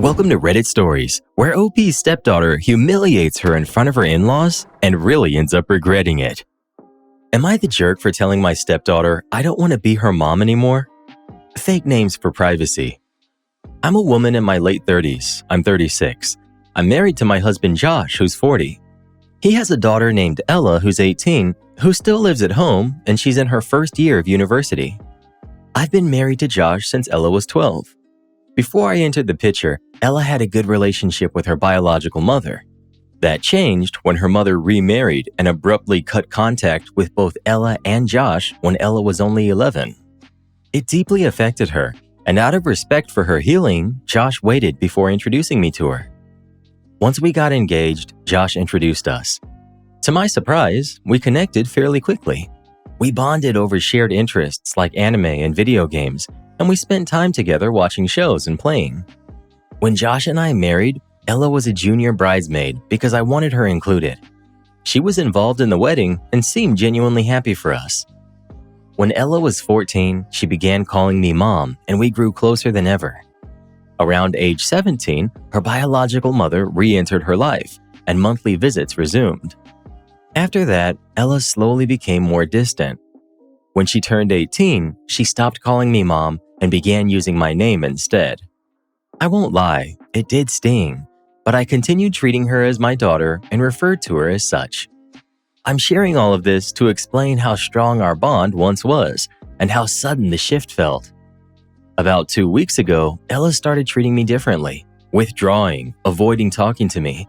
Welcome to Reddit Stories, where OP's stepdaughter humiliates her in front of her in-laws and really ends up regretting it. Am I the jerk for telling my stepdaughter I don't want to be her mom anymore? Fake names for privacy. I'm a woman in my late 30s. I'm 36. I'm married to my husband Josh, who's 40. He has a daughter named Ella, who's 18, who still lives at home, and she's in her first year of university. I've been married to Josh since Ella was 12. Before I entered the picture, Ella had a good relationship with her biological mother. That changed when her mother remarried and abruptly cut contact with both Ella and Josh when Ella was only 11. It deeply affected her, and out of respect for her healing, Josh waited before introducing me to her. Once we got engaged, Josh introduced us. To my surprise, we connected fairly quickly. We bonded over shared interests like anime and video games, and we spent time together watching shows and playing. When Josh and I married, Ella was a junior bridesmaid because I wanted her included. She was involved in the wedding and seemed genuinely happy for us. When Ella was 14, she began calling me mom, and we grew closer than ever. Around age 17, her biological mother re-entered her life, and monthly visits resumed. After that, Ella slowly became more distant. When she turned 18, she stopped calling me mom and began using my name instead. I won't lie, it did sting, but I continued treating her as my daughter and referred to her as such. I'm sharing all of this to explain how strong our bond once was and how sudden the shift felt. About 2 weeks ago, Ella started treating me differently, withdrawing, avoiding talking to me.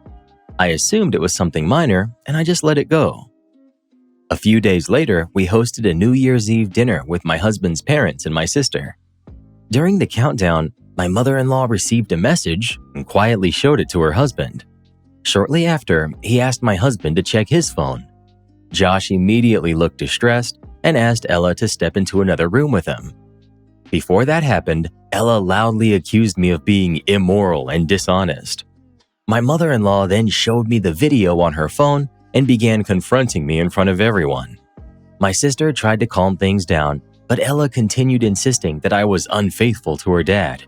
I assumed it was something minor, and I just let it go. A few days later, we hosted a New Year's Eve dinner with my husband's parents and my sister. During the countdown, my mother-in-law received a message and quietly showed it to her husband. Shortly after, he asked my husband to check his phone. Josh immediately looked distressed and asked Ella to step into another room with him. Before that happened, Ella loudly accused me of being immoral and dishonest. My mother-in-law then showed me the video on her phone and began confronting me in front of everyone. My sister tried to calm things down, but Ella continued insisting that I was unfaithful to her dad.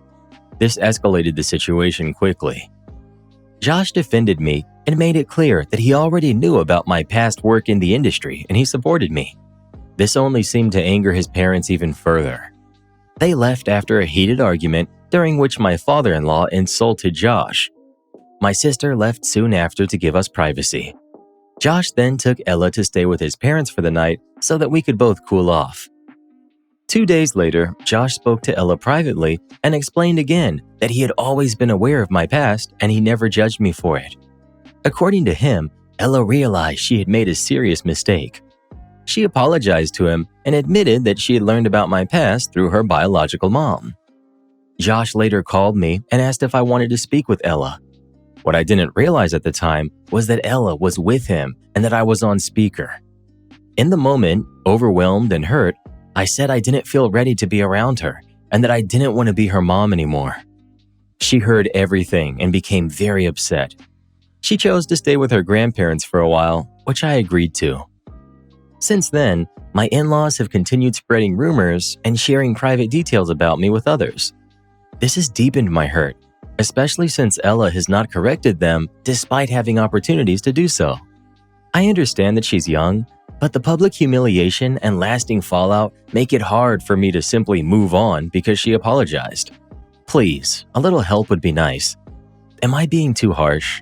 This escalated the situation quickly. Josh defended me and made it clear that he already knew about my past work in the industry and he supported me. This only seemed to anger his parents even further. They left after a heated argument during which my father-in-law insulted Josh. My sister left soon after to give us privacy. Josh then took Ella to stay with his parents for the night so that we could both cool off. 2 days later, Josh spoke to Ella privately and explained again that he had always been aware of my past and he never judged me for it. According to him, Ella realized she had made a serious mistake. She apologized to him and admitted that she had learned about my past through her biological mom. Josh later called me and asked if I wanted to speak with Ella. What I didn't realize at the time was that Ella was with him and that I was on speaker. In the moment, overwhelmed and hurt, I said I didn't feel ready to be around her and that I didn't want to be her mom anymore. She heard everything and became very upset. She chose to stay with her grandparents for a while, which I agreed to. Since then, my in-laws have continued spreading rumors and sharing private details about me with others. This has deepened my hurt, especially since Ella has not corrected them despite having opportunities to do so. I understand that she's young, but the public humiliation and lasting fallout make it hard for me to simply move on because she apologized. Please, a little help would be nice. Am I being too harsh?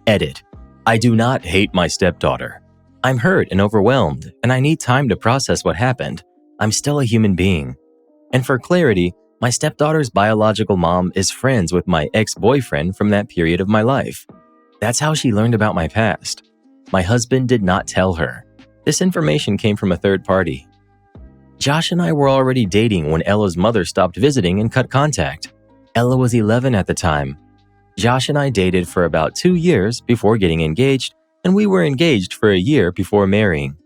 Edit. I do not hate my stepdaughter. I'm hurt and overwhelmed, and I need time to process what happened. I'm still a human being. And for clarity, my stepdaughter's biological mom is friends with my ex-boyfriend from that period of my life. That's how she learned about my past. My husband did not tell her. This information came from a third party. Josh and I were already dating when Ella's mother stopped visiting and cut contact. Ella was 11 at the time. Josh and I dated for about 2 years before getting engaged, and we were engaged for a year before marrying.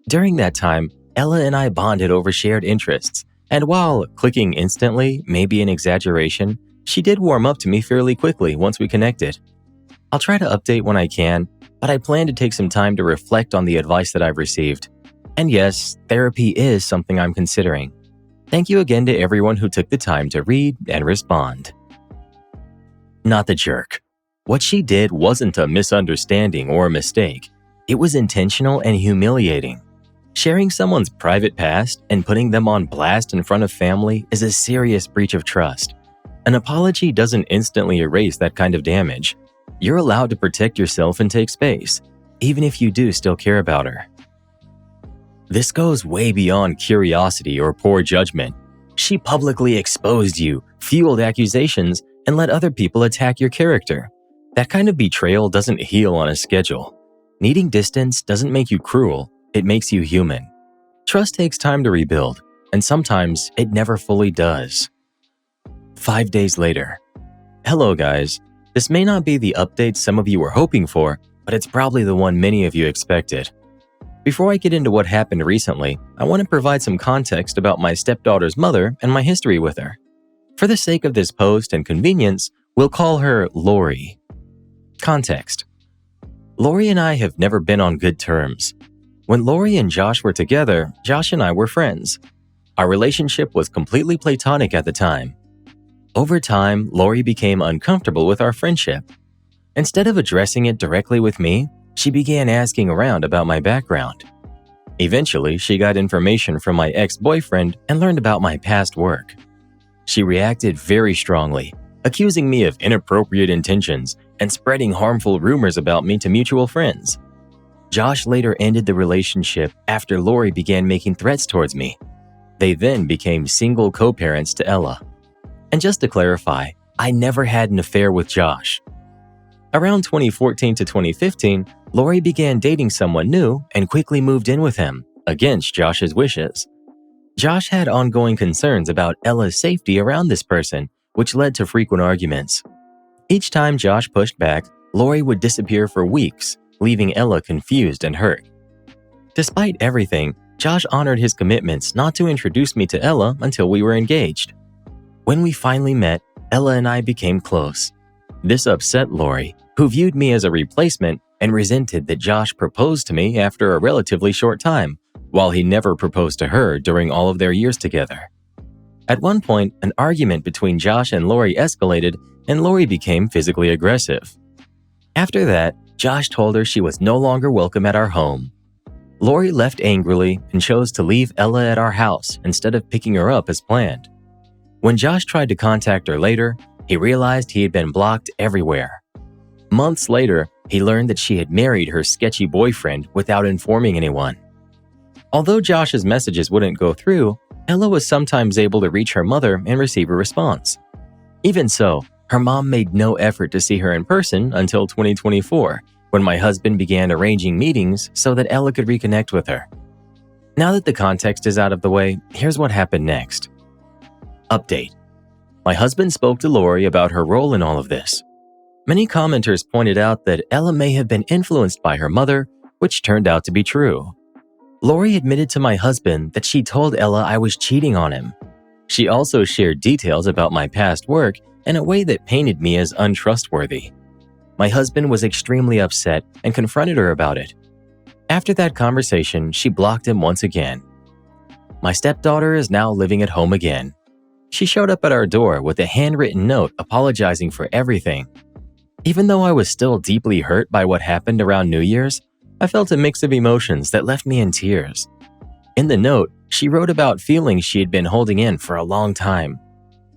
During that time, Ella and I bonded over shared interests, and while clicking instantly may be an exaggeration, she did warm up to me fairly quickly once we connected. I'll try to update when I can, but I plan to take some time to reflect on the advice that I've received. And yes, therapy is something I'm considering. Thank you again to everyone who took the time to read and respond. not the jerk. What she did wasn't a misunderstanding or a mistake. It was intentional and humiliating. Sharing someone's private past and putting them on blast in front of family is a serious breach of trust. An apology doesn't instantly erase that kind of damage. You're allowed to protect yourself and take space, even if you do still care about her. This goes way beyond curiosity or poor judgment. She publicly exposed you, fueled accusations, and let other people attack your character. That kind of betrayal doesn't heal on a schedule. Needing distance doesn't make you cruel, it makes you human. Trust takes time to rebuild, and sometimes it never fully does. 5 days later. Hello guys. This may not be the update some of you were hoping for, but it's probably the one many of you expected. Before I get into what happened recently, I want to provide some context about my stepdaughter's mother and my history with her. For the sake of this post and convenience, we'll call her Lori. Context. Lori and I have never been on good terms. When Lori and Josh were together, Josh and I were friends. Our relationship was completely platonic at the time. Over time, Lori became uncomfortable with our friendship. Instead of addressing it directly with me, she began asking around about my background. Eventually, she got information from my ex-boyfriend and learned about my past work. She reacted very strongly, accusing me of inappropriate intentions and spreading harmful rumors about me to mutual friends. Josh later ended the relationship after Lori began making threats towards me. They then became single co-parents to Ella. And just to clarify, I never had an affair with Josh. Around 2014 to 2015, Lori began dating someone new and quickly moved in with him, against Josh's wishes. Josh had ongoing concerns about Ella's safety around this person, which led to frequent arguments. Each time Josh pushed back, Lori would disappear for weeks, leaving Ella confused and hurt. Despite everything, Josh honored his commitments not to introduce me to Ella until we were engaged. When we finally met, Ella and I became close. This upset Lori, who viewed me as a replacement and resented that Josh proposed to me after a relatively short time, while he never proposed to her during all of their years together. At one point, an argument between Josh and Lori escalated, and Lori became physically aggressive. After that, Josh told her she was no longer welcome at our home. Lori left angrily and chose to leave Ella at our house instead of picking her up as planned. When Josh tried to contact her later, he realized he had been blocked everywhere. Months later, he learned that she had married her sketchy boyfriend without informing anyone. Although Josh's messages wouldn't go through, Ella was sometimes able to reach her mother and receive a response. Even so, her mom made no effort to see her in person until 2024, when my husband began arranging meetings so that Ella could reconnect with her. Now that the context is out of the way, here's what happened next. Update. My husband spoke to Lori about her role in all of this. Many commenters pointed out that Ella may have been influenced by her mother, which turned out to be true. Lori admitted to my husband that she told Ella I was cheating on him. She also shared details about my past work in a way that painted me as untrustworthy. My husband was extremely upset and confronted her about it. After that conversation, she blocked him once again. My stepdaughter is now living at home again. She showed up at our door with a handwritten note apologizing for everything. Even though I was still deeply hurt by what happened around New Year's, I felt a mix of emotions that left me in tears. In the note, she wrote about feelings she had been holding in for a long time.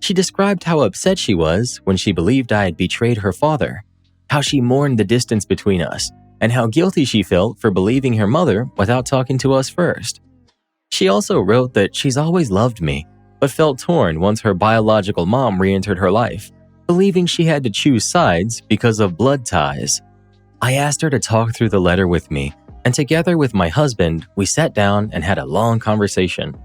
She described how upset she was when she believed I had betrayed her father, how she mourned the distance between us, and how guilty she felt for believing her mother without talking to us first. She also wrote that she's always loved me, but felt torn once her biological mom re-entered her life, believing she had to choose sides because of blood ties. I asked her to talk through the letter with me, and together with my husband, we sat down and had a long conversation.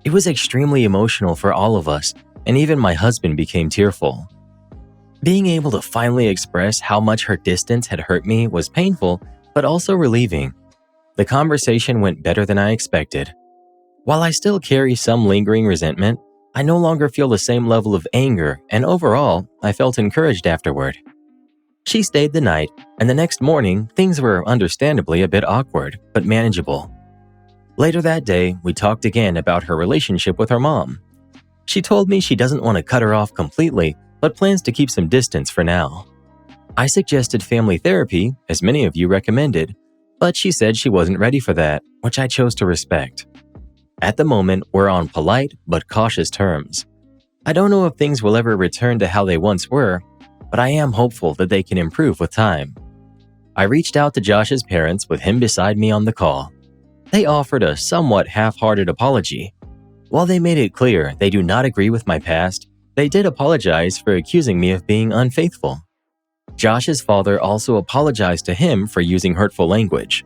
It was extremely emotional for all of us, and even my husband became tearful. Being able to finally express how much her distance had hurt me was painful, but also relieving. The conversation went better than I expected. While I still carry some lingering resentment, I no longer feel the same level of anger, and overall, I felt encouraged afterward. She stayed the night, and the next morning, things were understandably a bit awkward, but manageable. Later that day, we talked again about her relationship with her mom. She told me she doesn't want to cut her off completely, but plans to keep some distance for now. I suggested family therapy, as many of you recommended, but she said she wasn't ready for that, which I chose to respect. At the moment, we're on polite but cautious terms. I don't know if things will ever return to how they once were, but I am hopeful that they can improve with time. I reached out to Josh's parents with him beside me on the call. They offered a somewhat half-hearted apology. While they made it clear they do not agree with my past, they did apologize for accusing me of being unfaithful. Josh's father also apologized to him for using hurtful language.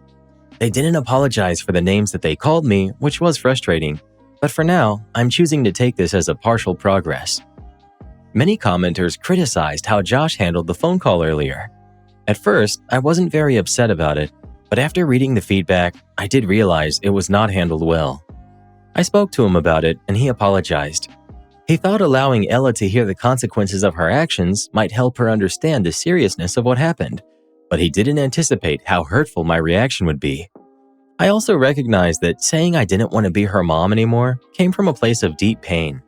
They didn't apologize for the names that they called me, which was frustrating, but for now, I'm choosing to take this as a partial progress. Many commenters criticized how Josh handled the phone call earlier. At first, I wasn't very upset about it, but after reading the feedback, I did realize it was not handled well. I spoke to him about it and he apologized. He thought allowing Ella to hear the consequences of her actions might help her understand the seriousness of what happened, but he didn't anticipate how hurtful my reaction would be. I also recognized that saying I didn't want to be her mom anymore came from a place of deep pain.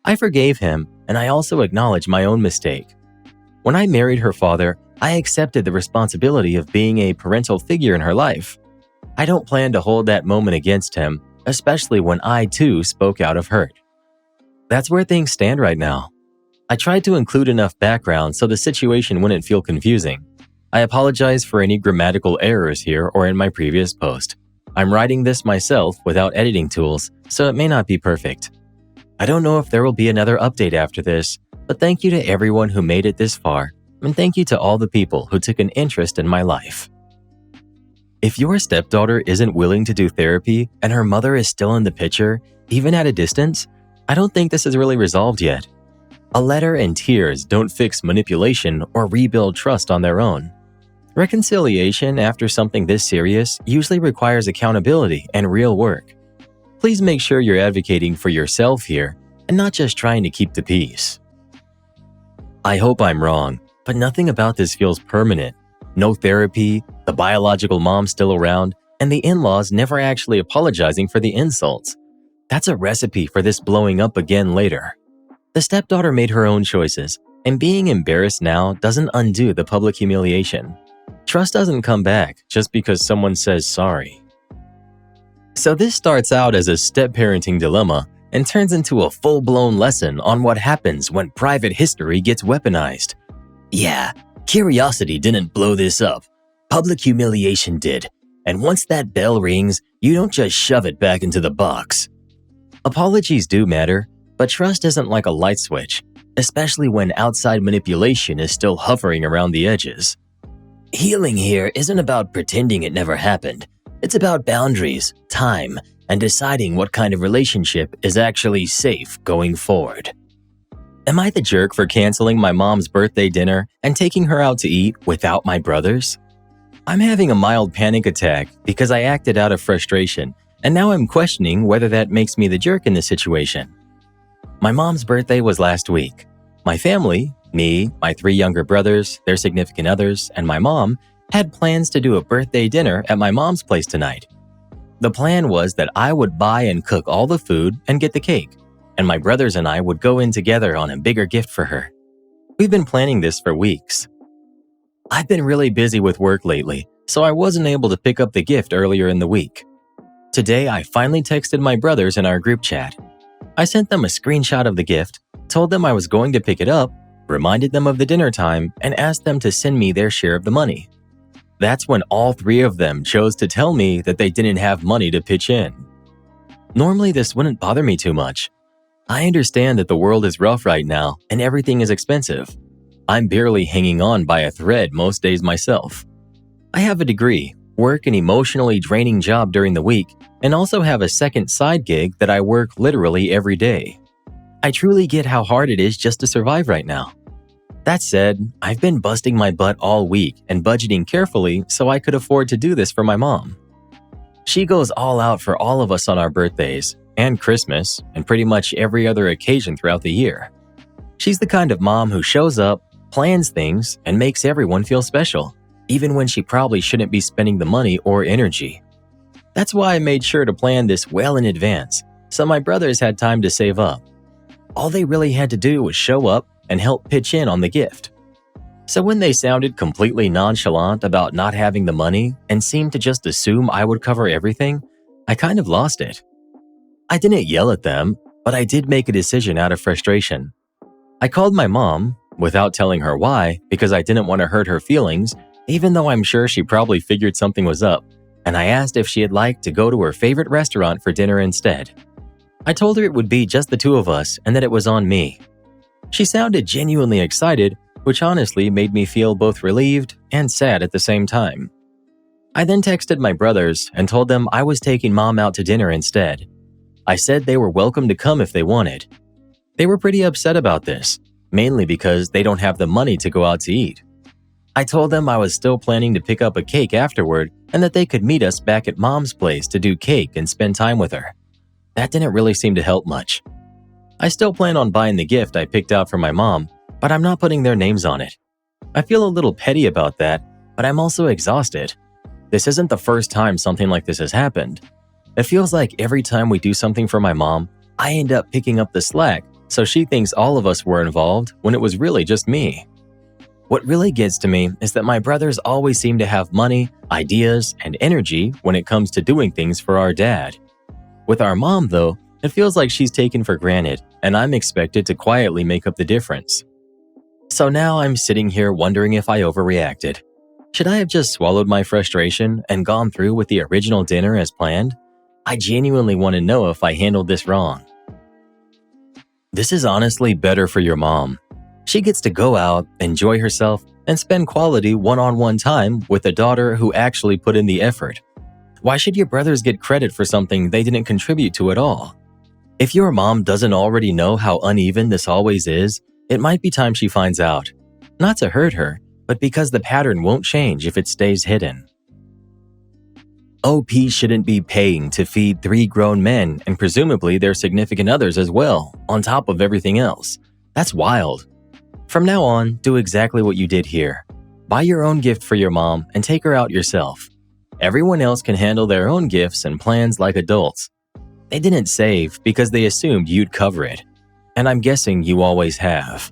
I forgave him, and I also acknowledged my own mistake. When I married her father, I accepted the responsibility of being a parental figure in her life. I don't plan to hold that moment against him, especially when I too spoke out of hurt. That's where things stand right now. I tried to include enough background so the situation wouldn't feel confusing. I apologize for any grammatical errors here or in my previous post. I'm writing this myself without editing tools, so it may not be perfect. I don't know if there will be another update after this, but thank you to everyone who made it this far, and thank you to all the people who took an interest in my life. If your stepdaughter isn't willing to do therapy and her mother is still in the picture, even at a distance, I don't think this is really resolved yet. A letter and tears don't fix manipulation or rebuild trust on their own. Reconciliation after something this serious usually requires accountability and real work. Please make sure you're advocating for yourself here and not just trying to keep the peace. I hope I'm wrong, but nothing about this feels permanent. No therapy, the biological mom still around, and the in-laws never actually apologizing for the insults. That's a recipe for this blowing up again later. The stepdaughter made her own choices, and being embarrassed now doesn't undo the public humiliation. Trust doesn't come back just because someone says sorry. So this starts out as a step-parenting dilemma and turns into a full-blown lesson on what happens when private history gets weaponized. Yeah, curiosity didn't blow this up. Public humiliation did. And once that bell rings, you don't just shove it back into the box. Apologies do matter, but trust isn't like a light switch, especially when outside manipulation is still hovering around the edges. Healing here isn't about pretending it never happened. It's about boundaries, time, and deciding what kind of relationship is actually safe going forward. Am I the jerk for canceling my mom's birthday dinner and taking her out to eat without my brothers? I'm having a mild panic attack because I acted out of frustration, and now I'm questioning whether that makes me the jerk in this situation. My mom's birthday was last week. My family, me, my 3 younger brothers, their significant others, and my mom, had plans to do a birthday dinner at my mom's place tonight. The plan was that I would buy and cook all the food and get the cake, and my brothers and I would go in together on a bigger gift for her. We've been planning this for weeks. I've been really busy with work lately, so I wasn't able to pick up the gift earlier in the week. Today, I finally texted my brothers in our group chat. I sent them a screenshot of the gift, told them I was going to pick it up, reminded them of the dinner time, and asked them to send me their share of the money. That's when all 3 of them chose to tell me that they didn't have money to pitch in. Normally, this wouldn't bother me too much. I understand that the world is rough right now and everything is expensive. I'm barely hanging on by a thread most days myself. I have a degree, work an emotionally draining job during the week, and also have a second side gig that I work literally every day. I truly get how hard it is just to survive right now. That said, I've been busting my butt all week and budgeting carefully so I could afford to do this for my mom. She goes all out for all of us on our birthdays, and Christmas, and pretty much every other occasion throughout the year. She's the kind of mom who shows up, plans things, and makes everyone feel special, even when she probably shouldn't be spending the money or energy. That's why I made sure to plan this well in advance, so my brothers had time to save up. All they really had to do was show up, and help pitch in on the gift. So when they sounded completely nonchalant about not having the money and seemed to just assume I would cover everything, I kind of lost it. I didn't yell at them, but I did make a decision out of frustration. I called my mom, without telling her why, because I didn't want to hurt her feelings, even though I'm sure she probably figured something was up, and I asked if she'd like to go to her favorite restaurant for dinner instead. I told her it would be just the two of us and that it was on me. She sounded genuinely excited, which honestly made me feel both relieved and sad at the same time. I then texted my brothers and told them I was taking mom out to dinner instead. I said they were welcome to come if they wanted. They were pretty upset about this, mainly because they don't have the money to go out to eat. I told them I was still planning to pick up a cake afterward and that they could meet us back at mom's place to do cake and spend time with her. That didn't really seem to help much. I still plan on buying the gift I picked out for my mom, but I'm not putting their names on it. I feel a little petty about that, but I'm also exhausted. This isn't the first time something like this has happened. It feels like every time we do something for my mom, I end up picking up the slack, so she thinks all of us were involved when it was really just me. What really gets to me is that my brothers always seem to have money, ideas, and energy when it comes to doing things for our dad. With our mom, though, it feels like she's taken for granted, and I'm expected to quietly make up the difference. So now I'm sitting here wondering if I overreacted. Should I have just swallowed my frustration and gone through with the original dinner as planned? I genuinely want to know if I handled this wrong. This is honestly better for your mom. She gets to go out, enjoy herself, and spend quality one-on-one time with a daughter who actually put in the effort. Why should your brothers get credit for something they didn't contribute to at all? If your mom doesn't already know how uneven this always is, it might be time she finds out. Not to hurt her, but because the pattern won't change if it stays hidden. OP shouldn't be paying to feed 3 grown men and presumably their significant others as well, on top of everything else. That's wild. From now on, do exactly what you did here. Buy your own gift for your mom and take her out yourself. Everyone else can handle their own gifts and plans like adults. They didn't save because they assumed you'd cover it. And I'm guessing you always have.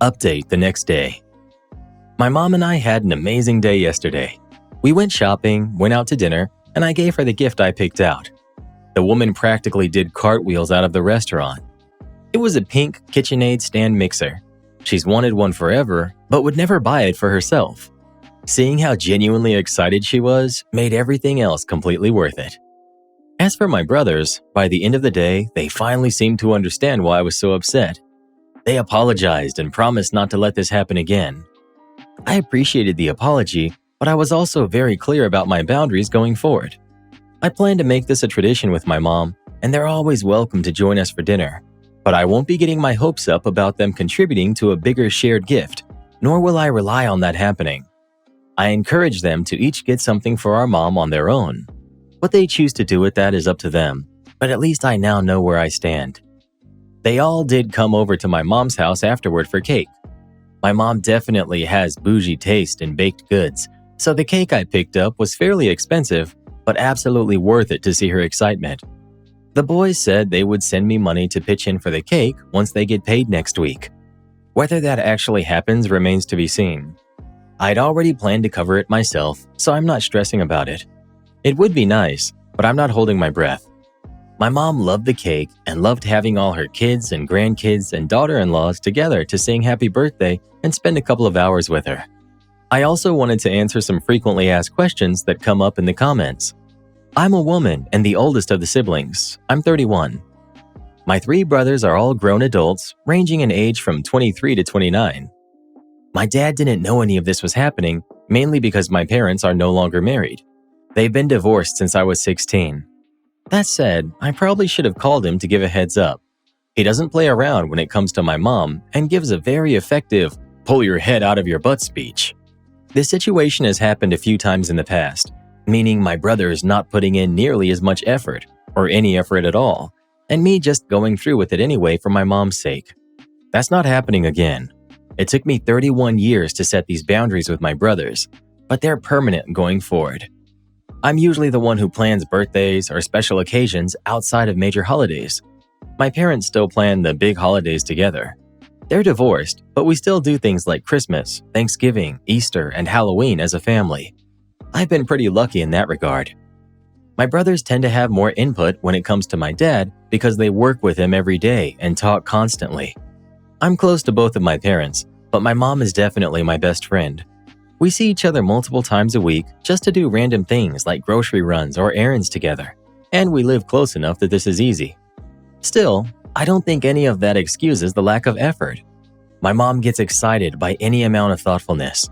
Update the next day. My mom and I had an amazing day yesterday. We went shopping, went out to dinner, and I gave her the gift I picked out. The woman practically did cartwheels out of the restaurant. It was a pink KitchenAid stand mixer. She's wanted one forever, but would never buy it for herself. Seeing how genuinely excited she was made everything else completely worth it. As for my brothers, by the end of the day, they finally seemed to understand why I was so upset. They apologized and promised not to let this happen again. I appreciated the apology, but I was also very clear about my boundaries going forward. I plan to make this a tradition with my mom, and they're always welcome to join us for dinner. But I won't be getting my hopes up about them contributing to a bigger shared gift, nor will I rely on that happening. I encourage them to each get something for our mom on their own. What they choose to do with that is up to them, but at least I now know where I stand. They all did come over to my mom's house afterward for cake. My mom definitely has bougie taste in baked goods, so the cake I picked up was fairly expensive, but absolutely worth it to see her excitement. The boys said they would send me money to pitch in for the cake once they get paid next week. Whether that actually happens remains to be seen. I'd already planned to cover it myself, so I'm not stressing about it. It would be nice, but I'm not holding my breath. My mom loved the cake and loved having all her kids and grandkids and daughter-in-laws together to sing happy birthday and spend a couple of hours with her. I also wanted to answer some frequently asked questions that come up in the comments. I'm a woman and the oldest of the siblings. I'm 31. My 3 brothers are all grown adults, ranging in age from 23 to 29. My dad didn't know any of this was happening, mainly because my parents are no longer married. They've been divorced since I was 16. That said, I probably should have called him to give a heads up. He doesn't play around when it comes to my mom and gives a very effective, pull your head out of your butt speech. This situation has happened a few times in the past, meaning my brothers not putting in nearly as much effort, or any effort at all, and me just going through with it anyway for my mom's sake. That's not happening again. It took me 31 years to set these boundaries with my brothers, but they're permanent going forward. I'm usually the one who plans birthdays or special occasions outside of major holidays. My parents still plan the big holidays together. They're divorced, but we still do things like Christmas, Thanksgiving, Easter, and Halloween as a family. I've been pretty lucky in that regard. My brothers tend to have more input when it comes to my dad because they work with him every day and talk constantly. I'm close to both of my parents, but my mom is definitely my best friend. We see each other multiple times a week just to do random things like grocery runs or errands together, and we live close enough that this is easy. Still, I don't think any of that excuses the lack of effort. My mom gets excited by any amount of thoughtfulness.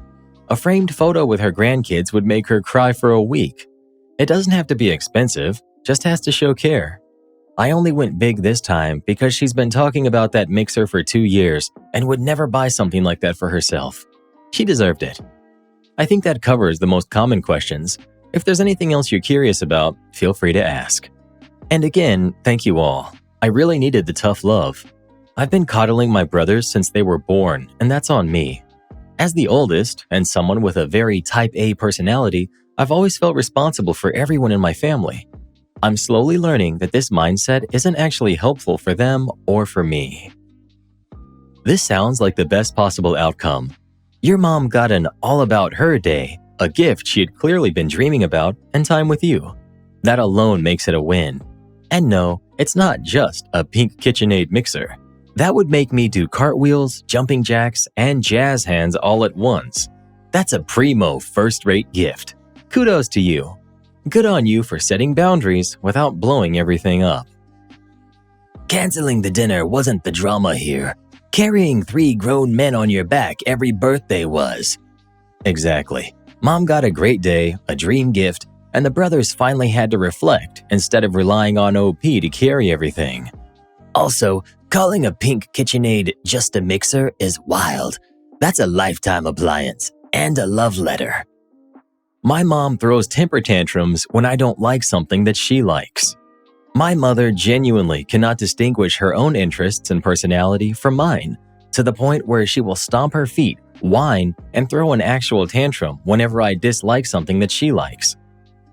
A framed photo with her grandkids would make her cry for a week. It doesn't have to be expensive, just has to show care. I only went big this time because she's been talking about that mixer for 2 years and would never buy something like that for herself. She deserved it. I think that covers the most common questions. If there's anything else you're curious about, feel free to ask. And again, thank you all. I really needed the tough love. I've been coddling my brothers since they were born, and that's on me. As the oldest, and someone with a very type A personality, I've always felt responsible for everyone in my family. I'm slowly learning that this mindset isn't actually helpful for them or for me. This sounds like the best possible outcome. Your mom got an all about her day, a gift she had clearly been dreaming about, and time with you. That alone makes it a win. And no, it's not just a pink KitchenAid mixer. That would make me do cartwheels, jumping jacks, and jazz hands all at once. That's a primo first-rate gift. Kudos to you. Good on you for setting boundaries without blowing everything up. Canceling the dinner wasn't the drama here. Carrying 3 grown men on your back every birthday was. Exactly. Mom got a great day, a dream gift, and the brothers finally had to reflect instead of relying on OP to carry everything. Also, calling a pink KitchenAid just a mixer is wild. That's a lifetime appliance and a love letter. My mom throws temper tantrums when I don't like something that she likes. My mother genuinely cannot distinguish her own interests and personality from mine, to the point where she will stomp her feet, whine, and throw an actual tantrum whenever I dislike something that she likes.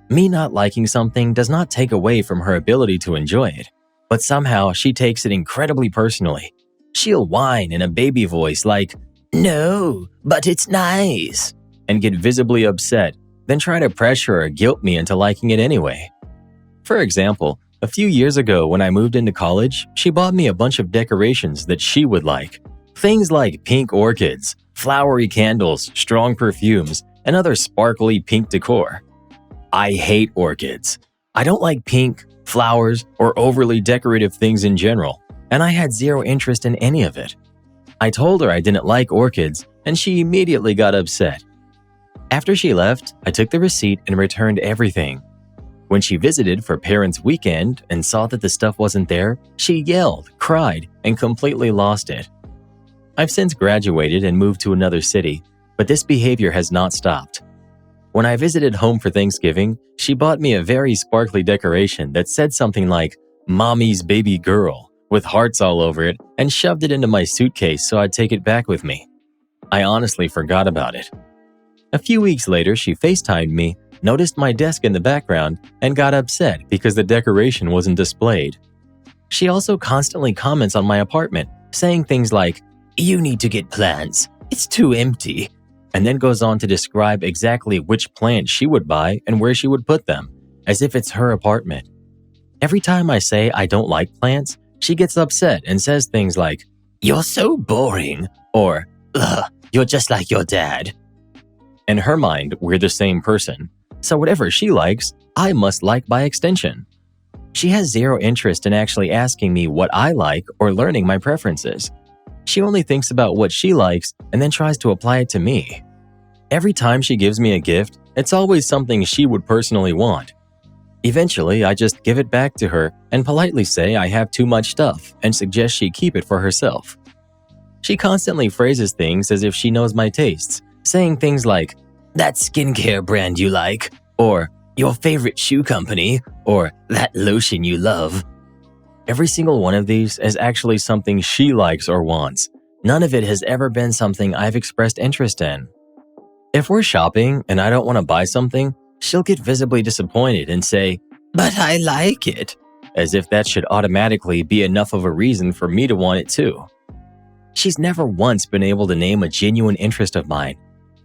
Me not liking something does not take away from her ability to enjoy it, but somehow she takes it incredibly personally. She'll whine in a baby voice like, "No, but it's nice," and get visibly upset, then try to pressure or guilt me into liking it anyway. For example, a few years ago when I moved into college, she bought me a bunch of decorations that she would like. Things like pink orchids, flowery candles, strong perfumes, and other sparkly pink decor. I hate orchids. I don't like pink, flowers, or overly decorative things in general, and I had zero interest in any of it. I told her I didn't like orchids, and she immediately got upset. After she left, I took the receipt and returned everything. When she visited for Parents' Weekend and saw that the stuff wasn't there, she yelled, cried, and completely lost it. I've since graduated and moved to another city, but this behavior has not stopped. When I visited home for Thanksgiving, she bought me a very sparkly decoration that said something like, "Mommy's baby girl," with hearts all over it, and shoved it into my suitcase so I'd take it back with me. I honestly forgot about it. A few weeks later, she FaceTimed me, noticed my desk in the background, and got upset because the decoration wasn't displayed. She also constantly comments on my apartment, saying things like, "You need to get plants, it's too empty," and then goes on to describe exactly which plants she would buy and where she would put them, as if it's her apartment. Every time I say I don't like plants, she gets upset and says things like, "You're so boring," or, "Ugh, you're just like your dad." In her mind, we're the same person, so whatever she likes, I must like by extension. She has zero interest in actually asking me what I like or learning my preferences. She only thinks about what she likes and then tries to apply it to me. Every time she gives me a gift, it's always something she would personally want. Eventually, I just give it back to her and politely say I have too much stuff and suggest she keep it for herself. She constantly phrases things as if she knows my tastes, saying things like, "That skincare brand you like," or "Your favorite shoe company," or "That lotion you love." Every single one of these is actually something she likes or wants. None of it has ever been something I've expressed interest in. If we're shopping and I don't want to buy something, she'll get visibly disappointed and say, "But I like it," as if that should automatically be enough of a reason for me to want it too. She's never once been able to name a genuine interest of mine,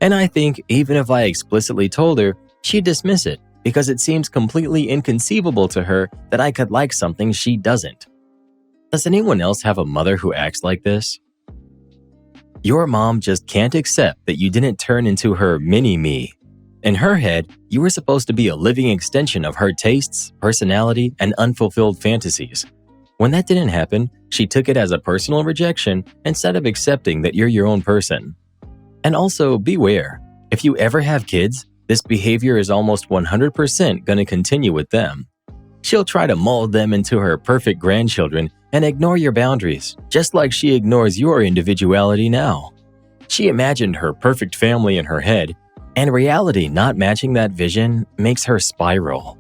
and I think even if I explicitly told her, she'd dismiss it because it seems completely inconceivable to her that I could like something she doesn't. Does anyone else have a mother who acts like this? Your mom just can't accept that you didn't turn into her mini-me. In her head, you were supposed to be a living extension of her tastes, personality, and unfulfilled fantasies. When that didn't happen, she took it as a personal rejection instead of accepting that you're your own person. And also, beware. If you ever have kids, this behavior is almost 100% going to continue with them. She'll try to mold them into her perfect grandchildren and ignore your boundaries, just like she ignores your individuality now. She imagined her perfect family in her head, and reality not matching that vision makes her spiral.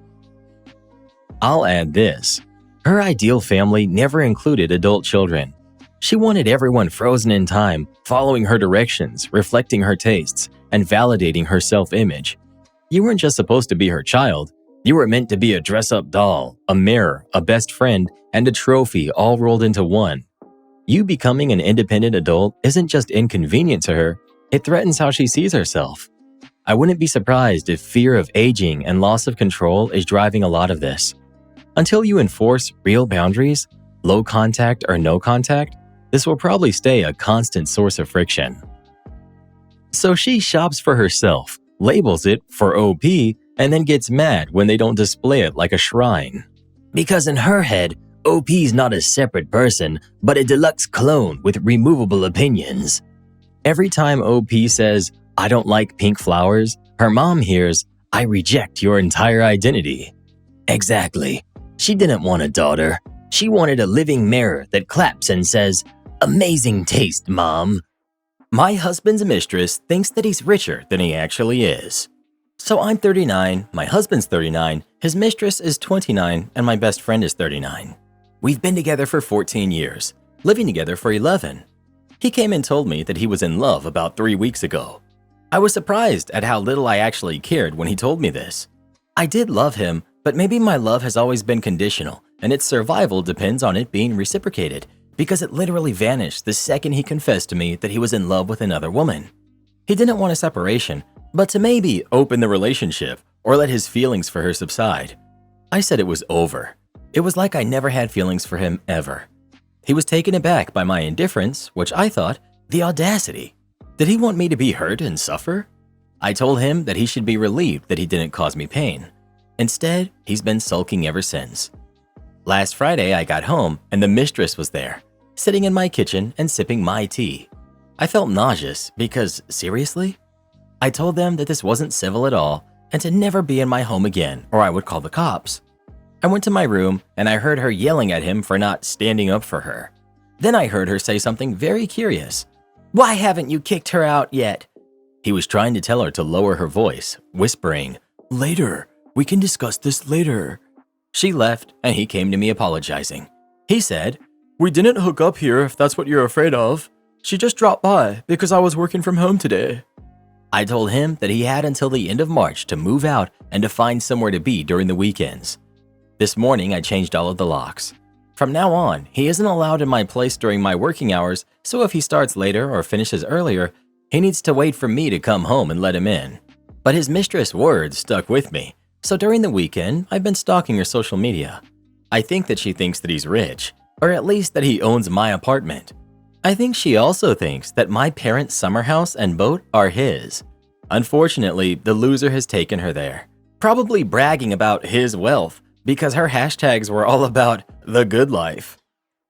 I'll add this. Her ideal family never included adult children. She wanted everyone frozen in time, following her directions, reflecting her tastes, and validating her self-image. You weren't just supposed to be her child. You were meant to be a dress-up doll, a mirror, a best friend, and a trophy all rolled into one. You becoming an independent adult isn't just inconvenient to her, it threatens how she sees herself. I wouldn't be surprised if fear of aging and loss of control is driving a lot of this. Until you enforce real boundaries, low contact or no contact, this will probably stay a constant source of friction. So she shops for herself, labels it for OP, and then gets mad when they don't display it like a shrine. Because in her head, OP's not a separate person, but a deluxe clone with removable opinions. Every time OP says, "I don't like pink flowers," her mom hears, "I reject your entire identity." Exactly. She didn't want a daughter. She wanted a living mirror that claps and says, "Amazing taste, Mom." My husband's mistress thinks that he's richer than he actually is. So I'm 39, my husband's 39, his mistress is 29, and my best friend is 39. We've been together for 14 years, living together for 11. He came and told me that he was in love about 3 weeks ago. I was surprised at how little I actually cared when he told me this. I did love him, but maybe my love has always been conditional, and its survival depends on it being reciprocated, because it literally vanished the second he confessed to me that he was in love with another woman. He didn't want a separation, but to maybe open the relationship or let his feelings for her subside. I said it was over. It was like I never had feelings for him ever. He was taken aback by my indifference, which I thought, the audacity. Did he want me to be hurt and suffer? I told him that he should be relieved that he didn't cause me pain. Instead, he's been sulking ever since. Last Friday, I got home and the mistress was there, sitting in my kitchen and sipping my tea. I felt nauseous because, seriously? I told them that this wasn't civil at all and to never be in my home again or I would call the cops. I went to my room and I heard her yelling at him for not standing up for her. Then I heard her say something very curious. "Why haven't you kicked her out yet?" He was trying to tell her to lower her voice, whispering, "Later, we can discuss this later." She left and he came to me apologizing. He said, "We didn't hook up here if that's what you're afraid of. She just dropped by because I was working from home today." I told him that he had until the end of March to move out and to find somewhere to be during the weekends. This morning, I changed all of the locks. From now on, he isn't allowed in my place during my working hours, so if he starts later or finishes earlier, he needs to wait for me to come home and let him in. But his mistress' words stuck with me, so during the weekend, I've been stalking her social media. I think that she thinks that he's rich, or at least that he owns my apartment. I think she also thinks that my parents' summer house and boat are his. Unfortunately, the loser has taken her there, probably bragging about his wealth because her hashtags were all about the good life.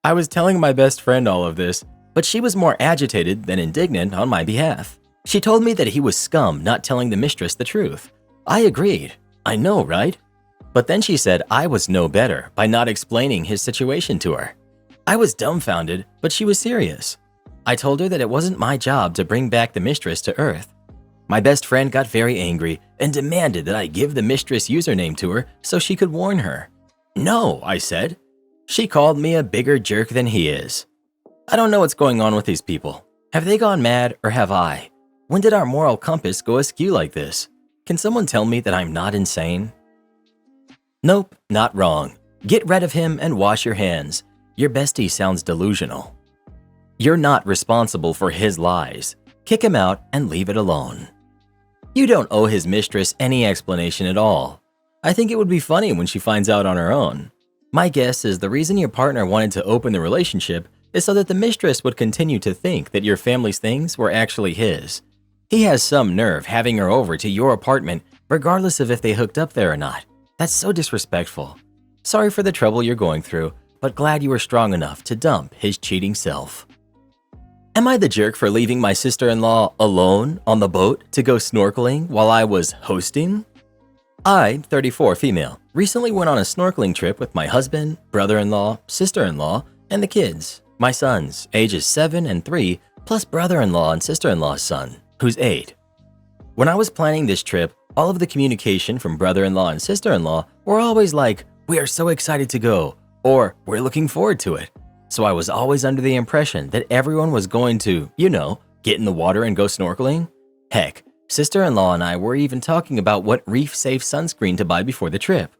I was telling my best friend all of this, but she was more agitated than indignant on my behalf. She told me that he was scum not telling the mistress the truth. I agreed. I know, right? But then she said I was no better by not explaining his situation to her. I was dumbfounded, but she was serious. I told her that it wasn't my job to bring back the mistress to Earth. My best friend got very angry and demanded that I give the mistress username to her so she could warn her. "No," I said. She called me a bigger jerk than he is. I don't know what's going on with these people. Have they gone mad or have I? When did our moral compass go askew like this? Can someone tell me that I'm not insane? Nope, not wrong. Get rid of him and wash your hands. Your bestie sounds delusional. You're not responsible for his lies. Kick him out and leave it alone. You don't owe his mistress any explanation at all. I think it would be funny when she finds out on her own. My guess is the reason your partner wanted to open the relationship is so that the mistress would continue to think that your family's things were actually his. He has some nerve having her over to your apartment regardless of if they hooked up there or not. That's so disrespectful. Sorry for the trouble you're going through, but glad you were strong enough to dump his cheating self. Am I the jerk for leaving my sister-in-law alone on the boat to go snorkeling while I was hosting? I, 34 female, recently went on a snorkeling trip with my husband, brother-in-law, sister-in-law, and the kids, my sons, ages 7 and 3, plus brother-in-law and sister-in-law's son, who's 8. When I was planning this trip, all of the communication from brother-in-law and sister-in-law were always like, "We are so excited to go," or "We're looking forward to it." So I was always under the impression that everyone was going to, get in the water and go snorkeling. Heck, sister-in-law and I were even talking about what reef-safe sunscreen to buy before the trip.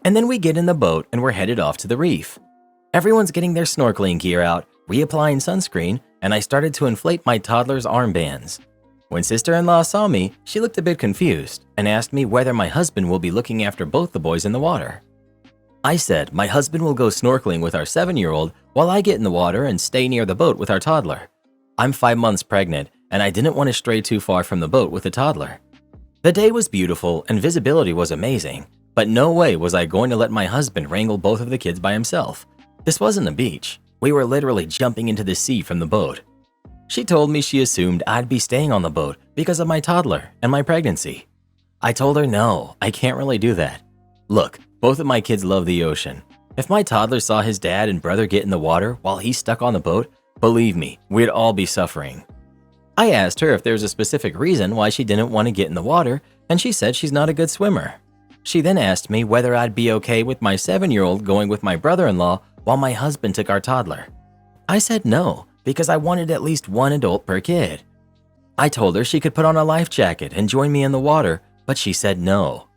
And then we get in the boat and we're headed off to the reef. Everyone's getting their snorkeling gear out, reapplying sunscreen, and I started to inflate my toddler's armbands. When sister-in-law saw me, she looked a bit confused and asked me whether my husband will be looking after both the boys in the water. I said my husband will go snorkeling with our 7-year-old while I get in the water and stay near the boat with our toddler. I'm 5 months pregnant and I didn't want to stray too far from the boat with the toddler. The day was beautiful and visibility was amazing, but no way was I going to let my husband wrangle both of the kids by himself. This wasn't a beach. We were literally jumping into the sea from the boat. She told me she assumed I'd be staying on the boat because of my toddler and my pregnancy. I told her no, I can't really do that. Look, both of my kids love the ocean. If my toddler saw his dad and brother get in the water while he's stuck on the boat, believe me, we'd all be suffering. I asked her if there's a specific reason why she didn't want to get in the water, and she said she's not a good swimmer. She then asked me whether I'd be okay with my 7-year-old going with my brother-in-law while my husband took our toddler. I said no, because I wanted at least one adult per kid. I told her she could put on a life jacket and join me in the water, but she said no.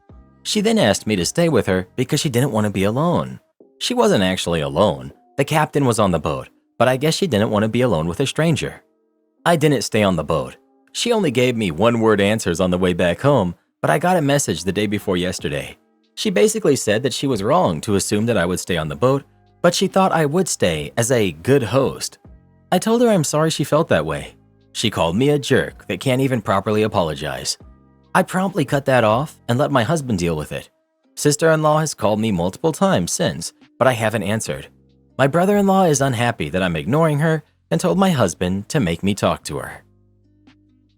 She then asked me to stay with her because she didn't want to be alone. She wasn't actually alone. The captain was on the boat, but I guess she didn't want to be alone with a stranger. I didn't stay on the boat. She only gave me one-word answers on the way back home, but I got a message the day before yesterday. She basically said that she was wrong to assume that I would stay on the boat, but she thought I would stay as a good host. I told her I'm sorry she felt that way. She called me a jerk that can't even properly apologize. I promptly cut that off and let my husband deal with it. Sister-in-law has called me multiple times since, but I haven't answered. My brother-in-law is unhappy that I'm ignoring her and told my husband to make me talk to her.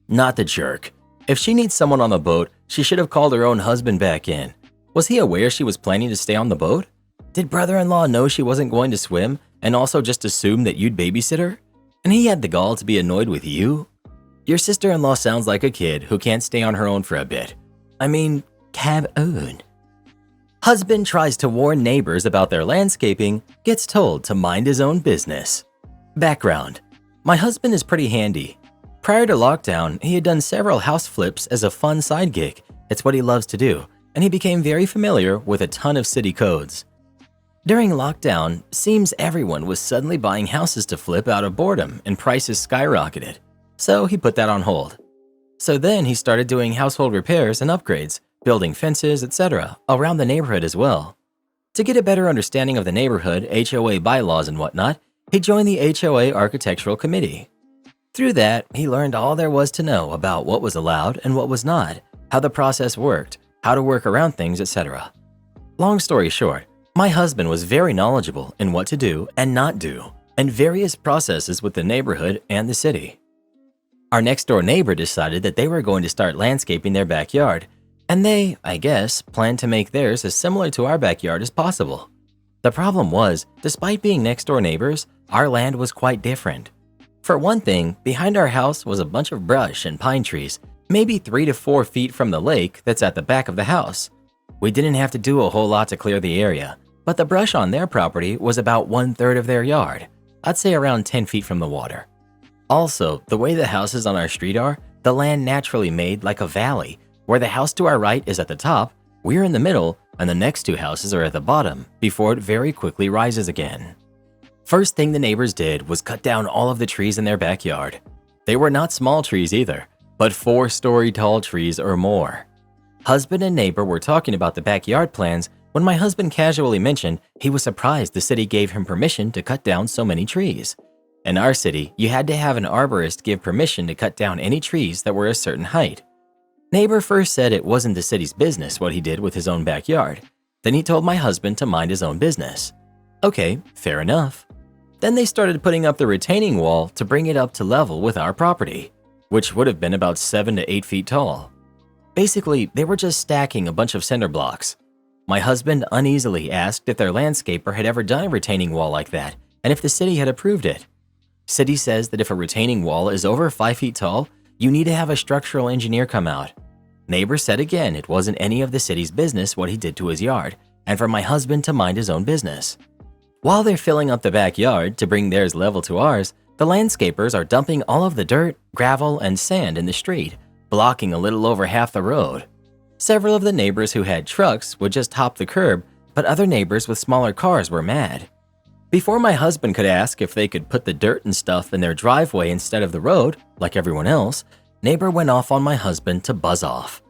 Not the jerk. If she needs someone on the boat, she should have called her own husband back in. Was he aware she was planning to stay on the boat? Did brother-in-law know she wasn't going to swim and also just assume that you'd babysit her? And he had the gall to be annoyed with you? Your sister-in-law sounds like a kid who can't stay on her own for a bit. I mean, have own. Husband tries to warn neighbors about their landscaping, gets told to mind his own business. Background. My husband is pretty handy. Prior to lockdown, he had done several house flips as a fun side gig. It's what he loves to do, and he became very familiar with a ton of city codes. During lockdown, seems everyone was suddenly buying houses to flip out of boredom and prices skyrocketed. So he put that on hold. So then he started doing household repairs and upgrades, building fences, etc. around the neighborhood as well. To get a better understanding of the neighborhood, HOA bylaws and whatnot, he joined the HOA Architectural Committee. Through that, he learned all there was to know about what was allowed and what was not, how the process worked, how to work around things, etc. Long story short, my husband was very knowledgeable in what to do and not do, and various processes with the neighborhood and the city. Our next-door neighbor decided that they were going to start landscaping their backyard, and they, I guess, planned to make theirs as similar to our backyard as possible. The problem was, despite being next-door neighbors, our land was quite different. For one thing, behind our house was a bunch of brush and pine trees, maybe 3 to 4 feet from the lake that's at the back of the house. We didn't have to do a whole lot to clear the area, but the brush on their property was about 1/3 of their yard. I'd say around 10 feet from the water. Also, the way the houses on our street are, the land naturally made like a valley, where the house to our right is at the top, we're in the middle, and the next 2 houses are at the bottom before it very quickly rises again. First thing the neighbors did was cut down all of the trees in their backyard. They were not small trees either, but 4-story tall trees or more. Husband and neighbor were talking about the backyard plans when my husband casually mentioned he was surprised the city gave him permission to cut down so many trees. In our city, you had to have an arborist give permission to cut down any trees that were a certain height. Neighbor first said it wasn't the city's business what he did with his own backyard. Then he told my husband to mind his own business. Okay, fair enough. Then they started putting up the retaining wall to bring it up to level with our property, which would have been about 7 to 8 feet tall. Basically, they were just stacking a bunch of cinder blocks. My husband uneasily asked if their landscaper had ever done a retaining wall like that and if the city had approved it. City says that if a retaining wall is over 5 feet tall, you need to have a structural engineer come out. Neighbor said again it wasn't any of the city's business what he did to his yard, and for my husband to mind his own business. While they're filling up the backyard to bring theirs level to ours, the landscapers are dumping all of the dirt, gravel, and sand in the street, blocking a little over half the road. Several of the neighbors who had trucks would just hop the curb, but other neighbors with smaller cars were mad. Before my husband could ask if they could put the dirt and stuff in their driveway instead of the road, like everyone else, neighbor went off on my husband to buzz off.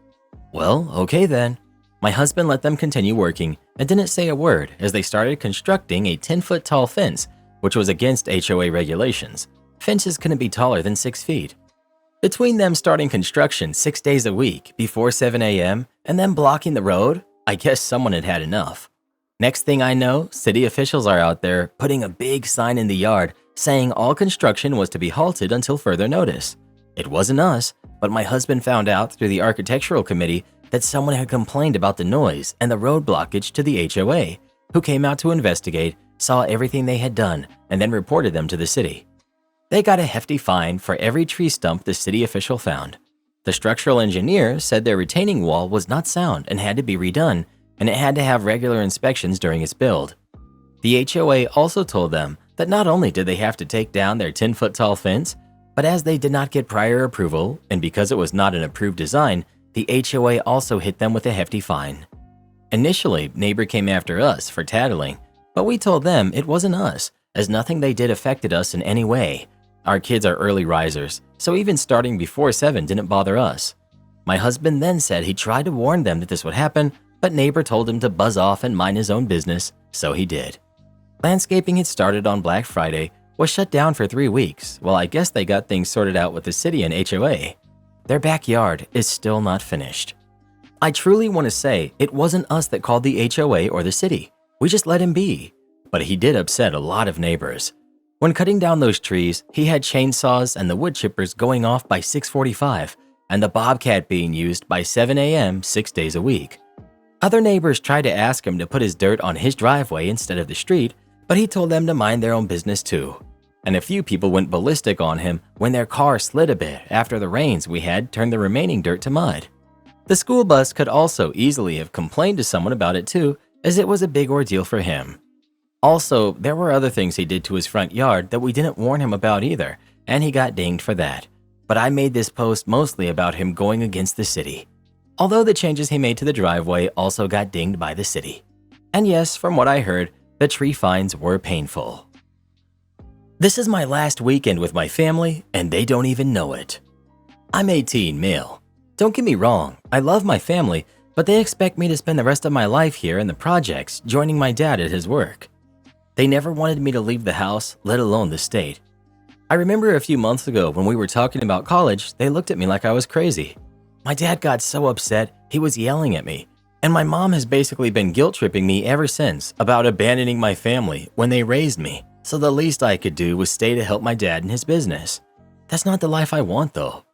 Well, okay then. My husband let them continue working and didn't say a word as they started constructing a 10-foot tall fence, which was against HOA regulations. Fences couldn't be taller than 6 feet. Between them starting construction 6 days a week before 7 a.m. and then blocking the road, I guess someone had had enough. Next thing I know, city officials are out there putting a big sign in the yard saying all construction was to be halted until further notice. It wasn't us, but my husband found out through the architectural committee that someone had complained about the noise and the road blockage to the HOA, who came out to investigate, saw everything they had done, and then reported them to the city. They got a hefty fine for every tree stump the city official found. The structural engineer said their retaining wall was not sound and had to be redone, and it had to have regular inspections during its build. The HOA also told them that not only did they have to take down their 10-foot tall fence, but as they did not get prior approval, and because it was not an approved design, the HOA also hit them with a hefty fine. Initially, neighbor came after us for tattling, but we told them it wasn't us, as nothing they did affected us in any way. Our kids are early risers, so even starting before 7 didn't bother us. My husband then said he tried to warn them that this would happen, but neighbor told him to buzz off and mind his own business, so he did. Landscaping had started on Black Friday, was shut down for 3 weeks, while I guess they got things sorted out with the city and HOA. Their backyard is still not finished. I truly want to say it wasn't us that called the HOA or the city. We just let him be. But he did upset a lot of neighbors. When cutting down those trees, he had chainsaws and the wood chippers going off by 6:45 and the bobcat being used by 7 a.m. 6 days a week. Other neighbors tried to ask him to put his dirt on his driveway instead of the street, but he told them to mind their own business too. And a few people went ballistic on him when their car slid a bit after the rains we had turned the remaining dirt to mud. The school bus could also easily have complained to someone about it too, as it was a big ordeal for him. Also, there were other things he did to his front yard that we didn't warn him about either, and he got dinged for that. But I made this post mostly about him going against the city. Although the changes he made to the driveway also got dinged by the city. And yes, from what I heard, the tree fines were painful. This is my last weekend with my family, and they don't even know it. I'm 18, male. Don't get me wrong, I love my family, but they expect me to spend the rest of my life here in the projects, joining my dad at his work. They never wanted me to leave the house, let alone the state. I remember a few months ago when we were talking about college, they looked at me like I was crazy. My dad got so upset, he was yelling at me, and my mom has basically been guilt-tripping me ever since about abandoning my family when they raised me, so the least I could do was stay to help my dad in his business. That's not the life I want though.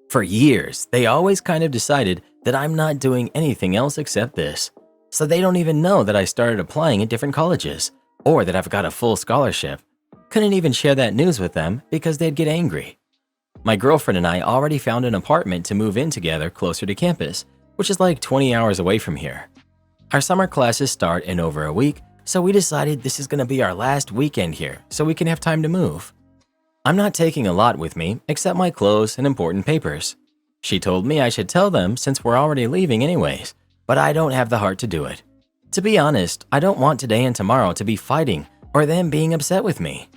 For years, they always kind of decided that I'm not doing anything else except this, so they don't even know that I started applying at different colleges, or that I've got a full scholarship. Couldn't even share that news with them because they'd get angry. My girlfriend and I already found an apartment to move in together closer to campus, which is like 20 hours away from here. Our summer classes start in over a week, so we decided this is going to be our last weekend here so we can have time to move. I'm not taking a lot with me except my clothes and important papers. She told me I should tell them since we're already leaving anyways, but I don't have the heart to do it. To be honest, I don't want today and tomorrow to be fighting or them being upset with me.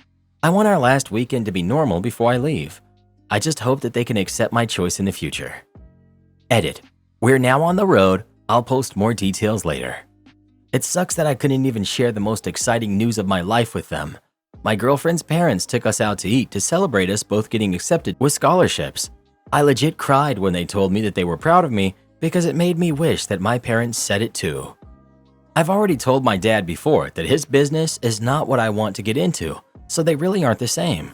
I want our last weekend to be normal before I leave. I just hope that they can accept my choice in the future. Edit. We're now on the road. I'll post more details later. It sucks that I couldn't even share the most exciting news of my life with them. My girlfriend's parents took us out to eat to celebrate us both getting accepted with scholarships. I legit cried when they told me that they were proud of me because it made me wish that my parents said it too. I've already told my dad before that his business is not what I want to get into, so they really aren't the same.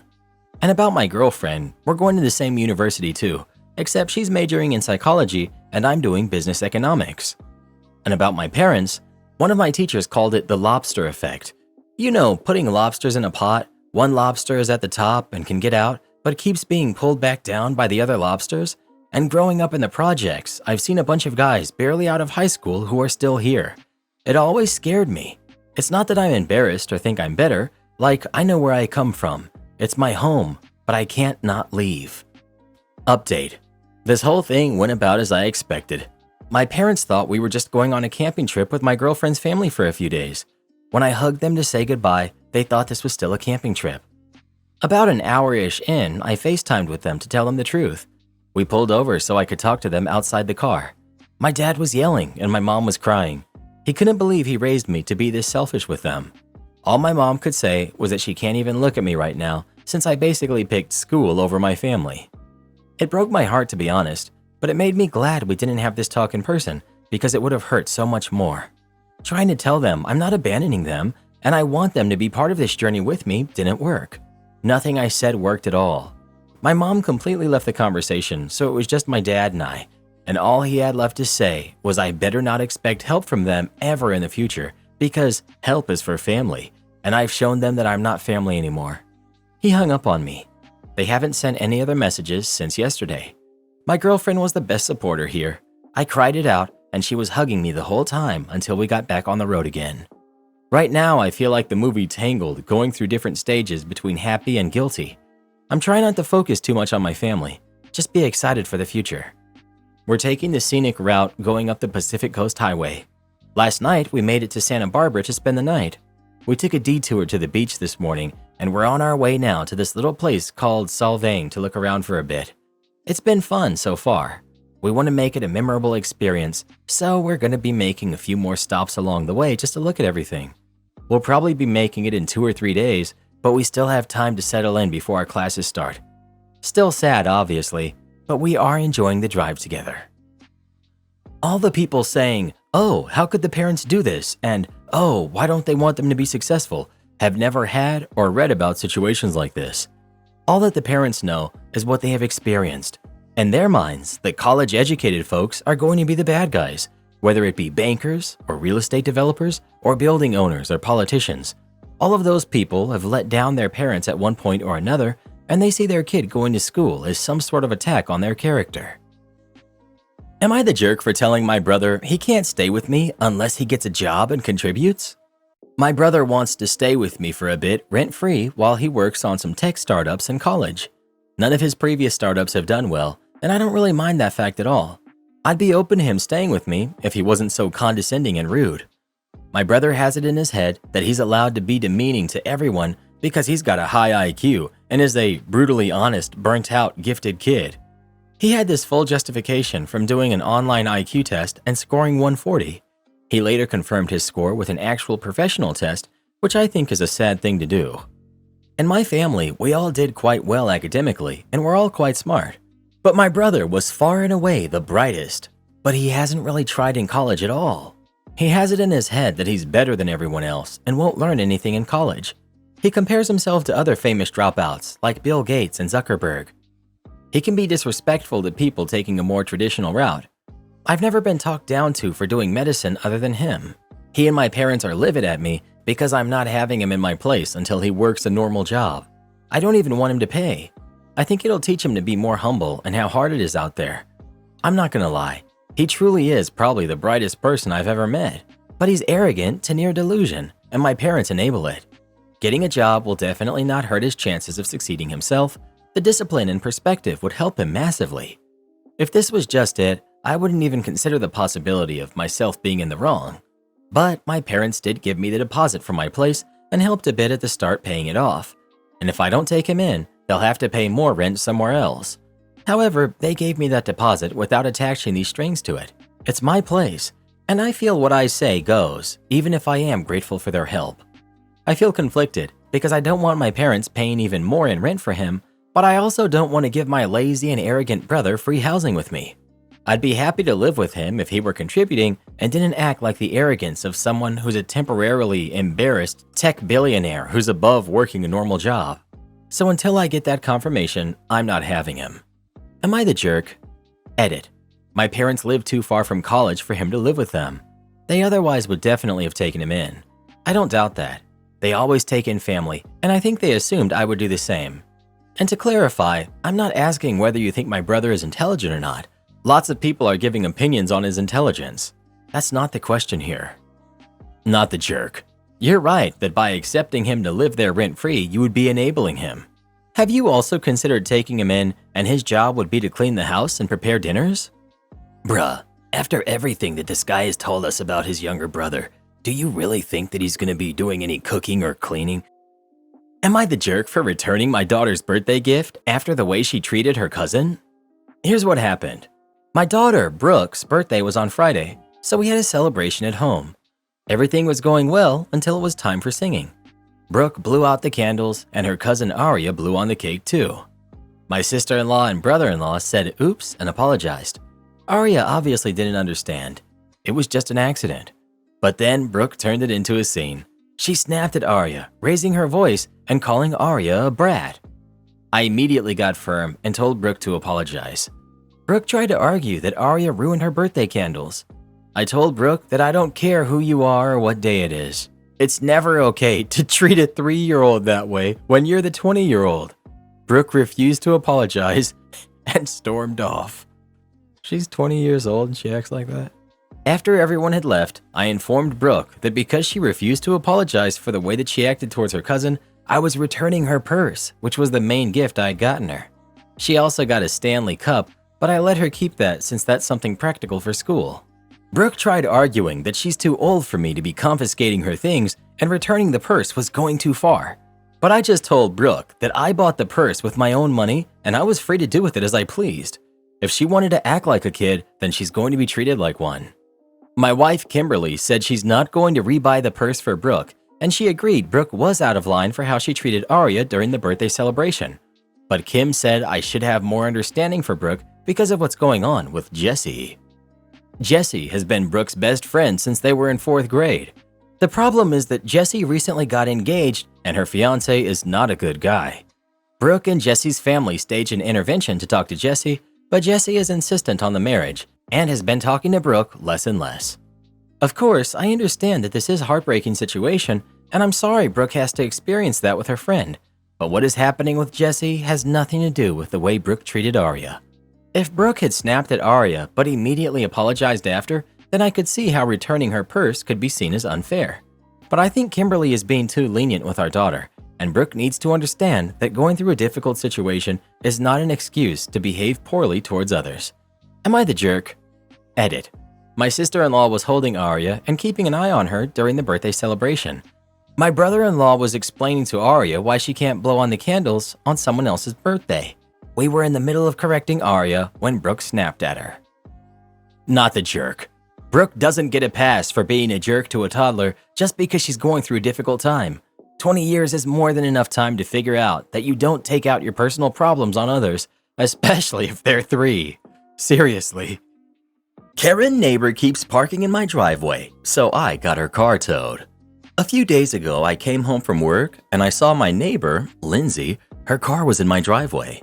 And about my girlfriend, we're going to the same university too, except she's majoring in psychology and I'm doing business economics. And about my parents, one of my teachers called it the lobster effect. You know, putting lobsters in a pot, one lobster is at the top and can get out, but keeps being pulled back down by the other lobsters. And growing up in the projects, I've seen a bunch of guys barely out of high school who are still here. It always scared me. It's not that I'm embarrassed or think I'm better, like I know where I come from. It's my home, but I can't not leave. Update. This whole thing went about as I expected. My parents thought we were just going on a camping trip with my girlfriend's family for a few days. When I hugged them to say goodbye, they thought this was still a camping trip. About an hour-ish in, I FaceTimed with them to tell them the truth. We pulled over so I could talk to them outside the car. My dad was yelling and my mom was crying. He couldn't believe he raised me to be this selfish with them. All my mom could say was that she can't even look at me right now since I basically picked school over my family. It broke my heart to be honest, but it made me glad we didn't have this talk in person because it would have hurt so much more. Trying to tell them I'm not abandoning them and I want them to be part of this journey with me didn't work. Nothing I said worked at all. My mom completely left the conversation, so it was just my dad and I, and all he had left to say was I better not expect help from them ever in the future because help is for family, and I've shown them that I'm not family anymore. He hung up on me. They haven't sent any other messages since yesterday. My girlfriend was the best supporter here. I cried it out, and she was hugging me the whole time until we got back on the road again. Right now, I feel like the movie Tangled, going through different stages between happy and guilty. I'm trying not to focus too much on my family, just be excited for the future. We're taking the scenic route going up the Pacific Coast Highway. Last night, we made it to Santa Barbara to spend the night. We took a detour to the beach this morning, and we're on our way now to this little place called Solvang to look around for a bit. It's been fun so far. We want to make it a memorable experience, so we're going to be making a few more stops along the way just to look at everything. We'll probably be making it in 2 or 3 days, but we still have time to settle in before our classes start. Still sad, obviously, but we are enjoying the drive together. All the people saying, "Oh, how could the parents do this?" and "Oh, why don't they want them to be successful?" have never had or read about situations like this. All that the parents know is what they have experienced. In their minds, the college-educated folks are going to be the bad guys, whether it be bankers or real estate developers or building owners or politicians. All of those people have let down their parents at one point or another, and they see their kid going to school as some sort of attack on their character. Am I the jerk for telling my brother he can't stay with me unless he gets a job and contributes? My brother wants to stay with me for a bit rent-free while he works on some tech startups in college. None of his previous startups have done well, and I don't really mind that fact at all. I'd be open to him staying with me if he wasn't so condescending and rude. My brother has it in his head that he's allowed to be demeaning to everyone because he's got a high IQ and is a brutally honest, burnt-out, gifted kid. He had this full justification from doing an online IQ test and scoring 140. He later confirmed his score with an actual professional test, which I think is a sad thing to do. In my family, we all did quite well academically and we're all quite smart. But my brother was far and away the brightest, but he hasn't really tried in college at all. He has it in his head that he's better than everyone else and won't learn anything in college. He compares himself to other famous dropouts like Bill Gates and Zuckerberg. He can be disrespectful to people taking a more traditional route. I've never been talked down to for doing medicine other than him. He and my parents are livid at me because I'm not having him in my place until he works a normal job. I don't even want him to pay. I think it'll teach him to be more humble and how hard it is out there. I'm not gonna lie. He truly is probably the brightest person I've ever met, but he's arrogant to near delusion, and my parents enable it. Getting a job will definitely not hurt his chances of succeeding himself. The discipline and perspective would help him massively. If this was just it, I wouldn't even consider the possibility of myself being in the wrong. But my parents did give me the deposit for my place, and helped a bit at the start paying it off. And if I don't take him in, they'll have to pay more rent somewhere else. However, they gave me that deposit without attaching these strings to it. It's my place, and I feel what I say goes, even if I am grateful for their help. I feel conflicted because I don't want my parents paying even more in rent for him, but I also don't want to give my lazy and arrogant brother free housing with me. I'd be happy to live with him if he were contributing and didn't act like the arrogance of someone who's a temporarily embarrassed tech billionaire who's above working a normal job. So until I get that confirmation, I'm not having him. Am I the jerk? Edit. My parents live too far from college for him to live with them. They otherwise would definitely have taken him in. I don't doubt that. They always take in family, and I think they assumed I would do the same. And to clarify, I'm not asking whether you think my brother is intelligent or not. Lots of people are giving opinions on his intelligence. That's not the question here. Not the jerk. You're right that by accepting him to live there rent-free, you would be enabling him. Have you also considered taking him in and his job would be to clean the house and prepare dinners? Bruh, after everything that this guy has told us about his younger brother, do you really think that he's gonna be doing any cooking or cleaning? Am I the jerk for returning my daughter's birthday gift after the way she treated her cousin? Here's what happened. My daughter, Brooke's birthday was on Friday, so we had a celebration at home. Everything was going well until it was time for singing. Brooke blew out the candles and her cousin Aria blew on the cake too. My sister-in-law and brother-in-law said oops and apologized. Aria obviously didn't understand. It was just an accident. But then Brooke turned it into a scene. She snapped at Aria, raising her voice and calling Aria a brat. I immediately got firm and told Brooke to apologize. Brooke tried to argue that Aria ruined her birthday candles. I told Brooke that I don't care who you are or what day it is. It's never okay to treat a 3-year-old that way when you're the 20-year-old. Brooke refused to apologize and stormed off. She's 20 years old and she acts like that? After everyone had left, I informed Brooke that because she refused to apologize for the way that she acted towards her cousin, I was returning her purse, which was the main gift I had gotten her. She also got a Stanley cup, but I let her keep that since that's something practical for school. Brooke tried arguing that she's too old for me to be confiscating her things and returning the purse was going too far. But I just told Brooke that I bought the purse with my own money and I was free to do with it as I pleased. If she wanted to act like a kid, then she's going to be treated like one. My wife Kimberly said she's not going to rebuy the purse for Brooke, and she agreed Brooke was out of line for how she treated Aria during the birthday celebration. But Kim said I should have more understanding for Brooke because of what's going on with Jessie. Jessie has been Brooke's best friend since they were in 4th grade. The problem is that Jessie recently got engaged and her fiancé is not a good guy. Brooke and Jessie's family staged an intervention to talk to Jessie, but Jessie is insistent on the marriage and has been talking to Brooke less and less. Of course, I understand that this is a heartbreaking situation and I'm sorry Brooke has to experience that with her friend, but what is happening with Jessie has nothing to do with the way Brooke treated Aria. If Brooke had snapped at Aria but immediately apologized after, then I could see how returning her purse could be seen as unfair. But I think Kimberly is being too lenient with our daughter, and Brooke needs to understand that going through a difficult situation is not an excuse to behave poorly towards others. Am I the jerk? Edit. My sister-in-law was holding Aria and keeping an eye on her during the birthday celebration. My brother-in-law was explaining to Aria why she can't blow on the candles on someone else's birthday. We were in the middle of correcting Aria when Brooke snapped at her. Not the jerk. Brooke doesn't get a pass for being a jerk to a toddler just because she's going through a difficult time. 20 years is more than enough time to figure out that you don't take out your personal problems on others, especially if they're 3. Seriously. Karen neighbor keeps parking in my driveway, so I got her car towed. A few days ago, I came home from work and I saw my neighbor, Lindsay, her car was in my driveway.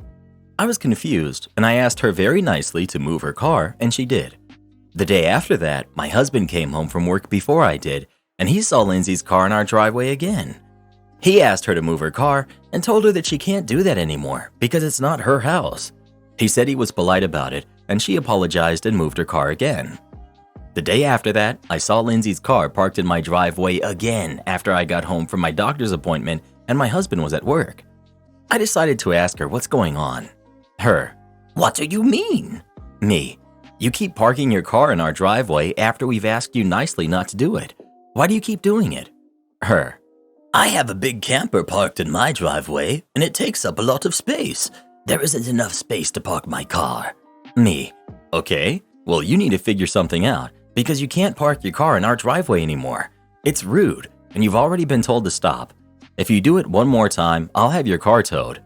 I was confused and I asked her very nicely to move her car and she did. The day after that, my husband came home from work before I did and he saw Lindsay's car in our driveway again. He asked her to move her car and told her that she can't do that anymore because it's not her house. He said he was polite about it and she apologized and moved her car again. The day after that, I saw Lindsay's car parked in my driveway again after I got home from my doctor's appointment and my husband was at work. I decided to ask her what's going on. Her, what do you mean? Me, you keep parking your car in our driveway after we've asked you nicely not to do it. Why do you keep doing it? Her, I have a big camper parked in my driveway, and it takes up a lot of space. There isn't enough space to park my car. Me. Okay, well, you need to figure something out because you can't park your car in our driveway anymore. It's rude, and you've already been told to stop. If you do it one more time, I'll have your car towed.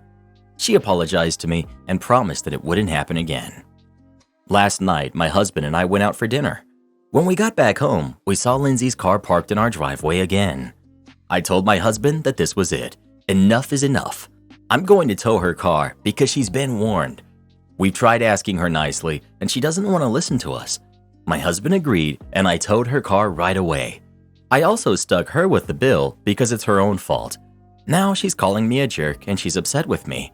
She apologized to me and promised that it wouldn't happen again. Last night, my husband and I went out for dinner. When we got back home, we saw Lindsay's car parked in our driveway again. I told my husband that this was it. Enough is enough. I'm going to tow her car because she's been warned. We've tried asking her nicely, and she doesn't want to listen to us. My husband agreed, and I towed her car right away. I also stuck her with the bill because it's her own fault. Now she's calling me a jerk, and she's upset with me.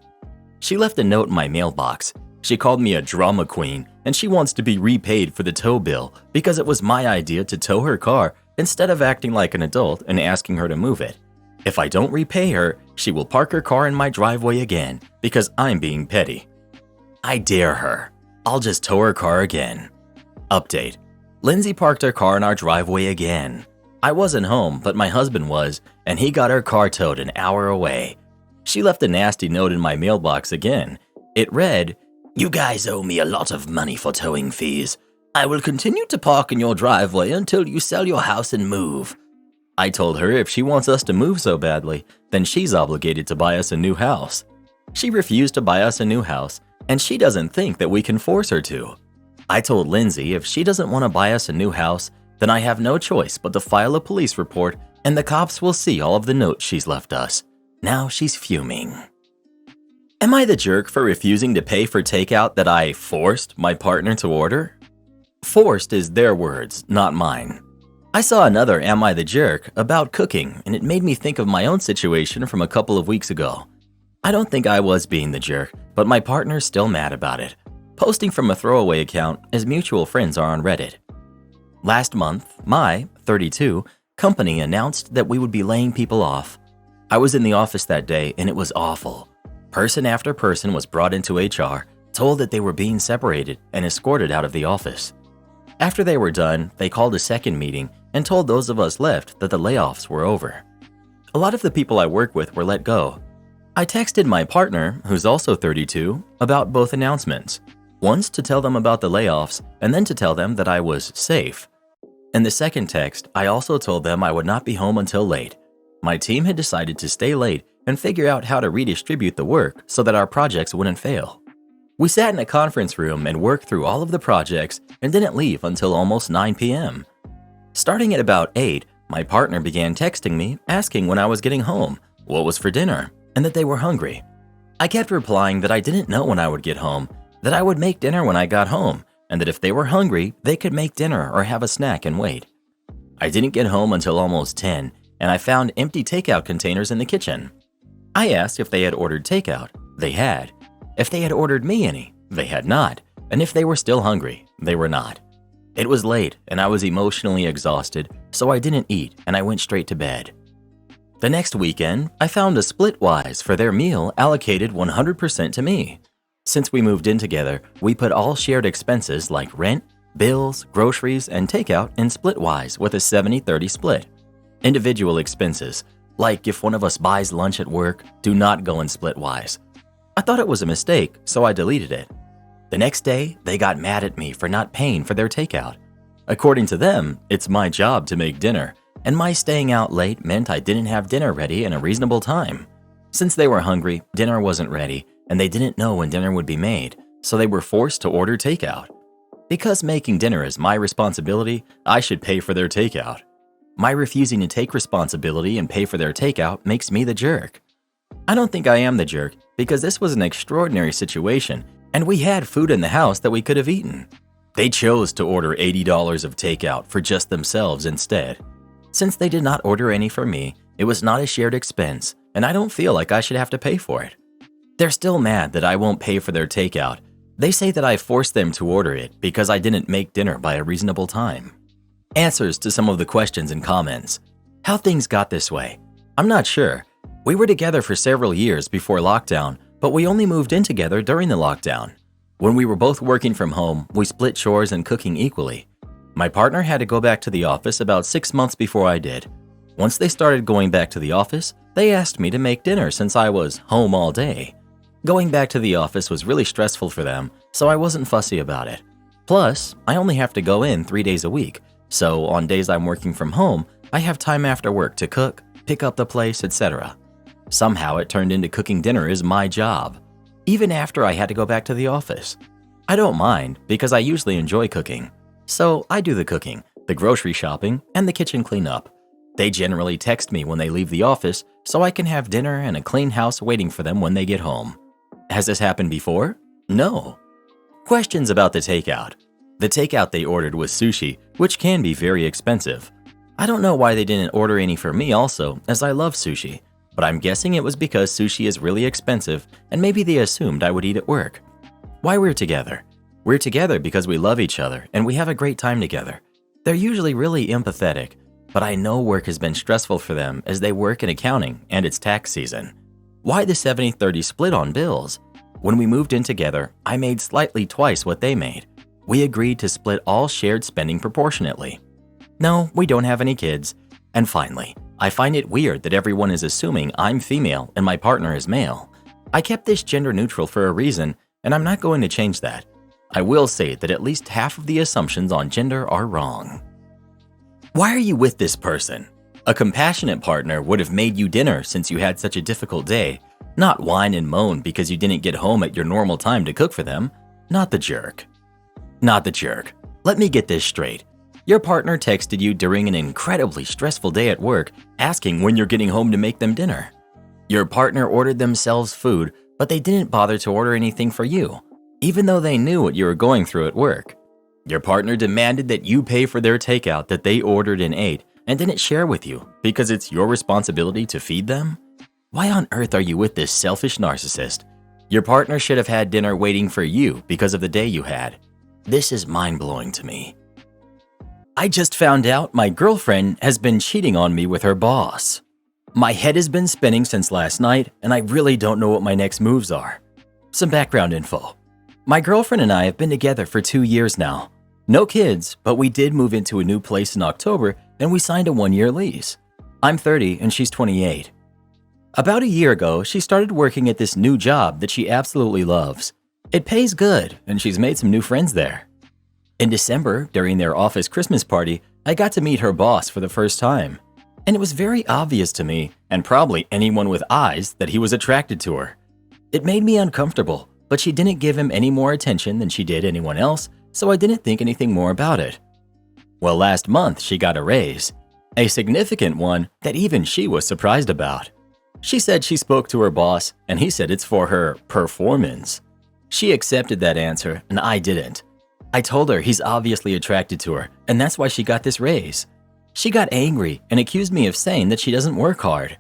She left a note in my mailbox. She called me a drama queen, and she wants to be repaid for the tow bill because it was my idea to tow her car instead of acting like an adult and asking her to move it. If I don't repay her, she will park her car in my driveway again because I'm being petty. I dare her. I'll just tow her car again. Update. Lindsay parked her car in our driveway again. I wasn't home, but my husband was, and he got her car towed an hour away. She left a nasty note in my mailbox again. It read, "You guys owe me a lot of money for towing fees. I will continue to park in your driveway until you sell your house and move." I told her if she wants us to move so badly, then she's obligated to buy us a new house. She refused to buy us a new house, and she doesn't think that we can force her to. I told Lindsay if she doesn't want to buy us a new house, then I have no choice but to file a police report and the cops will see all of the notes she's left us. Now she's fuming. Am I the jerk for refusing to pay for takeout that I forced my partner to order? Forced is their words, not mine. I saw another Am I the Jerk about cooking, and it made me think of my own situation from a couple of weeks ago. I don't think I was being the jerk, but my partner's still mad about it. Posting from a throwaway account as mutual friends are on Reddit. Last month, my, 32, company announced that we would be laying people off. I was in the office that day, and it was awful. Person after person was brought into HR, told that they were being separated, and escorted out of the office. After they were done, they called a second meeting and told those of us left that the layoffs were over. A lot of the people I work with were let go. I texted my partner, who's also 32, about both announcements. Once to tell them about the layoffs, and then to tell them that I was safe. In the second text, I also told them I would not be home until late. My team had decided to stay late and figure out how to redistribute the work so that our projects wouldn't fail. We sat in a conference room and worked through all of the projects and didn't leave until almost 9 p.m. Starting at about 8, my partner began texting me asking when I was getting home, what was for dinner, and that they were hungry. I kept replying that I didn't know when I would get home, that I would make dinner when I got home, and that if they were hungry, they could make dinner or have a snack and wait. I didn't get home until almost 10, and I found empty takeout containers in the kitchen. I asked if they had ordered takeout. They had. If they had ordered me any, they had not. And if they were still hungry, they were not. It was late, and I was emotionally exhausted, so I didn't eat, and I went straight to bed. The next weekend, I found a Splitwise for their meal allocated 100% to me. Since we moved in together, we put all shared expenses like rent, bills, groceries, and takeout in Splitwise with a 70-30 split. Individual expenses, like if one of us buys lunch at work, do not go in Splitwise. I thought it was a mistake, so I deleted it. The next day, they got mad at me for not paying for their takeout. According to them, it's my job to make dinner, and my staying out late meant I didn't have dinner ready in a reasonable time. Since they were hungry, dinner wasn't ready, and they didn't know when dinner would be made, so they were forced to order takeout. Because making dinner is my responsibility, I should pay for their takeout. My refusing to take responsibility and pay for their takeout makes me the jerk. I don't think I am the jerk because this was an extraordinary situation and we had food in the house that we could have eaten. They chose to order $80 of takeout for just themselves instead. Since they did not order any for me, it was not a shared expense and I don't feel like I should have to pay for it. They're still mad that I won't pay for their takeout. They say that I forced them to order it because I didn't make dinner by a reasonable time. Answers to some of the questions and comments. How things got this way. I'm not sure. We were together for several years before lockdown, but we only moved in together during the lockdown. When we were both working from home, we split chores and cooking equally. My partner had to go back to the office about 6 months before I did. Once they started going back to the office, they asked me to make dinner since I was home all day. Going back to the office was really stressful for them, so I wasn't fussy about it. Plus, I only have to go in 3 days a week, so on days I'm working from home, I have time after work to cook, pick up the place, etc. Somehow it turned into cooking dinner is my job, even after I had to go back to the office. I don't mind because I usually enjoy cooking. So I do the cooking, the grocery shopping, and the kitchen cleanup. They generally text me when they leave the office so I can have dinner and a clean house waiting for them when they get home. Has this happened before? No. Questions about the takeout. The takeout they ordered was sushi, which can be very expensive. I don't know why they didn't order any for me also, as I love sushi, but I'm guessing it was because sushi is really expensive and maybe they assumed I would eat at work. Why we're together? We're together because we love each other and we have a great time together. They're usually really empathetic, but I know work has been stressful for them as they work in accounting and it's tax season. Why the 70-30 split on bills? When we moved in together, I made slightly twice what they made. We agreed to split all shared spending proportionately. No, we don't have any kids. And finally, I find it weird that everyone is assuming I'm female and my partner is male. I kept this gender neutral for a reason, and I'm not going to change that. I will say that at least half of the assumptions on gender are wrong. Why are you with this person? A compassionate partner would have made you dinner since you had such a difficult day, not whine and moan because you didn't get home at your normal time to cook for them. Not the jerk. Not the jerk. Let me get this straight. Your partner texted you during an incredibly stressful day at work asking when you're getting home to make them dinner. Your partner ordered themselves food, but they didn't bother to order anything for you, even though they knew what you were going through at work. Your partner demanded that you pay for their takeout that they ordered and ate and didn't share with you because it's your responsibility to feed them? Why on earth are you with this selfish narcissist? Your partner should have had dinner waiting for you because of the day you had. This is mind-blowing to me. I just found out my girlfriend has been cheating on me with her boss. My head has been spinning since last night, and I really don't know what my next moves are. Some background info. My girlfriend and I have been together for 2 years now. No kids, but we did move into a new place in October, and we signed a 1-year lease. I'm 30 and she's 28. About a year ago, she started working at this new job that she absolutely loves. It pays good, and she's made some new friends there. In December, during their office Christmas party, I got to meet her boss for the first time. And it was very obvious to me, and probably anyone with eyes, that he was attracted to her. It made me uncomfortable, but she didn't give him any more attention than she did anyone else, so I didn't think anything more about it. Well, last month she got a raise, a significant one that even she was surprised about. She said she spoke to her boss, and he said it's for her performance. She accepted that answer, and I didn't. I told her he's obviously attracted to her, and that's why she got this raise. She got angry and accused me of saying that she doesn't work hard.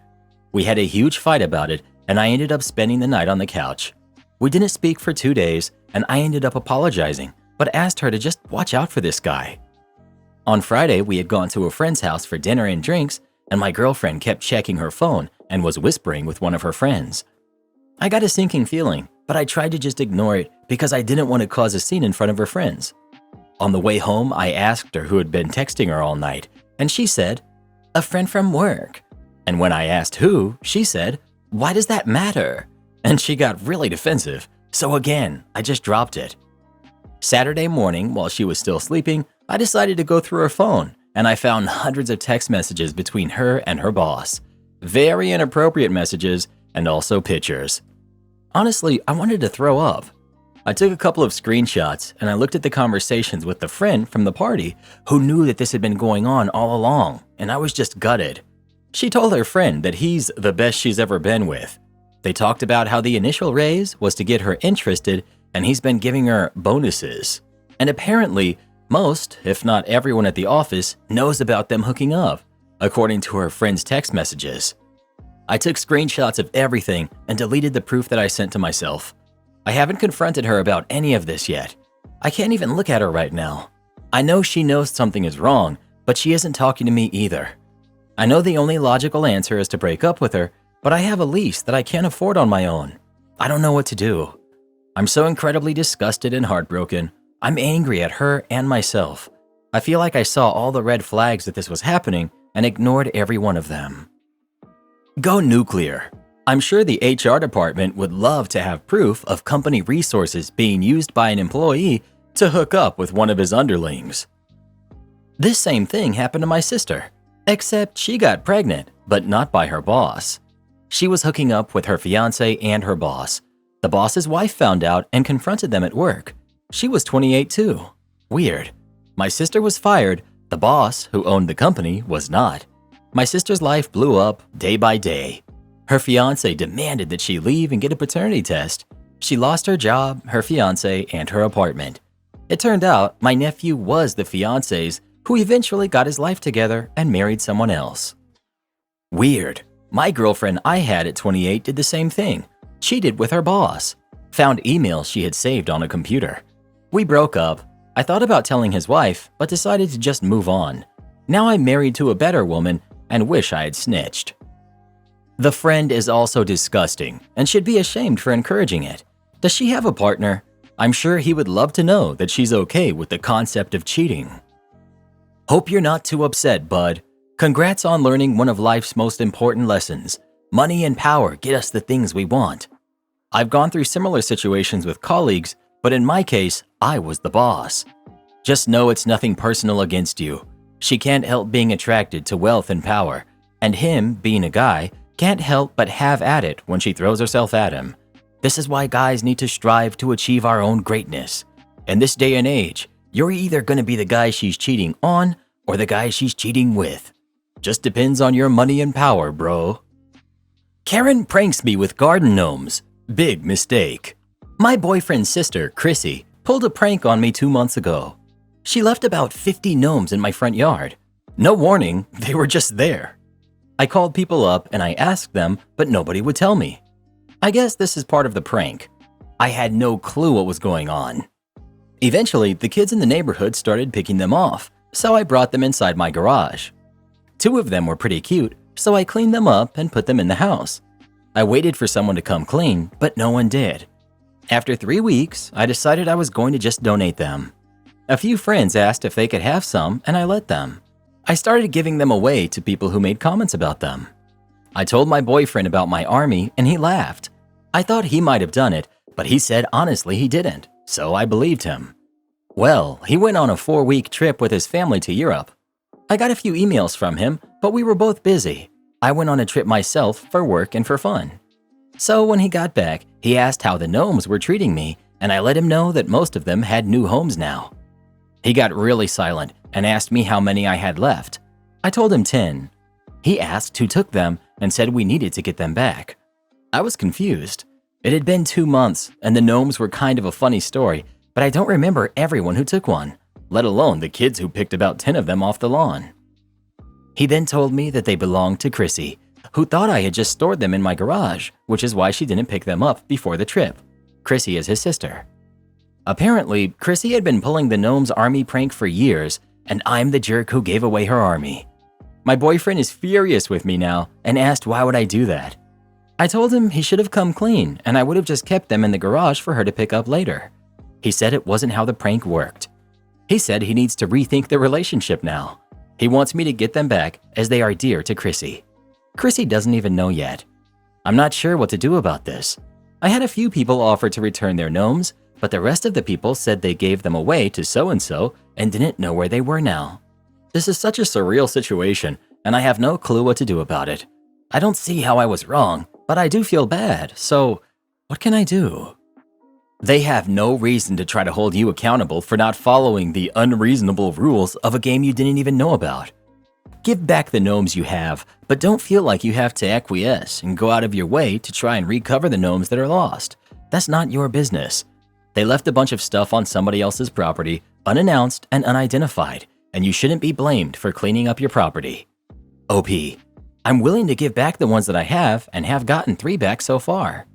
We had a huge fight about it, and I ended up spending the night on the couch. We didn't speak for 2 days, and I ended up apologizing, but asked her to just watch out for this guy. On Friday, we had gone to a friend's house for dinner and drinks, and my girlfriend kept checking her phone and was whispering with one of her friends. I got a sinking feeling, but I tried to just ignore it because I didn't want to cause a scene in front of her friends. On the way home, I asked her who had been texting her all night, and she said, "A friend from work." And when I asked who, she said, "Why does that matter?" And she got really defensive, so again, I just dropped it. Saturday morning, while she was still sleeping, I decided to go through her phone, and I found hundreds of text messages between her and her boss. Very inappropriate messages, and also pictures. Honestly, I wanted to throw up. I took a couple of screenshots, and I looked at the conversations with the friend from the party who knew that this had been going on all along, and I was just gutted. She told her friend that he's the best she's ever been with. They talked about how the initial raise was to get her interested, and he's been giving her bonuses. And apparently, most, if not everyone at the office, knows about them hooking up, according to her friend's text messages. I took screenshots of everything and deleted the proof that I sent to myself. I haven't confronted her about any of this yet. I can't even look at her right now. I know she knows something is wrong, but she isn't talking to me either. I know the only logical answer is to break up with her, but I have a lease that I can't afford on my own. I don't know what to do. I'm so incredibly disgusted and heartbroken. I'm angry at her and myself. I feel like I saw all the red flags that this was happening, and ignored every one of them. Go nuclear. I'm sure the HR department would love to have proof of company resources being used by an employee to hook up with one of his underlings. This same thing happened to my sister, except she got pregnant, but not by her boss. She was hooking up with her fiance and her boss. The boss's wife found out and confronted them at work. She was 28 too. Weird. My sister was fired. The boss, who owned the company, was not. My sister's life blew up day by day. Her fiance demanded that she leave and get a paternity test. She lost her job, her fiance, and her apartment. It turned out my nephew was the fiance's, who eventually got his life together and married someone else. Weird. My girlfriend I had at 28 did the same thing. Cheated with her boss. Found emails she had saved on a computer. We broke up. I thought about telling his wife, but decided to just move on. Now I'm married to a better woman and wish I had snitched. The friend is also disgusting and should be ashamed for encouraging it. Does she have a partner? I'm sure he would love to know that she's okay with the concept of cheating. Hope you're not too upset, bud. Congrats on learning one of life's most important lessons. Money and power get us the things we want. I've gone through similar situations with colleagues, but in my case, I was the boss. Just know it's nothing personal against you. She can't help being attracted to wealth and power, and him, being a guy, can't help but have at it when she throws herself at him. This is why guys need to strive to achieve our own greatness. In this day and age, you're either going to be the guy she's cheating on or the guy she's cheating with. Just depends on your money and power, bro. Karen pranks me with garden gnomes. Big mistake. My boyfriend's sister, Chrissy, pulled a prank on me 2 months ago. She left about 50 gnomes in my front yard. No warning, they were just there. I called people up and I asked them, but nobody would tell me. I guess this is part of the prank. I had no clue what was going on. Eventually, the kids in the neighborhood started picking them off, so I brought them inside my garage. 2 of them were pretty cute, so I cleaned them up and put them in the house. I waited for someone to come clean, but no one did. After 3 weeks, I decided I was going to just donate them. A few friends asked if they could have some, and I let them. I started giving them away to people who made comments about them. I told my boyfriend about my army, and he laughed. I thought he might have done it, but he said honestly he didn't, so I believed him. Well, he went on a 4-week trip with his family to Europe. I got a few emails from him, but we were both busy. I went on a trip myself for work and for fun. So when he got back, he asked how the gnomes were treating me, and I let him know that most of them had new homes now. He got really silent and asked me how many I had left. I told him 10. He asked who took them and said we needed to get them back. I was confused. It had been 2 months, and the gnomes were kind of a funny story, but I don't remember everyone who took one, let alone the kids who picked about 10 of them off the lawn. He then told me that they belonged to Chrissy, who thought I had just stored them in my garage, which is why she didn't pick them up before the trip. Chrissy is his sister. Apparently, Chrissy had been pulling the gnome's army prank for years, and I'm the jerk who gave away her army. My boyfriend is furious with me now and asked why would I do that. I told him he should have come clean and I would have just kept them in the garage for her to pick up later. He said it wasn't how the prank worked. He said he needs to rethink the relationship now. He wants me to get them back as they are dear to Chrissy. Chrissy doesn't even know yet. I'm not sure what to do about this. I had a few people offer to return their gnomes, but the rest of the people said they gave them away to so-and-so and didn't know where they were now. This is such a surreal situation, and I have no clue what to do about it. I don't see how I was wrong, but I do feel bad, so what can I do? They have no reason to try to hold you accountable for not following the unreasonable rules of a game you didn't even know about. Give back the gnomes you have, but don't feel like you have to acquiesce and go out of your way to try and recover the gnomes that are lost. That's not your business. They left a bunch of stuff on somebody else's property, unannounced and unidentified, and you shouldn't be blamed for cleaning up your property. OP, I'm willing to give back the ones that I have and have gotten 3 back so far.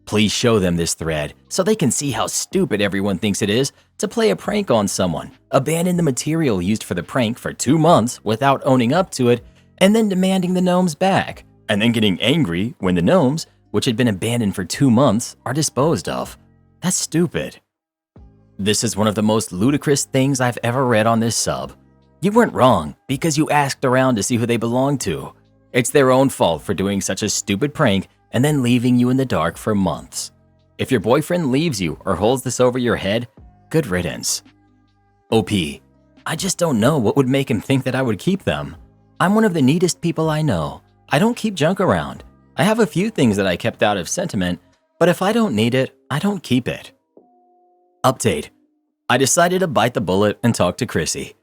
Please show them this thread so they can see how stupid everyone thinks it is to play a prank on someone, abandon the material used for the prank for 2 months without owning up to it, and then demanding the gnomes back, and then getting angry when the gnomes, which had been abandoned for 2 months, are disposed of. That's stupid. This is one of the most ludicrous things I've ever read on this sub. You weren't wrong because you asked around to see who they belonged to. It's their own fault for doing such a stupid prank and then leaving you in the dark for months. If your boyfriend leaves you or holds this over your head, good riddance. OP, I just don't know what would make him think that I would keep them. I'm one of the neatest people I know. I don't keep junk around. I have a few things that I kept out of sentiment, but if I don't need it, I don't keep it. Update. I decided to bite the bullet and talk to Chrissy.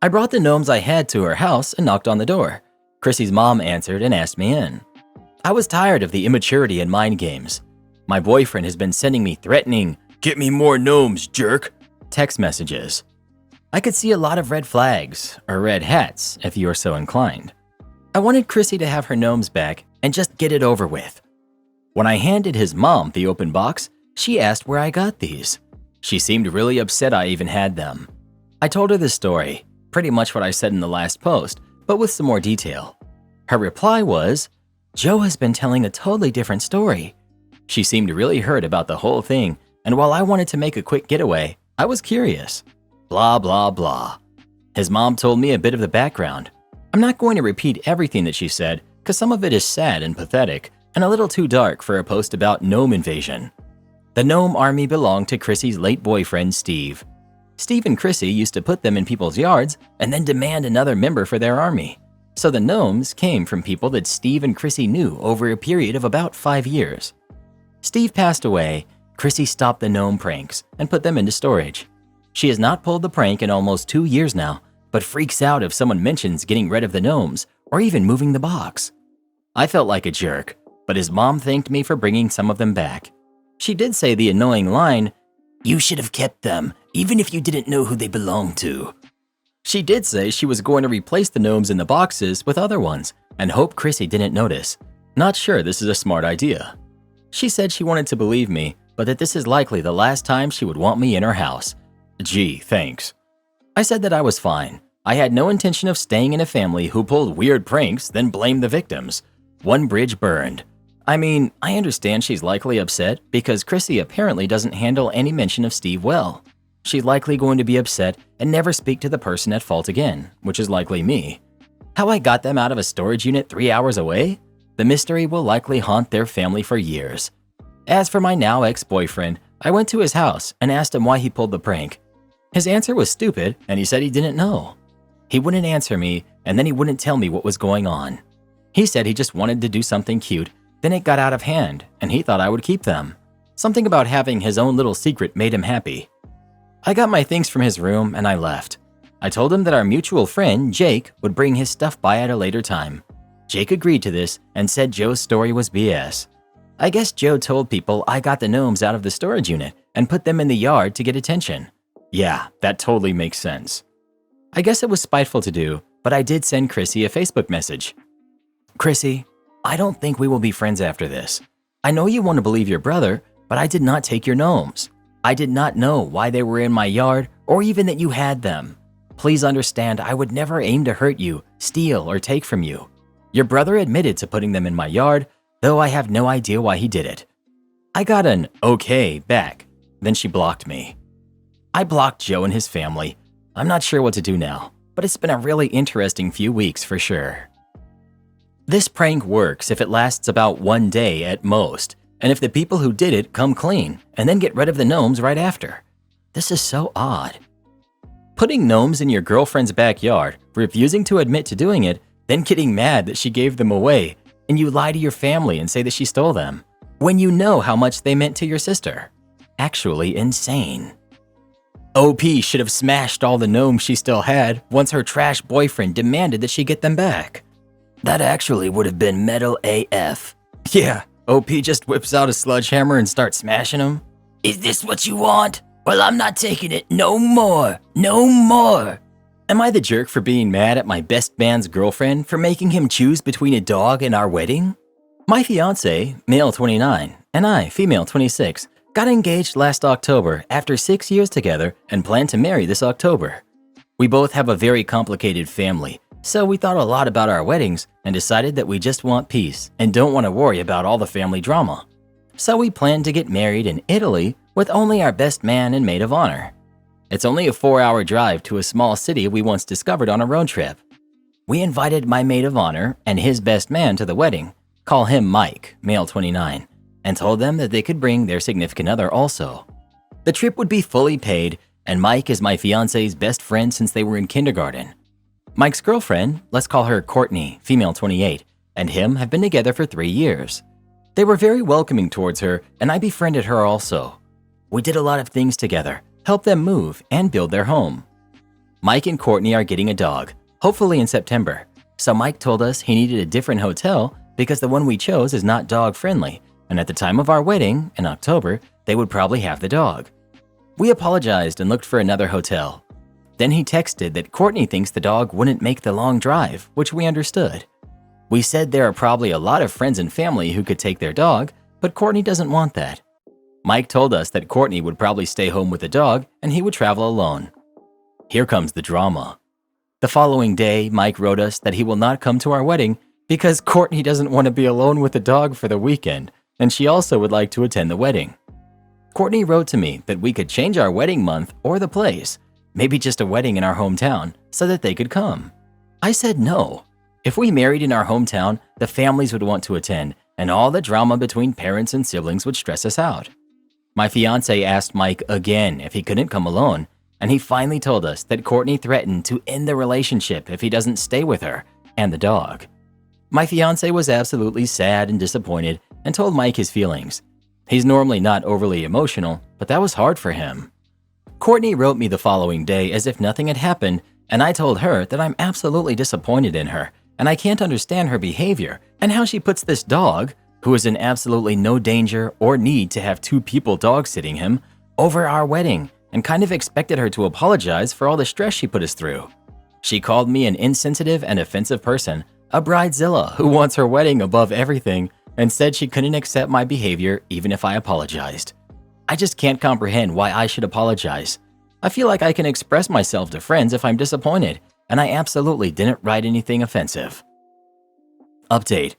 I brought the gnomes I had to her house and knocked on the door. Chrissy's mom answered and asked me in. I was tired of the immaturity and mind games. My boyfriend has been sending me threatening, "Get me more gnomes, jerk," text messages. I could see a lot of red flags, or red hats, if you are so inclined. I wanted Chrissy to have her gnomes back and just get it over with. When I handed his mom the open box, she asked where I got these. She seemed really upset I even had them. I told her the story, pretty much what I said in the last post, but with some more detail. Her reply was, "Joe has been telling a totally different story." She seemed really hurt about the whole thing, and while I wanted to make a quick getaway, I was curious. Blah, blah, blah. His mom told me a bit of the background. I'm not going to repeat everything that she said, because some of it is sad and pathetic, and a little too dark for a post about gnome invasion. The gnome army belonged to Chrissy's late boyfriend, Steve. Steve and Chrissy used to put them in people's yards and then demand another member for their army. So the gnomes came from people that Steve and Chrissy knew over a period of about 5 years. Steve passed away, Chrissy stopped the gnome pranks and put them into storage. She has not pulled the prank in almost 2 years now, but freaks out if someone mentions getting rid of the gnomes or even moving the box. I felt like a jerk, but his mom thanked me for bringing some of them back. She did say the annoying line, "You should have kept them, even if you didn't know who they belonged to." She did say she was going to replace the gnomes in the boxes with other ones and hope Chrissy didn't notice. Not sure this is a smart idea. She said she wanted to believe me, but that this is likely the last time she would want me in her house. Gee, thanks. I said that I was fine. I had no intention of staying in a family who pulled weird pranks, then blamed the victims. One bridge burned. I mean, I understand she's likely upset because Chrissy apparently doesn't handle any mention of Steve well. She's likely going to be upset and never speak to the person at fault again, which is likely me. How I got them out of a storage unit 3 hours away? The mystery will likely haunt their family for years. As for my now ex-boyfriend, I went to his house and asked him why he pulled the prank. His answer was stupid, and he said he didn't know. He wouldn't answer me, and then he wouldn't tell me what was going on. He said he just wanted to do something cute, then it got out of hand, and he thought I would keep them. Something about having his own little secret made him happy. I got my things from his room, and I left. I told him that our mutual friend, Jake, would bring his stuff by at a later time. Jake agreed to this and said Joe's story was BS. I guess Joe told people I got the gnomes out of the storage unit and put them in the yard to get attention. Yeah, that totally makes sense. I guess it was spiteful to do, but I did send Chrissy a Facebook message. "Chrissy, I don't think we will be friends after this. I know you want to believe your brother, but I did not take your gnomes. I did not know why they were in my yard or even that you had them. Please understand I would never aim to hurt you, steal, or take from you. Your brother admitted to putting them in my yard, though I have no idea why he did it." I got an "okay" back, then she blocked me. I blocked Joe and his family. I'm not sure what to do now, but it's been a really interesting few weeks for sure. This prank works if it lasts about 1 day at most, and if the people who did it come clean and then get rid of the gnomes right after. This is so odd. Putting gnomes in your girlfriend's backyard, refusing to admit to doing it, then getting mad that she gave them away, and you lie to your family and say that she stole them, when you know how much they meant to your sister. Actually insane. OP should have smashed all the gnomes she still had once her trash boyfriend demanded that she get them back. That actually would have been metal AF. Yeah, OP just whips out a sledgehammer and starts smashing them. "Is this what you want? Well, I'm not taking it no more. No more." Am I the jerk for being mad at my best man's girlfriend for making him choose between a dog and our wedding? My fiance, male 29, and I, female 26, got engaged last October after 6 years together and plan to marry this October. We both have a very complicated family, so we thought a lot about our weddings and decided that we just want peace and don't want to worry about all the family drama. So we planned to get married in Italy with only our best man and maid of honor. It's only a 4-hour drive to a small city we once discovered on a road trip. We invited my maid of honor and his best man to the wedding, call him Mike, male 29, and told them that they could bring their significant other also. The trip would be fully paid, and Mike is my fiance's best friend since they were in kindergarten. Mike's girlfriend, let's call her Courtney, female 28, and him have been together for 3 years. They were very welcoming towards her, and I befriended her also. We did a lot of things together, helped them move and build their home. Mike and Courtney are getting a dog, hopefully in September, so Mike told us he needed a different hotel because the one we chose is not dog-friendly, and at the time of our wedding, in October, they would probably have the dog. We apologized and looked for another hotel. Then he texted that Courtney thinks the dog wouldn't make the long drive, which we understood. We said there are probably a lot of friends and family who could take their dog, but Courtney doesn't want that. Mike told us that Courtney would probably stay home with the dog and he would travel alone. Here comes the drama. The following day, Mike wrote us that he will not come to our wedding because Courtney doesn't want to be alone with the dog for the weekend, and she also would like to attend the wedding. Courtney wrote to me that we could change our wedding month or the place, maybe just a wedding in our hometown, so that they could come. I said no. If we married in our hometown, the families would want to attend, and all the drama between parents and siblings would stress us out. My fiancé asked Mike again if he couldn't come alone, and he finally told us that Courtney threatened to end the relationship if he doesn't stay with her and the dog. My fiancé was absolutely sad and disappointed and told Mike his feelings. He's normally not overly emotional, but that was hard for him. Courtney wrote me the following day as if nothing had happened, and I told her that I'm absolutely disappointed in her, and I can't understand her behavior and how she puts this dog, who is in absolutely no danger or need to have 2 people dog-sitting him, over our wedding, and kind of expected her to apologize for all the stress she put us through. She called me an insensitive and offensive person, a bridezilla who wants her wedding above everything, and said she couldn't accept my behavior even if I apologized. I just can't comprehend why I should apologize. I feel like I can express myself to friends if I'm disappointed, and I absolutely didn't write anything offensive. Update.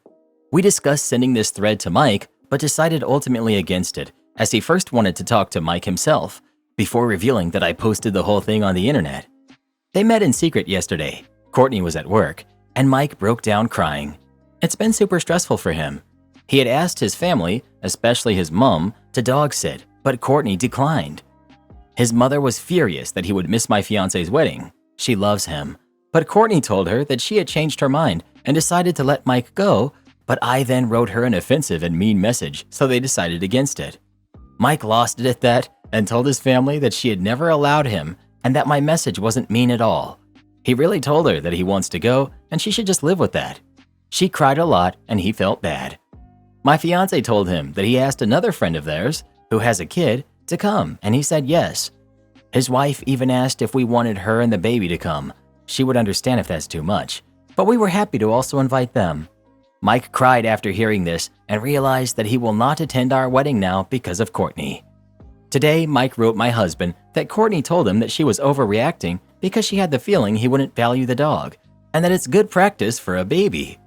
We discussed sending this thread to Mike, but decided ultimately against it, as he first wanted to talk to Mike himself, before revealing that I posted the whole thing on the internet. They met in secret yesterday. Courtney was at work, and Mike broke down crying. It's been super stressful for him. He had asked his family, especially his mom, to dog sit, but Courtney declined. His mother was furious that he would miss my fiance's wedding. She loves him. But Courtney told her that she had changed her mind and decided to let Mike go, but I then wrote her an offensive and mean message, so they decided against it. Mike lost it at that and told his family that she had never allowed him and that my message wasn't mean at all. He really told her that he wants to go and she should just live with that. She cried a lot and he felt bad. My fiancé told him that he asked another friend of theirs, who has a kid, to come, and he said yes. His wife even asked if we wanted her and the baby to come. She would understand if that's too much, but we were happy to also invite them. Mike cried after hearing this and realized that he will not attend our wedding now because of Courtney. Today, Mike wrote my husband that Courtney told him that she was overreacting because she had the feeling he wouldn't value the dog, and that it's good practice for a baby.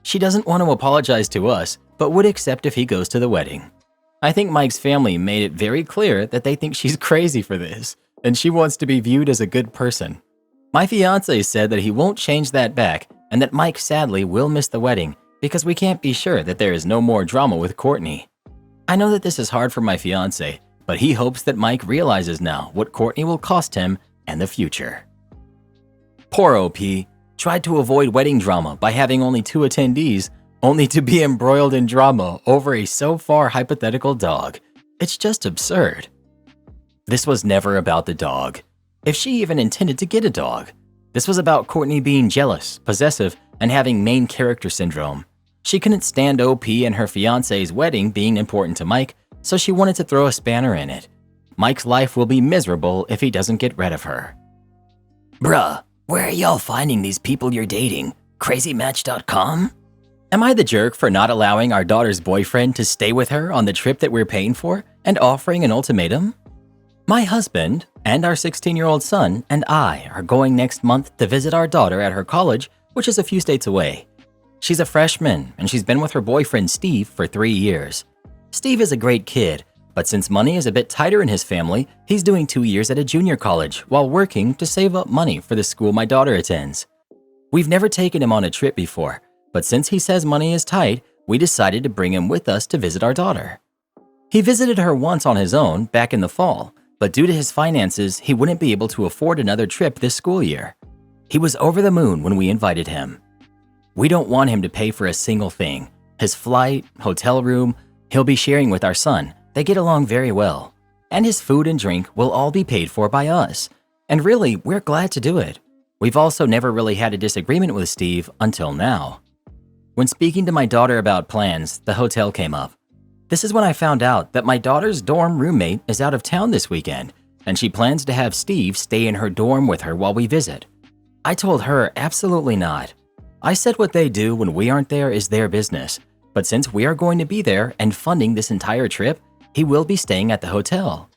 She doesn't want to apologize to us, but would accept if he goes to the wedding. I think Mike's family made it very clear that they think she's crazy for this, and she wants to be viewed as a good person. My fiancé said that he won't change that back, and that Mike sadly will miss the wedding because we can't be sure that there is no more drama with Courtney. I know that this is hard for my fiancé, but he hopes that Mike realizes now what Courtney will cost him and the future. Poor OP tried to avoid wedding drama by having only 2 attendees, only to be embroiled in drama over a so far hypothetical dog. It's just absurd. This was never about the dog, if she even intended to get a dog. This was about Courtney being jealous, possessive, and having main character syndrome. She couldn't stand OP and her fiancé's wedding being important to Mike, so she wanted to throw a spanner in it. Mike's life will be miserable if he doesn't get rid of her. Bruh, where are y'all finding these people you're dating? Crazymatch.com? Am I the jerk for not allowing our daughter's boyfriend to stay with her on the trip that we're paying for and offering an ultimatum? My husband and our 16-year-old son and I are going next month to visit our daughter at her college, which is a few states away. She's a freshman and she's been with her boyfriend Steve for 3 years. Steve is a great kid, But since money is a bit tighter in his family, he's doing 2 years at a junior college while working to save up money for the school my daughter attends. We've never taken him on a trip before, but since he says money is tight, we decided to bring him with us to visit our daughter. He visited her once on his own back in the fall, but due to his finances, he wouldn't be able to afford another trip this school year. He was over the moon when we invited him. We don't want him to pay for a single thing. His flight, hotel room, he'll be sharing with our son. They get along very well. And his food and drink will all be paid for by us. And really, we're glad to do it. We've also never really had a disagreement with Steve until now. When speaking to my daughter about plans, the hotel came up. This is when I found out that my daughter's dorm roommate is out of town this weekend, and she plans to have Steve stay in her dorm with her while we visit. I told her absolutely not. I said what they do when we aren't there is their business, but since we are going to be there and funding this entire trip, he will be staying at the hotel.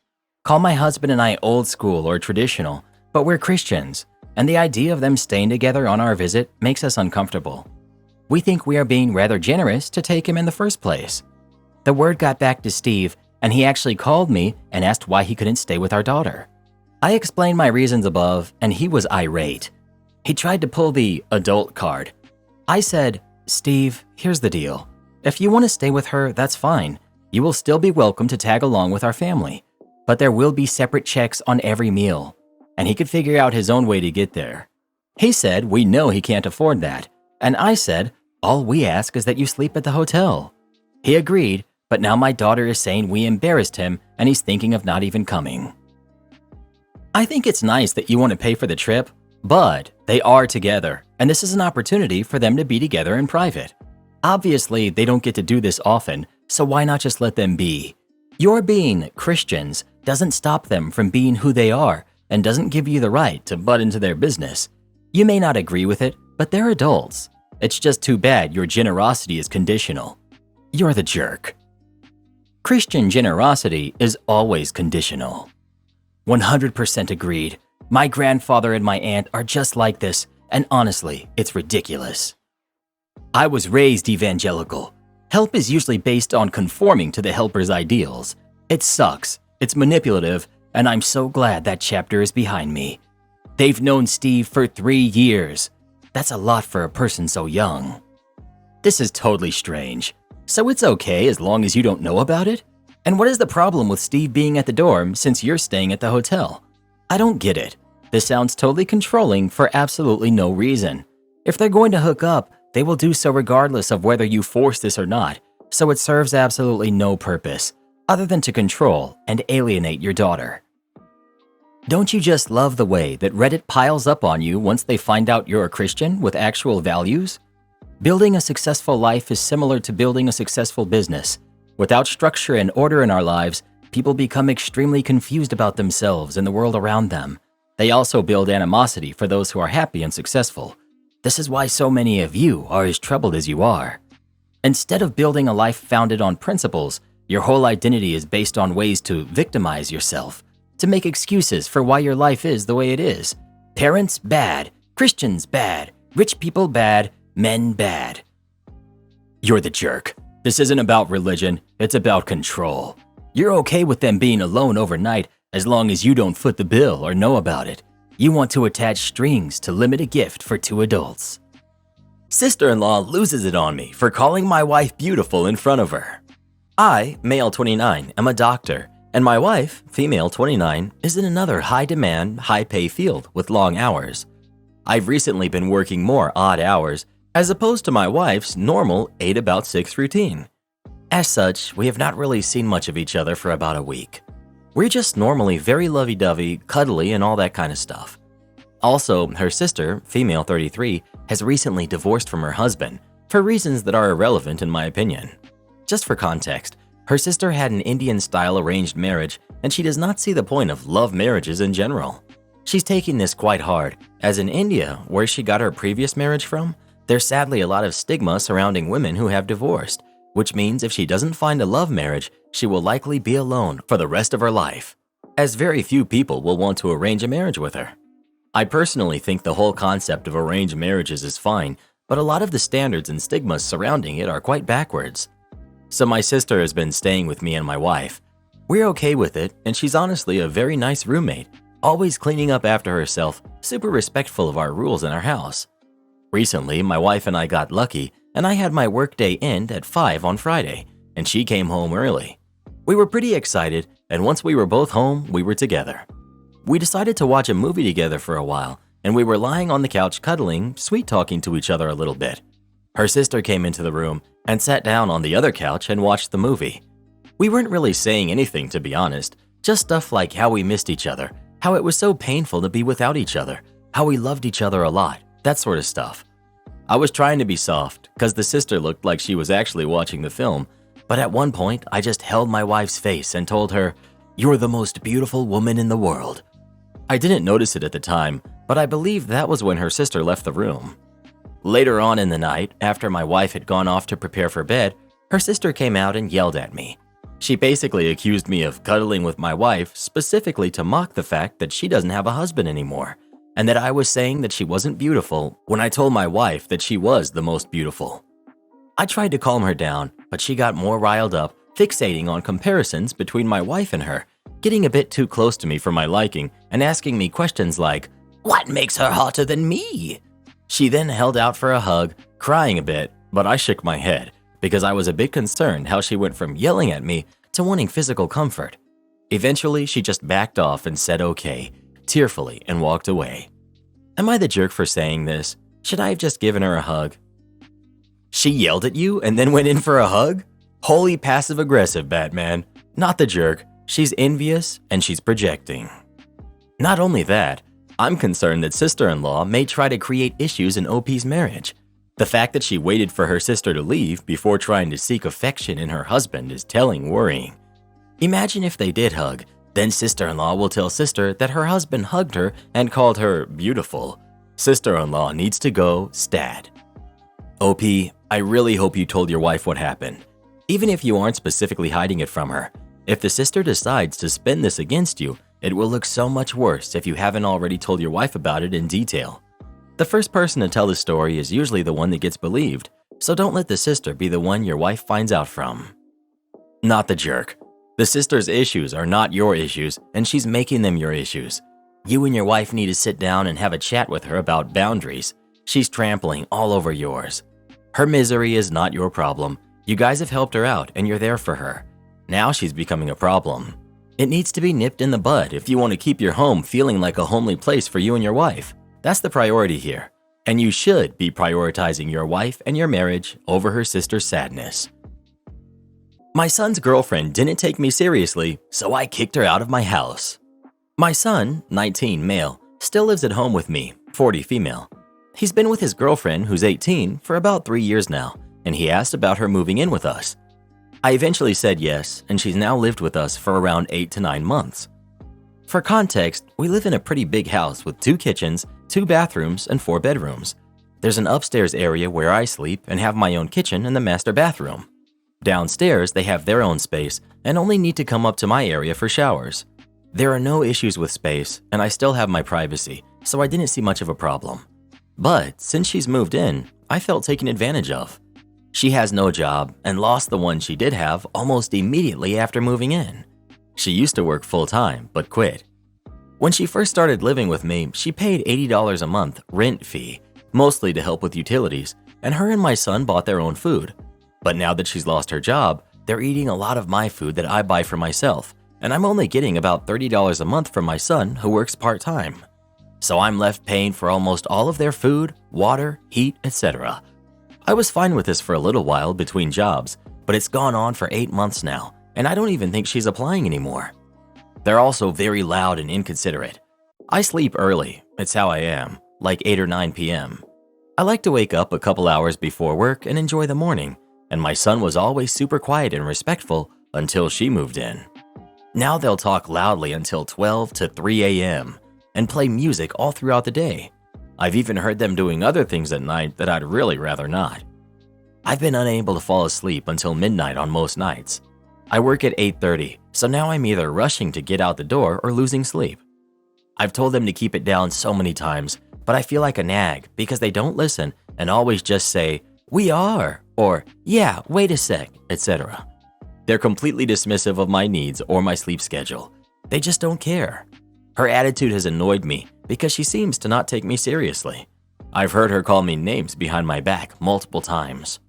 Call my husband and I old school or traditional, but we're Christians, and the idea of them staying together on our visit makes us uncomfortable. We think we are being rather generous to take him in the first place. The word got back to Steve, and he actually called me and asked why he couldn't stay with our daughter. I explained my reasons above, and he was irate. He tried to pull the adult card. I said, "Steve, here's the deal. If you want to stay with her, that's fine. You will still be welcome to tag along with our family. But there will be separate checks on every meal." And he could figure out his own way to get there. He said, "We know he can't afford that." And I said, "All we ask is that you sleep at the hotel." He agreed, but now my daughter is saying we embarrassed him and he's thinking of not even coming. I think it's nice that you want to pay for the trip, but they are together, and this is an opportunity for them to be together in private. Obviously, they don't get to do this often, so why not just let them be? Your being Christians doesn't stop them from being who they are and doesn't give you the right to butt into their business. You may not agree with it, but they're adults. It's just too bad your generosity is conditional. You're the jerk. Christian generosity is always conditional. 100% agreed. My grandfather and my aunt are just like this, and honestly, it's ridiculous. I was raised evangelical. Help is usually based on conforming to the helper's ideals. It sucks, it's manipulative, and I'm so glad that chapter is behind me. They've known Steve for 3 years. That's a lot for a person so young. This is totally strange. So it's okay as long as you don't know about it? And what is the problem with Steve being at the dorm since you're staying at the hotel? I don't get it. This sounds totally controlling for absolutely no reason. If they're going to hook up, they will do so regardless of whether you force this or not, so it serves absolutely no purpose, other than to control and alienate your daughter. Don't you just love the way that Reddit piles up on you once they find out you're a Christian with actual values? Building a successful life is similar to building a successful business. Without structure and order in our lives, people become extremely confused about themselves and the world around them. They also build animosity for those who are happy and successful. This is why so many of you are as troubled as you are. Instead of building a life founded on principles, your whole identity is based on ways to victimize yourself, to make excuses for why your life is the way it is. Parents bad, Christians bad, rich people bad, men bad. You're the jerk. This isn't about religion, it's about control. You're okay with them being alone overnight as long as you don't foot the bill or know about it. You want to attach strings to limit a gift for 2 adults. Sister-in-law loses it on me for calling my wife beautiful in front of her. I, male 29, am a doctor, and my wife, female 29, is in another high-demand, high-pay field with long hours. I've recently been working more odd hours as opposed to my wife's normal 8-about-6 routine. As such, we have not really seen much of each other for about a week. We're just normally very lovey-dovey, cuddly, and all that kind of stuff. Also, her sister, female 33, has recently divorced from her husband for reasons that are irrelevant in my opinion. Just for context, her sister had an Indian-style arranged marriage, and she does not see the point of love marriages in general. She's taking this quite hard, as in India, where she got her previous marriage from, there's sadly a lot of stigma surrounding women who have divorced, which means if she doesn't find a love marriage, she will likely be alone for the rest of her life, as very few people will want to arrange a marriage with her. I personally think the whole concept of arranged marriages is fine, but a lot of the standards and stigmas surrounding it are quite backwards. So my sister has been staying with me and my wife. We're okay with it, and she's honestly a very nice roommate, always cleaning up after herself, super respectful of our rules in our house. Recently, my wife and I got lucky, and I had my workday end at 5 on Friday, and she came home early. We were pretty excited, and once we were both home, we were together. We decided to watch a movie together for a while, and we were lying on the couch cuddling, sweet-talking to each other a little bit. Her sister came into the room and sat down on the other couch and watched the movie. We weren't really saying anything, to be honest, just stuff like how we missed each other, how it was so painful to be without each other, how we loved each other a lot, that sort of stuff. I was trying to be soft, because the sister looked like she was actually watching the film, but at one point I just held my wife's face and told her, "You're the most beautiful woman in the world." I didn't notice it at the time, but I believe that was when her sister left the room. Later on in the night, after my wife had gone off to prepare for bed, her sister came out and yelled at me. She basically accused me of cuddling with my wife specifically to mock the fact that she doesn't have a husband anymore, and that I was saying that she wasn't beautiful when I told my wife that she was the most beautiful. I tried to calm her down, but she got more riled up, fixating on comparisons between my wife and her, getting a bit too close to me for my liking and asking me questions like, "What makes her hotter than me?" She then held out for a hug, crying a bit, but I shook my head because I was a bit concerned how she went from yelling at me to wanting physical comfort. Eventually, she just backed off and said okay, tearfully, and walked away. Am I the jerk for saying this? Should I have just given her a hug? She yelled at you and then went in for a hug? Holy passive-aggressive, Batman. Not the jerk. She's envious and she's projecting. Not only that, I'm concerned that sister-in-law may try to create issues in OP's marriage. The fact that she waited for her sister to leave before trying to seek affection in her husband is telling worrying. Imagine if they did hug, then sister-in-law will tell sister that her husband hugged her and called her beautiful. Sister-in-law needs to go stat. OP, I really hope you told your wife what happened. Even if you aren't specifically hiding it from her, if the sister decides to spin this against you, it will look so much worse if you haven't already told your wife about it in detail. The first person to tell the story is usually the one that gets believed, so don't let the sister be the one your wife finds out from. Not the jerk. The sister's issues are not your issues, and she's making them your issues. You and your wife need to sit down and have a chat with her about boundaries. She's trampling all over yours. Her misery is not your problem. You guys have helped her out, and you're there for her. Now she's becoming a problem. It needs to be nipped in the bud if you want to keep your home feeling like a homely place for you and your wife. That's the priority here, and you should be prioritizing your wife and your marriage over her sister's sadness. My son's girlfriend didn't take me seriously, so I kicked her out of my house. My son, 19 male, still lives at home with me, 40 female. He's been with his girlfriend, who's 18, for about 3 years now, and he asked about her moving in with us. I eventually said yes, and she's now lived with us for around 8 to 9 months. For context, we live in a pretty big house with 2 kitchens, 2 bathrooms, and 4 bedrooms. There's an upstairs area where I sleep and have my own kitchen and the master bathroom. Downstairs, they have their own space and only need to come up to my area for showers. There are no issues with space, and I still have my privacy, so I didn't see much of a problem. But since she's moved in, I felt taken advantage of. She has no job and lost the one she did have almost immediately after moving in. She used to work full-time, but quit. When she first started living with me, she paid $80 a month rent fee, mostly to help with utilities, and her and my son bought their own food. But now that she's lost her job, they're eating a lot of my food that I buy for myself, and I'm only getting about $30 a month from my son who works part-time. So I'm left paying for almost all of their food, water, heat, etc. I was fine with this for a little while between jobs, but it's gone on for 8 months now, and I don't even think she's applying anymore. They're also very loud and inconsiderate. I sleep early, it's how I am, like 8 or 9 p.m. I like to wake up a couple hours before work and enjoy the morning, and my son was always super quiet and respectful until she moved in. Now they'll talk loudly until 12 to 3 a.m. and play music all throughout the day. I've even heard them doing other things at night that I'd really rather not. I've been unable to fall asleep until midnight on most nights. I work at 8:30, so now I'm either rushing to get out the door or losing sleep. I've told them to keep it down so many times, but I feel like a nag because they don't listen and always just say, "We are," or "Yeah, wait a sec," etc. They're completely dismissive of my needs or my sleep schedule. They just don't care. Her attitude has annoyed me because she seems to not take me seriously. I've heard her call me names behind my back multiple times.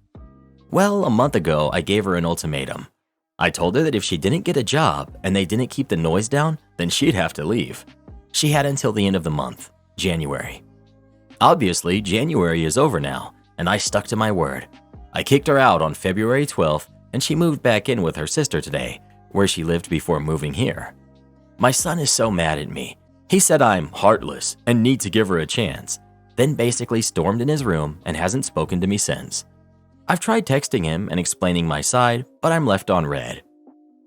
Well, a month ago, I gave her an ultimatum. I told her that if she didn't get a job and they didn't keep the noise down, then she'd have to leave. She had until the end of the month, January. Obviously, January is over now, and I stuck to my word. I kicked her out on February 12th, and she moved back in with her sister today, where she lived before moving here. My son is so mad at me. He said I'm heartless and need to give her a chance, then basically stormed in his room and hasn't spoken to me since. I've tried texting him and explaining my side, but I'm left on red.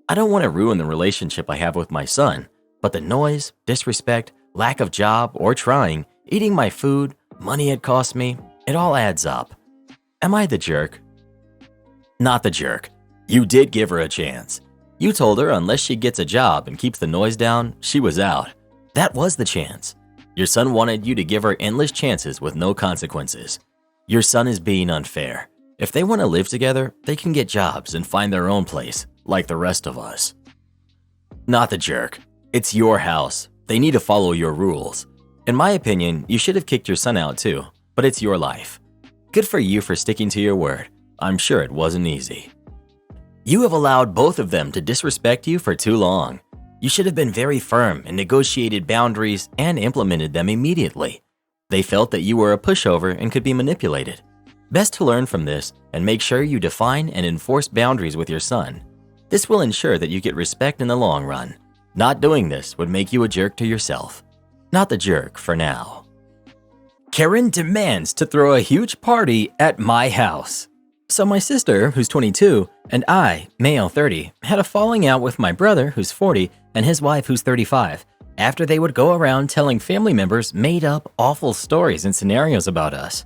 I don't want to ruin the relationship I have with my son, but the noise, disrespect, lack of job or trying, eating my food, money it costs me, it all adds up. Am I the jerk? Not the jerk. You did give her a chance. You told her unless she gets a job and keeps the noise down, she was out. That was the chance. Your son wanted you to give her endless chances with no consequences. Your son is being unfair. If they want to live together, they can get jobs and find their own place, like the rest of us. Not the jerk. It's your house. They need to follow your rules. In my opinion, you should have kicked your son out too, but it's your life. Good for you for sticking to your word. I'm sure it wasn't easy. You have allowed both of them to disrespect you for too long. You should have been very firm and negotiated boundaries and implemented them immediately. They felt that you were a pushover and could be manipulated. Best to learn from this and make sure you define and enforce boundaries with your son. This will ensure that you get respect in the long run. Not doing this would make you a jerk to yourself. Not the jerk for now. Karen demands to throw a huge party at my house. So my sister, who's 22, and I, male 30, had a falling out with my brother, who's 40, and his wife, who's 35, after they would go around telling family members made-up, awful stories and scenarios about us.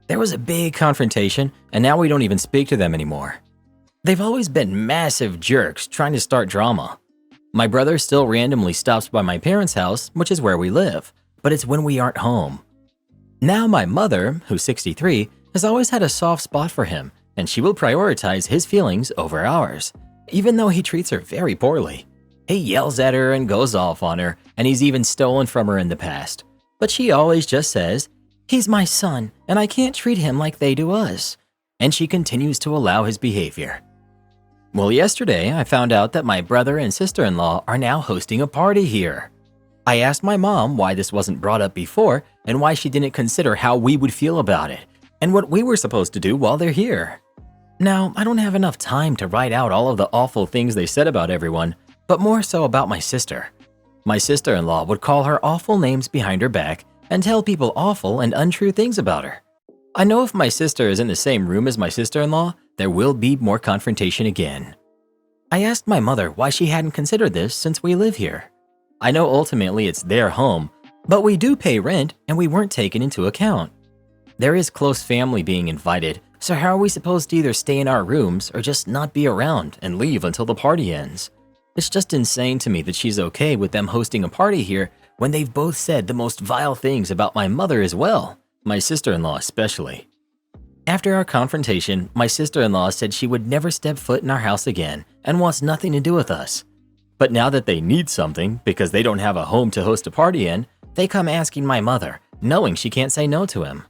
There was a big confrontation, and now we don't even speak to them anymore. They've always been massive jerks trying to start drama. My brother still randomly stops by my parents' house, which is where we live, but it's when we aren't home. Now my mother, who's 63, has always had a soft spot for him, and she will prioritize his feelings over ours, even though he treats her very poorly. He yells at her and goes off on her, and he's even stolen from her in the past. But she always just says, "He's my son, and I can't treat him like they do us." And she continues to allow his behavior. Well, yesterday I found out that my brother and sister-in-law are now hosting a party here. I asked my mom why this wasn't brought up before and why she didn't consider how we would feel about it and what we were supposed to do while they're here. Now, I don't have enough time to write out all of the awful things they said about everyone, but more so about my sister. My sister-in-law would call her awful names behind her back and tell people awful and untrue things about her. I know if my sister is in the same room as my sister-in-law, there will be more confrontation again. I asked my mother why she hadn't considered this since we live here. I know ultimately it's their home, but we do pay rent and we weren't taken into account. There is close family being invited, so how are we supposed to either stay in our rooms or just not be around and leave until the party ends? It's just insane to me that she's okay with them hosting a party here when they've both said the most vile things about my mother as well, my sister-in-law especially. After our confrontation, my sister-in-law said she would never step foot in our house again and wants nothing to do with us. But now that they need something because they don't have a home to host a party in, they come asking my mother, knowing she can't say no to him.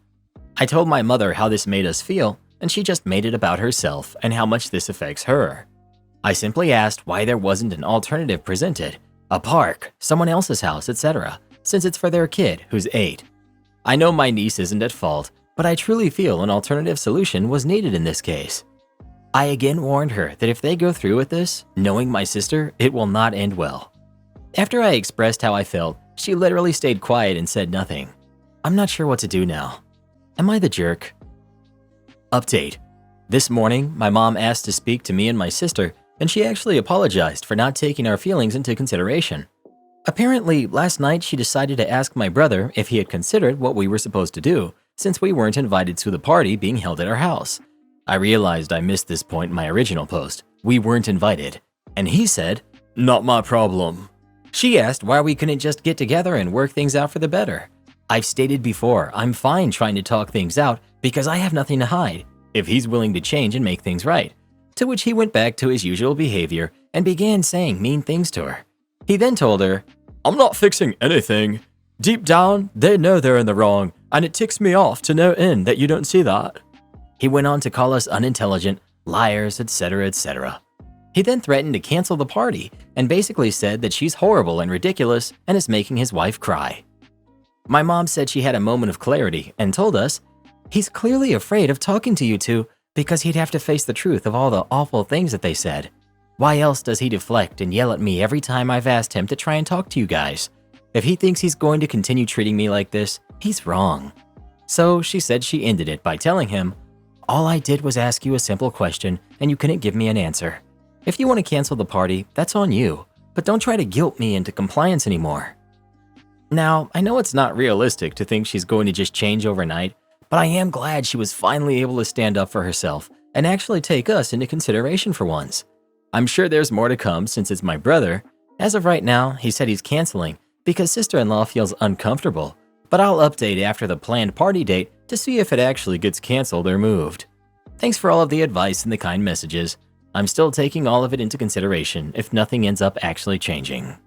I told my mother how this made us feel, and she just made it about herself and how much this affects her. I simply asked why there wasn't an alternative presented, a park, someone else's house, etc., since it's for their kid, who's 8. I know my niece isn't at fault, but I truly feel an alternative solution was needed in this case. I again warned her that if they go through with this, knowing my sister, it will not end well. After I expressed how I felt, she literally stayed quiet and said nothing. I'm not sure what to do now. Am I the jerk? Update. This morning, my mom asked to speak to me and my sister, and she actually apologized for not taking our feelings into consideration. Apparently, last night she decided to ask my brother if he had considered what we were supposed to do, since we weren't invited to the party being held at our house. I realized I missed this point in my original post. We weren't invited. And he said, "Not my problem." She asked why we couldn't just get together and work things out for the better. I've stated before, I'm fine trying to talk things out because I have nothing to hide, if he's willing to change and make things right. to which he went back to his usual behavior and began saying mean things to her. He then told her, "I'm not fixing anything. Deep down, they know they're in the wrong, and it ticks me off to no end that you don't see that." He went on to call us unintelligent, liars, etc., etc. He then threatened to cancel the party and basically said that she's horrible and ridiculous and is making his wife cry. My mom said she had a moment of clarity and told us, "He's clearly afraid of talking to you two because he'd have to face the truth of all the awful things that they said. Why else does he deflect and yell at me every time I've asked him to try and talk to you guys? If he thinks he's going to continue treating me like this, he's wrong." So she said she ended it by telling him, "All I did was ask you a simple question and you couldn't give me an answer. If you want to cancel the party, that's on you, but don't try to guilt me into compliance anymore." Now, I know it's not realistic to think she's going to just change overnight, but I am glad she was finally able to stand up for herself and actually take us into consideration for once. I'm sure there's more to come since it's my brother. As of right now, he said he's canceling because sister-in-law feels uncomfortable, but I'll update after the planned party date to see if it actually gets canceled or moved. Thanks for all of the advice and the kind messages. I'm still taking all of it into consideration if nothing ends up actually changing.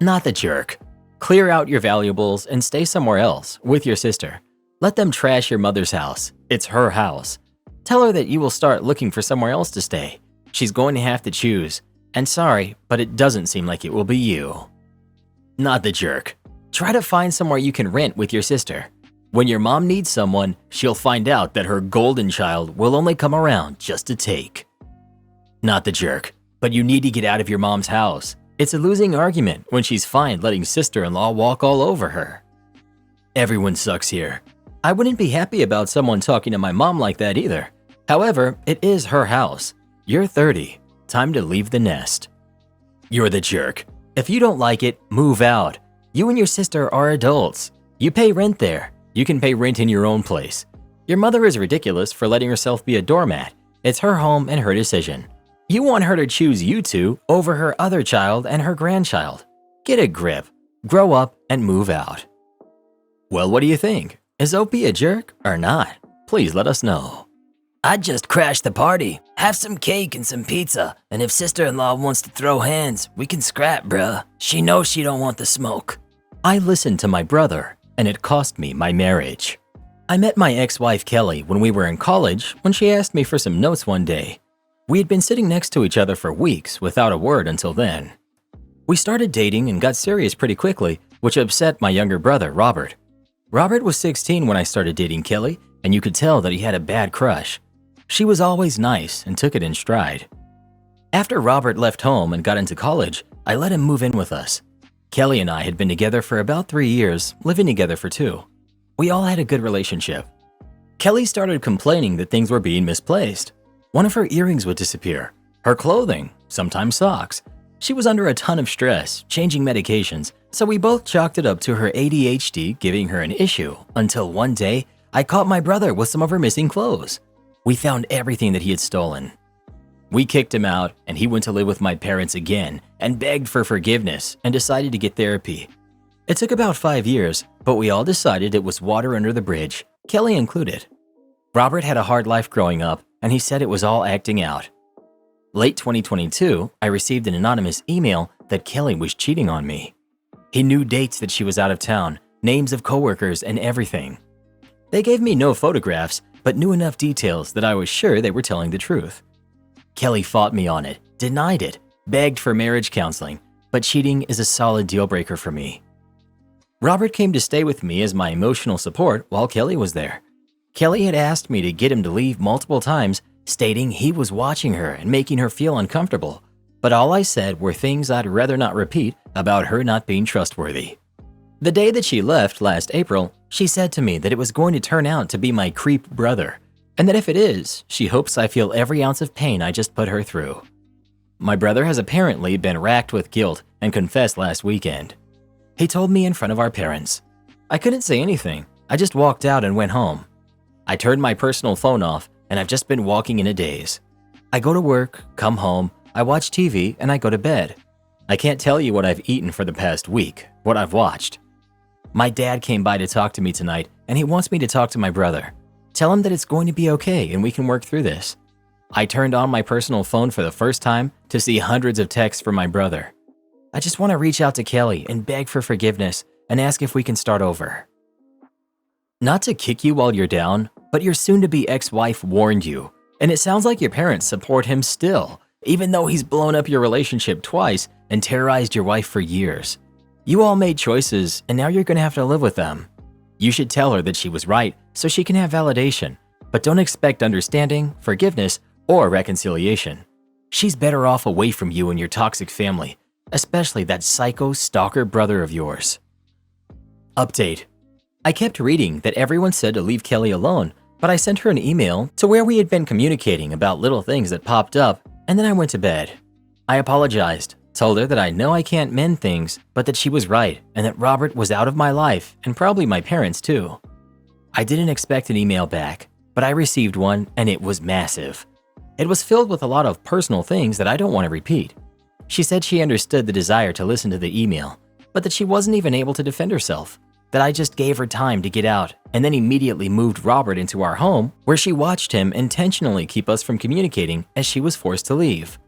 Not the jerk. Clear out your valuables and stay somewhere else with your sister. Let them trash your mother's house. It's her house. Tell her that you will start looking for somewhere else to stay. She's going to have to choose. And sorry, but it doesn't seem like it will be you. Not the jerk. Try to find somewhere you can rent with your sister. When your mom needs someone, she'll find out that her golden child will only come around just to take. Not the jerk, but you need to get out of your mom's house. It's a losing argument when she's fine letting sister-in-law walk all over her. Everyone sucks here. I wouldn't be happy about someone talking to my mom like that either. However, it is her house. You're 30. Time to leave the nest. You're the jerk. If you don't like it, move out. You and your sister are adults. You pay rent there. You can pay rent in your own place. Your mother is ridiculous for letting herself be a doormat. It's her home and her decision. You want her to choose you two over her other child and her grandchild. Get a grip, grow up, and move out. Well, what do you think? Is Opie a jerk or not? Please let us know. I'd just crash the party, have some cake and some pizza, and if sister-in-law wants to throw hands, we can scrap, bruh. She knows she don't want the smoke. I listened to my brother, and it cost me my marriage. I met my ex-wife Kelly when we were in college when she asked me for some notes one day. We had been sitting next to each other for weeks without a word until then. We started dating and got serious pretty quickly, which upset my younger brother, Robert. Robert was 16 when I started dating Kelly, and you could tell that he had a bad crush. She was always nice and took it in stride. After Robert left home and got into college, I let him move in with us. Kelly and I had been together for about 3 years, living together for 2. We all had a good relationship. Kelly started complaining that things were being misplaced. One of her earrings would disappear, her clothing, sometimes socks. She was under a ton of stress, changing medications, so we both chalked it up to her ADHD giving her an issue, until one day, I caught my brother with some of her missing clothes. We found everything that he had stolen. We kicked him out, and he went to live with my parents again and begged for forgiveness and decided to get therapy. It took about 5 years, but we all decided it was water under the bridge, Kelly included. Robert had a hard life growing up, and he said it was all acting out. Late 2022, I received an anonymous email that Kelly was cheating on me. He knew dates that she was out of town, names of coworkers, and everything. They gave me no photographs, but knew enough details that I was sure they were telling the truth. Kelly fought me on it, denied it, begged for marriage counseling, but cheating is a solid deal breaker for me. Robert came to stay with me as my emotional support while Kelly was there. Kelly had asked me to get him to leave multiple times, stating he was watching her and making her feel uncomfortable, but all I said were things I'd rather not repeat about her not being trustworthy. The day that she left last April, she said to me that it was going to turn out to be my creep brother, and that if it is, she hopes I feel every ounce of pain I just put her through. My brother has apparently been racked with guilt and confessed last weekend. He told me in front of our parents. I couldn't say anything. I just walked out and went home. I turned my personal phone off, and I've just been walking in a daze. I go to work, come home, I watch TV, and I go to bed. I can't tell you what I've eaten for the past week, what I've watched. My dad came by to talk to me tonight, and he wants me to talk to my brother. Tell him that it's going to be okay and we can work through this. I turned on my personal phone for the first time to see hundreds of texts from my brother. I just want to reach out to Kelly and beg for forgiveness and ask if we can start over. Not to kick you while you're down, but your soon-to-be ex-wife warned you, and it sounds like your parents support him still, even though he's blown up your relationship twice and terrorized your wife for years. You all made choices, and now you're going to have to live with them. You should tell her that she was right so she can have validation, but don't expect understanding, forgiveness, or reconciliation. She's better off away from you and your toxic family, especially that psycho stalker brother of yours. Update. I kept reading that everyone said to leave Kelly alone, but I sent her an email to where we had been communicating about little things that popped up, and then I went to bed. I apologized, told her that I know I can't mend things, but that she was right and that Robert was out of my life and probably my parents too. I didn't expect an email back, but I received one and it was massive. It was filled with a lot of personal things that I don't want to repeat. She said she understood the desire to listen to the email, but that she wasn't even able to defend herself, that I just gave her time to get out and then immediately moved Robert into our home where she watched him intentionally keep us from communicating as she was forced to leave.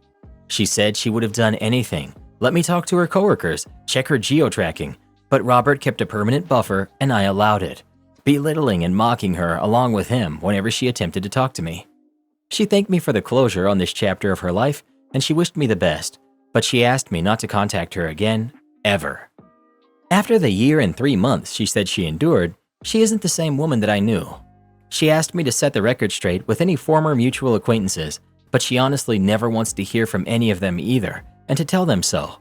She said she would have done anything, let me talk to her coworkers, check her geo-tracking, but Robert kept a permanent buffer and I allowed it, belittling and mocking her along with him whenever she attempted to talk to me. She thanked me for the closure on this chapter of her life and she wished me the best, but she asked me not to contact her again, ever. After the year and 3 months she said she endured, she isn't the same woman that I knew. She asked me to set the record straight with any former mutual acquaintances, but she honestly never wants to hear from any of them either, and to tell them so.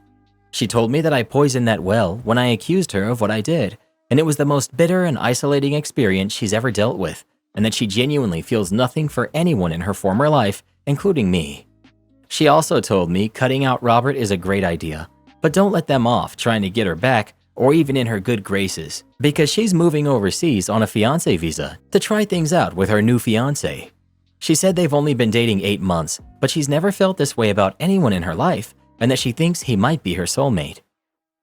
She told me that I poisoned that well when I accused her of what I did, and it was the most bitter and isolating experience she's ever dealt with, and that she genuinely feels nothing for anyone in her former life, including me. She also told me cutting out Robert is a great idea, but don't let them off trying to get her back or even in her good graces, because she's moving overseas on a fiancé visa to try things out with her new fiancé. She said they've only been dating 8 months, but she's never felt this way about anyone in her life and that she thinks he might be her soulmate.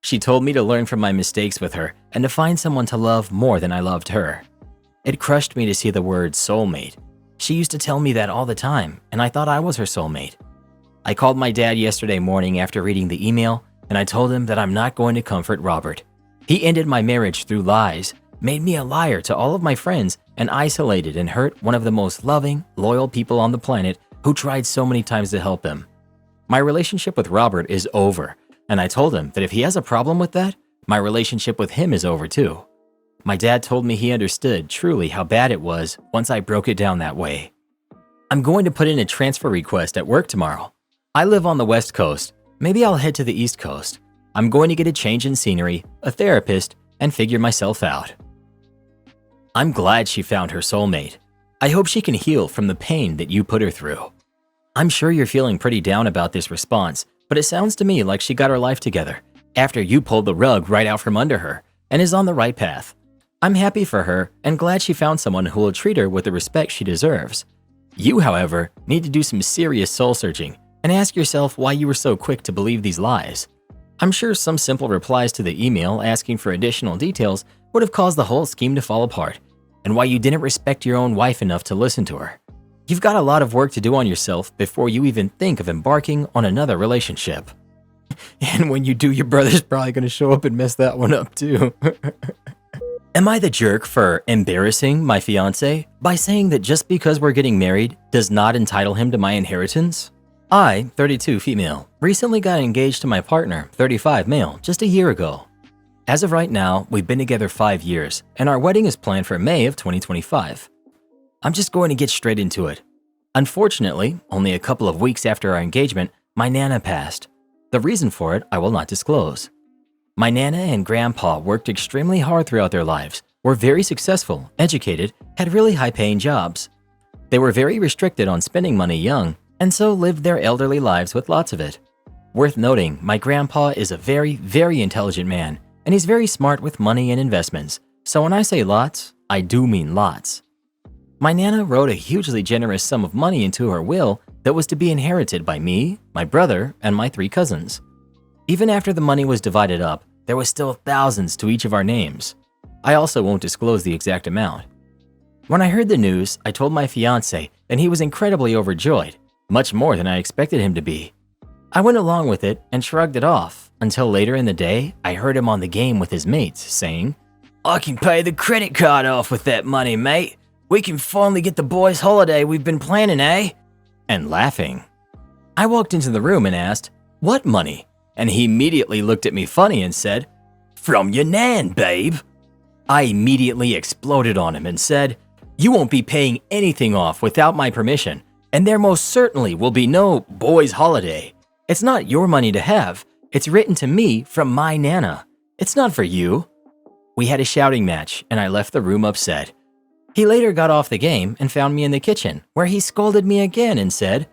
She told me to learn from my mistakes with her and to find someone to love more than I loved her. It crushed me to see the word soulmate. She used to tell me that all the time, and I thought I was her soulmate. I called my dad yesterday morning after reading the email, and I told him that I'm not going to comfort Robert. He ended my marriage through lies, made me a liar to all of my friends, and isolated and hurt one of the most loving, loyal people on the planet who tried so many times to help him. My relationship with Robert is over, and I told him that if he has a problem with that, my relationship with him is over too. My dad told me he understood truly how bad it was once I broke it down that way. I'm going to put in a transfer request at work tomorrow. I live on the West Coast. Maybe I'll head to the East Coast. I'm going to get a change in scenery, a therapist, and figure myself out. I'm glad she found her soulmate. I hope she can heal from the pain that you put her through. I'm sure you're feeling pretty down about this response, but it sounds to me like she got her life together after you pulled the rug right out from under her and is on the right path. I'm happy for her and glad she found someone who will treat her with the respect she deserves. You, however, need to do some serious soul searching and ask yourself why you were so quick to believe these lies. I'm sure some simple replies to the email asking for additional details would have caused the whole scheme to fall apart, and why you didn't respect your own wife enough to listen to her. You've got a lot of work to do on yourself before you even think of embarking on another relationship. And when you do, your brother's probably going to show up and mess that one up too. Am I the jerk for embarrassing my fiancé by saying that just because we're getting married does not entitle him to my inheritance? I, 32 female, recently got engaged to my partner, 35 male, just a year ago. As of right now, we've been together 5 years, and our wedding is planned for May of 2025. I'm just going to get straight into it. Unfortunately, only a couple of weeks after our engagement, my Nana passed. The reason for it I will not disclose. My Nana and Grandpa worked extremely hard throughout their lives, were very successful, educated, had really high-paying jobs. They were very restricted on spending money young, and so lived their elderly lives with lots of it. Worth noting, my grandpa is a very, very intelligent man, and he's very smart with money and investments, so when I say lots, I do mean lots. My Nana wrote a hugely generous sum of money into her will that was to be inherited by me, my brother, and my 3 cousins. Even after the money was divided up, there was still thousands to each of our names. I also won't disclose the exact amount. When I heard the news, I told my fiancé, and he was incredibly overjoyed, much more than I expected him to be. I went along with it and shrugged it off until later in the day I heard him on the game with his mates saying, I can pay the credit card off with that money, mate. We can finally get the boys' holiday we've been planning, eh? and laughing. I walked into the room and asked, "What money?" And he immediately looked at me funny and said, "From your nan, babe." I immediately exploded on him and said, "You won't be paying anything off without my permission, and there most certainly will be no boys' holiday. It's not your money to have. It's written to me from my nana. It's not for you." We had a shouting match, and I left the room upset. He later got off the game and found me in the kitchen, where he scolded me again and said,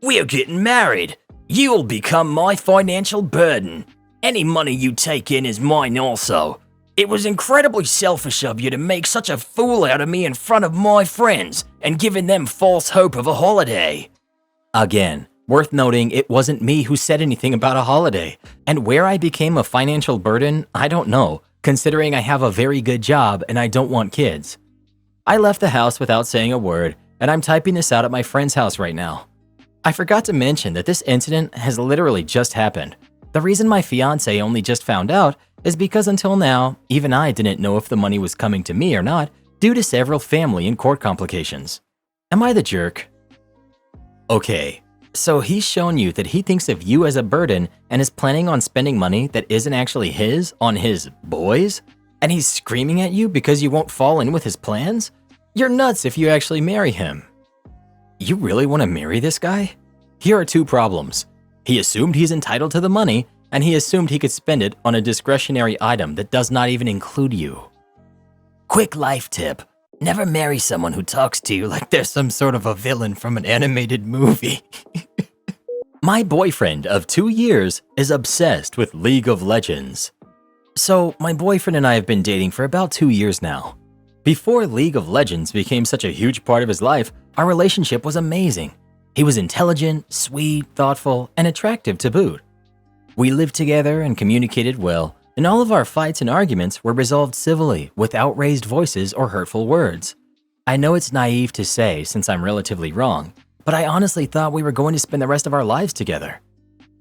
We're getting married. You'll become my financial burden. Any money you take in is mine also. It was incredibly selfish of you to make such a fool out of me in front of my friends and giving them false hope of a holiday. Again, worth noting it wasn't me who said anything about a holiday, and where I became a financial burden, I don't know, considering I have a very good job and I don't want kids. I left the house without saying a word, and I'm typing this out at my friend's house right now. I forgot to mention that this incident has literally just happened. The reason my fiance only just found out is because until now, even I didn't know if the money was coming to me or not due to several family and court complications. Am I the jerk? Okay, so he's shown you that he thinks of you as a burden and is planning on spending money that isn't actually his on his boys? And he's screaming at you because you won't fall in with his plans? You're nuts if you actually marry him. You really want to marry this guy? Here are two problems. He assumed he's entitled to the money, and he assumed he could spend it on a discretionary item that does not even include you. Quick life tip. Never marry someone who talks to you like they're some sort of a villain from an animated movie. My boyfriend of 2 years is obsessed with League of Legends. So, my boyfriend and I have been dating for about 2 years now. Before League of Legends became such a huge part of his life, our relationship was amazing. He was intelligent, sweet, thoughtful, and attractive to boot. We lived together and communicated well, and all of our fights and arguments were resolved civilly, without raised voices or hurtful words. I know it's naive to say since I'm relatively wrong, but I honestly thought we were going to spend the rest of our lives together.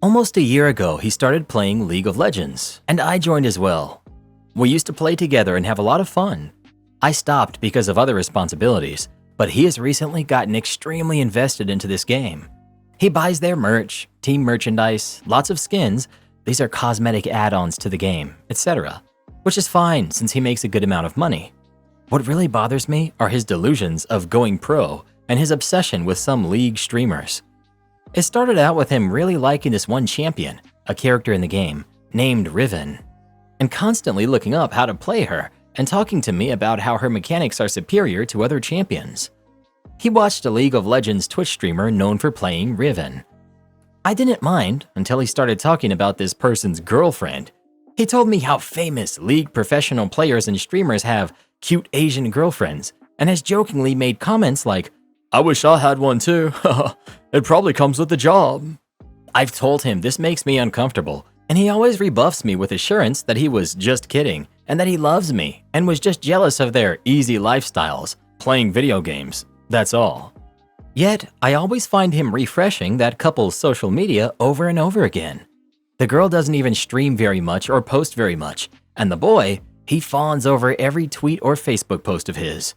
Almost a year ago, he started playing League of Legends, and I joined as well. We used to play together and have a lot of fun. I stopped because of other responsibilities, but he has recently gotten extremely invested into this game. He buys their merch, team merchandise, lots of skins, these are cosmetic add-ons to the game, etc., which is fine since he makes a good amount of money. What really bothers me are his delusions of going pro and his obsession with some League streamers. It started out with him really liking this one champion, a character in the game, named Riven, and constantly looking up how to play her and talking to me about how her mechanics are superior to other champions. He watched a League of Legends Twitch streamer known for playing Riven. I didn't mind until he started talking about this person's girlfriend. He told me how famous League professional players and streamers have cute Asian girlfriends and has jokingly made comments like, "I wish I had one too. It probably comes with the job." I've told him this makes me uncomfortable, and he always rebuffs me with assurance that he was just kidding and that he loves me and was just jealous of their easy lifestyles, playing video games, that's all. Yet, I always find him refreshing that couple's social media over and over again. The girl doesn't even stream very much or post very much, and the boy, he fawns over every tweet or Facebook post of his.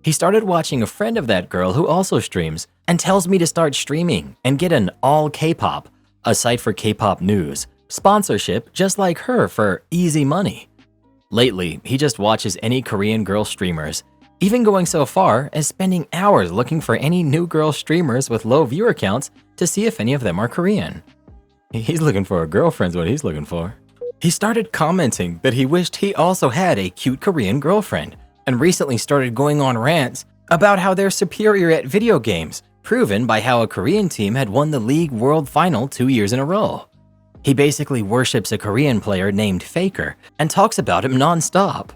He started watching a friend of that girl who also streams and tells me to start streaming and get an all K-pop, a site for K-pop news, sponsorship just like her for easy money. Lately, he just watches any Korean girl streamers, even going so far as spending hours looking for any new girl streamers with low viewer counts to see if any of them are Korean. He's looking for a girlfriend's what he's looking for. He started commenting that he wished he also had a cute Korean girlfriend, and recently started going on rants about how they're superior at video games, proven by how a Korean team had won the League World Final 2 years in a row. He basically worships a Korean player named Faker and talks about him non-stop.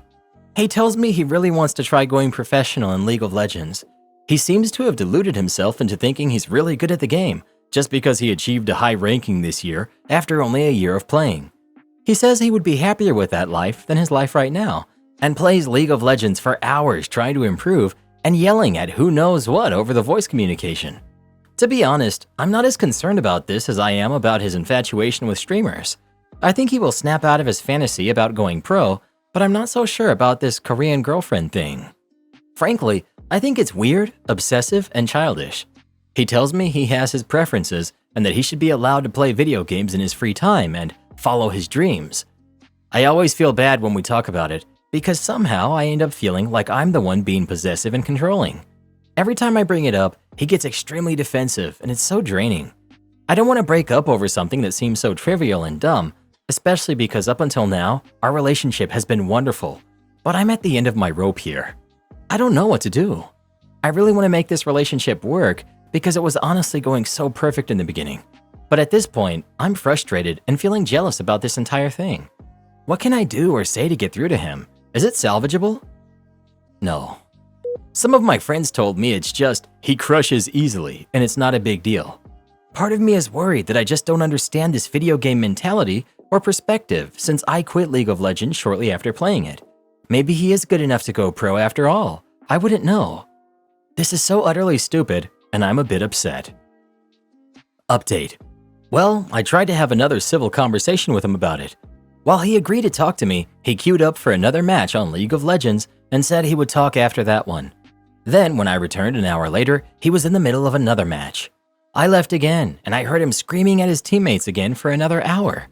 He tells me he really wants to try going professional in League of Legends. He seems to have deluded himself into thinking he's really good at the game just because he achieved a high ranking this year after only a year of playing. He says he would be happier with that life than his life right now, and plays League of Legends for hours trying to improve and yelling at who knows what over the voice communication. To be honest, I'm not as concerned about this as I am about his infatuation with streamers. I think he will snap out of his fantasy about going pro, but I'm not so sure about this Korean girlfriend thing. Frankly, I think it's weird, obsessive, and childish. He tells me he has his preferences and that he should be allowed to play video games in his free time and follow his dreams. I always feel bad when we talk about it because somehow I end up feeling like I'm the one being possessive and controlling. Every time I bring it up, he gets extremely defensive and it's so draining. I don't want to break up over something that seems so trivial and dumb, especially because up until now, our relationship has been wonderful, but I'm at the end of my rope here. I don't know what to do. I really want to make this relationship work because it was honestly going so perfect in the beginning. But at this point, I'm frustrated and feeling jealous about this entire thing. What can I do or say to get through to him? Is it salvageable? No. Some of my friends told me it's just, he crushes easily and it's not a big deal. Part of me is worried that I just don't understand this video game mentality or perspective since I quit League of Legends shortly after playing it. Maybe he is good enough to go pro after all. I wouldn't know. This is so utterly stupid, and I'm a bit upset. Update. Well, I tried to have another civil conversation with him about it. While he agreed to talk to me, he queued up for another match on League of Legends and said he would talk after that one. Then, when I returned an hour later, he was in the middle of another match. I left again, and I heard him screaming at his teammates again for another hour.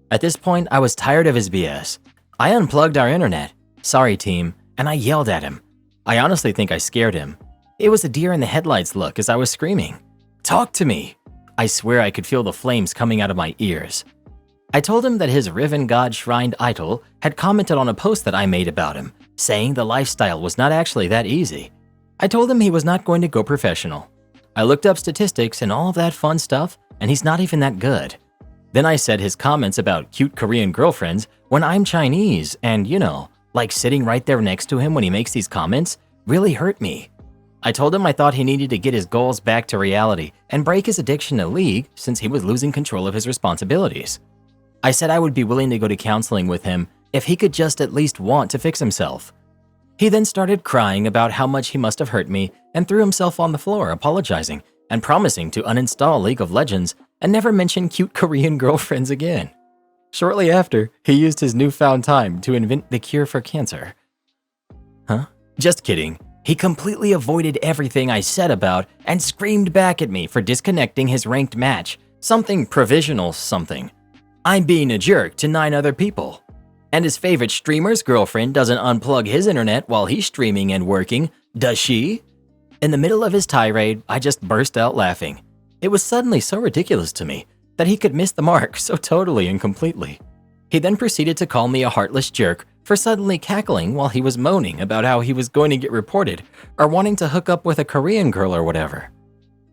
At this point, I was tired of his BS. I unplugged our internet. Sorry, team, and I yelled at him. I honestly think I scared him. It was a deer in the headlights look as I was screaming. Talk to me! I swear I could feel the flames coming out of my ears. I told him that his Riven God-shrined idol had commented on a post that I made about him, saying the lifestyle was not actually that easy. I told him he was not going to go professional. I looked up statistics and all of that fun stuff, and he's not even that good. Then I said his comments about cute Korean girlfriends when I'm Chinese and, like sitting right there next to him when he makes these comments, really hurt me. I told him I thought he needed to get his goals back to reality and break his addiction to League since he was losing control of his responsibilities. I said I would be willing to go to counseling with him if he could just at least want to fix himself. He then started crying about how much he must have hurt me and threw himself on the floor apologizing and promising to uninstall League of Legends and never mention cute Korean girlfriends again. Shortly after, he used his newfound time to invent the cure for cancer. Huh? Just kidding. He completely avoided everything I said about and screamed back at me for disconnecting his ranked match, something provisional something. I'm being a jerk to 9 other people. And his favorite streamer's girlfriend doesn't unplug his internet while he's streaming and working, does she? In the middle of his tirade, I just burst out laughing. It was suddenly so ridiculous to me that he could miss the mark so totally and completely. He then proceeded to call me a heartless jerk for suddenly cackling while he was moaning about how he was going to get reported or wanting to hook up with a Korean girl or whatever.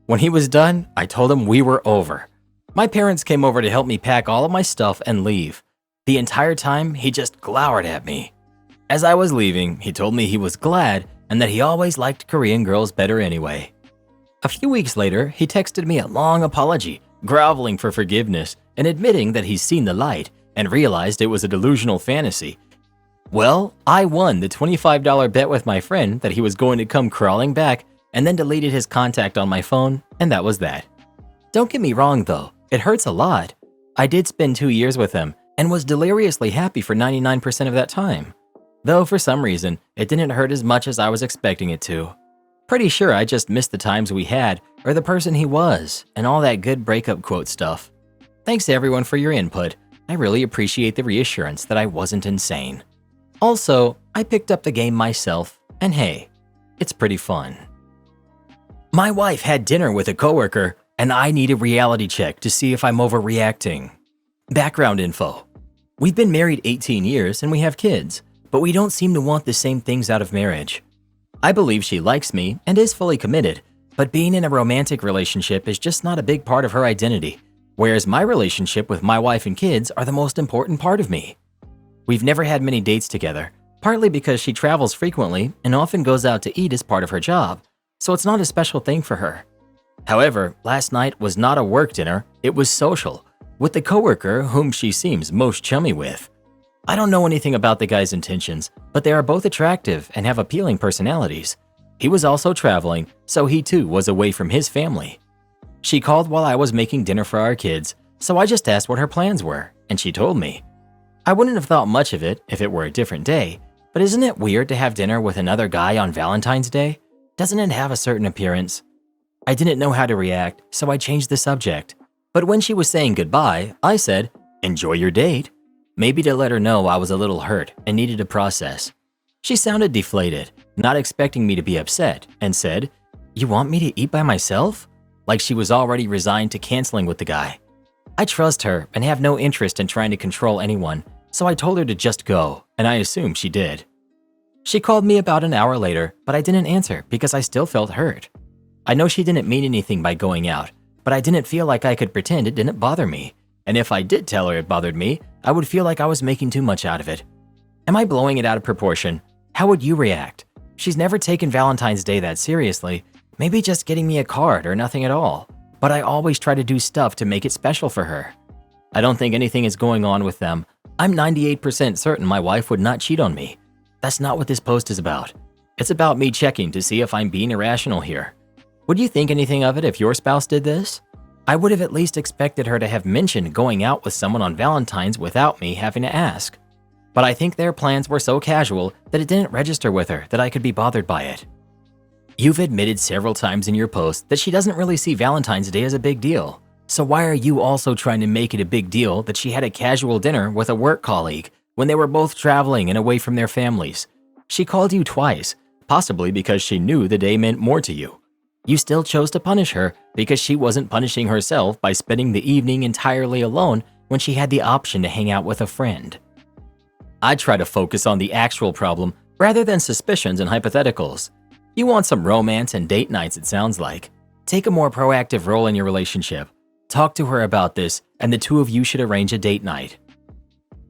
When he was done, I told him we were over. My parents came over to help me pack all of my stuff and leave. The entire time, he just glowered at me. As I was leaving, he told me he was glad and that he always liked Korean girls better anyway. A few weeks later, he texted me a long apology, groveling for forgiveness and admitting that he's seen the light and realized it was a delusional fantasy. Well, I won the $25 bet with my friend that he was going to come crawling back and then deleted his contact on my phone, and that was that. Don't get me wrong though, it hurts a lot. I did spend 2 years with him and was deliriously happy for 99% of that time. Though for some reason, it didn't hurt as much as I was expecting it to. Pretty sure I just missed the times we had or the person he was and all that good breakup quote stuff. Thanks to everyone for your input. I really appreciate the reassurance that I wasn't insane. Also, I picked up the game myself, and hey, it's pretty fun. My wife had dinner with a coworker, and I need a reality check to see if I'm overreacting. Background info. We've been married 18 years and we have kids, but we don't seem to want the same things out of marriage. I believe she likes me and is fully committed, but being in a romantic relationship is just not a big part of her identity, whereas my relationship with my wife and kids are the most important part of me. We've never had many dates together, partly because she travels frequently and often goes out to eat as part of her job, so it's not a special thing for her. However, last night was not a work dinner, it was social, with the coworker whom she seems most chummy with. I don't know anything about the guy's intentions, but they are both attractive and have appealing personalities. He was also traveling, so he too was away from his family. She called while I was making dinner for our kids, so I just asked what her plans were, and she told me. I wouldn't have thought much of it if it were a different day, but isn't it weird to have dinner with another guy on Valentine's Day? Doesn't it have a certain appearance? I didn't know how to react, so I changed the subject. But when she was saying goodbye, I said, "Enjoy your date," maybe to let her know I was a little hurt and needed to process. She sounded deflated, not expecting me to be upset, and said, "You want me to eat by myself?" Like she was already resigned to canceling with the guy. I trust her and have no interest in trying to control anyone, so I told her to just go, and I assumed she did. She called me about an hour later, but I didn't answer because I still felt hurt. I know she didn't mean anything by going out, but I didn't feel like I could pretend it didn't bother me. And if I did tell her it bothered me, I would feel like I was making too much out of it. Am I blowing it out of proportion? How would you react? She's never taken Valentine's Day that seriously, maybe just getting me a card or nothing at all. But I always try to do stuff to make it special for her. I don't think anything is going on with them. I'm 98% certain my wife would not cheat on me. That's not what this post is about. It's about me checking to see if I'm being irrational here. Would you think anything of it if your spouse did this? I would have at least expected her to have mentioned going out with someone on Valentine's without me having to ask. But I think their plans were so casual that it didn't register with her that I could be bothered by it. You've admitted several times in your post that she doesn't really see Valentine's Day as a big deal. So why are you also trying to make it a big deal that she had a casual dinner with a work colleague when they were both traveling and away from their families? She called you twice, possibly because she knew the day meant more to you. You still chose to punish her because she wasn't punishing herself by spending the evening entirely alone when she had the option to hang out with a friend. I try to focus on the actual problem rather than suspicions and hypotheticals. You want some romance and date nights, it sounds like. Take a more proactive role in your relationship. Talk to her about this, and the two of you should arrange a date night.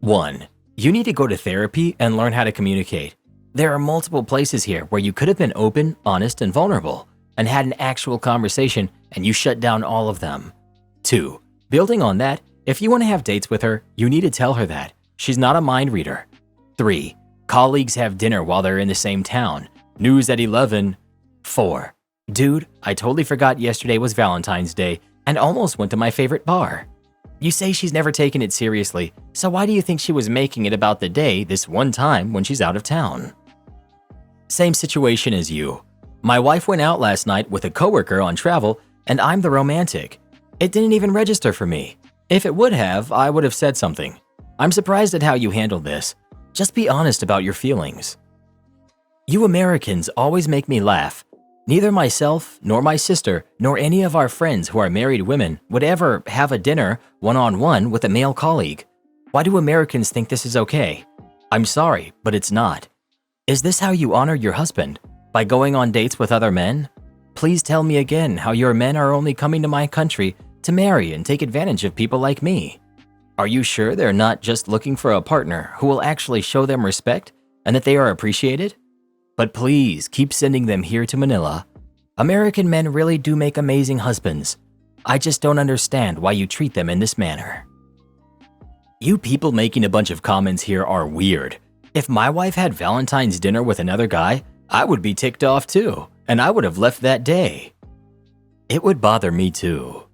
1. You need to go to therapy and learn how to communicate. There are multiple places here where you could have been open, honest, and vulnerable, and had an actual conversation, and you shut down all of them. 2. Building on that, if you want to have dates with her, you need to tell her that. She's not a mind reader. 3. Colleagues have dinner while they're in the same town. News at 11. 4. Dude, I totally forgot yesterday was Valentine's Day and almost went to my favorite bar. You say she's never taken it seriously, so why do you think she was making it about the day this one time when she's out of town? Same situation as you. My wife went out last night with a coworker on travel, and I'm the romantic. It didn't even register for me. If it would have, I would have said something. I'm surprised at how you handled this. Just be honest about your feelings. You Americans always make me laugh. Neither myself, nor my sister, nor any of our friends who are married women would ever have a dinner one-on-one with a male colleague. Why do Americans think this is okay? I'm sorry, but it's not. Is this how you honor your husband? By going on dates with other men? Please tell me again how your men are only coming to my country to marry and take advantage of people like me. Are you sure they're not just looking for a partner who will actually show them respect and that they are appreciated? But please keep sending them here to Manila. American men really do make amazing husbands. I just don't understand why you treat them in this manner. You people making a bunch of comments here are weird. If my wife had Valentine's dinner with another guy, I would be ticked off too, and I would have left that day. It would bother me too.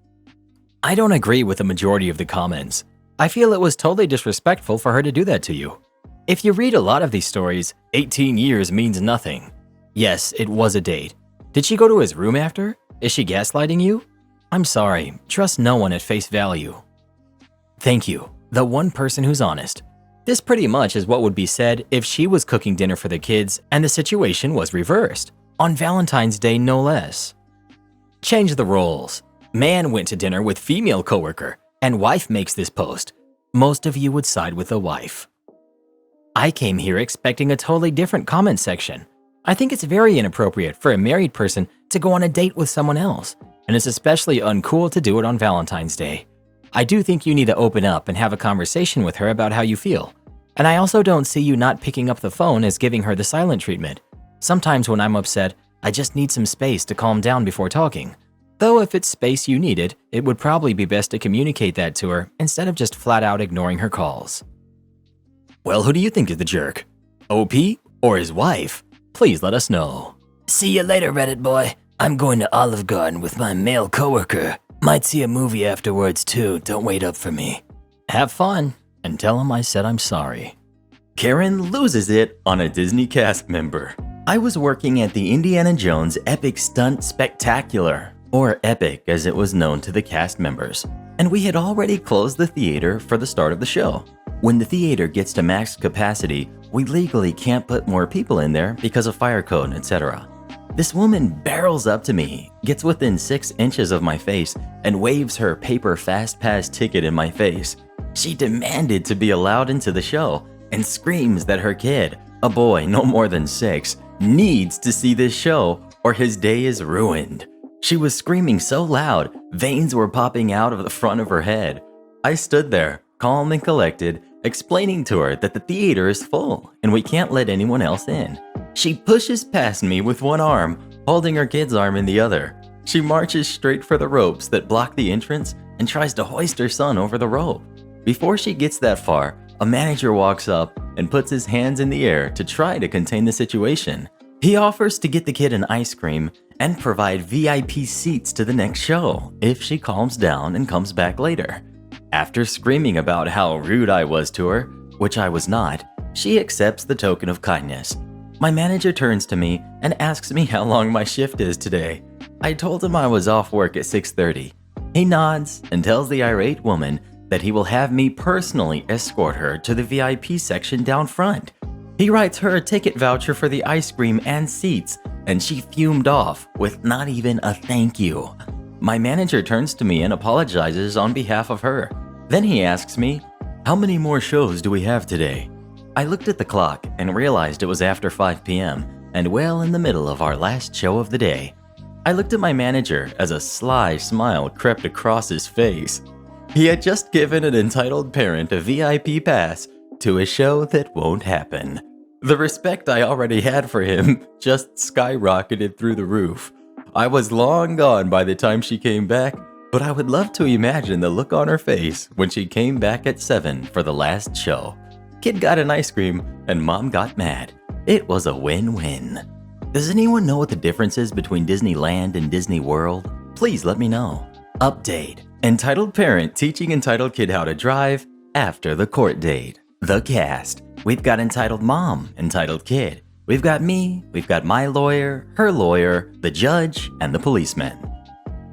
I don't agree with the majority of the comments. I feel it was totally disrespectful for her to do that to you. If you read a lot of these stories, 18 years means nothing. Yes, it was a date. Did she go to his room after? Is she gaslighting you? I'm sorry, trust no one at face value. Thank you, the one person who's honest. This pretty much is what would be said if she was cooking dinner for the kids and the situation was reversed, on Valentine's Day no less. Change the roles. Man went to dinner with female coworker, and wife makes this post. Most of you would side with the wife. I came here expecting a totally different comment section. I think it's very inappropriate for a married person to go on a date with someone else, and it's especially uncool to do it on Valentine's Day. I do think you need to open up and have a conversation with her about how you feel. And I also don't see you not picking up the phone as giving her the silent treatment. Sometimes when I'm upset, I just need some space to calm down before talking. Though if it's space you needed, it would probably be best to communicate that to her instead of just flat out ignoring her calls. Well, who do you think is the jerk? OP or his wife? Please let us know. See you later, Reddit boy. I'm going to Olive Garden with my male coworker. Might see a movie afterwards too, don't wait up for me. Have fun, and tell him I said I'm sorry. Karen loses it on a Disney cast member. I was working at the Indiana Jones Epic Stunt Spectacular, or Epic as it was known to the cast members, and we had already closed the theater for the start of the show. When the theater gets to max capacity, we legally can't put more people in there because of fire code, etc. This woman barrels up to me, gets within 6 inches of my face, and waves her paper fast pass ticket in my face. She demanded to be allowed into the show and screams that her kid, a boy no more than 6, needs to see this show or his day is ruined. She was screaming so loud, veins were popping out of the front of her head. I stood there, calm and collected, explaining to her that the theater is full and we can't let anyone else in. She pushes past me with one arm, holding her kid's arm in the other. She marches straight for the ropes that block the entrance and tries to hoist her son over the rope. Before she gets that far, a manager walks up and puts his hands in the air to try to contain the situation. He offers to get the kid an ice cream and provide VIP seats to the next show if she calms down and comes back later. After screaming about how rude I was to her, which I was not, she accepts the token of kindness. My manager turns to me and asks me how long my shift is today. I told him I was off work at 6:30. He nods and tells the irate woman that he will have me personally escort her to the VIP section down front. He writes her a ticket voucher for the ice cream and seats, and she fumed off with not even a thank you. My manager turns to me and apologizes on behalf of her. Then he asks me, "How many more shows do we have today?" I looked at the clock and realized it was after 5 p.m. and well in the middle of our last show of the day. I looked at my manager as a sly smile crept across his face. He had just given an entitled parent a VIP pass to a show that won't happen. The respect I already had for him just skyrocketed through the roof. I was long gone by the time she came back, but I would love to imagine the look on her face when she came back at 7 for the last show. Kid got an ice cream and mom got mad. It was a win-win. Does anyone know what the difference is between Disneyland and Disney World? Please let me know. Update. Entitled parent teaching entitled kid how to drive after the court date. The cast. We've got entitled mom, entitled kid. We've got me, we've got my lawyer, her lawyer, the judge, and the policeman.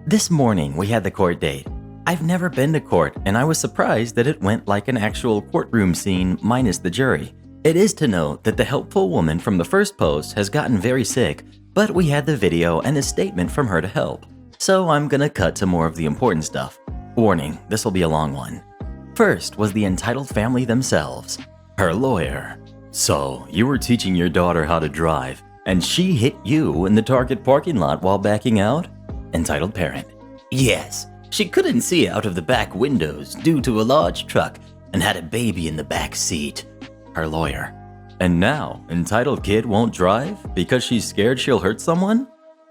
This morning we had the court date. I've never been to court, and I was surprised that it went like an actual courtroom scene minus the jury. It is to note that the helpful woman from the first post has gotten very sick, but we had the video and a statement from her to help. So I'm gonna cut to more of the important stuff. Warning, this will be a long one. First was the entitled family themselves. Her lawyer. "So, you were teaching your daughter how to drive, and she hit you in the Target parking lot while backing out?" Entitled parent. "Yes. She couldn't see out of the back windows due to a large truck and had a baby in the back seat." Her lawyer. "And now, entitled kid won't drive because she's scared she'll hurt someone?"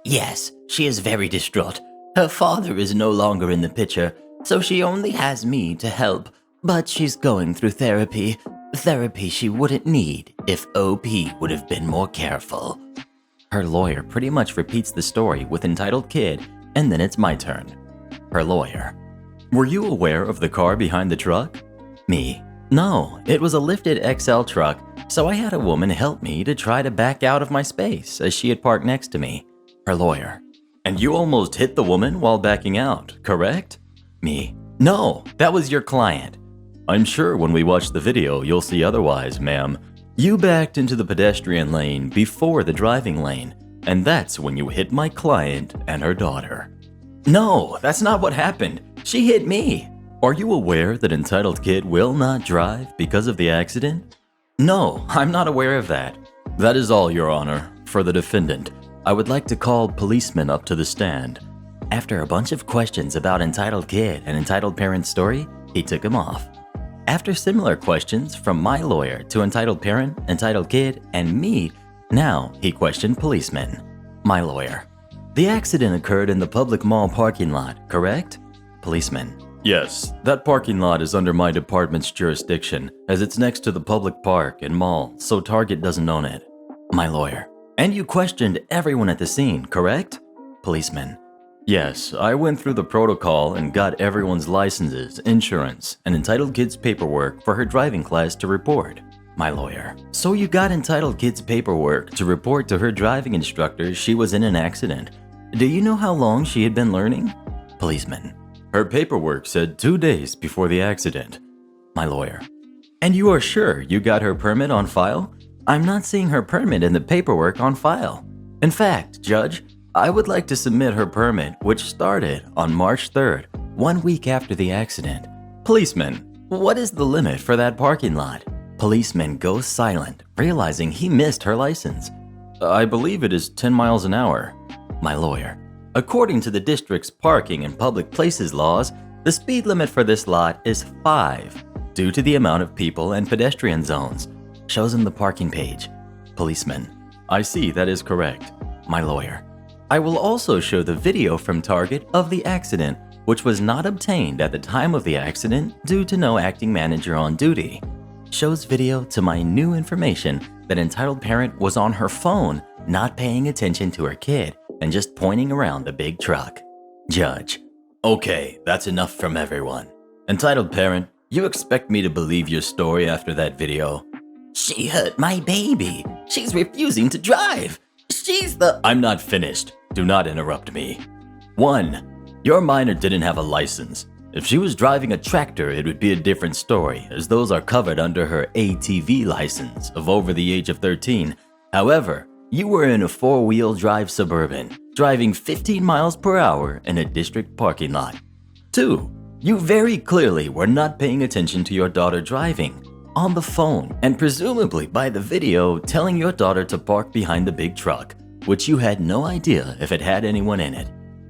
"Yes, she is very distraught. Her father is no longer in the picture, so she only has me to help, but she's going through therapy. Therapy she wouldn't need if OP would have been more careful." Her lawyer pretty much repeats the story with entitled kid, and then it's my turn. Her lawyer. "Were you aware of the car behind the truck?" Me. "No, it was a lifted XL truck, so I had a woman help me to try to back out of my space as she had parked next to me." Her lawyer. "And you almost hit the woman while backing out, correct?" Me. "No, that was your client." "I'm sure when we watch the video you'll see otherwise, ma'am. You backed into the pedestrian lane before the driving lane, and that's when you hit my client and her daughter." "No, that's not what happened. She hit me." "Are you aware that entitled kid will not drive because of the accident?" "No, I'm not aware of that." "That is all, Your Honor. For the defendant, I would like to call policeman up to the stand." After a bunch of questions about entitled kid and entitled parent's story, he took him off. After similar questions from my lawyer to entitled parent, entitled kid, and me, now he questioned policeman. My lawyer. "The accident occurred in the public mall parking lot, correct?" Policeman. "Yes, that parking lot is under my department's jurisdiction, as it's next to the public park and mall, so Target doesn't own it." My lawyer. "And you questioned everyone at the scene, correct?" Policeman. Yes, I went through the protocol and got everyone's licenses, insurance, and entitled kids' paperwork for her driving class to report. My lawyer. So you got entitled kids' paperwork to report to her driving instructor she was in an accident. Do you know how long she had been learning? Policeman. Her paperwork said 2 days before the accident. My lawyer. And you are sure you got her permit on file? I'm not seeing her permit in the paperwork on file. In fact, Judge, I would like to submit her permit, which started on March 3rd, 1 week after the accident. Policeman, what is the limit for that parking lot? Policeman goes silent, realizing he missed her license. I believe it is 10 miles an hour. My lawyer. According to the district's parking and public places laws, the speed limit for this lot is 5, due to the amount of people and pedestrian zones. Shows him the parking page. Policeman. I see, that is correct. My lawyer. I will also show the video from Target of the accident, which was not obtained at the time of the accident due to no acting manager on duty. Shows video to my new information that entitled parent was on her phone, not paying attention to her kid and just pointing around the big truck. Judge. Okay, that's enough from everyone. Entitled parent, you expect me to believe your story after that video? She hurt my baby. She's refusing to drive. She's the— I'm not finished. Do not interrupt me. 1. Your minor didn't have a license. If she was driving a tractor, it would be a different story, as those are covered under her ATV license of over the age of 13. However, you were in a 4-wheel drive Suburban, driving 15 miles per hour in a district parking lot. 2. You very clearly were not paying attention to your daughter driving, on the phone, and presumably by the video telling your daughter to park behind the big truck, which you had no idea if it had anyone in it.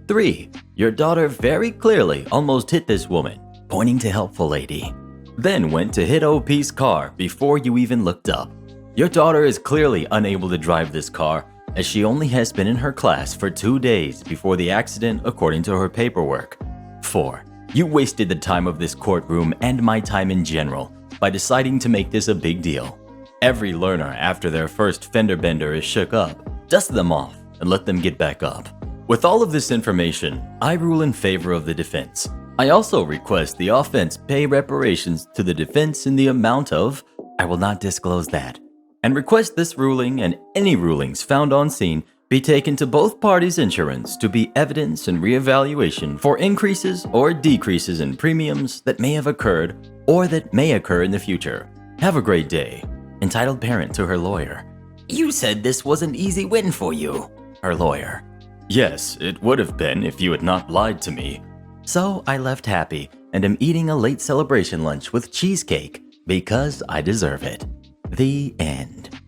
3. Your daughter very clearly almost hit this woman, pointing to helpful lady, then went to hit OP's car before you even looked up. Your daughter is clearly unable to drive this car, as she only has been in her class for 2 days before the accident according to her paperwork. 4. You wasted the time of this courtroom and my time in general by deciding to make this a big deal. Every learner after their first fender bender is shook up, dust them off, and let them get back up. With all of this information, I rule in favor of the defense. I also request the offense pay reparations to the defense in the amount of— I will not disclose that, and request this ruling and any rulings found on scene be taken to both parties' insurance to be evidence and reevaluation for increases or decreases in premiums that may have occurred or that may occur in the future. Have a great day. Entitled parent to her lawyer. You said this was an easy win for you. Her lawyer. Yes, it would have been if you had not lied to me. So I left happy and am eating a late celebration lunch with cheesecake because I deserve it. The end.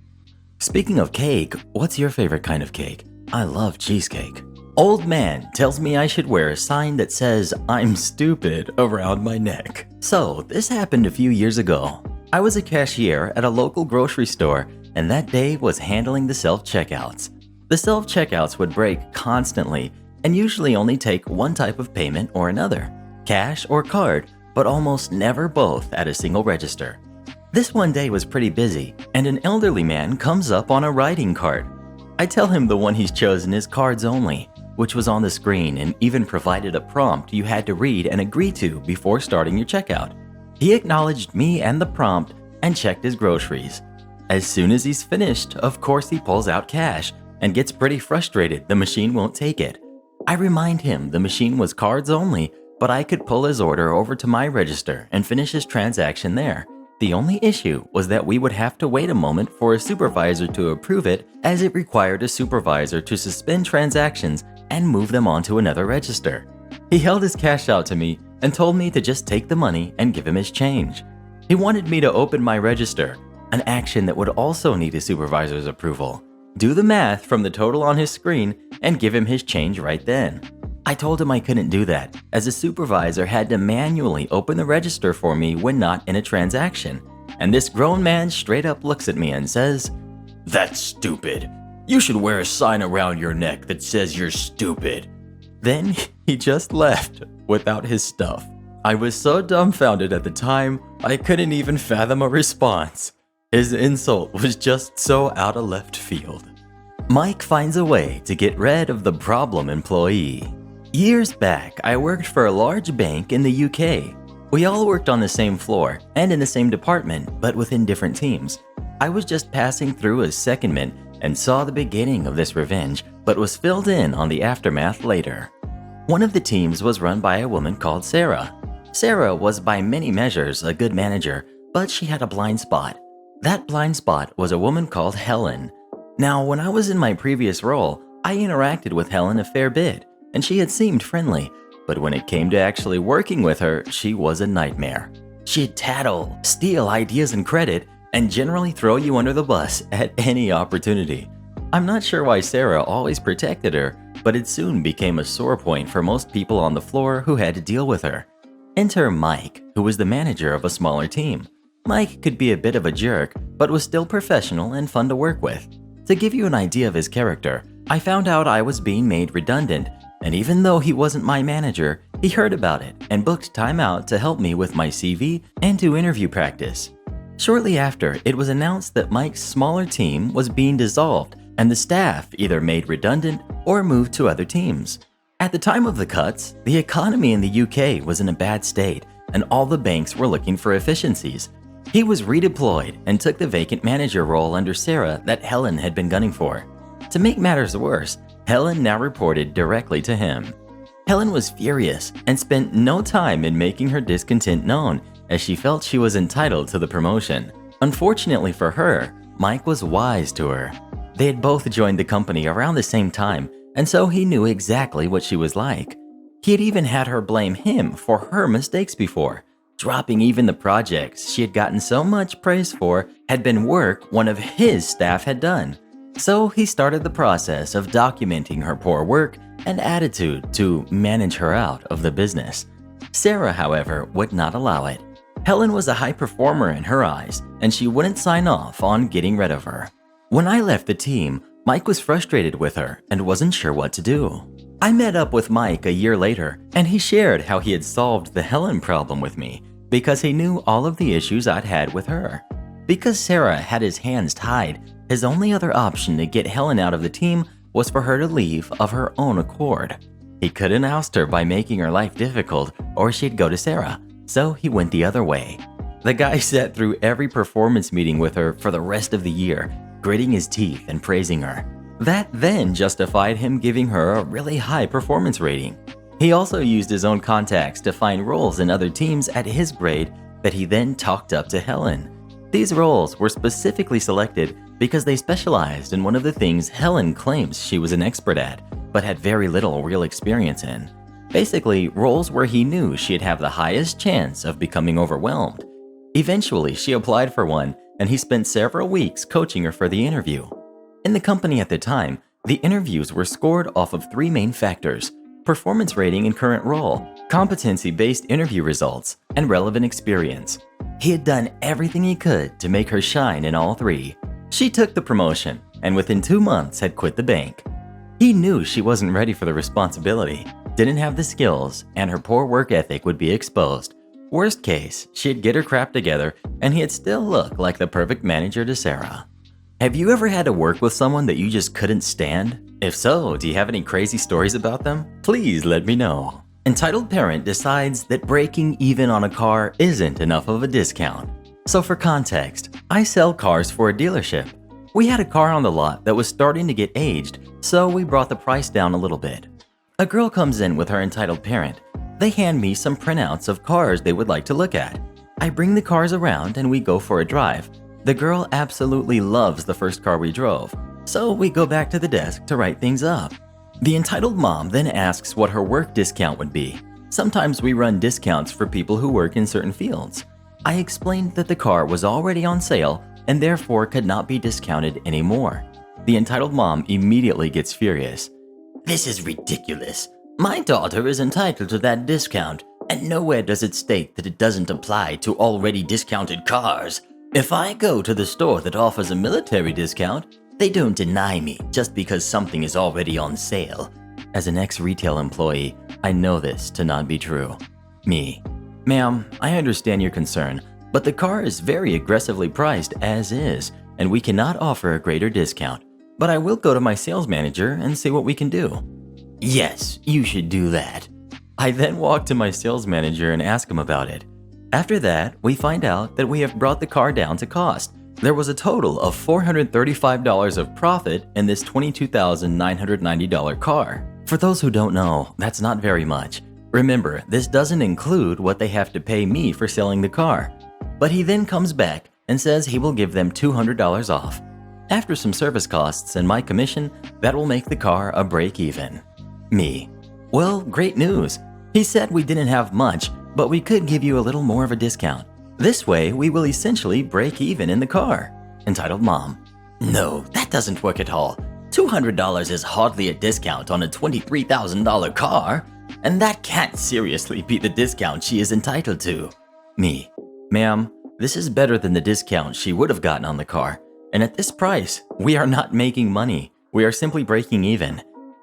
Speaking of cake, what's your favorite kind of cake? I love cheesecake. Old man tells me I should wear a sign that says I'm stupid around my neck. So this happened a few years ago. I was a cashier at a local grocery store, and that day was handling the self-checkouts. The self-checkouts would break constantly and usually only take one type of payment or another, cash or card, but almost never both at a single register. This one day was pretty busy, and an elderly man comes up on a riding cart. I tell him the one he's chosen is cards only, which was on the screen and even provided a prompt you had to read and agree to before starting your checkout. He acknowledged me and the prompt and checked his groceries. As soon as he's finished, of course he pulls out cash and gets pretty frustrated the machine won't take it. I remind him the machine was cards only, but I could pull his order over to my register and finish his transaction there. The only issue was that we would have to wait a moment for a supervisor to approve it, as it required a supervisor to suspend transactions and move them onto another register. He held his cash out to me and told me to just take the money and give him his change. He wanted me to open my register, an action that would also need a supervisor's approval, do the math from the total on his screen, and give him his change right then. I told him I couldn't do that, as a supervisor had to manually open the register for me when not in a transaction. And this grown man straight up looks at me and says, "That's stupid. You should wear a sign around your neck that says you're stupid." Then he just left without his stuff. I was so dumbfounded at the time, I couldn't even fathom a response. His insult was just so out of left field. Mike finds a way to get rid of the problem employee. Years back, I worked for a large bank in the UK. We all worked on the same floor and in the same department, but within different teams. I was just passing through as secondment and saw the beginning of this revenge, but was filled in on the aftermath later. One of the teams was run by a woman called Sarah. Sarah was by many measures a good manager, but she had a blind spot. That blind spot was a woman called Helen. Now, when I was in my previous role, I interacted with Helen a fair bit, and she had seemed friendly, but when it came to actually working with her, she was a nightmare. She'd tattle, steal ideas and credit, and generally throw you under the bus at any opportunity. I'm not sure why Sarah always protected her, but it soon became a sore point for most people on the floor who had to deal with her. Enter Mike, who was the manager of a smaller team. Mike could be a bit of a jerk, but was still professional and fun to work with. To give you an idea of his character, I found out I was being made redundant, and even though he wasn't my manager, he heard about it and booked time out to help me with my CV and to interview practice. Shortly after, it was announced that Mike's smaller team was being dissolved and the staff either made redundant or moved to other teams. At the time of the cuts, the economy in the UK was in a bad state and all the banks were looking for efficiencies. He was redeployed and took the vacant manager role under Sarah that Helen had been gunning for. To make matters worse, Helen now reported directly to him. Helen was furious and spent no time in making her discontent known, as she felt she was entitled to the promotion. Unfortunately for her, Mike was wise to her. They had both joined the company around the same time, and so he knew exactly what she was like. He had even had her blame him for her mistakes before, dropping even the projects she had gotten so much praise for had been work one of his staff had done. So he started the process of documenting her poor work and attitude to manage her out of the business. Sarah, however, would not allow it. Helen was a high performer in her eyes, and she wouldn't sign off on getting rid of her. When I left the team, Mike was frustrated with her and wasn't sure what to do. I met up with Mike a year later, and he shared how he had solved the Helen problem with me because he knew all of the issues I'd had with her. Because Sarah had his hands tied, his only other option to get Helen out of the team was for her to leave of her own accord. He couldn't oust her by making her life difficult, or she'd go to Sarah, so he went the other way. The guy sat through every performance meeting with her for the rest of the year, gritting his teeth and praising her. That then justified him giving her a really high performance rating. He also used his own contacts to find roles in other teams at his grade that he then talked up to Helen. These roles were specifically selected because they specialized in one of the things Helen claims she was an expert at, but had very little real experience in. Basically, roles where he knew she'd have the highest chance of becoming overwhelmed. Eventually, she applied for one, and he spent several weeks coaching her for the interview. In the company at the time, the interviews were scored off of three main factors: performance rating and current role, competency-based interview results, and relevant experience. He had done everything he could to make her shine in all three. She took the promotion, and within 2 months had quit the bank. He knew she wasn't ready for the responsibility, didn't have the skills, and her poor work ethic would be exposed. Worst case, she'd get her crap together, and he'd still look like the perfect manager to Sarah. Have you ever had to work with someone that you just couldn't stand? If so, do you have any crazy stories about them? Please let me know. Entitled parent decides that breaking even on a car isn't enough of a discount. So for context, I sell cars for a dealership. We had a car on the lot that was starting to get aged, so we brought the price down a little bit. A girl comes in with her entitled parent. They hand me some printouts of cars they would like to look at. I bring the cars around and we go for a drive. The girl absolutely loves the first car we drove, so we go back to the desk to write things up. The entitled mom then asks what her work discount would be. Sometimes we run discounts for people who work in certain fields. I explained that the car was already on sale and therefore could not be discounted anymore. The entitled mom immediately gets furious. This is ridiculous. My daughter is entitled to that discount, and nowhere does it state that it doesn't apply to already discounted cars. If I go to the store that offers a military discount, they don't deny me just because something is already on sale. As an ex-retail employee, I know this to not be true. Me. Ma'am, I understand your concern, but the car is very aggressively priced as is, and we cannot offer a greater discount. But I will go to my sales manager and see what we can do. Yes, you should do that. I then walk to my sales manager and ask him about it. After that, we find out that we have brought the car down to cost. There was a total of $435 of profit in this $22,990 car. For those who don't know, that's not very much. Remember, this doesn't include what they have to pay me for selling the car. But he then comes back and says he will give them $200 off. After some service costs and my commission, that will make the car a break-even. Me. Well, great news. He said we didn't have much, but we could give you a little more of a discount. This way, we will essentially break even in the car. Entitled Mom. No, that doesn't work at all. $200 is hardly a discount on a $23,000 car, and that can't seriously be the discount she is entitled to. Me. Ma'am, this is better than the discount she would have gotten on the car, and at this price, we are not making money. We are simply breaking even.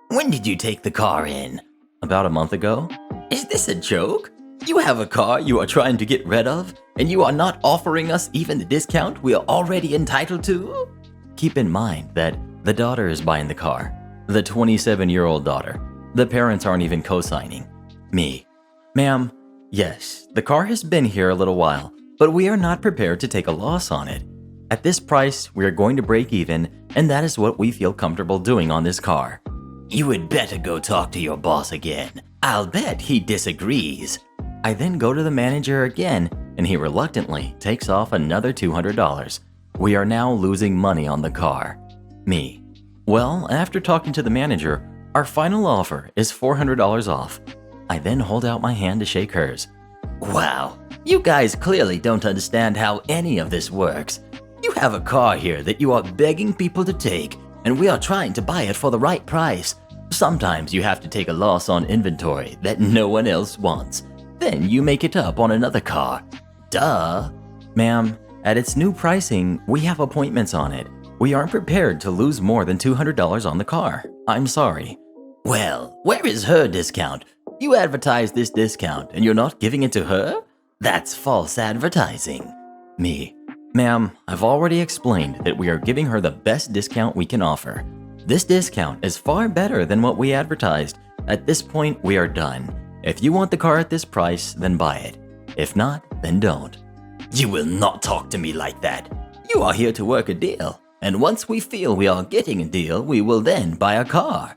When did you take the car in? About a month ago. Is this a joke? You have a car you are trying to get rid of, and you are not offering us even the discount we are already entitled to? Keep in mind that the daughter is buying the car. The 27-year-old daughter. The parents aren't even co-signing. Me. Ma'am, yes, the car has been here a little while, but we are not prepared to take a loss on it. At this price, we are going to break even, and that is what we feel comfortable doing on this car. You would better go talk to your boss again. I'll bet he disagrees. I then go to the manager again, and he reluctantly takes off another $200. We are now losing money on the car. Me. Well, after talking to the manager, our final offer is $400 off. I then hold out my hand to shake hers. Wow, you guys clearly don't understand how any of this works. You have a car here that you are begging people to take, and we are trying to buy it for the right price. Sometimes you have to take a loss on inventory that no one else wants. Then you make it up on another car. Duh. Ma'am, at its new pricing, we have appointments on it. We aren't prepared to lose more than $200 on the car. I'm sorry. Well, where is her discount? You advertised this discount and you're not giving it to her? That's false advertising. Me. Ma'am, I've already explained that we are giving her the best discount we can offer. This discount is far better than what we advertised. At this point, we are done. If you want the car at this price, then buy it. If not, then don't. You will not talk to me like that. You are here to work a deal, and once we feel we are getting a deal, we will then buy a car.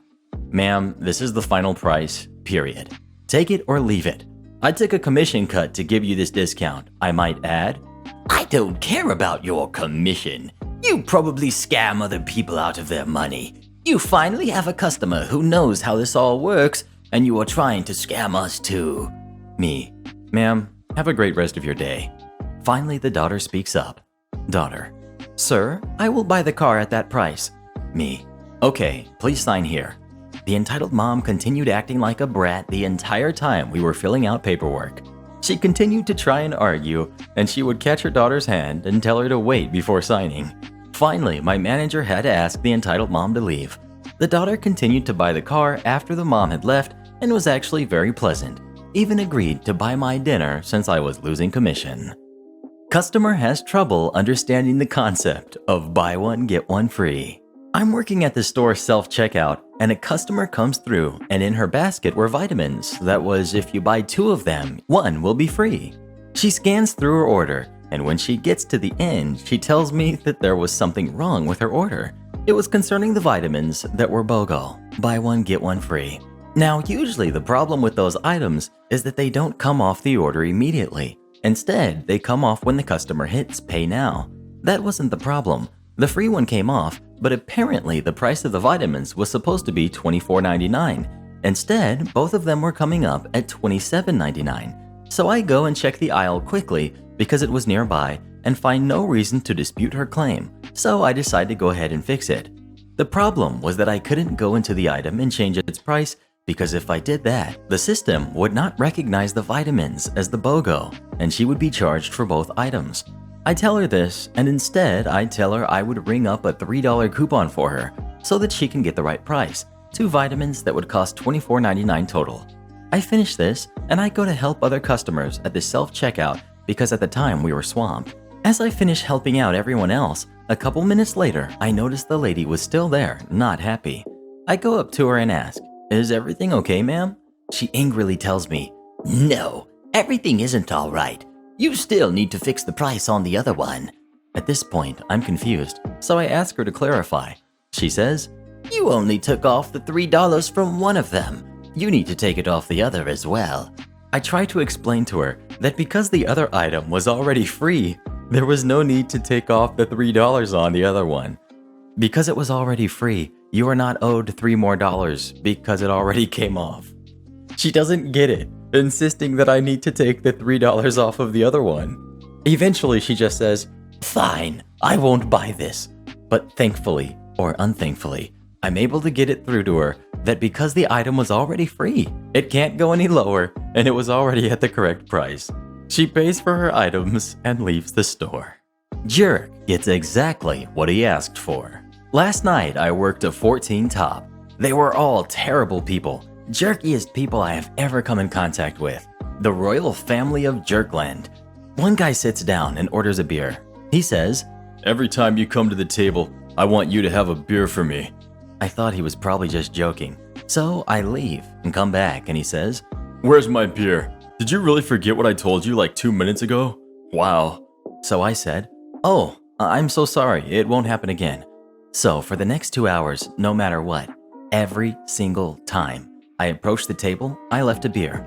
Ma'am, this is the final price, period. Take it or leave it. I took a commission cut to give you this discount, I might add. I don't care about your commission. You probably scam other people out of their money. You finally have a customer who knows how this all works, and you are trying to scam us too. Me. Ma'am, have a great rest of your day. Finally, the daughter speaks up. Daughter. Sir, I will buy the car at that price. Me. Okay, please sign here. The entitled mom continued acting like a brat the entire time we were filling out paperwork. She continued to try and argue, and she would catch her daughter's hand and tell her to wait before signing. Finally, my manager had to ask the entitled mom to leave. The daughter continued to buy the car after the mom had left and was actually very pleasant. Even agreed to buy my dinner since I was losing commission. Customer has trouble understanding the concept of buy one, get one free. I'm working at the store self-checkout and a customer comes through and in her basket were vitamins. That was if you buy 2 of them, 1 will be free. She scans through her order and when she gets to the end, she tells me that there was something wrong with her order. It was concerning the vitamins that were BOGO, buy one, get one free. Now, usually the problem with those items is that they don't come off the order immediately. Instead, they come off when the customer hits pay now. That wasn't the problem. The free one came off, but apparently the price of the vitamins was supposed to be $24.99. Instead, both of them were coming up at $27.99. So I go and check the aisle quickly because it was nearby and find no reason to dispute her claim. So I decide to go ahead and fix it. The problem was that I couldn't go into the item and change its price because if I did that, the system would not recognize the vitamins as the BOGO and she would be charged for both items. I tell her this and instead I tell her I would ring up a $3 coupon for her so that she can get the right price, 2 vitamins that would cost $24.99 total. I finish this and I go to help other customers at the self-checkout because at the time we were swamped. As I finish helping out everyone else, a couple minutes later I noticed the lady was still there, not happy. I go up to her and ask, Is everything okay, ma'am? She angrily tells me, No, everything isn't all right. You still need to fix the price on the other one. At this point, I'm confused, so I ask her to clarify. She says, You only took off the $3 from one of them. You need to take it off the other as well. I try to explain to her that because the other item was already free, there was no need to take off the $3 on the other one. Because it was already free, you are not owed $3 more because it already came off. She doesn't get it, insisting that I need to take the $3 off of the other one. Eventually, she just says, Fine, I won't buy this. But thankfully, or unthankfully, I'm able to get it through to her that because the item was already free, it can't go any lower, and it was already at the correct price. She pays for her items and leaves the store. Jerk gets exactly what he asked for. Last night, I worked a 14 top. They were all terrible people, jerkiest people I have ever come in contact with. The royal family of Jerkland. One guy sits down and orders a beer. He says, "Every time you come to the table, I want you to have a beer for me." I thought he was probably just joking. So I leave and come back and he says, "Where's my beer? Did you really forget what I told you like 2 minutes ago? Wow." So I said, "Oh, I'm so sorry, it won't happen again." So for the next 2 hours, no matter what, every single time I approached the table, I left a beer.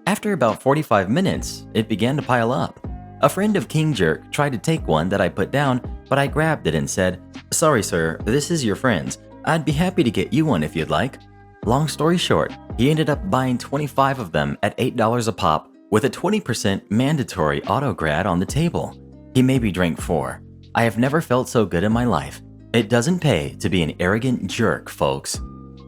After about 45 minutes, it began to pile up. A friend of King Jerk tried to take one that I put down, but I grabbed it and said, "Sorry sir, this is your friend's. I'd be happy to get you one if you'd like." Long story short, he ended up buying 25 of them at $8 a pop with a 20% mandatory autograd on the table. He maybe drank 4. I have never felt so good in my life. It doesn't pay to be an arrogant jerk, folks.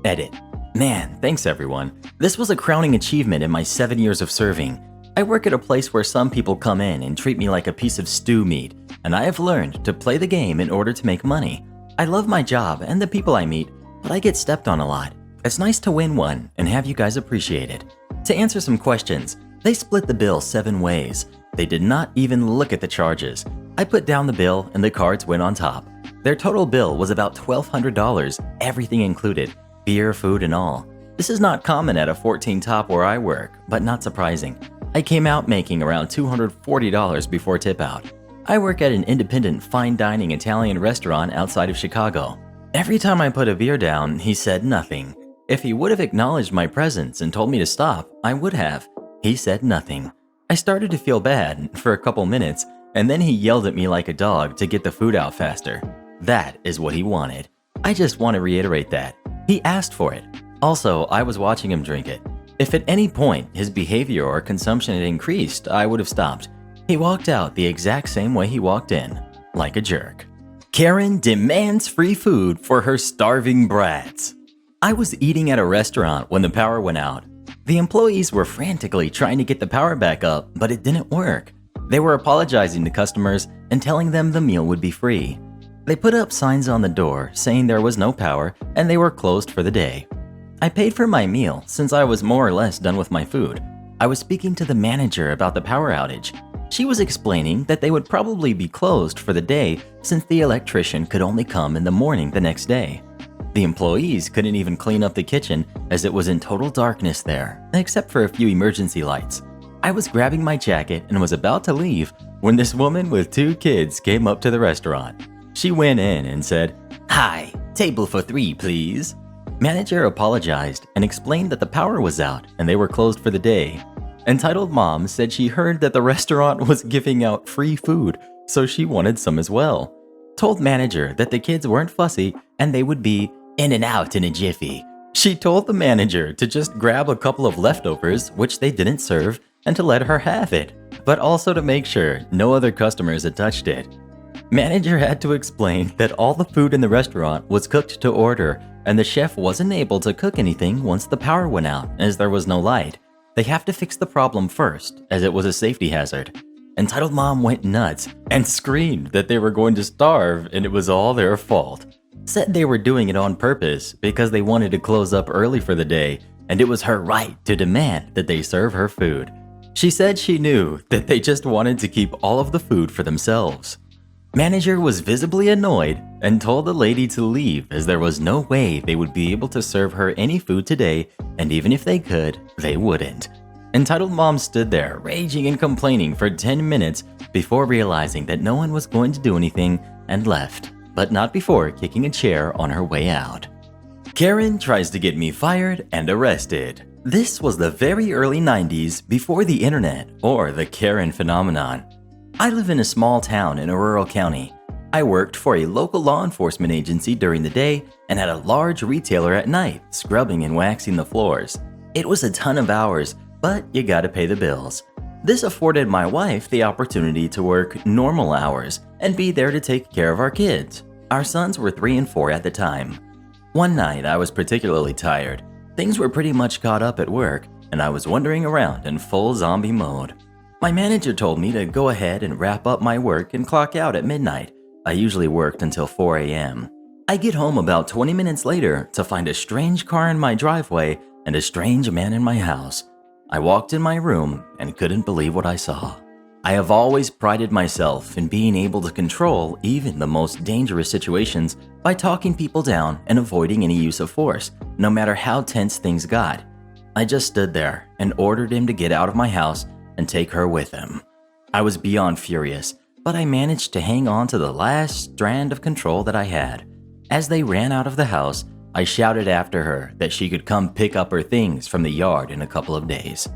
Edit. Man, thanks everyone. This was a crowning achievement in my 7 years of serving. I work at a place where some people come in and treat me like a piece of stew meat, and I have learned to play the game in order to make money. I love my job and the people I meet, but I get stepped on a lot. It's nice to win one and have you guys appreciate it. To answer some questions, they split the bill 7 ways. They did not even look at the charges. I put down the bill and the cards went on top. Their total bill was about $1,200, everything included, beer, food, and all. This is not common at a 14 top where I work, but not surprising. I came out making around $240 before tip out. I work at an independent fine dining Italian restaurant outside of Chicago. Every time I put a beer down, he said nothing. If he would have acknowledged my presence and told me to stop, I would have. He said nothing. I started to feel bad for a couple minutes, and then he yelled at me like a dog to get the food out faster. That is what he wanted. I just want to reiterate that. He asked for it. Also, I was watching him drink it. If at any point his behavior or consumption had increased, I would have stopped. He walked out the exact same way he walked in, like a jerk. Karen demands free food for her starving brats. I was eating at a restaurant when the power went out. The employees were frantically trying to get the power back up, but it didn't work. They were apologizing to customers and telling them the meal would be free. They put up signs on the door saying there was no power and they were closed for the day. I paid for my meal since I was more or less done with my food. I was speaking to the manager about the power outage. She was explaining that they would probably be closed for the day since the electrician could only come in the morning the next day. The employees couldn't even clean up the kitchen as it was in total darkness there, except for a few emergency lights. I was grabbing my jacket and was about to leave when this woman with 2 kids came up to the restaurant. She went in and said, "Hi, table for 3, please." Manager apologized and explained that the power was out and they were closed for the day. Entitled Mom said she heard that the restaurant was giving out free food, so she wanted some as well. Told manager that the kids weren't fussy and they would be in and out in a jiffy. She told the manager to just grab a couple of leftovers, which they didn't serve, and to let her have it, but also to make sure no other customers had touched it. Manager had to explain that all the food in the restaurant was cooked to order, and the chef wasn't able to cook anything once the power went out, as there was no light. They have to fix the problem first, as it was a safety hazard. Entitled Mom went nuts and screamed that they were going to starve and it was all their fault. Said they were doing it on purpose because they wanted to close up early for the day, and it was her right to demand that they serve her food. She said she knew that they just wanted to keep all of the food for themselves. Manager was visibly annoyed and told the lady to leave as there was no way they would be able to serve her any food today, and even if they could, they wouldn't. Entitled mom stood there raging and complaining for 10 minutes before realizing that no one was going to do anything and left, but not before kicking a chair on her way out. Karen tries to get me fired and arrested. This was the very early 90s before the internet or the Karen phenomenon. I live in a small town in a rural county. I worked for a local law enforcement agency during the day and at a large retailer at night, scrubbing and waxing the floors. It was a ton of hours, but you gotta pay the bills. This afforded my wife the opportunity to work normal hours and be there to take care of our kids. Our sons were 3 and 4 at the time. One night I was particularly tired. Things were pretty much caught up at work, and I was wandering around in full zombie mode. My manager told me to go ahead and wrap up my work and clock out at midnight. I usually worked until 4 a.m. I get home about 20 minutes later to find a strange car in my driveway and a strange man in my house. I walked in my room and couldn't believe what I saw. I have always prided myself in being able to control even the most dangerous situations by talking people down and avoiding any use of force, no matter how tense things got. I just stood there and ordered him to get out of my house and take her with him. I was beyond furious, but I managed to hang on to the last strand of control that I had. As they ran out of the house, I shouted after her that she could come pick up her things from the yard in a couple of days.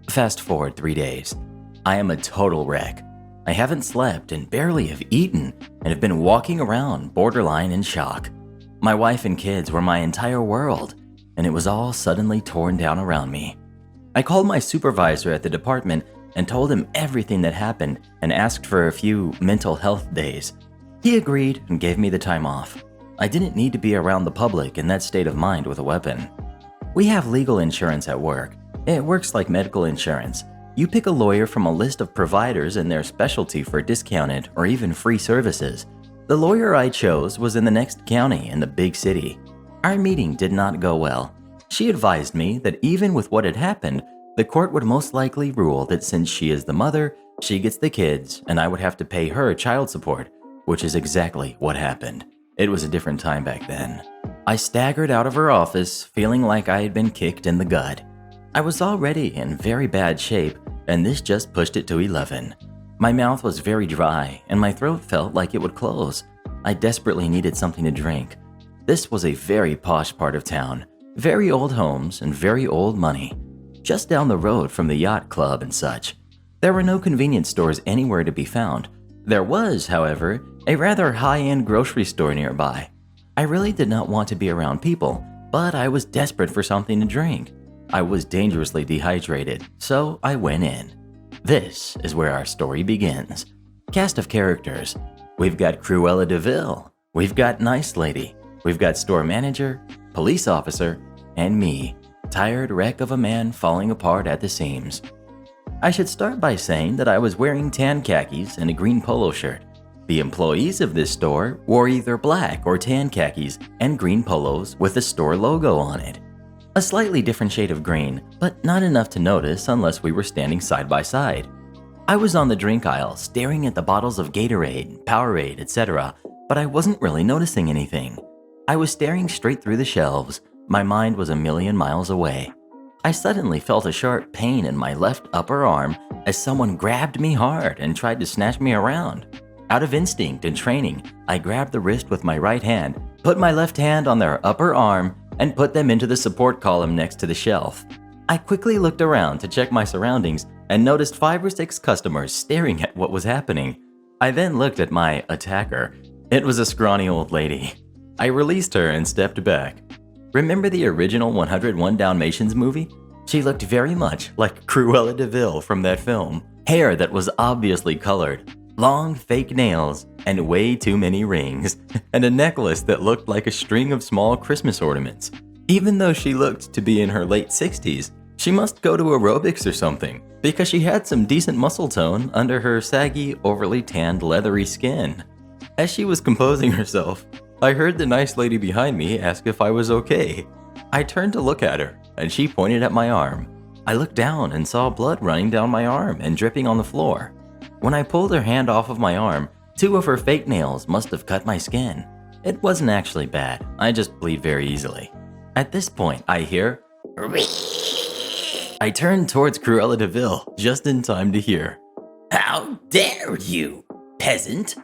Fast forward 3 days. I am a total wreck. I haven't slept and barely have eaten and have been walking around borderline in shock. My wife and kids were my entire world, and it was all suddenly torn down around me. I called my supervisor at the department and told him everything that happened and asked for a few mental health days. He agreed and gave me the time off. I didn't need to be around the public in that state of mind with a weapon. We have legal insurance at work. It works like medical insurance. You pick a lawyer from a list of providers and their specialty for discounted or even free services. The lawyer I chose was in the next county in the big city. Our meeting did not go well. She advised me that even with what had happened, the court would most likely rule that since she is the mother, she gets the kids and I would have to pay her child support, which is exactly what happened. It was a different time back then. I staggered out of her office, feeling like I had been kicked in the gut. I was already in very bad shape, and this just pushed it to 11. My mouth was very dry, and my throat felt like it would close. I desperately needed something to drink. This was a very posh part of town, very old homes and very old money, just down the road from the yacht club and such. There were no convenience stores anywhere to be found. There was, however, a rather high-end grocery store nearby. I really did not want to be around people, but I was desperate for something to drink. I was dangerously dehydrated, so I went in. This is where our story begins. Cast of characters. We've got Cruella de Vil. We've got Nice Lady. We've got store manager, police officer, and me, tired wreck of a man falling apart at the seams. I should start by saying that I was wearing tan khakis and a green polo shirt. The employees of this store wore either black or tan khakis and green polos with the store logo on it. A slightly different shade of green, but not enough to notice unless we were standing side by side. I was on the drink aisle staring at the bottles of Gatorade, Powerade, etc., but I wasn't really noticing anything. I was staring straight through the shelves. My mind was a million miles away. I suddenly felt a sharp pain in my left upper arm as someone grabbed me hard and tried to snatch me around. Out of instinct and training, I grabbed the wrist with my right hand, put my left hand on their upper arm, and put them into the support column next to the shelf. I quickly looked around to check my surroundings and noticed 5 or 6 customers staring at what was happening. I then looked at my attacker. It was a scrawny old lady. I released her and stepped back. Remember the original 101 Dalmatians movie? She looked very much like Cruella de Vil from that film. Hair that was obviously colored, long fake nails, and way too many rings, and a necklace that looked like a string of small Christmas ornaments. Even though she looked to be in her late 60s, she must go to aerobics or something, because she had some decent muscle tone under her saggy, overly tanned, leathery skin. As she was composing herself, I heard the nice lady behind me ask if I was okay. I turned to look at her, and she pointed at my arm. I looked down and saw blood running down my arm and dripping on the floor. When I pulled her hand off of my arm, 2 of her fake nails must have cut my skin. It wasn't actually bad, I just bleed very easily. At this point, I hear, I turned towards Cruella de Vil just in time to hear, How dare you, peasant?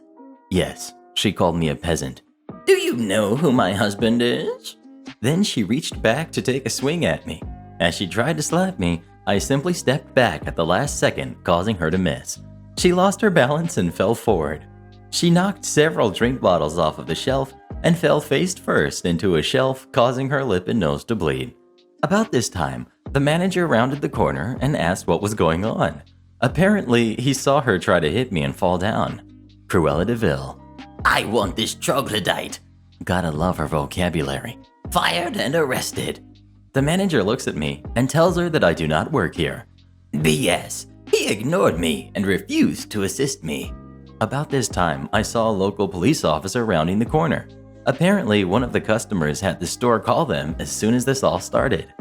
yes, she called me a peasant. Do you know who my husband is? Then she reached back to take a swing at me. As she tried to slap me, I simply stepped back at the last second, causing her to miss. She lost her balance and fell forward. She knocked several drink bottles off of the shelf and fell face first into a shelf, causing her lip and nose to bleed. About this time, the manager rounded the corner and asked what was going on. Apparently, he saw her try to hit me and fall down. Cruella de Vil. I want this troglodyte. Gotta love her vocabulary. Fired and arrested. The manager looks at me and tells her that I do not work here. BS. He ignored me and refused to assist me. About this time, I saw a local police officer rounding the corner. Apparently, one of the customers had the store call them as soon as this all started.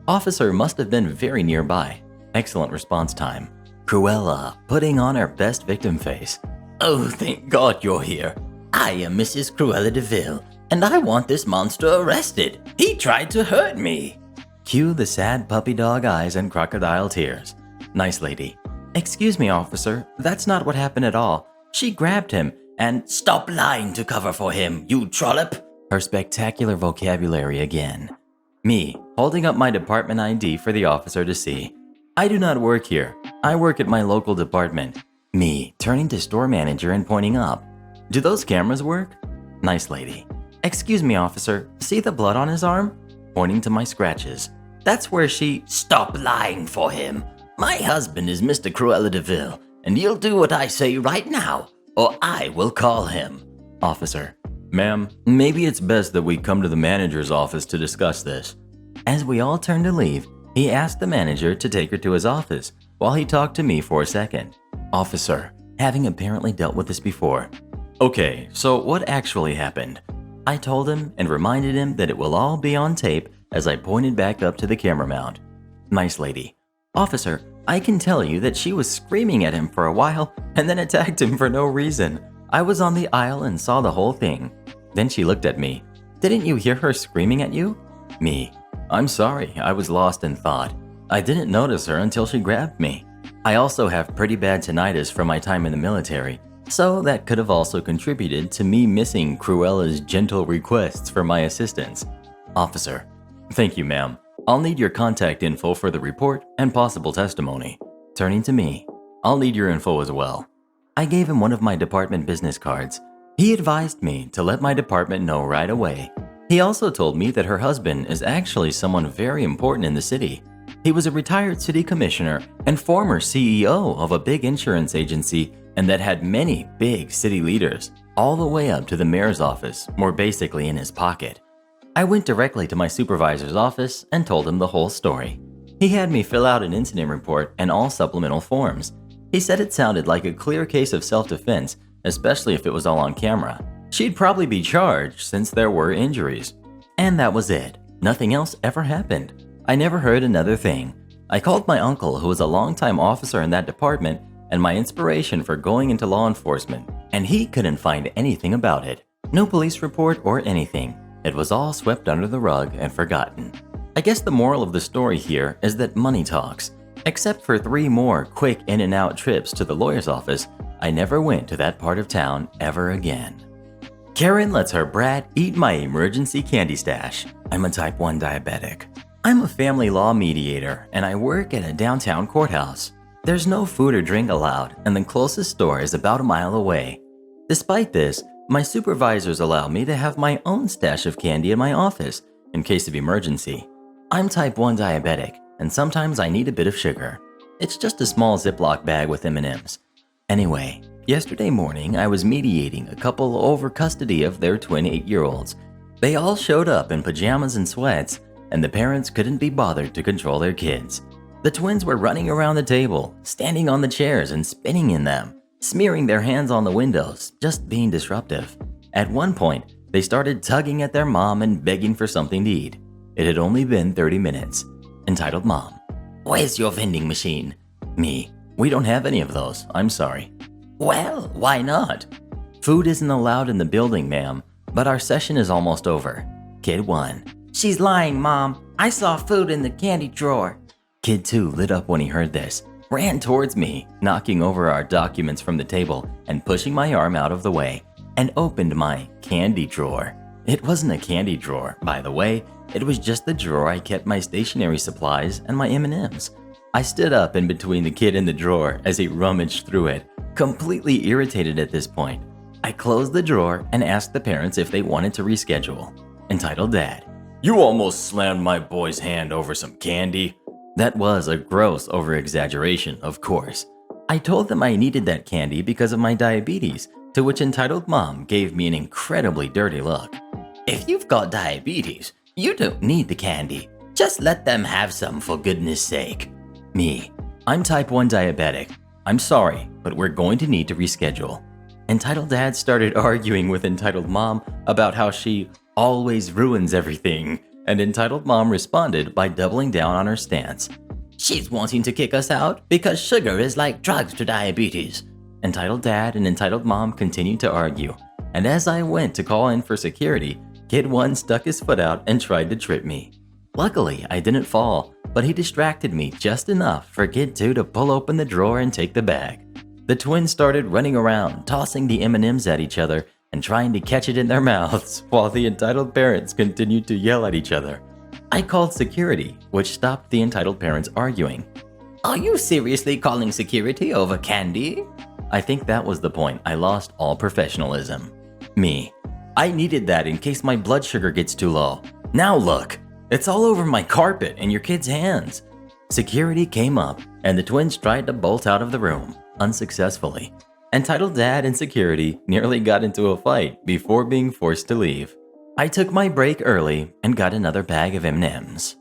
Officer must have been very nearby. Excellent response time. Cruella, putting on her best victim face. Oh, thank God you're here. I am Mrs. Cruella de Vil, and I want this monster arrested. He tried to hurt me. Cue the sad puppy dog eyes and crocodile tears. Nice lady. Excuse me, officer, that's not what happened at all. She grabbed him and— Stop lying to cover for him, you trollop. Her spectacular vocabulary again. Me, holding up my department ID for the officer to see. I do not work here. I work at my local department. Me, turning to store manager and pointing up. Do those cameras work? Nice lady. Excuse me, officer, see the blood on his arm? Pointing to my scratches. That's where she— Stop lying for him. My husband is Mr. Cruella de Vil, and you'll do what I say right now, or I will call him. Officer. Ma'am, maybe it's best that we come to the manager's office to discuss this. As we all turned to leave, he asked the manager to take her to his office while he talked to me for a second. Officer, having apparently dealt with this before. Okay, so what actually happened? I told him and reminded him that it will all be on tape as I pointed back up to the camera mount. Nice lady. Officer, I can tell you that she was screaming at him for a while and then attacked him for no reason. I was on the aisle and saw the whole thing. Then she looked at me. Didn't you hear her screaming at you? Me. I'm sorry, I was lost in thought. I didn't notice her until she grabbed me. I also have pretty bad tinnitus from my time in the military, so that could have also contributed to me missing Cruella's gentle requests for my assistance. Officer. Thank you, ma'am. I'll need your contact info for the report and possible testimony. Turning to me. I'll need your info as well. I gave him one of my department business cards. He advised me to let my department know right away. He also told me that her husband is actually someone very important in the city. He was a retired city commissioner and former CEO of a big insurance agency, and that had many big city leaders, all the way up to the mayor's office, more basically in his pocket. I went directly to my supervisor's office and told him the whole story. He had me fill out an incident report and all supplemental forms. He said it sounded like a clear case of self-defense, especially if it was all on camera. She'd probably be charged since there were injuries. And that was it. Nothing else ever happened. I never heard another thing. I called my uncle, who was a longtime officer in that department and my inspiration for going into law enforcement, and he couldn't find anything about it. No police report or anything. It was all swept under the rug and forgotten. I guess the moral of the story here is that money talks. Except for 3 more quick in and out trips to the lawyer's office, I never went to that part of town ever again. Karen lets her brat eat my emergency candy stash. I'm a type 1 diabetic. I'm a family law mediator and I work at a downtown courthouse. There's no food or drink allowed and the closest store is about a mile away. Despite this, my supervisors allow me to have my own stash of candy in my office in case of emergency. I'm type 1 diabetic and sometimes I need a bit of sugar. It's just a small Ziploc bag with M&Ms. Anyway, yesterday morning I was mediating a couple over custody of their twin 8-year-olds. They all showed up in pajamas and sweats, and the parents couldn't be bothered to control their kids. The twins were running around the table, standing on the chairs and spinning in them, smearing their hands on the windows, just being disruptive. At one point, they started tugging at their mom and begging for something to eat. It had only been 30 minutes. Entitled Mom. Where's your vending machine? Me. We don't have any of those, I'm sorry. Well, why not? Food isn't allowed in the building, ma'am, but our session is almost over. Kid 1. She's lying, Mom. I saw food in the candy drawer. Kid 2 lit up when he heard this, ran towards me, knocking over our documents from the table and pushing my arm out of the way, and opened my candy drawer. It wasn't a candy drawer, by the way. It was just the drawer I kept my stationery supplies and my M&Ms. I stood up in between the kid and the drawer as he rummaged through it, completely irritated at this point. I closed the drawer and asked the parents if they wanted to reschedule. Entitled Dad. You almost slammed my boy's hand over some candy. That was a gross over-exaggeration, of course. I told them I needed that candy because of my diabetes, to which Entitled Mom gave me an incredibly dirty look. If you've got diabetes, you don't need the candy. Just let them have some for goodness sake. Me. I'm type 1 diabetic. I'm sorry, but we're going to need to reschedule. Entitled Dad started arguing with Entitled Mom about how she always ruins everything, and Entitled Mom responded by doubling down on her stance. She's wanting to kick us out because sugar is like drugs to diabetes. Entitled Dad and Entitled Mom continued to argue, and as I went to call in for security, Kid 1 stuck his foot out and tried to trip me. Luckily, I didn't fall, but he distracted me just enough for Kid 2 to pull open the drawer and take the bag. The twins started running around, tossing the M&Ms at each other and trying to catch it in their mouths, while the entitled parents continued to yell at each other. I called security, which stopped the entitled parents arguing. Are you seriously calling security over candy? I think that was the point. I lost all professionalism. Me. I needed that in case my blood sugar gets too low. Now look, it's all over my carpet and your kid's hands. Security came up and the twins tried to bolt out of the room, unsuccessfully. Entitled Dad and security nearly got into a fight before being forced to leave. I took my break early and got another bag of M&Ms.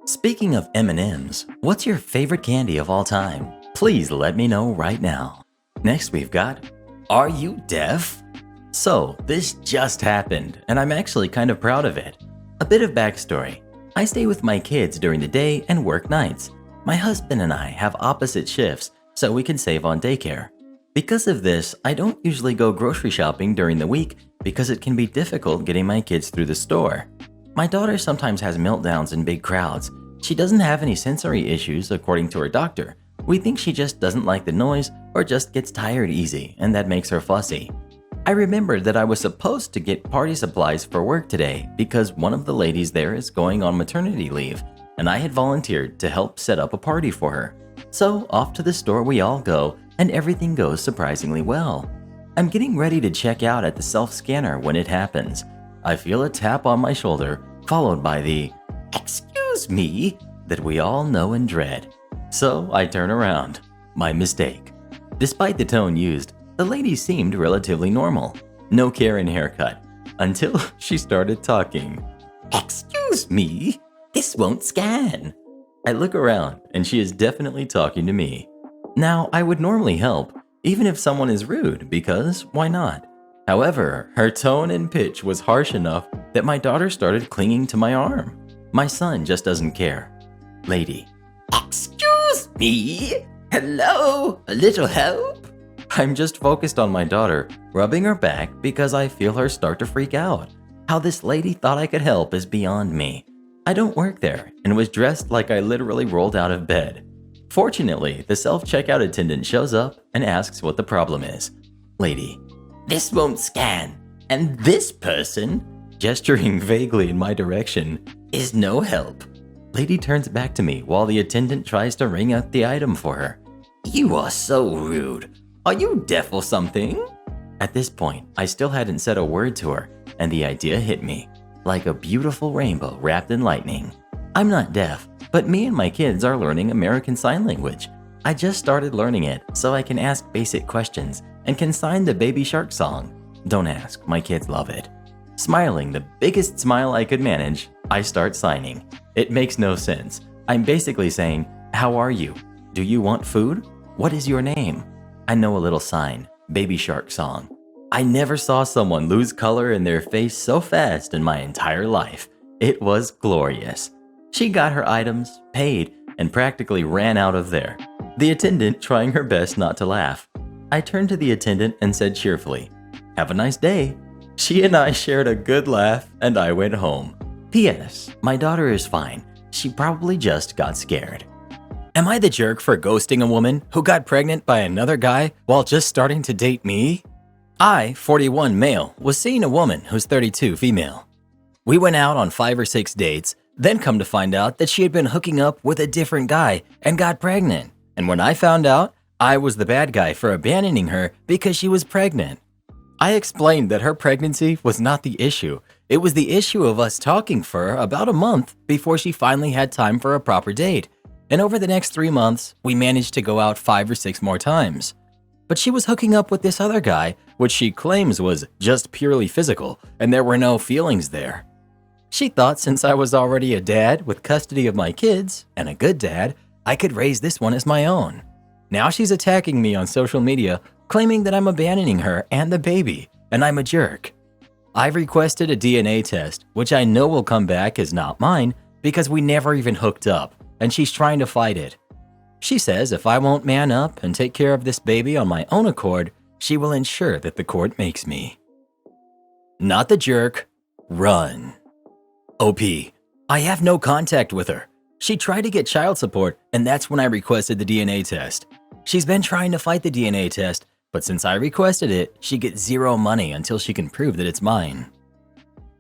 Speaking of M&Ms, what's your favorite candy of all time? Please let me know right now. Next we've got, are you deaf? So this just happened and I'm actually kind of proud of it. A bit of backstory. I stay with my kids during the day and work nights. My husband and I have opposite shifts so we can save on daycare. Because of this, I don't usually go grocery shopping during the week because it can be difficult getting my kids through the store. My daughter sometimes has meltdowns in big crowds. She doesn't have any sensory issues according to her doctor. We think she just doesn't like the noise or just gets tired easy, and that makes her fussy. I remembered that I was supposed to get party supplies for work today because one of the ladies there is going on maternity leave, and I had volunteered to help set up a party for her. So off to the store we all go, and everything goes surprisingly well. I'm getting ready to check out at the self-scanner when it happens. I feel a tap on my shoulder, followed by the "excuse me" that we all know and dread. So I turn around. My mistake. Despite the tone used, the lady seemed relatively normal. No Karen haircut. Until she started talking. Excuse me, this won't scan. I look around and she is definitely talking to me. Now, I would normally help, even if someone is rude, because why not? However, her tone and pitch was harsh enough that my daughter started clinging to my arm. My son just doesn't care. Lady. Excuse me? Hello? A little help? I'm just focused on my daughter, rubbing her back because I feel her start to freak out. How this lady thought I could help is beyond me. I don't work there and was dressed like I literally rolled out of bed. Fortunately, the self-checkout attendant shows up and asks what the problem is. Lady. This won't scan, and this person, gesturing vaguely in my direction, is no help. Lady turns back to me while the attendant tries to ring out the item for her. You are so rude. Are you deaf or something? At this point, I still hadn't said a word to her, and the idea hit me, like a beautiful rainbow wrapped in lightning. I'm not deaf, but me and my kids are learning American Sign Language. I just started learning it so I can ask basic questions and can sign the Baby Shark song. Don't ask, my kids love it. Smiling the biggest smile I could manage, I start signing. It makes no sense. I'm basically saying, how are you? Do you want food? What is your name? I know a little sign, Baby Shark song. I never saw someone lose color in their face so fast in my entire life. It was glorious. She got her items, paid, and practically ran out of there. The attendant trying her best not to laugh. I turned to the attendant and said cheerfully, Have a nice day." She and I shared a good laugh, and I went home. P.S. My daughter is fine. She probably just got scared. Am I the jerk for ghosting a woman who got pregnant by another guy while just starting to date me? I, 41 male, was seeing a woman who's 32 female. We went out on 5 or 6 dates, then come to find out that she had been hooking up with a different guy and got pregnant. And when I found out, I was the bad guy for abandoning her because she was pregnant. I explained that her pregnancy was not the issue. It was the issue of us talking for about a month before she finally had time for a proper date. And over the next 3 months, we managed to go out 5 or 6 more times. But she was hooking up with this other guy, which she claims was just purely physical, and there were no feelings there. She thought since I was already a dad with custody of my kids, and a good dad, I could raise this one as my own. Now she's attacking me on social media, claiming that I'm abandoning her and the baby, and I'm a jerk. I've requested a DNA test, which I know will come back as not mine because we never even hooked up, and she's trying to fight it. She says if I won't man up and take care of this baby on my own accord, she will ensure that the court makes me. Not the jerk, run. OP, I have no contact with her. She tried to get child support, and that's when I requested the DNA test. She's been trying to fight the DNA test, but since I requested it, she gets 0 money until she can prove that it's mine.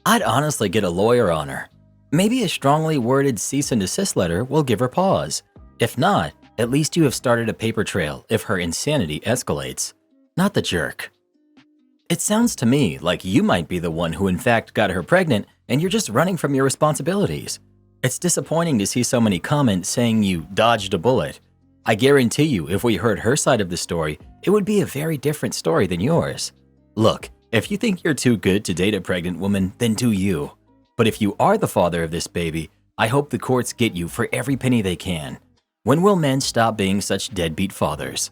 I'd honestly get a lawyer on her. Maybe a strongly worded cease and desist letter will give her pause. If not, at least you have started a paper trail if her insanity escalates. Not the jerk. It sounds to me like you might be the one who in fact got her pregnant and you're just running from your responsibilities. It's disappointing to see so many comments saying you dodged a bullet. I guarantee you if we heard her side of the story, it would be a very different story than yours. Look, if you think you're too good to date a pregnant woman, then do you. But if you are the father of this baby, I hope the courts get you for every penny they can. When will men stop being such deadbeat fathers?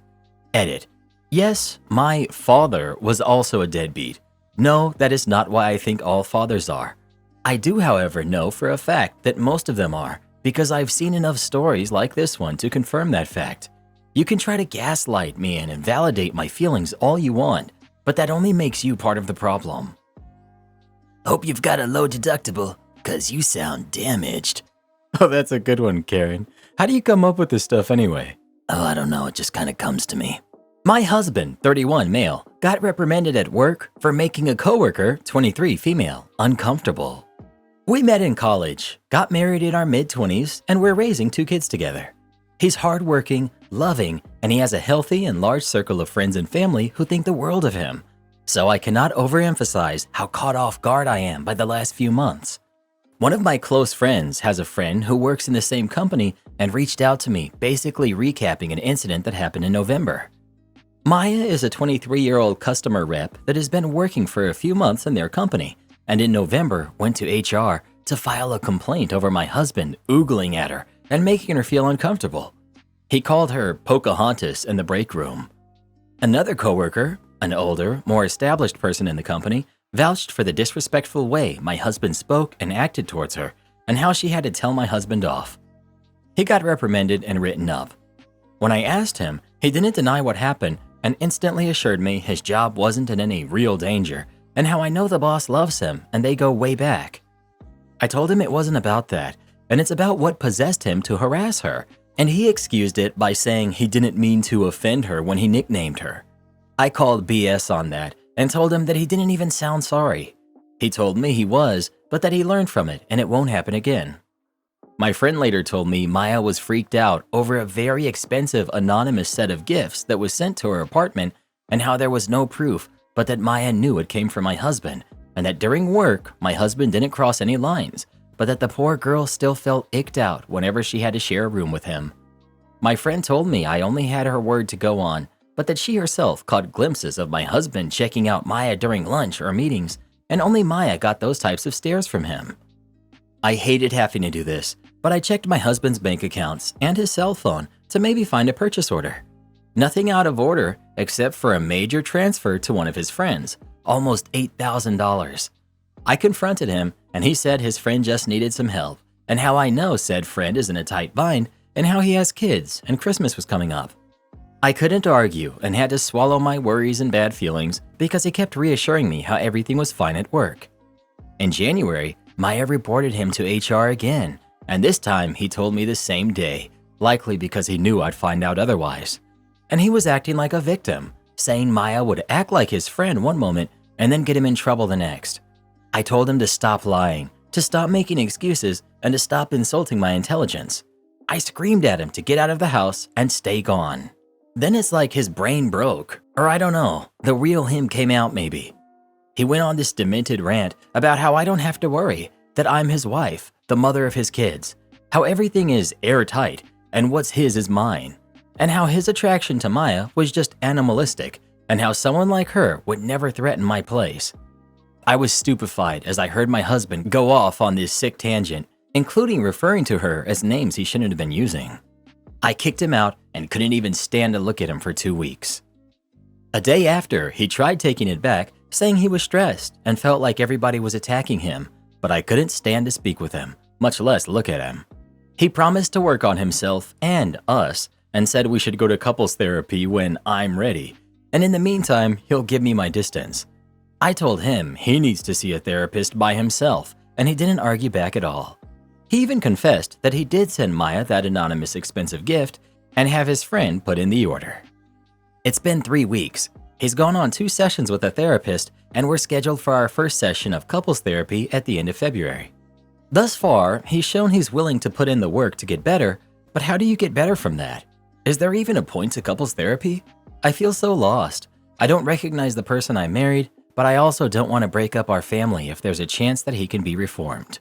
Edit. Yes, my father was also a deadbeat. No, that is not why I think all fathers are. I do, however, know for a fact that most of them are, because I've seen enough stories like this one to confirm that fact. You can try to gaslight me and invalidate my feelings all you want, but that only makes you part of the problem. Hope you've got a low deductible, cause you sound damaged. Oh, that's a good one, Karen. How do you come up with this stuff anyway? Oh, I don't know, it just kinda comes to me. My husband, 31 male, got reprimanded at work for making a coworker, 23 female, uncomfortable. We met in college, got married in our mid-20s, and we're raising 2 kids together. He's hardworking, loving, and he has a healthy and large circle of friends and family who think the world of him. So I cannot overemphasize how caught off guard I am by the last few months. One of my close friends has a friend who works in the same company and reached out to me basically recapping an incident that happened in November. Maya is a 23-year-old customer rep that has been working for a few months in their company, and in November went to HR to file a complaint over my husband oogling at her and making her feel uncomfortable. He called her Pocahontas in the break room. Another coworker, an older, more established person in the company, vouched for the disrespectful way my husband spoke and acted towards her and how she had to tell my husband off. He got reprimanded and written up. When I asked him, he didn't deny what happened and instantly assured me his job wasn't in any real danger and how I know the boss loves him and they go way back. I told him it wasn't about that, and it's about what possessed him to harass her, and he excused it by saying he didn't mean to offend her when he nicknamed her. I called BS on that and told him that he didn't even sound sorry. He told me he was, but that he learned from it and it won't happen again. My friend later told me Maya was freaked out over a very expensive anonymous set of gifts that was sent to her apartment and how there was no proof, but that Maya knew it came from my husband, and that during work, my husband didn't cross any lines, but that the poor girl still felt icked out whenever she had to share a room with him. My friend told me I only had her word to go on, but that she herself caught glimpses of my husband checking out Maya during lunch or meetings, and only Maya got those types of stares from him. I hated having to do this, but I checked my husband's bank accounts and his cell phone to maybe find a purchase order. Nothing out of order except for a major transfer to one of his friends, almost $8,000. I confronted him and he said his friend just needed some help and how I know said friend is in a tight bind and how he has kids and Christmas was coming up. I couldn't argue and had to swallow my worries and bad feelings because he kept reassuring me how everything was fine at work. In January, Maya reported him to HR again, and this time he told me the same day, likely because he knew I'd find out otherwise. And he was acting like a victim, saying Maya would act like his friend one moment and then get him in trouble the next. I told him to stop lying, to stop making excuses, and to stop insulting my intelligence. I screamed at him to get out of the house and stay gone. Then it's like his brain broke, or I don't know, the real him came out maybe. He went on this demented rant about how I don't have to worry, that I'm his wife, the mother of his kids, how everything is airtight and what's his is mine, and how his attraction to Maya was just animalistic, and how someone like her would never threaten my place. I was stupefied as I heard my husband go off on this sick tangent, including referring to her as names he shouldn't have been using. I kicked him out and couldn't even stand to look at him for 2 weeks. A day after, he tried taking it back, saying he was stressed and felt like everybody was attacking him, but I couldn't stand to speak with him, much less look at him. He promised to work on himself and us and said we should go to couples therapy when I'm ready, and in the meantime, he'll give me my distance. I told him he needs to see a therapist by himself, and he didn't argue back at all. He even confessed that he did send Maya that anonymous expensive gift and have his friend put in the order. It's been 3 weeks. He's gone on 2 sessions with a therapist, and we're scheduled for our first session of couples therapy at the end of February. Thus far, he's shown he's willing to put in the work to get better, but how do you get better from that? Is there even a point to couples therapy? I feel so lost. I don't recognize the person I married, but I also don't want to break up our family if there's a chance that he can be reformed.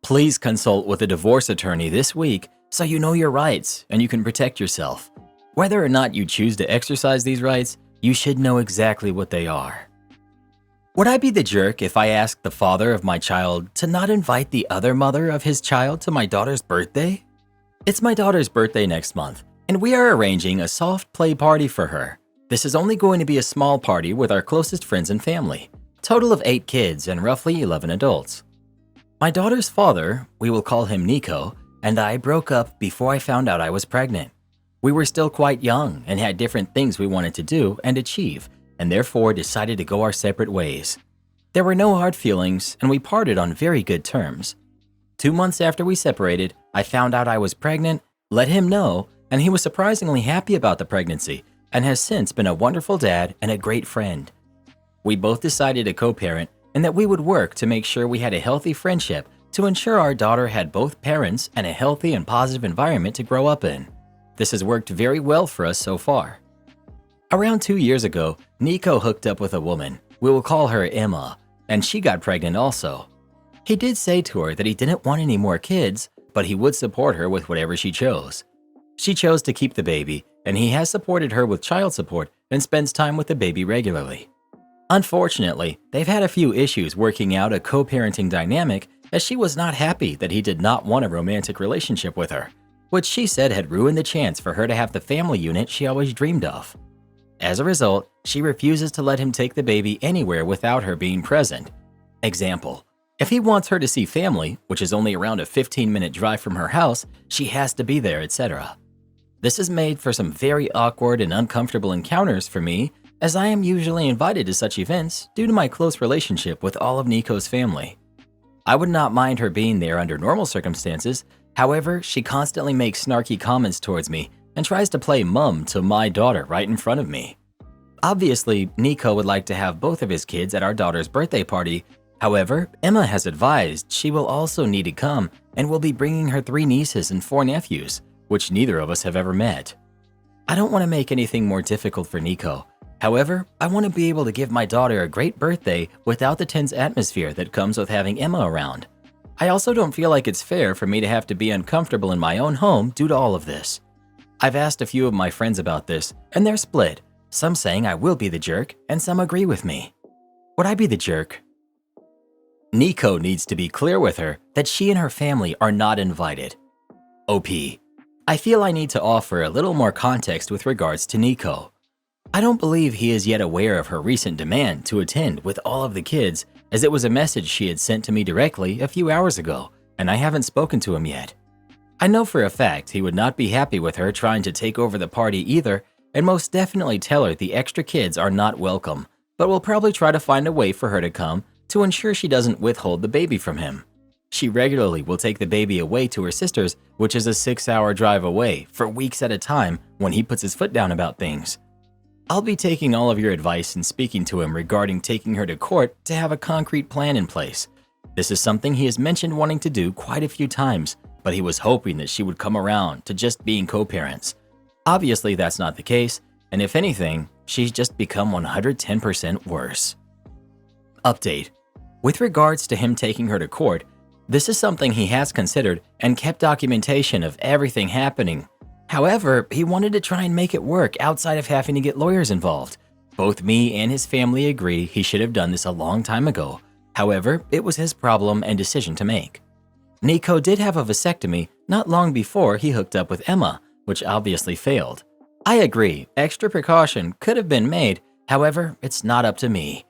Please consult with a divorce attorney this week so you know your rights and you can protect yourself. Whether or not you choose to exercise these rights, you should know exactly what they are. Would I be the jerk if I asked the father of my child to not invite the other mother of his child to my daughter's birthday? It's my daughter's birthday next month, and we are arranging a soft play party for her. This is only going to be a small party with our closest friends and family, total of 8 kids and roughly 11 adults. My daughter's father, we will call him Nico, and I broke up before I found out I was pregnant. We were still quite young and had different things we wanted to do and achieve, and therefore decided to go our separate ways. There were no hard feelings, and we parted on very good terms. 2 months after we separated, I found out I was pregnant, let him know, and he was surprisingly happy about the pregnancy and has since been a wonderful dad and a great friend. We both decided to co-parent and that we would work to make sure we had a healthy friendship to ensure our daughter had both parents and a healthy and positive environment to grow up in. This has worked very well for us so far. Around 2 years ago, Nico hooked up with a woman, we will call her Emma, and she got pregnant also. He did say to her that he didn't want any more kids, but he would support her with whatever she chose. She chose to keep the baby, and he has supported her with child support and spends time with the baby regularly. Unfortunately, they've had a few issues working out a co-parenting dynamic as she was not happy that he did not want a romantic relationship with her, which she said had ruined the chance for her to have the family unit she always dreamed of. As a result, she refuses to let him take the baby anywhere without her being present. Example, if he wants her to see family, which is only around a 15-minute drive from her house, she has to be there, etc. This has made for some very awkward and uncomfortable encounters for me, as I am usually invited to such events due to my close relationship with all of Nico's family. I would not mind her being there under normal circumstances, however, she constantly makes snarky comments towards me and tries to play mum to my daughter right in front of me. Obviously, Nico would like to have both of his kids at our daughter's birthday party. However, Emma has advised she will also need to come and will be bringing her 3 nieces and 4 nephews, which neither of us have ever met. I don't want to make anything more difficult for Nico. However, I want to be able to give my daughter a great birthday without the tense atmosphere that comes with having Emma around. I also don't feel like it's fair for me to have to be uncomfortable in my own home due to all of this. I've asked a few of my friends about this, and they're split, some saying I will be the jerk, and some agree with me. Would I be the jerk? Nico needs to be clear with her that she and her family are not invited. OP. I feel I need to offer a little more context with regards to Nico. I don't believe he is yet aware of her recent demand to attend with all of the kids, as it was a message she had sent to me directly a few hours ago, and I haven't spoken to him yet. I know for a fact he would not be happy with her trying to take over the party either, and most definitely tell her the extra kids are not welcome, but will probably try to find a way for her to come to ensure she doesn't withhold the baby from him. She regularly will take the baby away to her sister's, which is a 6-hour drive away, for weeks at a time when he puts his foot down about things. I'll be taking all of your advice and speaking to him regarding taking her to court to have a concrete plan in place. This is something he has mentioned wanting to do quite a few times, but he was hoping that she would come around to just being co-parents. Obviously, that's not the case, and if anything, she's just become 110% worse. Update. With regards to him taking her to court, this is something he has considered and kept documentation of everything happening. However, he wanted to try and make it work outside of having to get lawyers involved. Both me and his family agree he should have done this a long time ago. However, it was his problem and decision to make. Nico did have a vasectomy not long before he hooked up with Emma, which obviously failed. I agree, extra precaution could have been made, however, it's not up to me.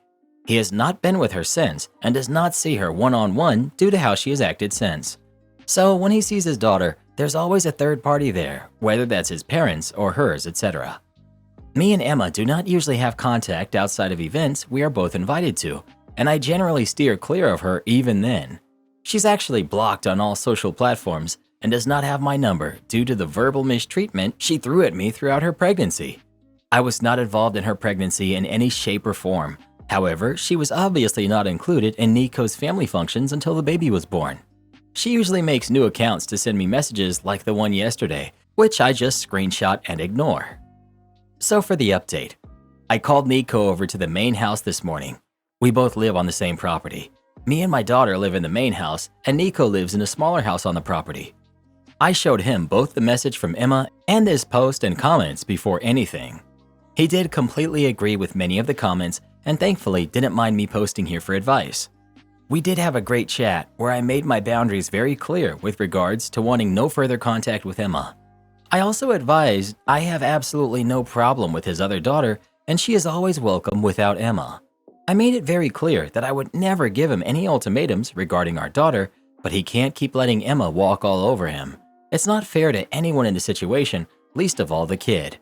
He has not been with her since and does not see her one-on-one due to how she has acted since. So when he sees his daughter, there's always a third party there, whether that's his parents or hers, etc. Me and Emma do not usually have contact outside of events we are both invited to, and I generally steer clear of her even then. She's actually blocked on all social platforms and does not have my number due to the verbal mistreatment she threw at me throughout her pregnancy. I was not involved in her pregnancy in any shape or form. However, she was obviously not included in Nico's family functions until the baby was born. She usually makes new accounts to send me messages like the one yesterday, which I just screenshot and ignore. So for the update, I called Nico over to the main house this morning. We both live on the same property. Me and my daughter live in the main house, and Nico lives in a smaller house on the property. I showed him both the message from Emma and this post and comments before anything. He did completely agree with many of the comments and thankfully didn't mind me posting here for advice. We did have a great chat where I made my boundaries very clear with regards to wanting no further contact with Emma. I also advised I have absolutely no problem with his other daughter and she is always welcome without Emma. I made it very clear that I would never give him any ultimatums regarding our daughter, but he can't keep letting Emma walk all over him. It's not fair to anyone in the situation, least of all the kid.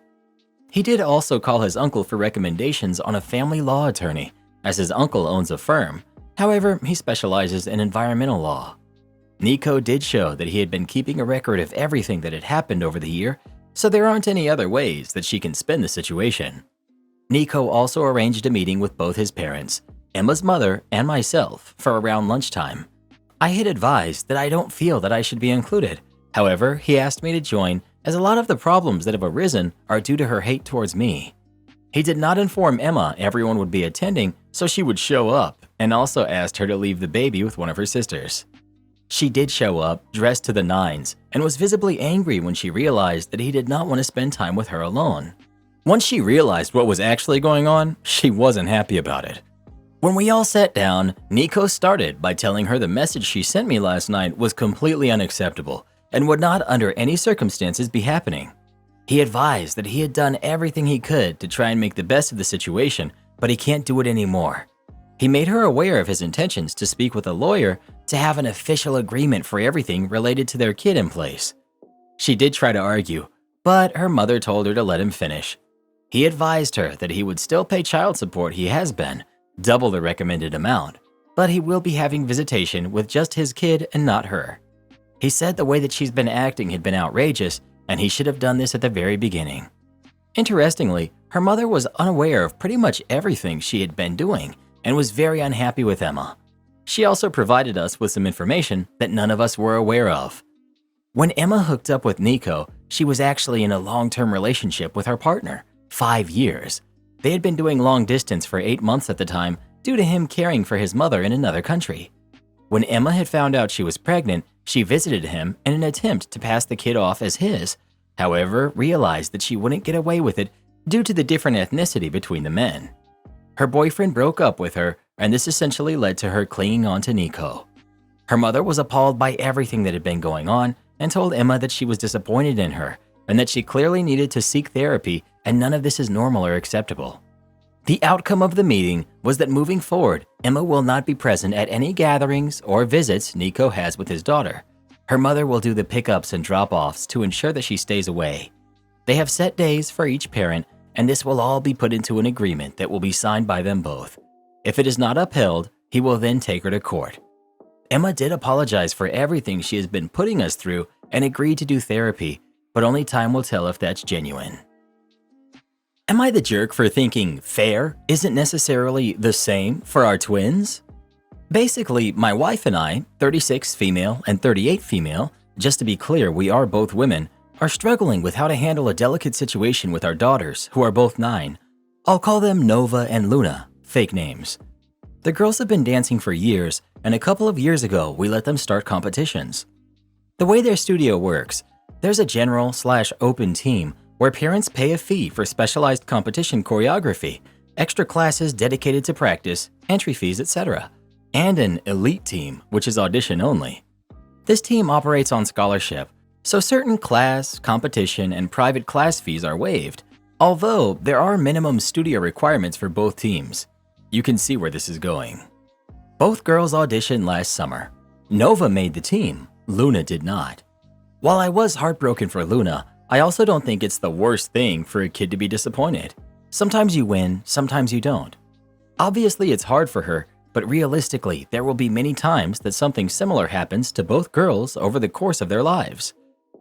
He did also call his uncle for recommendations on a family law attorney, as his uncle owns a firm. However, he specializes in environmental law. Nico did show that he had been keeping a record of everything that had happened over the year, so there aren't any other ways that she can spin the situation. Nico also arranged a meeting with both his parents, Emma's mother and myself, for around lunchtime. I had advised that I don't feel that I should be included. However, he asked me to join as a lot of the problems that have arisen are due to her hate towards me. He did not inform Emma everyone would be attending, so she would show up, and also asked her to leave the baby with one of her sisters. She did show up, dressed to the nines, and was visibly angry when she realized that he did not want to spend time with her alone. Once she realized what was actually going on, she wasn't happy about it. When we all sat down, Nico started by telling her the message she sent me last night was completely unacceptable and would not under any circumstances be happening. He advised that he had done everything he could to try and make the best of the situation, but he can't do it anymore. He made her aware of his intentions to speak with a lawyer to have an official agreement for everything related to their kid in place. She did try to argue, but her mother told her to let him finish. He advised her that he would still pay child support he has been, double the recommended amount, but he will be having visitation with just his kid and not her. He said the way that she's been acting had been outrageous and he should have done this at the very beginning. Interestingly, her mother was unaware of pretty much everything she had been doing and was very unhappy with Emma. She also provided us with some information that none of us were aware of. When Emma hooked up with Nico, she was actually in a long-term relationship with her partner, 5 years. They had been doing long distance for 8 months at the time due to him caring for his mother in another country. When Emma had found out she was pregnant, she visited him in an attempt to pass the kid off as his, however, realized that she wouldn't get away with it due to the different ethnicity between the men. Her boyfriend broke up with her, and this essentially led to her clinging on to Nico. Her mother was appalled by everything that had been going on and told Emma that she was disappointed in her and that she clearly needed to seek therapy and none of this is normal or acceptable. The outcome of the meeting was that moving forward, Emma will not be present at any gatherings or visits Nico has with his daughter. Her mother will do the pickups and drop-offs to ensure that she stays away. They have set days for each parent, and this will all be put into an agreement that will be signed by them both. If it is not upheld, he will then take her to court. Emma did apologize for everything she has been putting us through and agreed to do therapy, but only time will tell if that's genuine. Am I the jerk for thinking fair isn't necessarily the same for our twins? Basically, my wife and I, 36 female and 38 female, just to be clear, we are both women, are struggling with how to handle a delicate situation with our daughters, who are both 9. I'll call them Nova and Luna, fake names. The girls have been dancing for years, and a couple of years ago, we let them start competitions. The way their studio works, there's a general/open team where parents pay a fee for specialized competition choreography, extra classes dedicated to practice, entry fees, etc., and an elite team, which is audition only. This team operates on scholarship, so certain class, competition, and private class fees are waived, although there are minimum studio requirements for both teams. You can see where this is going. Both girls auditioned last summer. Nova made the team, Luna did not. While I was heartbroken for Luna, I also don't think it's the worst thing for a kid to be disappointed. Sometimes you win, sometimes you don't. Obviously, it's hard for her, but realistically, there will be many times that something similar happens to both girls over the course of their lives.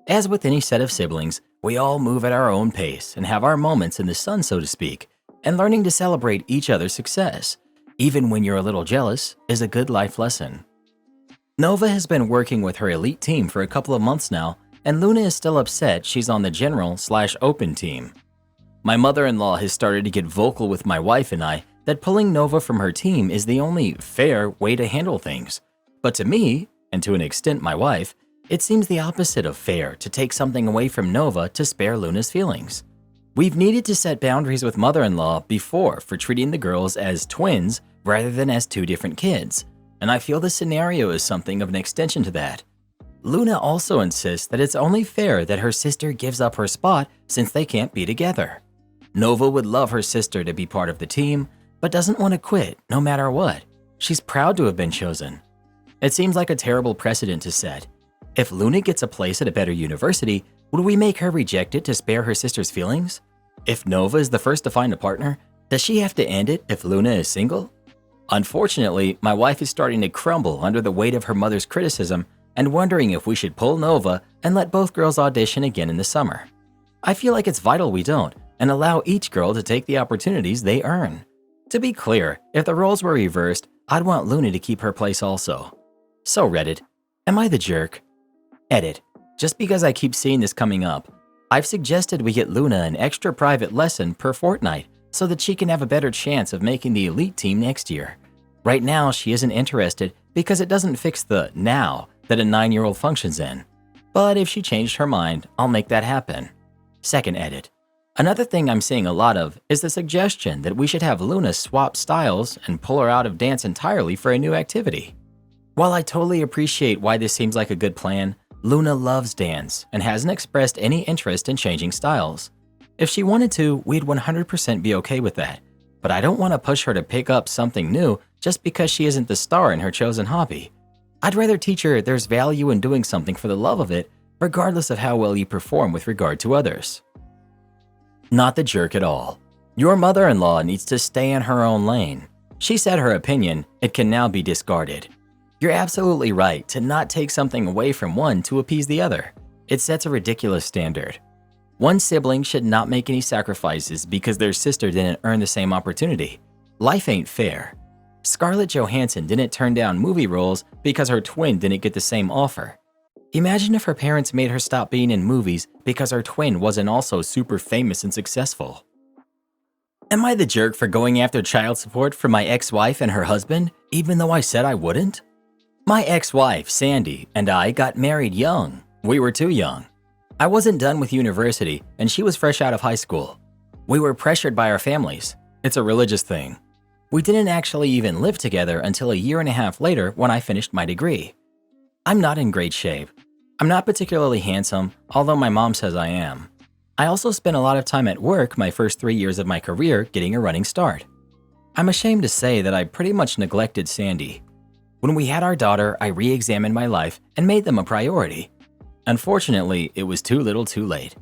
As with any set of siblings, we all move at our own pace and have our moments in the sun, so to speak, and learning to celebrate each other's success, even when you're a little jealous, is a good life lesson. Nova has been working with her elite team for a couple of months now, and Luna is still upset she's on the general/open team. My mother-in-law has started to get vocal with my wife and I that pulling Nova from her team is the only fair way to handle things. But to me, and to an extent my wife, it seems the opposite of fair to take something away from Nova to spare Luna's feelings. We've needed to set boundaries with mother-in-law before for treating the girls as twins rather than as 2 different kids, and I feel the scenario is something of an extension to that. Luna also insists that it's only fair that her sister gives up her spot since they can't be together. Nova would love her sister to be part of the team, but doesn't want to quit no matter what. She's proud to have been chosen. It seems like a terrible precedent to set. If Luna gets a place at a better university, would we make her reject it to spare her sister's feelings? If Nova is the first to find a partner, does she have to end it if Luna is single? Unfortunately, my wife is starting to crumble under the weight of her mother's criticism and wondering if we should pull Nova and let both girls audition again in the summer. I feel like it's vital we don't and allow each girl to take the opportunities they earn. To be clear, if the roles were reversed, I'd want Luna to keep her place also. So Reddit, am I the jerk? Edit. Just because I keep seeing this coming up, I've suggested we get Luna an extra private lesson per fortnight so that she can have a better chance of making the elite team next year. Right now, she isn't interested because it doesn't fix the now that a 9-year-old functions in. But if she changed her mind, I'll make that happen. Second edit. Another thing I'm seeing a lot of is the suggestion that we should have Luna swap styles and pull her out of dance entirely for a new activity. While I totally appreciate why this seems like a good plan, Luna loves dance and hasn't expressed any interest in changing styles. If she wanted to, we'd 100% be okay with that. But I don't want to push her to pick up something new just because she isn't the star in her chosen hobby. I'd rather teach her there's value in doing something for the love of it, regardless of how well you perform with regard to others. Not the jerk at all. Your mother-in-law needs to stay in her own lane. She said her opinion, it can now be discarded. You're absolutely right to not take something away from one to appease the other. It sets a ridiculous standard. One sibling should not make any sacrifices because their sister didn't earn the same opportunity. Life ain't fair. Scarlett Johansson didn't turn down movie roles because her twin didn't get the same offer. Imagine if her parents made her stop being in movies because her twin wasn't also super famous and successful. Am I the jerk for going after child support for my ex-wife and her husband, even though I said I wouldn't? My ex-wife, Sandy, and I got married young. We were too young. I wasn't done with university, and she was fresh out of high school. We were pressured by our families. It's a religious thing. We didn't actually even live together until a year and a half later when I finished my degree. I'm not in great shape. I'm not particularly handsome, although my mom says I am. I also spent a lot of time at work my first 3 years of my career getting a running start. I'm ashamed to say that I pretty much neglected Sandy. When we had our daughter, I re-examined my life and made them a priority. Unfortunately, it was too little too late.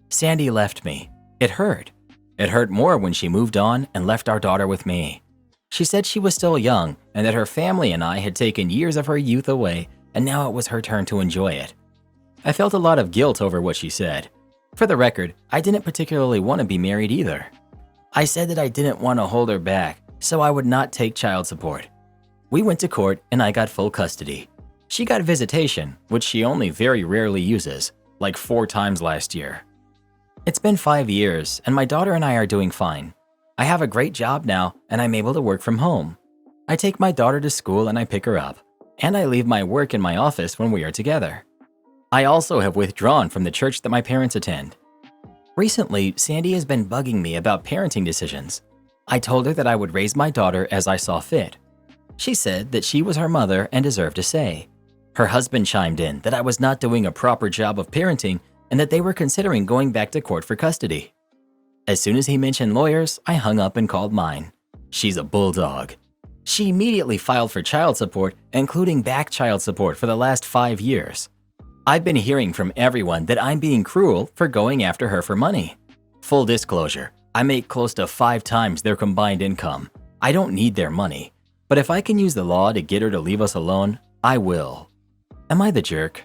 Sandy left me. It hurt. It hurt more when she moved on and left our daughter with me. She said she was still young and that her family and I had taken years of her youth away, and now it was her turn to enjoy it. I felt a lot of guilt over what she said. For the record, I didn't particularly want to be married either. I said that I didn't want to hold her back, so I would not take child support. We went to court and I got full custody. She got visitation, which she only very rarely uses, like 4 times last year. It's been 5 years and my daughter and I are doing fine. I have a great job now and I'm able to work from home. I take my daughter to school and I pick her up, and I leave my work in my office when we are together. I also have withdrawn from the church that my parents attend. Recently, Sandy has been bugging me about parenting decisions. I told her that I would raise my daughter as I saw fit. She said that she was her mother and deserved a say. Her husband chimed in that I was not doing a proper job of parenting and that they were considering going back to court for custody. As soon as he mentioned lawyers, I hung up and called mine. She's a bulldog. She immediately filed for child support, including back child support for the last 5 years. I've been hearing from everyone that I'm being cruel for going after her for money. Full disclosure, I make close to 5 times their combined income. I don't need their money, but if I can use the law to get her to leave us alone, I will. Am I the jerk?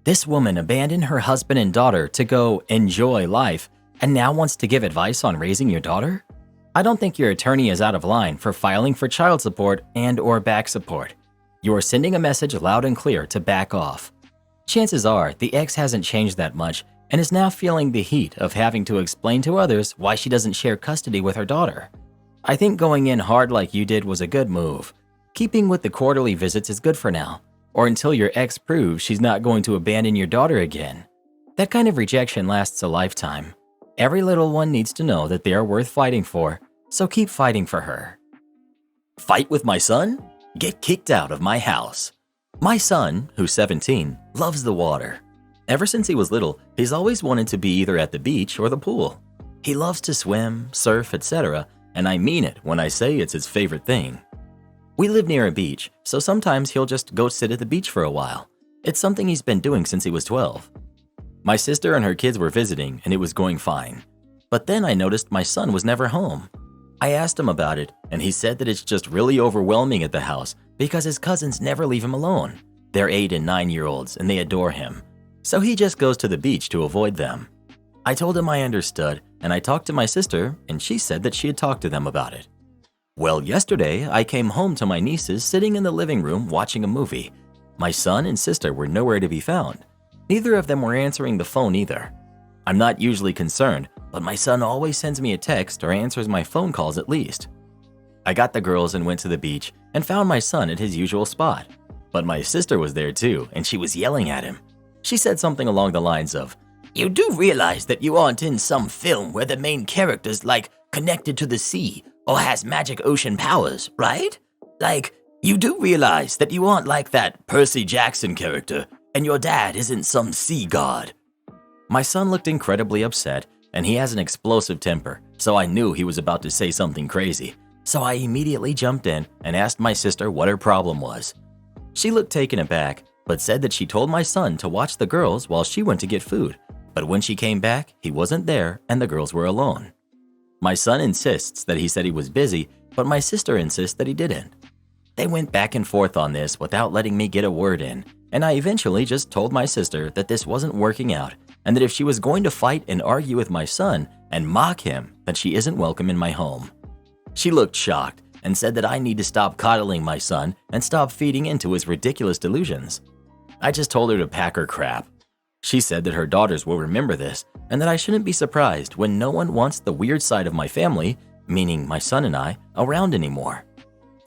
This woman abandoned her husband and daughter to go enjoy life and now wants to give advice on raising your daughter? I don't think your attorney is out of line for filing for child support and/or back support. You are sending a message loud and clear to back off. Chances are the ex hasn't changed that much and is now feeling the heat of having to explain to others why she doesn't share custody with her daughter. I think going in hard like you did was a good move. Keeping with the quarterly visits is good for now, or until your ex proves she's not going to abandon your daughter again. That kind of rejection lasts a lifetime. Every little one needs to know that they are worth fighting for, so keep fighting for her. Fight with my son? Get kicked out of my house. My son, who's 17, loves the water. Ever since he was little, he's always wanted to be either at the beach or the pool. He loves to swim, surf, etc., and I mean it when I say it's his favorite thing. We live near a beach, so sometimes he'll just go sit at the beach for a while. It's something he's been doing since he was 12. My sister and her kids were visiting and it was going fine. But then I noticed my son was never home. I asked him about it and he said that it's just really overwhelming at the house because his cousins never leave him alone. They're 8 and 9-year-olds and they adore him. So he just goes to the beach to avoid them. I told him I understood and I talked to my sister and she said that she had talked to them about it. Well, yesterday I came home to my nieces sitting in the living room watching a movie. My son and sister were nowhere to be found. Neither of them were answering the phone either. I'm not usually concerned, but my son always sends me a text or answers my phone calls at least. I got the girls and went to the beach and found my son at his usual spot. But my sister was there too, and she was yelling at him. She said something along the lines of, "You do realize that you aren't in some film where the main character's like connected to the sea or has magic ocean powers, right? Like, you do realize that you aren't like that Percy Jackson character and your dad isn't some sea god." My son looked incredibly upset and he has an explosive temper, so I knew he was about to say something crazy. So I immediately jumped in and asked my sister what her problem was. She looked taken aback, but said that she told my son to watch the girls while she went to get food. But when she came back, he wasn't there and the girls were alone. My son insists that he said he was busy, but my sister insists that he didn't. They went back and forth on this without letting me get a word in, and I eventually just told my sister that this wasn't working out and that if she was going to fight and argue with my son and mock him, then she isn't welcome in my home. She looked shocked and said that I need to stop coddling my son and stop feeding into his ridiculous delusions. I just told her to pack her crap. She said that her daughters will remember this and that I shouldn't be surprised when no one wants the weird side of my family, meaning my son and I, around anymore.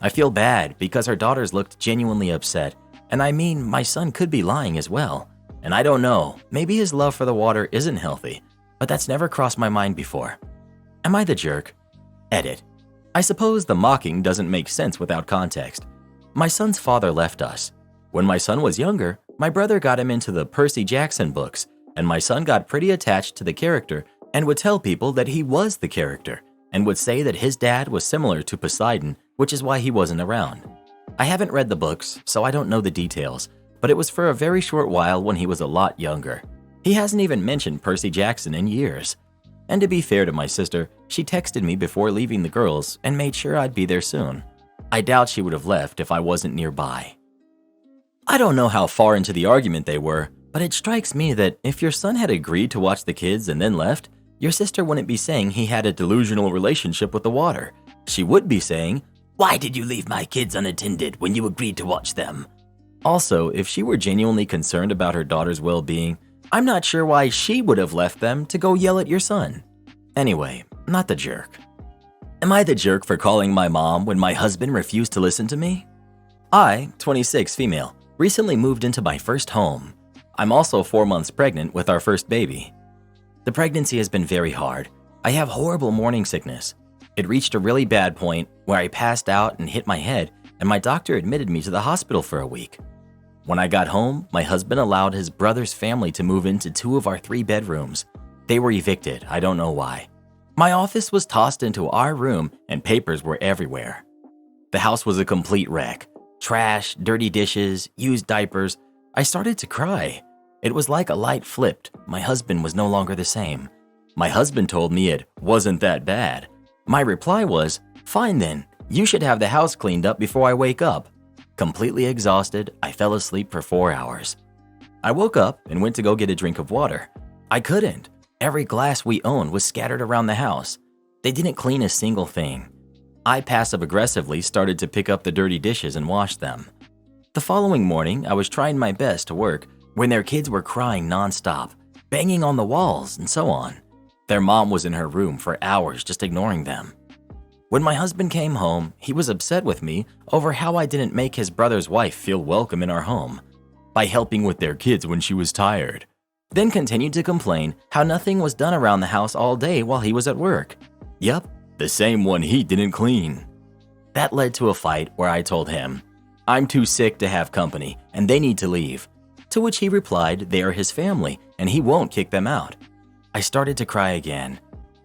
I feel bad because her daughters looked genuinely upset, and I mean my son could be lying as well. And I don't know, maybe his love for the water isn't healthy, but that's never crossed my mind before. Am I the jerk? Edit. I suppose the mocking doesn't make sense without context. My son's father left us. When my son was younger, my brother got him into the Percy Jackson books, and my son got pretty attached to the character and would tell people that he was the character and would say that his dad was similar to Poseidon, which is why he wasn't around. I haven't read the books, so I don't know the details, but it was for a very short while when he was a lot younger. He hasn't even mentioned Percy Jackson in years. And to be fair to my sister, she texted me before leaving the girls and made sure I'd be there soon. I doubt she would have left if I wasn't nearby. I don't know how far into the argument they were, but it strikes me that if your son had agreed to watch the kids and then left, your sister wouldn't be saying he had a delusional relationship with the water. She would be saying, "Why did you leave my kids unattended when you agreed to watch them?" Also, if she were genuinely concerned about her daughter's well-being, I'm not sure why she would have left them to go yell at your son. Anyway, not the jerk. Am I the jerk for calling my mom when my husband refused to listen to me? I, 26 female, recently moved into my first home. I'm also 4 months pregnant with our first baby. The pregnancy has been very hard. I have horrible morning sickness. It reached a really bad point where I passed out and hit my head, and my doctor admitted me to the hospital for a week. When I got home, my husband allowed his brother's family to move into 2 of our 3 bedrooms. They were evicted, I don't know why. My office was tossed into our room and papers were everywhere. The house was a complete wreck. Trash, dirty dishes, used diapers. I started to cry. It was like a light flipped. My husband was no longer the same. My husband told me it wasn't that bad. My reply was, "Fine then, you should have the house cleaned up before I wake up." Completely exhausted, I fell asleep for 4 hours. I woke up and went to go get a drink of water. I couldn't. Every glass we owned was scattered around the house. They didn't clean a single thing. I passive-aggressively started to pick up the dirty dishes and wash them. The following morning, I was trying my best to work when their kids were crying nonstop, banging on the walls, and so on. Their mom was in her room for hours just ignoring them. When my husband came home, he was upset with me over how I didn't make his brother's wife feel welcome in our home by helping with their kids when she was tired. Then continued to complain how nothing was done around the house all day while he was at work. Yup, the same one he didn't clean. That led to a fight where I told him, "I'm too sick to have company and they need to leave." To which he replied they are his family and he won't kick them out. I started to cry again.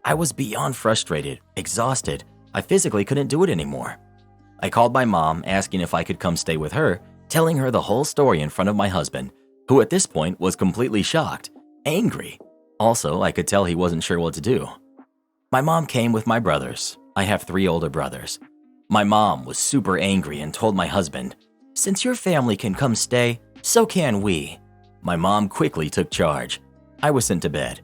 I was beyond frustrated, exhausted. I physically couldn't do it anymore. I called my mom asking if I could come stay with her, telling her the whole story in front of my husband, who at this point was completely shocked, angry. Also, I could tell he wasn't sure what to do. My mom came with my brothers. I have 3 older brothers. My mom was super angry and told my husband, "Since your family can come stay, so can we." My mom quickly took charge. I was sent to bed.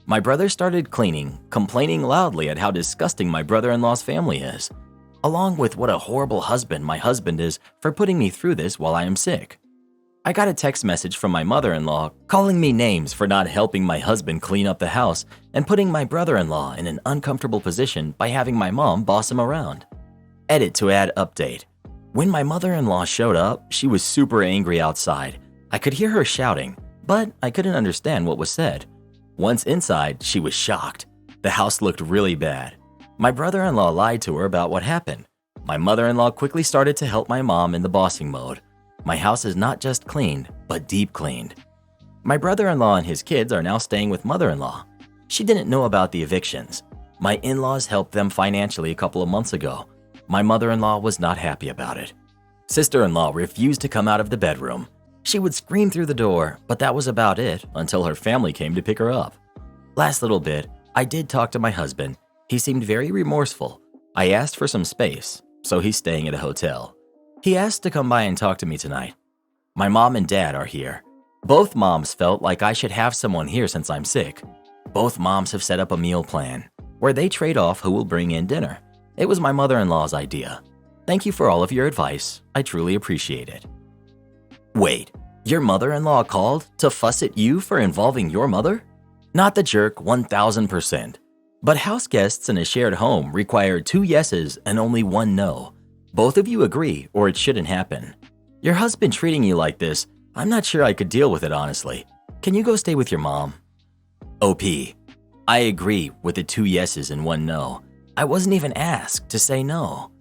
My brother started cleaning, complaining loudly at how disgusting my brother-in-law's family is, along with what a horrible husband my husband is for putting me through this while I am sick. I got a text message from my mother-in-law calling me names for not helping my husband clean up the house and putting my brother-in-law in an uncomfortable position by having my mom boss him around. Edit to add update. When my mother-in-law showed up, she was super angry outside. I could hear her shouting, but I couldn't understand what was said. Once inside, she was shocked. The house looked really bad. My brother-in-law lied to her about what happened. My mother-in-law quickly started to help my mom in the bossing mode. My house is not just cleaned, but deep cleaned. My brother-in-law and his kids are now staying with mother-in-law. She didn't know about the evictions. My in-laws helped them financially a couple of months ago. My mother-in-law was not happy about it. Sister-in-law refused to come out of the bedroom. She would scream through the door, but that was about it until her family came to pick her up. Last little bit, I did talk to my husband. He seemed very remorseful. I asked for some space, so he's staying at a hotel. He asked to come by and talk to me tonight. My mom and dad are here. Both moms felt like I should have someone here since I'm sick. Both moms have set up a meal plan, where they trade off who will bring in dinner. It was my mother-in-law's idea. Thank you for all of your advice. I truly appreciate it. Wait, your mother-in-law called to fuss at you for involving your mother? Not the jerk 1000%. But house guests in a shared home require 2 yeses and only 1 no. Both of you agree or it shouldn't happen. Your husband treating you like this, I'm not sure I could deal with it honestly. Can you go stay with your mom? OP, I agree with the 2 yeses and 1 no. I wasn't even asked to say no,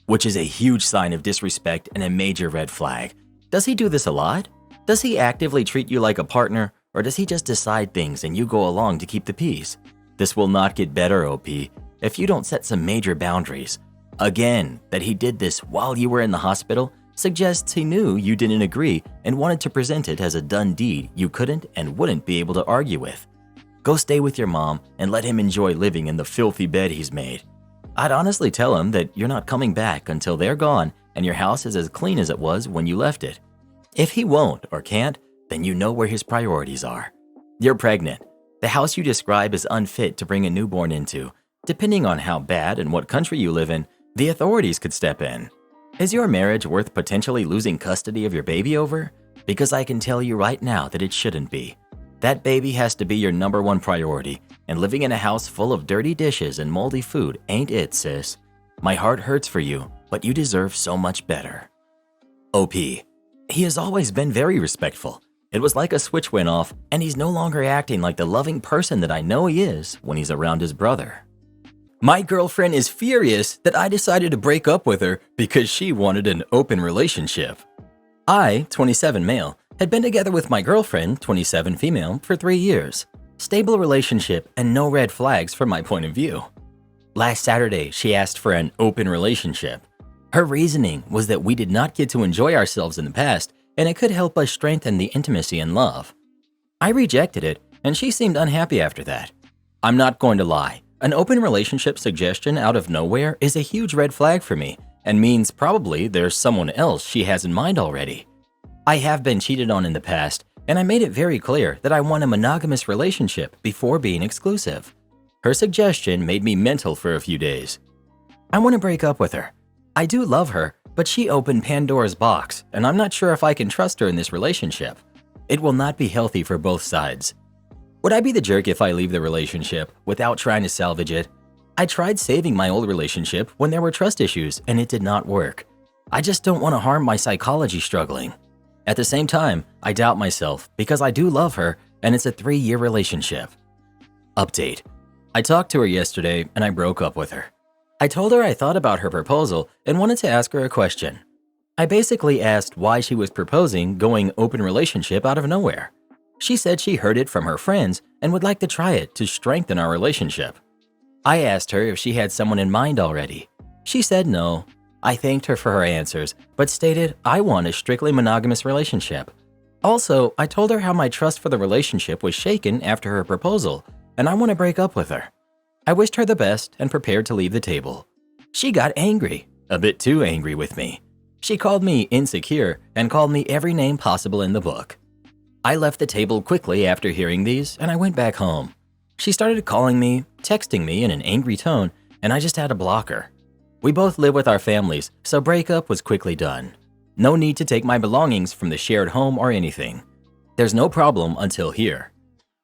which is a huge sign of disrespect and a major red flag. Does he do this a lot? Does he actively treat you like a partner, or does he just decide things and you go along to keep the peace? This will not get better, OP, if you don't set some major boundaries. Again, that he did this while you were in the hospital suggests he knew you didn't agree and wanted to present it as a done deed you couldn't and wouldn't be able to argue with. Go stay with your mom and let him enjoy living in the filthy bed he's made. I'd honestly tell him that you're not coming back until they're gone and your house is as clean as it was when you left it. If he won't or can't, then you know where his priorities are. You're pregnant. The house you describe is unfit to bring a newborn into. Depending on how bad and what country you live in, the authorities could step in. Is your marriage worth potentially losing custody of your baby over? Because I can tell you right now that it shouldn't be. That baby has to be your #1 priority, and living in a house full of dirty dishes and moldy food ain't it, sis. My heart hurts for you, but you deserve so much better. OP. He has always been very respectful. It was like a switch went off, and he's no longer acting like the loving person that I know he is when he's around his brother. My girlfriend is furious that I decided to break up with her because she wanted an open relationship. I, 27 male, had been together with my girlfriend, 27 female, for 3 years. Stable relationship and no red flags from my point of view. Last Saturday, she asked for an open relationship. Her reasoning was that we did not get to enjoy ourselves in the past, and it could help us strengthen the intimacy and love. I rejected it, and she seemed unhappy after that. I'm not going to lie. An open relationship suggestion out of nowhere is a huge red flag for me and means probably there's someone else she has in mind already. I have been cheated on in the past, and I made it very clear that I want a monogamous relationship before being exclusive. Her suggestion made me mental for a few days. I want to break up with her. I do love her, but she opened Pandora's box, and I'm not sure if I can trust her in this relationship. It will not be healthy for both sides. Would I be the jerk if I leave the relationship without trying to salvage it? I tried saving my old relationship when there were trust issues and it did not work. I just don't want to harm my psychology struggling. At the same time, I doubt myself because I do love her and it's a 3-year relationship. Update. I talked to her yesterday and I broke up with her. I told her I thought about her proposal and wanted to ask her a question. I basically asked why she was proposing going open relationship out of nowhere. She said she heard it from her friends and would like to try it to strengthen our relationship. I asked her if she had someone in mind already. She said no. I thanked her for her answers, but stated I want a strictly monogamous relationship. Also, I told her how my trust for the relationship was shaken after her proposal, and I want to break up with her. I wished her the best and prepared to leave the table. She got angry, a bit too angry with me. She called me insecure and called me every name possible in the book. I left the table quickly after hearing these and I went back home. She started calling me, texting me in an angry tone, and I just had to block her. We both live with our families, so breakup was quickly done. No need to take my belongings from the shared home or anything. There's no problem until here.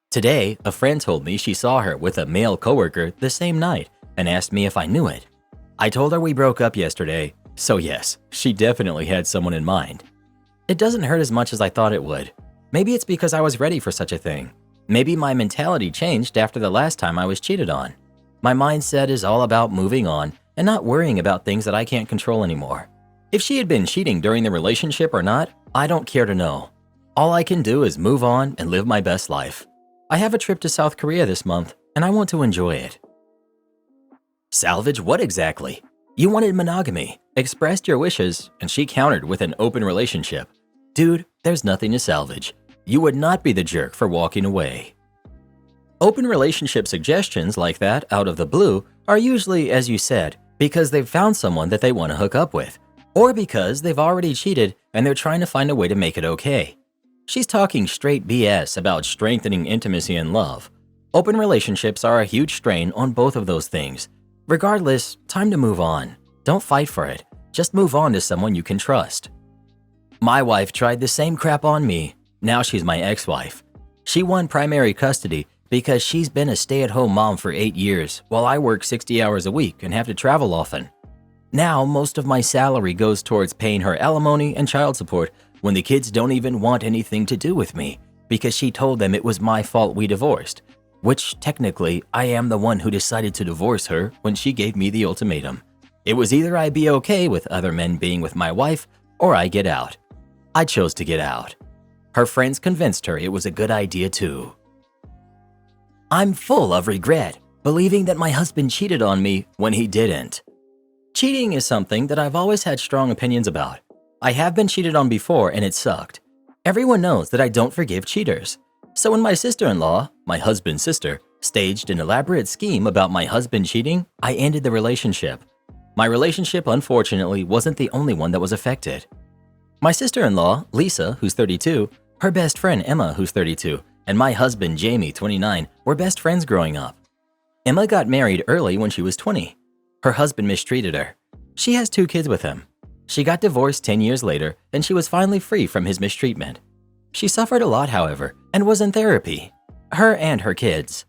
Today, a friend told me she saw her with a male coworker the same night and asked me if I knew it. I told her we broke up yesterday, so yes, she definitely had someone in mind. It doesn't hurt as much as I thought it would. Maybe it's because I was ready for such a thing. Maybe my mentality changed after the last time I was cheated on. My mindset is all about moving on and not worrying about things that I can't control anymore. If she had been cheating during the relationship or not, I don't care to know. All I can do is move on and live my best life. I have a trip to South Korea this month, and I want to enjoy it. Salvage what exactly? You wanted monogamy, expressed your wishes, and she countered with an open relationship. Dude, there's nothing to salvage. You would not be the jerk for walking away. Open relationship suggestions like that out of the blue are usually, as you said, because they've found someone that they want to hook up with, or because they've already cheated and they're trying to find a way to make it okay. She's talking straight BS about strengthening intimacy and love. Open relationships are a huge strain on both of those things. Regardless, time to move on. Don't fight for it. Just move on to someone you can trust. My wife tried the same crap on me. Now she's my ex-wife. She won primary custody because she's been a stay-at-home mom for 8 years while I work 60 hours a week and have to travel often. Now most of my salary goes towards paying her alimony and child support when the kids don't even want anything to do with me because she told them it was my fault we divorced, which technically I am the one who decided to divorce her when she gave me the ultimatum. It was either I be okay with other men being with my wife or I get out. I chose to get out. Her friends convinced her it was a good idea too. I'm full of regret, believing that my husband cheated on me when he didn't. Cheating is something that I've always had strong opinions about. I have been cheated on before and it sucked. Everyone knows that I don't forgive cheaters. So when my sister-in-law, my husband's sister, staged an elaborate scheme about my husband cheating, I ended the relationship. My relationship, unfortunately, wasn't the only one that was affected. My sister-in-law, Lisa, who's 32, her best friend Emma, who's 32, and my husband, Jamie, 29, were best friends growing up. Emma got married early when she was 20. Her husband mistreated her. She has 2 kids with him. She got divorced 10 years later, and she was finally free from his mistreatment. She suffered a lot, however, and was in therapy. Her and her kids.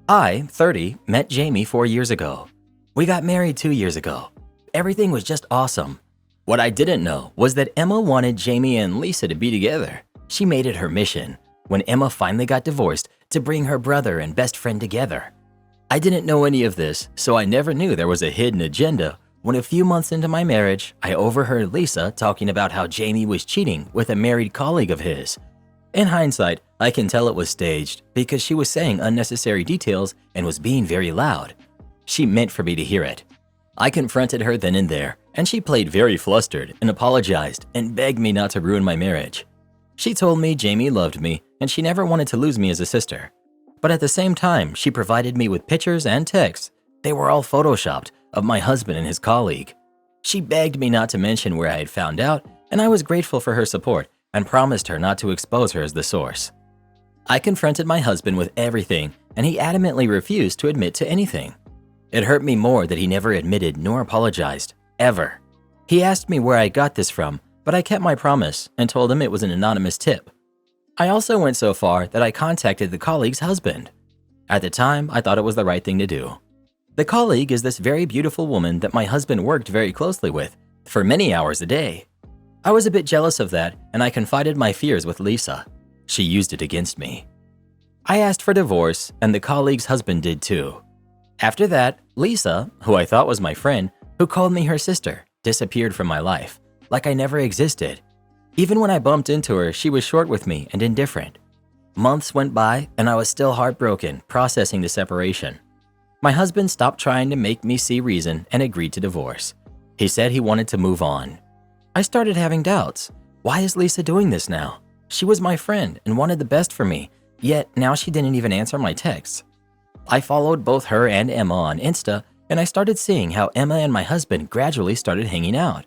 I, 30, met Jamie 4 years ago. We got married 2 years ago. Everything was just awesome. What I didn't know was that Emma wanted Jamie and Lisa to be together. She made it her mission, when Emma finally got divorced, to bring her brother and best friend together. I didn't know any of this, so I never knew there was a hidden agenda when a few months into my marriage, I overheard Lisa talking about how Jamie was cheating with a married colleague of his. In hindsight, I can tell it was staged because she was saying unnecessary details and was being very loud. She meant for me to hear it. I confronted her then and there, and she played very flustered and apologized and begged me not to ruin my marriage. She told me Jamie loved me and she never wanted to lose me as a sister. But at the same time, she provided me with pictures and texts. They were all photoshopped of my husband and his colleague. She begged me not to mention where I had found out, and I was grateful for her support and promised her not to expose her as the source. I confronted my husband with everything, and he adamantly refused to admit to anything. It hurt me more that he never admitted nor apologized, ever. He asked me where I got this from, but I kept my promise and told him it was an anonymous tip. I also went so far that I contacted the colleague's husband. At the time, I thought it was the right thing to do. The colleague is this very beautiful woman that my husband worked very closely with for many hours a day. I was a bit jealous of that, and I confided my fears with Lisa. She used it against me. I asked for divorce, and the colleague's husband did too. After that, Lisa, who I thought was my friend, who called me her sister, disappeared from my life, like I never existed. Even when I bumped into her, she was short with me and indifferent. Months went by, and I was still heartbroken, processing the separation. My husband stopped trying to make me see reason and agreed to divorce. He said he wanted to move on. I started having doubts. Why is Lisa doing this now? She was my friend and wanted the best for me, yet now she didn't even answer my texts. I followed both her and Emma on Insta, and I started seeing how Emma and my husband gradually started hanging out.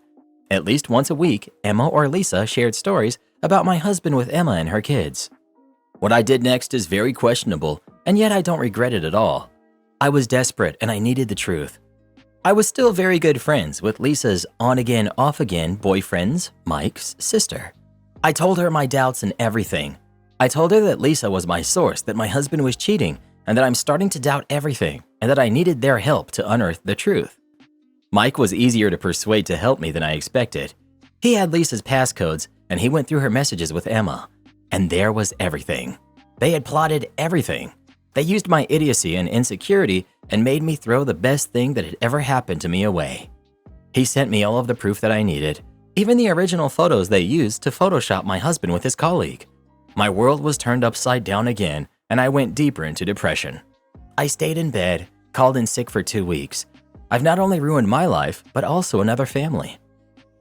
At least once a week, Emma or Lisa shared stories about my husband with Emma and her kids. What I did next is very questionable, and yet I don't regret it at all. I was desperate and I needed the truth. I was still very good friends with Lisa's on-again, off-again boyfriend's, Mike's, sister. I told her my doubts and everything. I told her that Lisa was my source, that my husband was cheating, and that I'm starting to doubt everything, and that I needed their help to unearth the truth. Mike was easier to persuade to help me than I expected. He had Lisa's passcodes, and he went through her messages with Emma. And there was everything. They had plotted everything. They used my idiocy and insecurity and made me throw the best thing that had ever happened to me away. He sent me all of the proof that I needed, even the original photos they used to Photoshop my husband with his colleague. My world was turned upside down again, and I went deeper into depression. I stayed in bed, called in sick for 2 weeks. I've not only ruined my life, but also another family.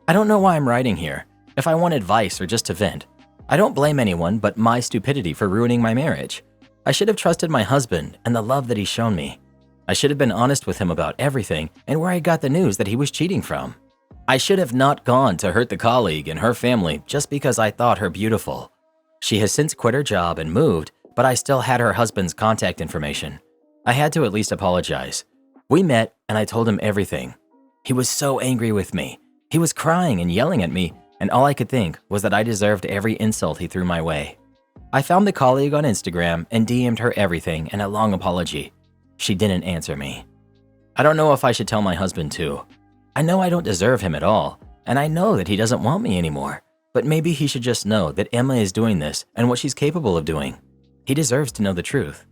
I don't know why I'm writing here, if I want advice or just to vent. I don't blame anyone but my stupidity for ruining my marriage. I should have trusted my husband and the love that he's shown me. I should have been honest with him about everything and where I got the news that he was cheating from. I should have not gone to hurt the colleague and her family just because I thought her beautiful. She has since quit her job and moved, but I still had her husband's contact information. I had to at least apologize. We met and I told him everything. He was so angry with me. He was crying and yelling at me, and all I could think was that I deserved every insult he threw my way. I found the colleague on Instagram and DM'd her everything and a long apology. She didn't answer me. I don't know if I should tell my husband too. I know I don't deserve him at all, and I know that he doesn't want me anymore, but maybe he should just know that Emma is doing this and what she's capable of doing. He deserves to know the truth.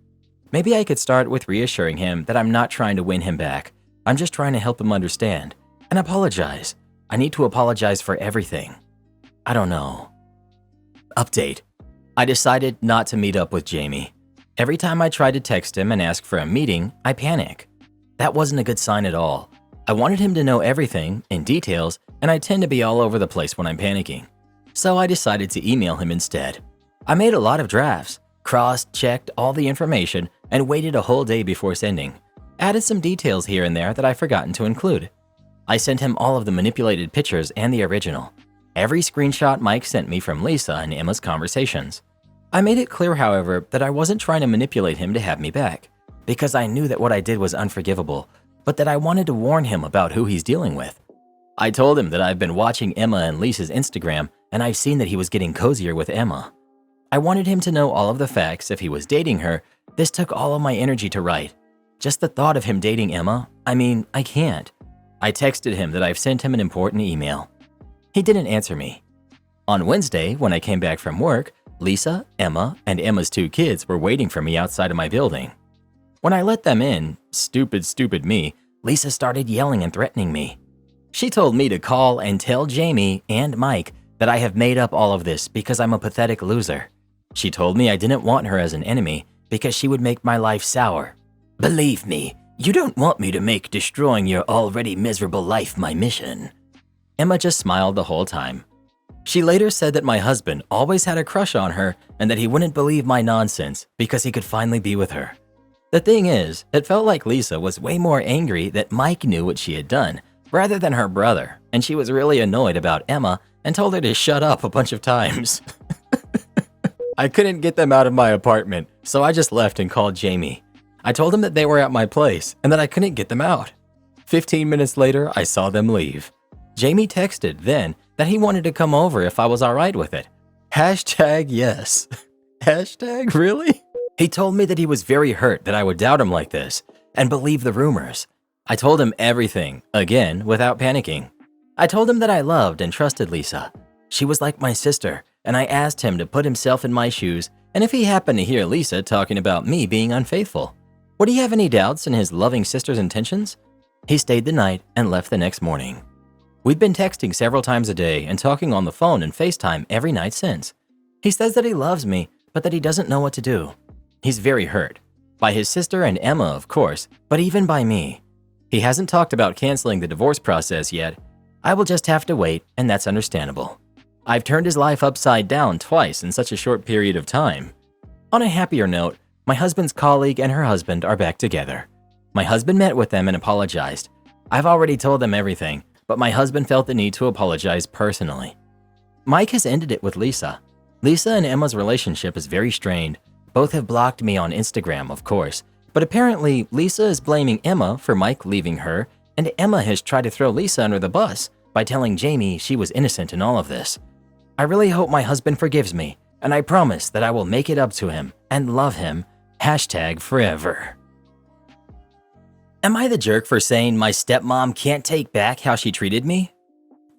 Maybe I could start with reassuring him that I'm not trying to win him back. I'm just trying to help him understand and apologize. I need to apologize for everything. I don't know. Update. I decided not to meet up with Jamie. Every time I try to text him and ask for a meeting, I panic. That wasn't a good sign at all. I wanted him to know everything, in details, and I tend to be all over the place when I'm panicking. So I decided to email him instead. I made a lot of drafts, cross-checked all the information, and waited a whole day before sending. Added some details here and there that I've forgotten to include. I sent him all of the manipulated pictures and the original. Every screenshot Mike sent me from Lisa and Emma's conversations. I made it clear, however, that I wasn't trying to manipulate him to have me back, because I knew that what I did was unforgivable, but that I wanted to warn him about who he's dealing with. I told him that I've been watching Emma and Lisa's Instagram, and I've seen that he was getting cozier with Emma. I wanted him to know all of the facts if he was dating her. This took all of my energy to write. Just the thought of him dating Emma, I can't. I texted him that I've sent him an important email. He didn't answer me. On Wednesday, when I came back from work, Lisa, Emma, and Emma's 2 kids were waiting for me outside of my building. When I let them in, stupid me, Lisa started yelling and threatening me. She told me to call and tell Jamie and Mike that I have made up all of this because I'm a pathetic loser. She told me I didn't want her as an enemy because she would make my life sour. Believe me, you don't want me to make destroying your already miserable life my mission. Emma just smiled the whole time. She later said that my husband always had a crush on her and that he wouldn't believe my nonsense because he could finally be with her. The thing is, it felt like Lisa was way more angry that Mike knew what she had done rather than her brother, and she was really annoyed about Emma and told her to shut up a bunch of times. I couldn't get them out of my apartment, so I just left and called Jamie. I told him that they were at my place and that I couldn't get them out. 15 minutes later, I saw them leave. Jamie texted then that he wanted to come over if I was alright with it. #yes. Really? He told me that he was very hurt that I would doubt him like this and believe the rumors. I told him everything, again, without panicking. I told him that I loved and trusted Lisa. She was like my sister, and I asked him to put himself in my shoes and if he happened to hear Lisa talking about me being unfaithful. Would he have any doubts in his loving sister's intentions? He stayed the night and left the next morning. We've been texting several times a day and talking on the phone and FaceTime every night since. He says that he loves me, but that he doesn't know what to do. He's very hurt. By his sister and Emma, of course, but even by me. He hasn't talked about canceling the divorce process yet. I will just have to wait, and that's understandable. I've turned his life upside down twice in such a short period of time. On a happier note, my husband's colleague and her husband are back together. My husband met with them and apologized. I've already told them everything, but my husband felt the need to apologize personally. Mike has ended it with Lisa. Lisa and Emma's relationship is very strained. Both have blocked me on Instagram, of course, but apparently Lisa is blaming Emma for Mike leaving her, and Emma has tried to throw Lisa under the bus by telling Jamie she was innocent in all of this. I really hope my husband forgives me, and I promise that I will make it up to him and love him. #forever. Am I the jerk for saying my stepmom can't take back how she treated me?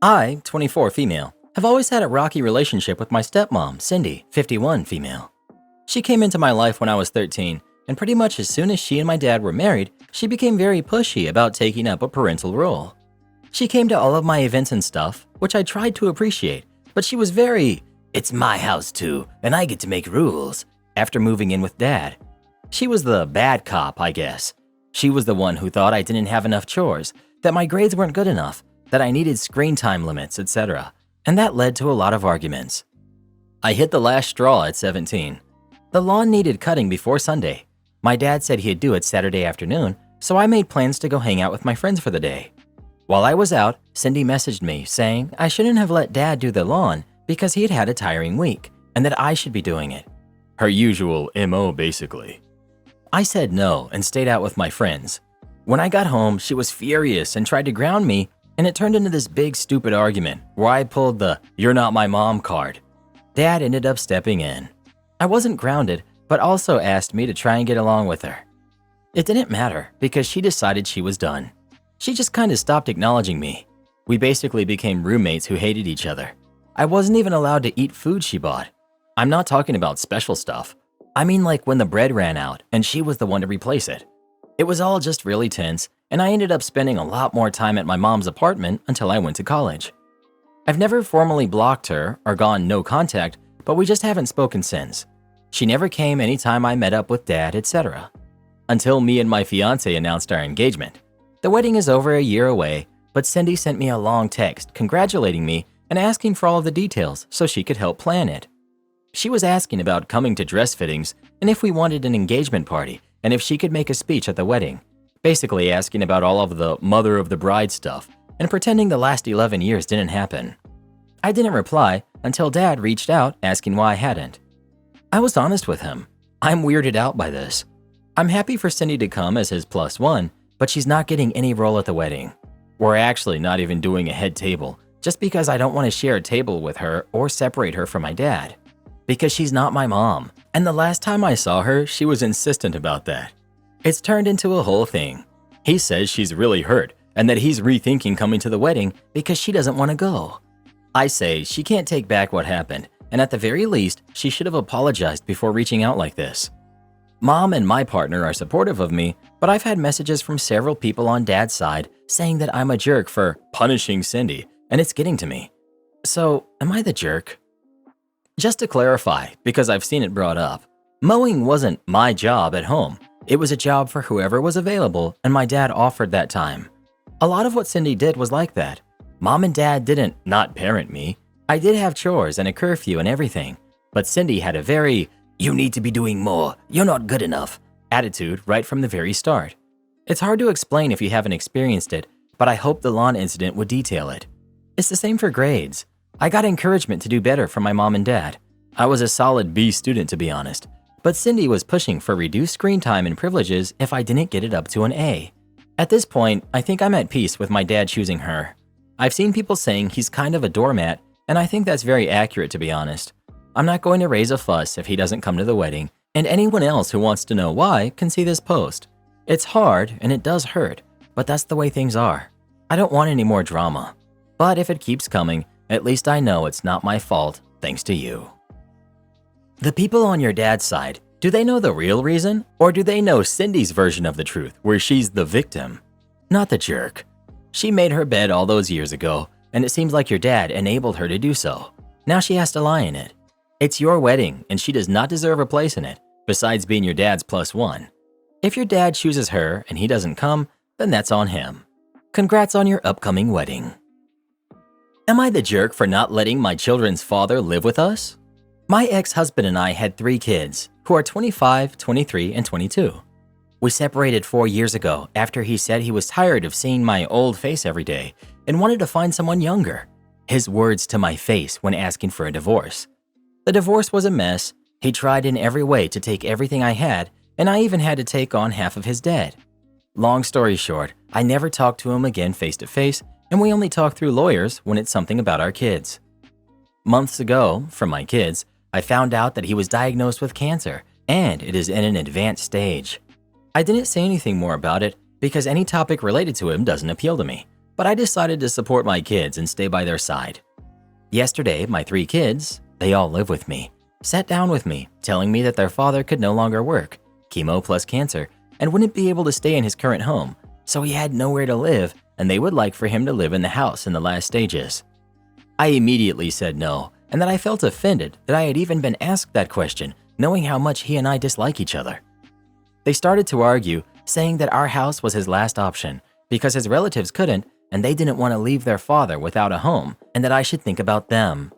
I, 24 female, have always had a rocky relationship with my stepmom, Cindy, 51 female. She came into my life when I was 13, and pretty much as soon as she and my dad were married, she became very pushy about taking up a parental role. She came to all of my events and stuff, which I tried to appreciate, but she was very, "It's my house too, and I get to make rules," after moving in with dad. She was the bad cop, I guess. She was the one who thought I didn't have enough chores, that my grades weren't good enough, that I needed screen time limits, etc., and that led to a lot of arguments. I hit the last straw at 17. The lawn needed cutting before Sunday. My dad said he'd do it Saturday afternoon, so I made plans to go hang out with my friends for the day. While I was out, Cindy messaged me saying I shouldn't have let dad do the lawn because he had had a tiring week, and that I should be doing it. Her usual MO, basically. I said no and stayed out with my friends. When I got home, she was furious and tried to ground me, and it turned into this big stupid argument where I pulled the "you're not my mom" card. Dad ended up stepping in. I wasn't grounded, but also asked me to try and get along with her. It didn't matter because she decided she was done. She just kind of stopped acknowledging me. We basically became roommates who hated each other. I wasn't even allowed to eat food she bought. I'm not talking about special stuff. I mean like when the bread ran out and she was the one to replace it. It was all just really tense, and I ended up spending a lot more time at my mom's apartment until I went to college. I've never formally blocked her or gone no contact, but we just haven't spoken since. She never came anytime I met up with dad, etc. Until me and my fiance announced our engagement. The wedding is over a year away, but Cindy sent me a long text congratulating me and asking for all of the details so she could help plan it. She was asking about coming to dress fittings and if we wanted an engagement party and if she could make a speech at the wedding, basically asking about all of the mother of the bride stuff and pretending the last 11 years didn't happen. I didn't reply until Dad reached out asking why I hadn't. I was honest with him. I'm weirded out by this. I'm happy for Cindy to come as his plus one, but she's not getting any role at the wedding. We're actually not even doing a head table just because I don't want to share a table with her or separate her from my dad. Because she's not my mom, and the last time I saw her, she was insistent about that. It's turned into a whole thing. He says she's really hurt and that he's rethinking coming to the wedding because she doesn't want to go. I say she can't take back what happened, and at the very least, she should have apologized before reaching out like this. Mom and my partner are supportive of me, but I've had messages from several people on Dad's side saying that I'm a jerk for punishing Cindy, and it's getting to me. So, am I the jerk? Just to clarify, because I've seen it brought up, mowing wasn't my job at home. It was a job for whoever was available, and my dad offered that time. A lot of what Cindy did was like that. Mom and Dad didn't not parent me. I did have chores and a curfew and everything, but Cindy had a very, "you need to be doing more, you're not good enough" attitude right from the very start. It's hard to explain if you haven't experienced it, but I hope the lawn incident would detail it. It's the same for grades. I got encouragement to do better from my mom and dad. I was a solid B student, to be honest, but Cindy was pushing for reduced screen time and privileges if I didn't get it up to an A. At this point, I think I'm at peace with my dad choosing her. I've seen people saying he's kind of a doormat, and I think that's very accurate, to be honest. I'm not going to raise a fuss if he doesn't come to the wedding, and anyone else who wants to know why can see this post. It's hard and it does hurt, but that's the way things are. I don't want any more drama. But if it keeps coming, at least I know it's not my fault, thanks to you. The people on your dad's side, do they know the real reason? Or do they know Cindy's version of the truth, where she's the victim? Not the jerk. She made her bed all those years ago, and it seems like your dad enabled her to do so. Now she has to lie in it. It's your wedding, and she does not deserve a place in it, besides being your dad's plus one. If your dad chooses her and he doesn't come, then that's on him. Congrats on your upcoming wedding. Am I the jerk for not letting my children's father live with us? My ex-husband and I had 3 kids, who are 25, 23, and 22. We separated 4 years ago after he said he was tired of seeing my old face every day and wanted to find someone younger. His words to my face when asking for a divorce. The divorce was a mess. He tried in every way to take everything I had, and I even had to take on half of his debt. Long story short, I never talked to him again face to face, and we only talk through lawyers when it's something about our kids. Months ago, from my kids, I found out that he was diagnosed with cancer, and it is in an advanced stage. I didn't say anything more about it because any topic related to him doesn't appeal to me, but I decided to support my kids and stay by their side. Yesterday, my 3 kids, they all live with me, sat down with me, telling me that their father could no longer work, chemo plus cancer, and wouldn't be able to stay in his current home, so he had nowhere to live, and they would like for him to live in the house in the last stages. I immediately said no, and that I felt offended that I had even been asked that question, knowing how much he and I dislike each other. They started to argue, saying that our house was his last option because his relatives couldn't and they didn't want to leave their father without a home, and that I should think about them.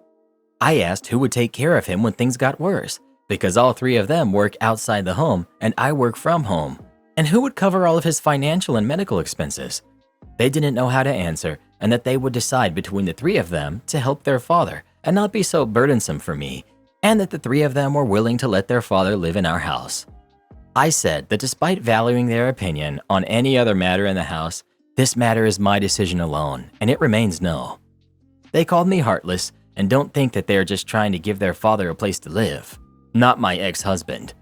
I asked who would take care of him when things got worse, because all 3 of them work outside the home and I work from home, and who would cover all of his financial and medical expenses. They didn't know how to answer, and that they would decide between the 3 of them to help their father and not be so burdensome for me, and that the 3 of them were willing to let their father live in our house. I said that despite valuing their opinion on any other matter in the house, this matter is my decision alone, and it remains no. They called me heartless and don't think that they are just trying to give their father a place to live, not my ex-husband.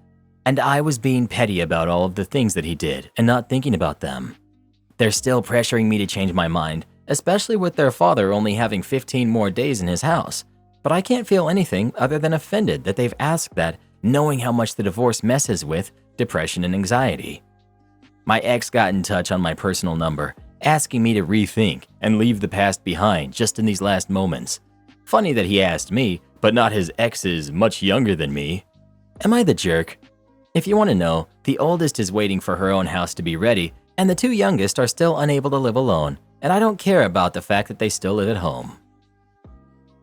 And I was being petty about all of the things that he did and not thinking about them. They're still pressuring me to change my mind, especially with their father only having 15 more days in his house. But I can't feel anything other than offended that they've asked that, knowing how much the divorce messes with depression and anxiety. My ex got in touch on my personal number, asking me to rethink and leave the past behind just in these last moments. Funny that he asked me, but not his exes much younger than me. Am I the jerk? If you want to know, the oldest is waiting for her own house to be ready, and the 2 youngest are still unable to live alone, and I don't care about the fact that they still live at home.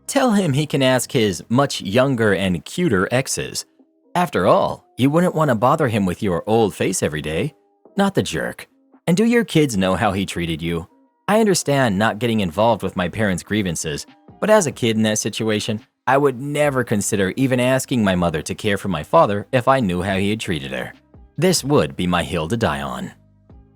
Tell him he can ask his much younger and cuter exes. After all, you wouldn't want to bother him with your old face every day. Not the jerk. And do your kids know how he treated you? I understand not getting involved with my parents' grievances, but as a kid in that situation, I would never consider even asking my mother to care for my father if I knew how he had treated her. This would be my hill to die on.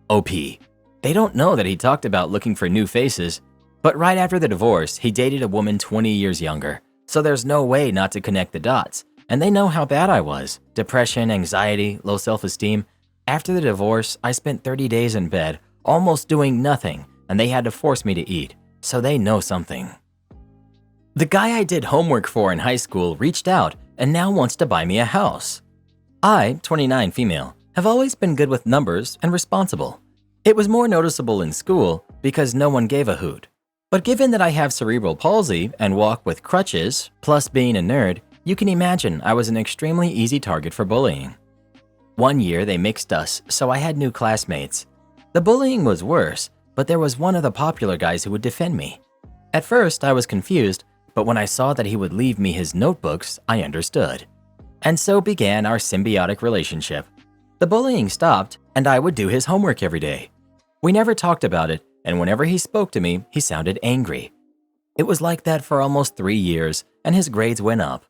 OP. They don't know that he talked about looking for new faces, but right after the divorce, he dated a woman 20 years younger, so there's no way not to connect the dots, and they know how bad I was. Depression, anxiety, low self-esteem. After the divorce, I spent 30 days in bed, almost doing nothing, and they had to force me to eat, so they know something. The guy I did homework for in high school reached out and now wants to buy me a house. I, 29 female, have always been good with numbers and responsible. It was more noticeable in school because no one gave a hoot. But given that I have cerebral palsy and walk with crutches, plus being a nerd, you can imagine I was an extremely easy target for bullying. One year they mixed us, so I had new classmates. The bullying was worse, but there was one of the popular guys who would defend me. At first, I was confused, but when I saw that he would leave me his notebooks, I understood. And so began our symbiotic relationship. The bullying stopped, and I would do his homework every day. We never talked about it, and whenever he spoke to me, he sounded angry. It was like that for almost 3 years, and his grades went up.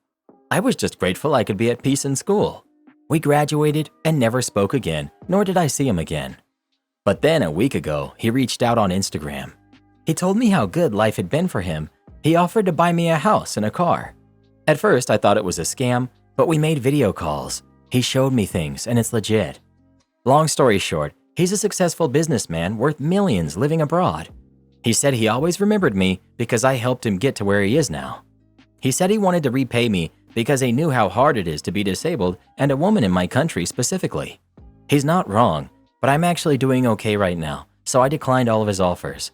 I was just grateful I could be at peace in school. We graduated and never spoke again, nor did I see him again. But then a week ago, he reached out on Instagram. He told me how good life had been for him. He offered to buy me a house and a car. At first, I thought it was a scam, but we made video calls. He showed me things, and it's legit. Long story short, he's a successful businessman worth millions living abroad. He said he always remembered me because I helped him get to where he is now. He said he wanted to repay me because he knew how hard it is to be disabled and a woman in my country specifically. He's not wrong, but I'm actually doing okay right now, so I declined all of his offers.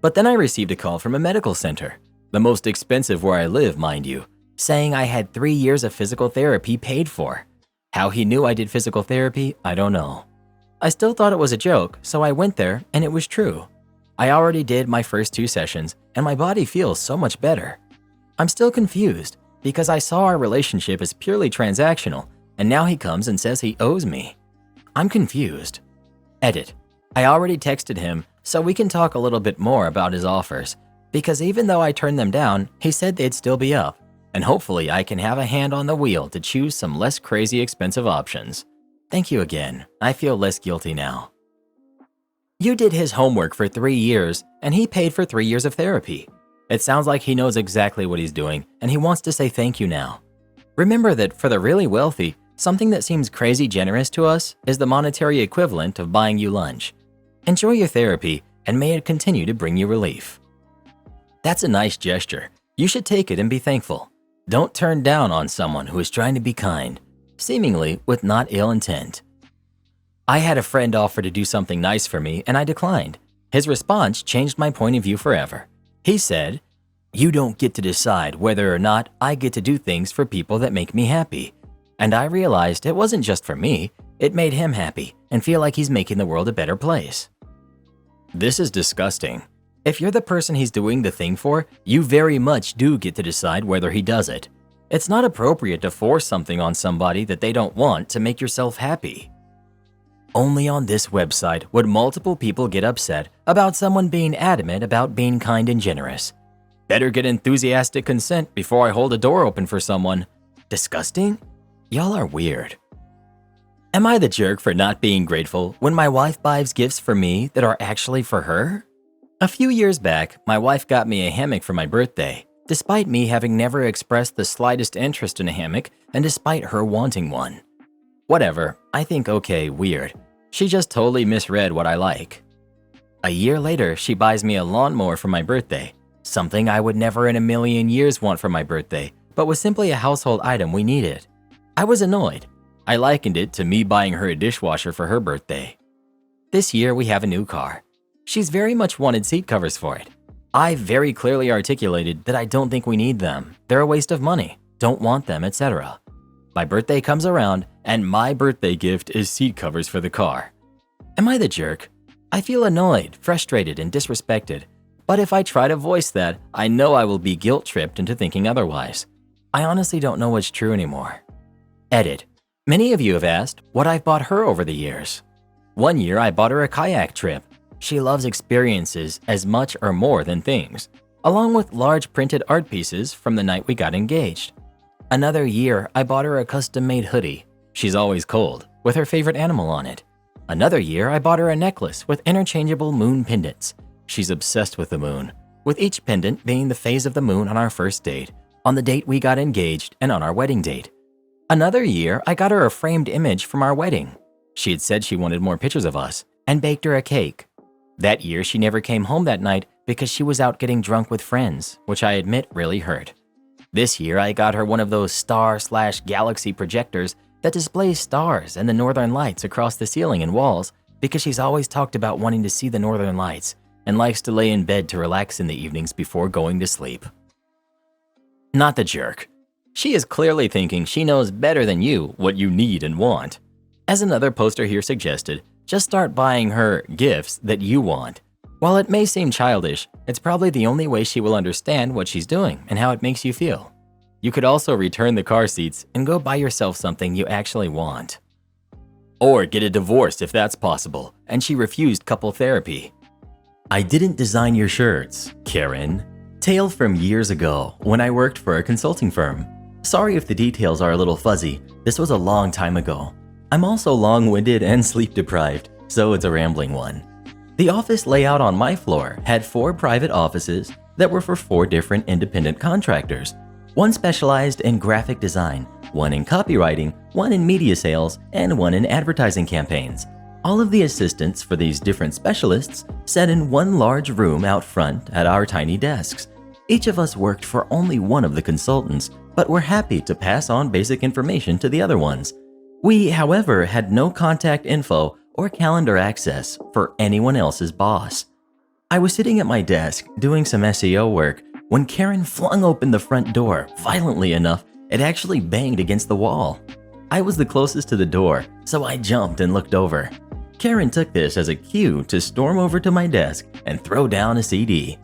But then I received a call from a medical center, the most expensive where I live, mind you, saying I had 3 years of physical therapy paid for. How he knew I did physical therapy, I don't know. I still thought it was a joke, so I went there and it was true. I already did my first 2 sessions and my body feels so much better. I'm still confused because I saw our relationship as purely transactional and now he comes and says he owes me. I'm confused. Edit. I already texted him so we can talk a little bit more about his offers because even though I turned them down, he said they'd still be up and hopefully I can have a hand on the wheel to choose some less crazy expensive options. Thank you again. I feel less guilty now. You did his homework for 3 years and he paid for 3 years of therapy. It sounds like he knows exactly what he's doing and he wants to say thank you now. Remember that for the really wealthy, something that seems crazy generous to us is the monetary equivalent of buying you lunch. Enjoy your therapy and may it continue to bring you relief. That's a nice gesture. You should take it and be thankful. Don't turn down on someone who is trying to be kind, seemingly with not ill intent. I had a friend offer to do something nice for me and I declined. His response changed my point of view forever. He said, "You don't get to decide whether or not I get to do things for people that make me happy." And I realized it wasn't just for me, it made him happy and feel like he's making the world a better place. This is disgusting. If you're the person he's doing the thing for, you very much do get to decide whether he does it. It's not appropriate to force something on somebody that they don't want to make yourself happy. Only on this website would multiple people get upset about someone being adamant about being kind and generous. Better get enthusiastic consent before I hold a door open for someone. Disgusting? Y'all are weird. Am I the jerk for not being grateful when my wife buys gifts for me that are actually for her? A few years back, my wife got me a hammock for my birthday, despite me having never expressed the slightest interest in a hammock and despite her wanting one. Whatever, I think okay, weird. She just totally misread what I like. A year later, she buys me a lawnmower for my birthday, something I would never in a million years want for my birthday, but was simply a household item we needed. I was annoyed. I likened it to me buying her a dishwasher for her birthday. This year, we have a new car. She's very much wanted seat covers for it. I very clearly articulated that I don't think we need them. They're a waste of money, don't want them, etc. My birthday comes around, and my birthday gift is seat covers for the car. Am I the jerk? I feel annoyed, frustrated, and disrespected. But if I try to voice that, I know I will be guilt-tripped into thinking otherwise. I honestly don't know what's true anymore. Edit. Many of you have asked what I've bought her over the years. One year I bought her a kayak trip. She loves experiences as much or more than things, along with large printed art pieces from the night we got engaged. Another year I bought her a custom-made hoodie. She's always cold, with her favorite animal on it. Another year I bought her a necklace with interchangeable moon pendants. She's obsessed with the moon, with each pendant being the phase of the moon on our first date, on the date we got engaged, and on our wedding date. Another year, I got her a framed image from our wedding. She had said she wanted more pictures of us, and baked her a cake. That year, she never came home that night because she was out getting drunk with friends, which I admit really hurt. This year, I got her one of those star/galaxy projectors that displays stars and the northern lights across the ceiling and walls because she's always talked about wanting to see the northern lights and likes to lay in bed to relax in the evenings before going to sleep. Not the jerk. She is clearly thinking she knows better than you what you need and want. As another poster here suggested, just start buying her gifts that you want. While it may seem childish, it's probably the only way she will understand what she's doing and how it makes you feel. You could also return the car seats and go buy yourself something you actually want. Or get a divorce if that's possible, and she refused couple therapy. I didn't design your shirts, Karen. Tale from years ago when I worked for a consulting firm. Sorry if the details are a little fuzzy. This was a long time ago. I'm also long-winded and sleep-deprived, so it's a rambling one. The office layout on my floor had 4 private offices that were for 4 different independent contractors. One specialized in graphic design, one in copywriting, one in media sales, and one in advertising campaigns. All of the assistants for these different specialists sat in one large room out front at our tiny desks. Each of us worked for only one of the consultants, but were happy to pass on basic information to the other ones. We, however, had no contact info or calendar access for anyone else's boss. I was sitting at my desk doing some SEO work when Karen flung open the front door violently enough it actually banged against the wall. I was the closest to the door, so I jumped and looked over. Karen took this as a cue to storm over to my desk and throw down a CD.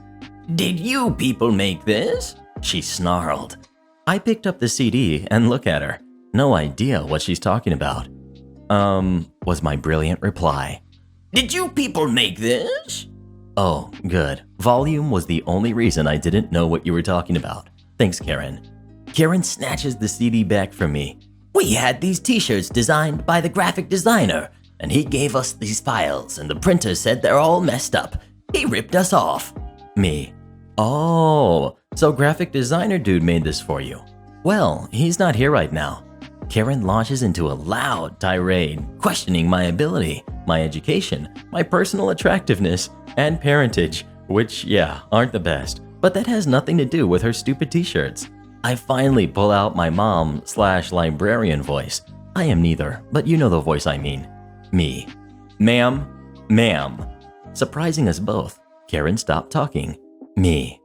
"Did you people make this?" she snarled. I picked up the CD and looked at her. No idea what she's talking about. Was my brilliant reply. Did you people make this? Oh, good. Volume was the only reason I didn't know what you were talking about. Thanks, Karen. Karen snatches the CD back from me. "We had these t-shirts designed by the graphic designer, and he gave us these files, and the printer said they're all messed up. He ripped us off." Me. Oh, so graphic designer dude made this for you. Well, he's not here right now. Karen launches into a loud tirade, questioning my ability, my education, my personal attractiveness, and parentage, which, yeah, aren't the best, but that has nothing to do with her stupid t-shirts. I finally pull out my mom/librarian voice. I am neither, but you know the voice I mean. Me. Ma'am. Surprising us both, Karen stopped talking. Me.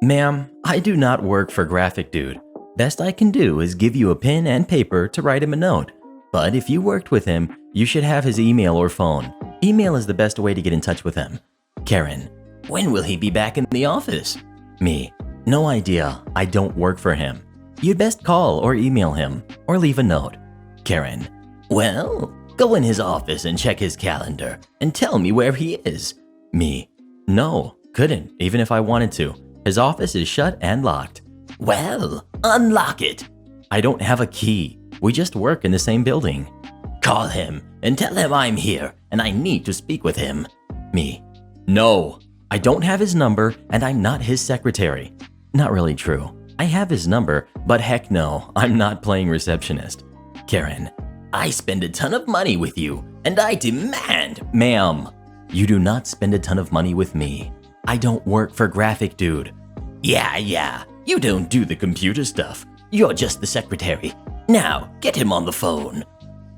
Ma'am, I do not work for Graphic Dude. Best I can do is give you a pen and paper to write him a note. But if you worked with him, you should have his email or phone. Email is the best way to get in touch with him. Karen. When will he be back in the office? Me. No idea. I don't work for him. You'd best call or email him, or leave a note. Karen. Well, go in his office and check his calendar, and tell me where he is. Me. No, couldn't, even if I wanted to. His office is shut and locked. Well, unlock it. I don't have a key. We just work in the same building. Call him and tell him I'm here and I need to speak with him. Me. No, I don't have his number and I'm not his secretary. Not really true. I have his number, but heck no, I'm not playing receptionist. Karen. I spend a ton of money with you and I demand. Ma'am, you do not spend a ton of money with me. I don't work for Graphic Dude. Yeah, you don't do the computer stuff. You're just the secretary. Now, get him on the phone.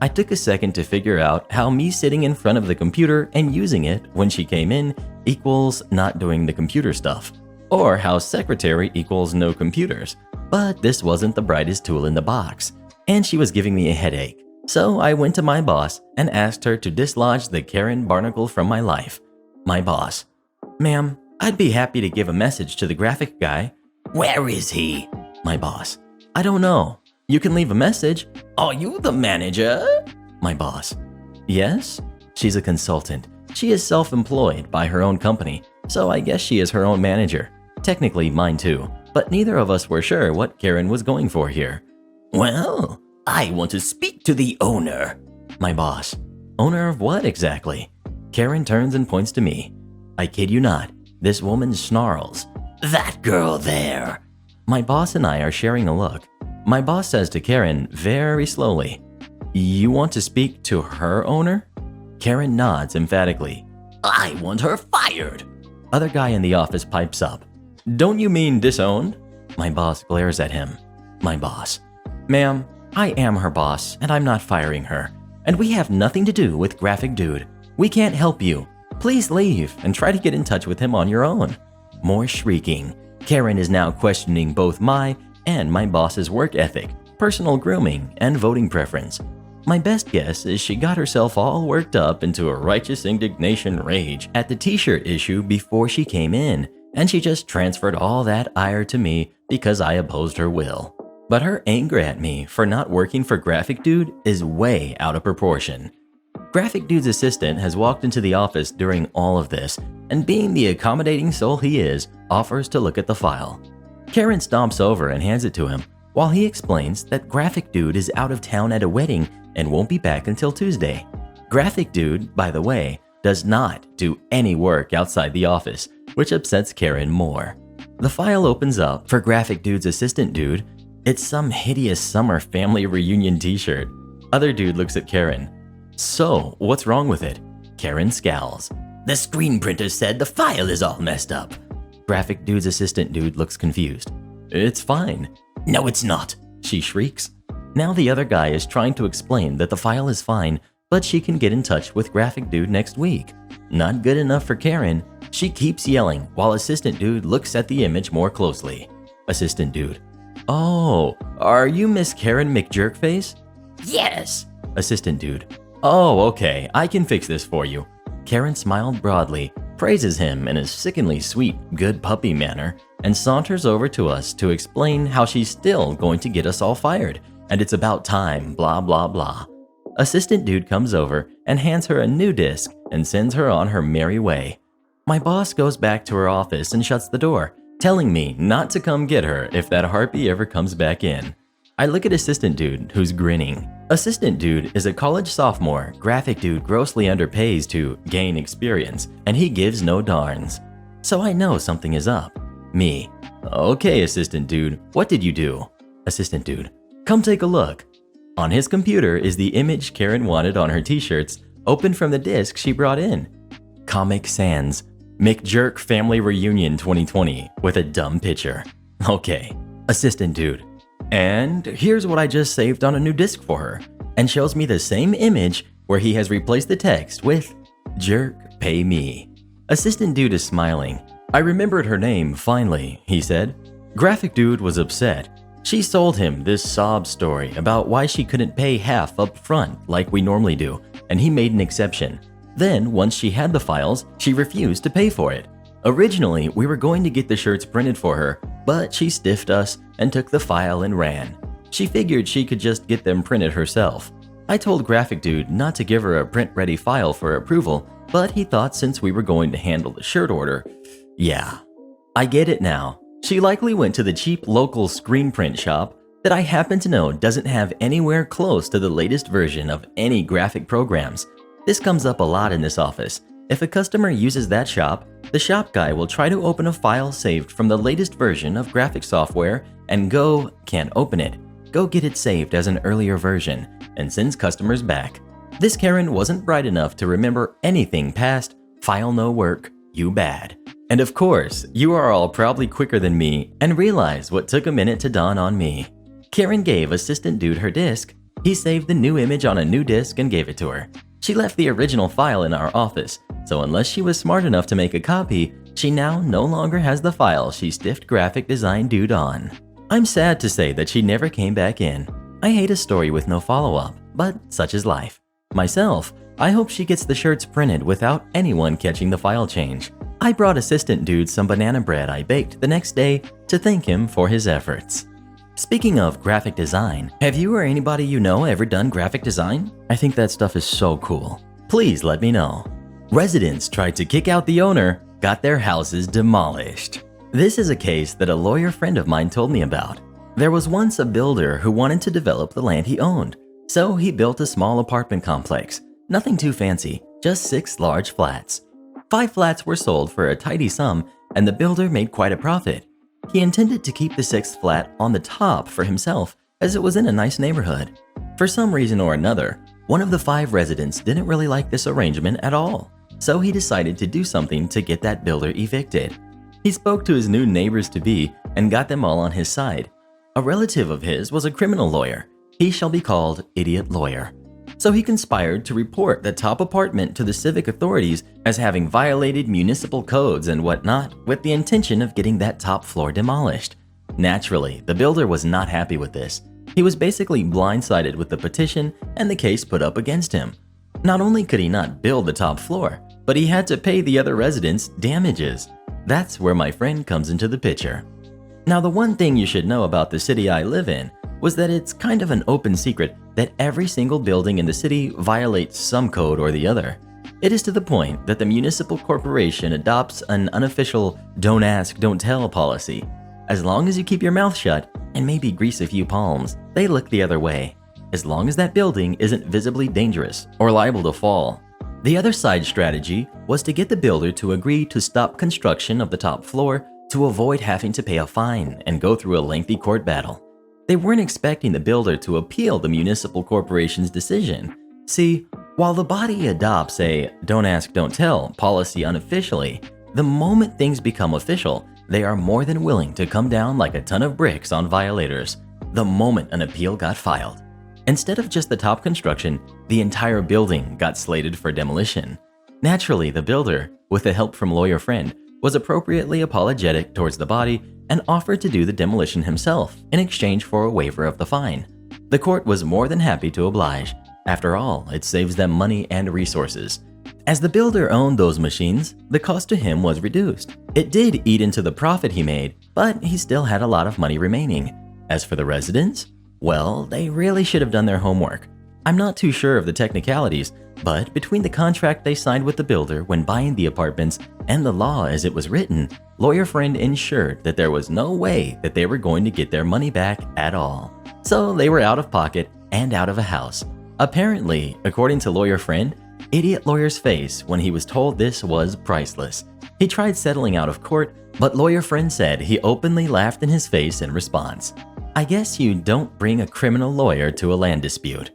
I took a second to figure out how me sitting in front of the computer and using it when she came in equals not doing the computer stuff, or how secretary equals no computers. But this wasn't the brightest tool in the box, and she was giving me a headache. So I went to my boss and asked her to dislodge the Karen Barnacle from my life. My boss. Ma'am, I'd be happy to give a message to the graphic guy. Where is he? My boss. I don't know. You can leave a message. Are you the manager? My boss. Yes? She's a consultant. She is self-employed by her own company, so I guess she is her own manager. Technically mine too, but neither of us were sure what Karen was going for here. Well, I want to speak to the owner. My boss. Owner of what exactly? Karen turns and points to me. I kid you not, this woman snarls. That girl there. My boss and I are sharing a look. My boss says to Karen very slowly, You want to speak to her owner? Karen nods emphatically. I want her fired. Other guy in the office pipes up. Don't you mean disowned? My boss glares at him. My boss. Ma'am, I am her boss and I'm not firing her. And we have nothing to do with Graphic Dude. We can't help you. Please leave and try to get in touch with him on your own. More shrieking. Karen is now questioning both my and my boss's work ethic, personal grooming, and voting preference. My best guess is she got herself all worked up into a righteous indignation rage at the t-shirt issue before she came in, and she just transferred all that ire to me because I opposed her will. But her anger at me for not working for Graphic Dude is way out of proportion. Graphic Dude's assistant has walked into the office during all of this, and being the accommodating soul he is, offers to look at the file. Karen stomps over and hands it to him, while he explains that Graphic Dude is out of town at a wedding and won't be back until Tuesday. Graphic Dude, by the way, does not do any work outside the office, which upsets Karen more. The file opens up for Graphic Dude's assistant dude. It's some hideous summer family reunion t-shirt. Other dude looks at Karen. So, what's wrong with it? Karen scowls. The screen printer said the file is all messed up. Graphic Dude's assistant dude looks confused. It's fine. No, it's not, she shrieks. Now the other guy is trying to explain that the file is fine, but she can get in touch with Graphic Dude next week. Not good enough for Karen. She keeps yelling while assistant dude looks at the image more closely. Assistant dude. Oh, are you Miss Karen McJerkface? Yes. Assistant dude. Oh, okay, I can fix this for you. Karen smiled broadly, praises him in a sickeningly sweet, good puppy manner, and saunters over to us to explain how she's still going to get us all fired, and it's about time, blah blah blah. Assistant dude comes over and hands her a new disc and sends her on her merry way. My boss goes back to her office and shuts the door, telling me not to come get her if that harpy ever comes back in. I look at Assistant Dude, who's grinning. Assistant Dude is a college sophomore. Graphic Dude grossly underpays to gain experience, and he gives no darns. So I know something is up. Me. Okay, Assistant Dude, what did you do? Assistant Dude. Come take a look. On his computer is the image Karen wanted on her t-shirts, open from the disc she brought in. Comic Sans. McJerk Family Reunion 2020 with a dumb picture. Okay, Assistant Dude. And here's what I just saved on a new disc for her, and shows me the same image where he has replaced the text with Jerk Pay Me. Assistant Dude is smiling. I remembered her name finally, he said. Graphic Dude was upset. She sold him this sob story about why she couldn't pay half up front like we normally do, and he made an exception. Then, once she had the files, she refused to pay for it. Originally, we were going to get the shirts printed for her, but she stiffed us and took the file and ran. She figured she could just get them printed herself. I told Graphic Dude not to give her a print-ready file for approval, but he thought since we were going to handle the shirt order, yeah. I get it now. She likely went to the cheap local screen print shop that I happen to know doesn't have anywhere close to the latest version of any graphic programs. This comes up a lot in this office. If a customer uses that shop, the shop guy will try to open a file saved from the latest version of graphic software and can't open it. Go get it saved as an earlier version and sends customers back. This Karen wasn't bright enough to remember anything past file no work, you bad. And of course, you are all probably quicker than me and realize what took a minute to dawn on me. Karen gave Assistant Dude her disc. He saved the new image on a new disc and gave it to her. She left the original file in our office, so unless she was smart enough to make a copy, she now no longer has the file she stiffed Graphic Design Dude on. I'm sad to say that she never came back in. I hate a story with no follow-up, but such is life. Myself, I hope she gets the shirts printed without anyone catching the file change. I brought assistant dude some banana bread I baked the next day to thank him for his efforts. Speaking of graphic design, have you or anybody you know ever done graphic design? I think that stuff is so cool. Please let me know. Residents tried to kick out the owner, got their houses demolished. This is a case that a lawyer friend of mine told me about. There was once a builder who wanted to develop the land he owned, so he built a small apartment complex. Nothing too fancy, just 6 large flats. 5 flats were sold for a tidy sum, and the builder made quite a profit. He intended to keep the 6th flat on the top for himself, as it was in a nice neighborhood. For some reason or another, one of the 5 residents didn't really like this arrangement at all, so he decided to do something to get that builder evicted. He spoke to his new neighbors-to-be and got them all on his side. A relative of his was a criminal lawyer. He shall be called Idiot Lawyer. So he conspired to report the top apartment to the civic authorities as having violated municipal codes and whatnot, with the intention of getting that top floor demolished. Naturally, the builder was not happy with this. He was basically blindsided with the petition and the case put up against him. Not only could he not build the top floor, but he had to pay the other residents damages. That's where my friend comes into the picture. Now, the one thing you should know about the city I live in was that it's kind of an open secret that every single building in the city violates some code or the other. It is to the point that the municipal corporation adopts an unofficial don't ask, don't tell policy. As long as you keep your mouth shut and maybe grease a few palms, they look the other way, as long as that building isn't visibly dangerous or liable to fall. The other side strategy was to get the builder to agree to stop construction of the top floor to avoid having to pay a fine and go through a lengthy court battle. They weren't expecting the builder to appeal the municipal corporation's decision. See, while the body adopts a don't ask, don't tell policy unofficially, the moment things become official, they are more than willing to come down like a ton of bricks on violators the moment an appeal got filed. Instead of just the top construction, the entire building got slated for demolition. Naturally, the builder, with the help from lawyer friend, was appropriately apologetic towards the body and offered to do the demolition himself in exchange for a waiver of the fine. The court was more than happy to oblige. After all, it saves them money and resources. As the builder owned those machines, the cost to him was reduced. It did eat into the profit he made, but he still had a lot of money remaining. As for the residents, well, they really should have done their homework. I'm not too sure of the technicalities, but between the contract they signed with the builder when buying the apartments and the law as it was written, lawyer friend ensured that there was no way that they were going to get their money back at all. So they were out of pocket and out of a house. Apparently, according to lawyer friend, Idiot Lawyer's face when he was told this was priceless. He tried settling out of court, but lawyer friend said he openly laughed in his face in response. I guess you don't bring a criminal lawyer to a land dispute.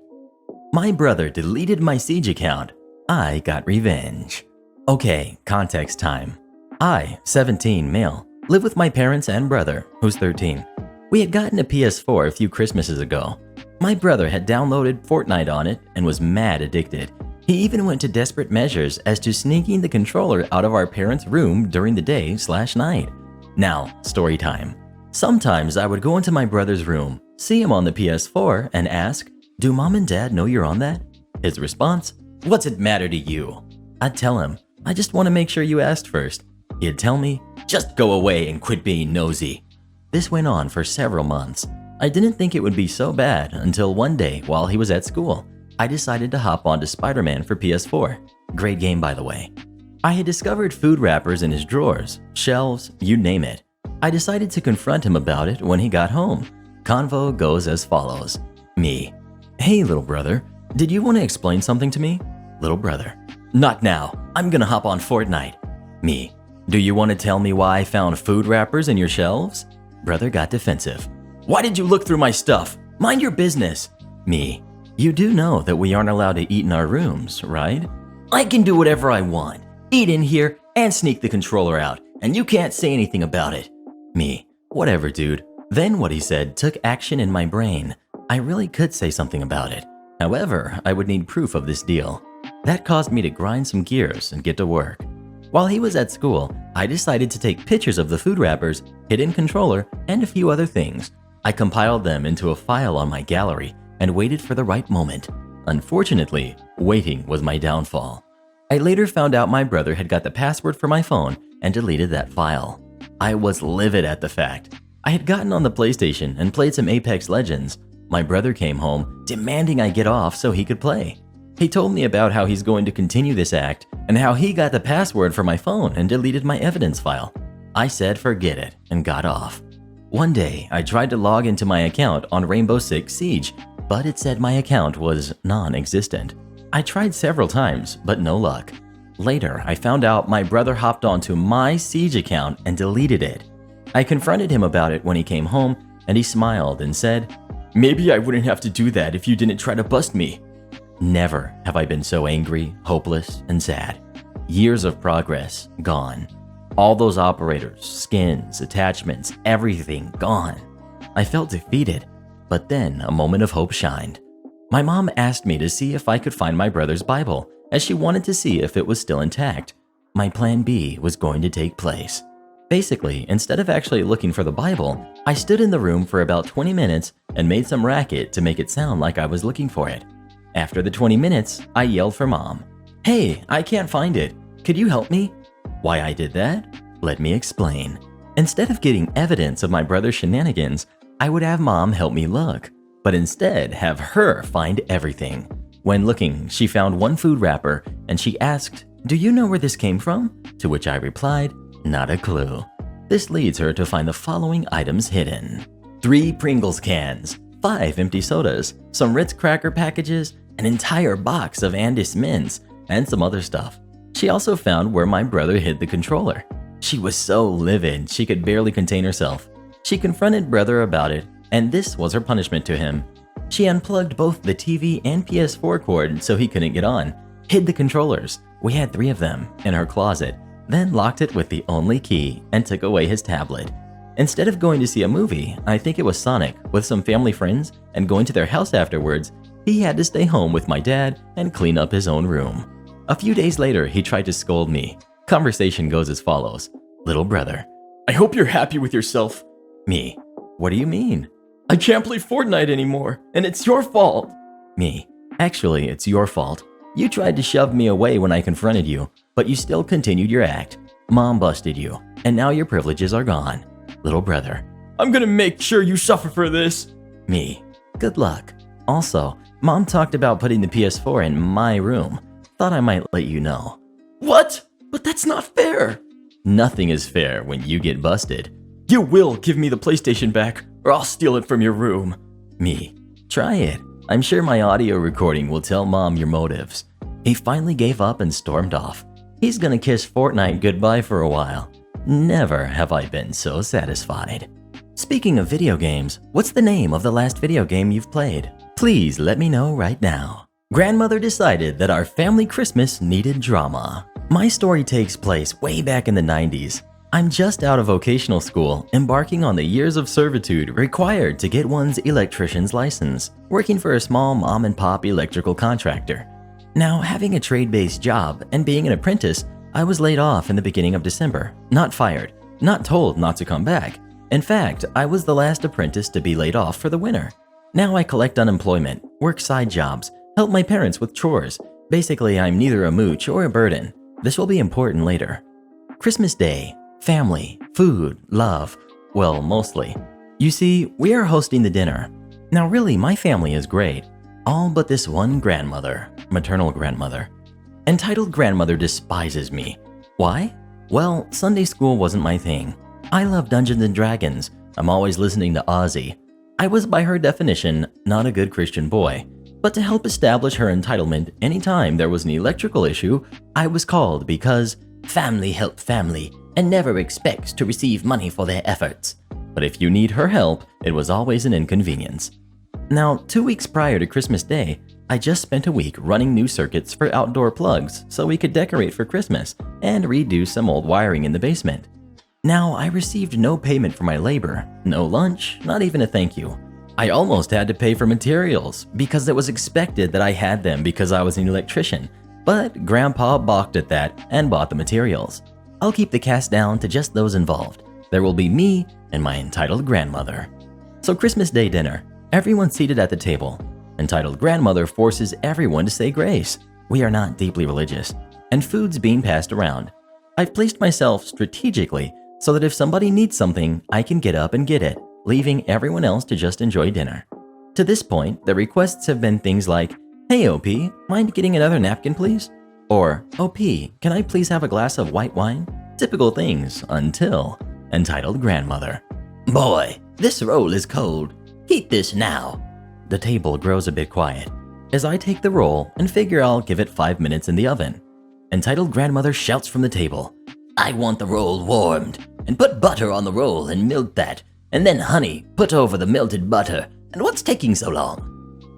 My brother deleted my Siege account. I got revenge. Okay, context time. I, 17, male, live with my parents and brother, who's 13. We had gotten a PS4 a few Christmases ago. My brother had downloaded Fortnite on it and was mad addicted. He even went to desperate measures as to sneaking the controller out of our parents' room during the day/night. Now, story time. Sometimes I would go into my brother's room, see him on the PS4, and ask, "Do mom and dad know you're on that?" His response, "What's it matter to you?" I'd tell him, "I just want to make sure you asked first." He'd tell me, "Just go away and quit being nosy." This went on for several months. I didn't think it would be so bad until one day while he was at school, I decided to hop onto Spider-Man for PS4. Great game, by the way. I had discovered food wrappers in his drawers, shelves, you name it. I decided to confront him about it when he got home. Convo goes as follows. Me: "Hey, little brother, did you want to explain something to me?" Little brother: "Not now. I'm gonna hop on Fortnite." Me: "Do you want to tell me why I found food wrappers in your shelves?" Brother got defensive. "Why did you look through my stuff? Mind your business." Me: "You do know that we aren't allowed to eat in our rooms, right?" "I can do whatever I want. Eat in here and sneak the controller out, and you can't say anything about it." Me: "Whatever, dude." Then what he said took action in my brain. I really could say something about it. However, I would need proof of this deal. That caused me to grind some gears and get to work. While he was at school, I decided to take pictures of the food wrappers, hidden controller, and a few other things. I compiled them into a file on my gallery and waited for the right moment. Unfortunately, waiting was my downfall. I later found out my brother had got the password for my phone and deleted that file. I was livid at the fact. I had gotten on the PlayStation and played some Apex Legends. My brother came home, demanding I get off so he could play. He told me about how he's going to continue this act and how he got the password for my phone and deleted my evidence file. I said forget it and got off. One day, I tried to log into my account on Rainbow Six Siege, but it said my account was non-existent. I tried several times, but no luck. Later, I found out my brother hopped onto my Siege account and deleted it. I confronted him about it when he came home, and he smiled and said, "Maybe I wouldn't have to do that if you didn't try to bust me." Never have I been so angry, hopeless, and sad. Years of progress gone. All those operators, skins, attachments, everything gone. I felt defeated, but then a moment of hope shined. My mom asked me to see if I could find my brother's Bible, as she wanted to see if it was still intact. My plan B was going to take place. Basically, instead of actually looking for the Bible, I stood in the room for about 20 minutes and made some racket to make it sound like I was looking for it. After the 20 minutes, I yelled for Mom. "Hey, I can't find it. Could you help me?" Why I did that? Let me explain. Instead of getting evidence of my brother's shenanigans, I would have Mom help me look, but instead have her find everything. When looking, she found one food wrapper and she asked, "Do you know where this came from?" To which I replied, "Not a clue." This leads her to find the following items hidden: 3 Pringles cans, 5 empty sodas, some Ritz cracker packages, an entire box of Andes mints, and some other stuff. She also found where my brother hid the controller. She was so livid she could barely contain herself. She confronted brother about it, and this was her punishment to him. She unplugged both the TV and PS4 cord so he couldn't get on, hid the controllers, we had 3 of them, in her closet, then locked it with the only key and took away his tablet. Instead of going to see a movie, I think it was Sonic, with some family friends, and going to their house afterwards, he had to stay home with my dad and clean up his own room. A few days later, he tried to scold me. Conversation goes as follows. Little brother: "I hope you're happy with yourself." Me: "What do you mean?" "I can't play Fortnite anymore, and it's your fault." Me: "Actually, it's your fault. You tried to shove me away when I confronted you, but you still continued your act. Mom busted you, and now your privileges are gone." Little brother: "I'm gonna make sure you suffer for this." Me: "Good luck. Also, Mom talked about putting the PS4 in my room. Thought I might let you know." "What? But that's not fair." "Nothing is fair when you get busted." "You will give me the PlayStation back, or I'll steal it from your room." Me: "Try it. I'm sure my audio recording will tell Mom your motives." He finally gave up and stormed off. He's gonna kiss Fortnite goodbye for a while. Never have I been so satisfied. Speaking of video games, what's the name of the last video game you've played? Please let me know right now. Grandmother decided that our family Christmas needed drama. My story takes place way back in the 90s. I'm just out of vocational school, embarking on the years of servitude required to get one's electrician's license, working for a small mom-and-pop electrical contractor. Now, having a trade-based job and being an apprentice, I was laid off in the beginning of December, not fired, not told not to come back. In fact, I was the last apprentice to be laid off for the winter. Now I collect unemployment, work side jobs, help my parents with chores. Basically, I'm neither a mooch or a burden. This will be important later. Christmas Day, family, food, love, well, mostly. You see, we are hosting the dinner. Now really, my family is great. All but this one grandmother, maternal grandmother. Entitled grandmother despises me. Why? Well, Sunday school wasn't my thing. I love Dungeons and Dragons. I'm always listening to Ozzy. I was, by her definition, not a good Christian boy. But to help establish her entitlement anytime there was an electrical issue, I was called because family help family and never expects to receive money for their efforts. But if you need her help, it was always an inconvenience. Now, 2 weeks prior to Christmas Day, I just spent a week running new circuits for outdoor plugs so we could decorate for Christmas and redo some old wiring in the basement. Now, I received no payment for my labor, no lunch, not even a thank you. I almost had to pay for materials because it was expected that I had them because I was an electrician, but Grandpa balked at that and bought the materials. I'll keep the cast down to just those involved. There will be me and my entitled grandmother. So Christmas Day dinner, everyone seated at the table. Entitled grandmother forces everyone to say grace. We are not deeply religious. And food's being passed around. I've placed myself strategically so that if somebody needs something, I can get up and get it, leaving everyone else to just enjoy dinner. To this point, the requests have been things like, "Hey OP, mind getting another napkin please?" Or, "OP, can I please have a glass of white wine?" Typical things until entitled grandmother. Boy, this roll is cold. Eat this now. The table grows a bit quiet as I take the roll and figure I'll give it 5 minutes in the oven. Entitled grandmother shouts from the table, I want the roll warmed, and put butter on the roll and melt that, and then honey put over the melted butter. And what's taking so long?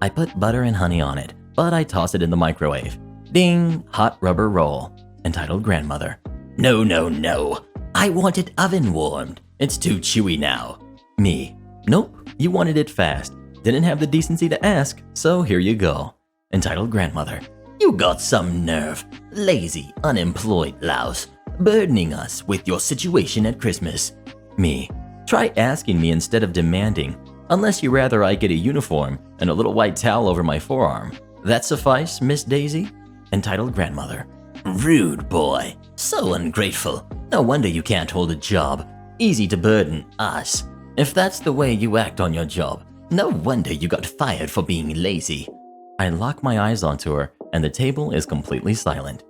I put butter and honey on it, but I toss it in the microwave. Ding, hot rubber roll. Entitled grandmother. No, no, no. I want it oven warmed. It's too chewy now. Me. Nope, you wanted it fast. Didn't have the decency to ask, so here you go. Entitled grandmother. You got some nerve. Lazy, unemployed louse. Burdening us with your situation at Christmas. Me. Try asking me instead of demanding. Unless you rather I get a uniform and a little white towel over my forearm. That suffice, Miss Daisy? Entitled grandmother. Rude boy. So ungrateful. No wonder you can't hold a job. Easy to burden us. If that's the way you act on your job, no wonder you got fired for being lazy. I lock my eyes onto her and the table is completely silent.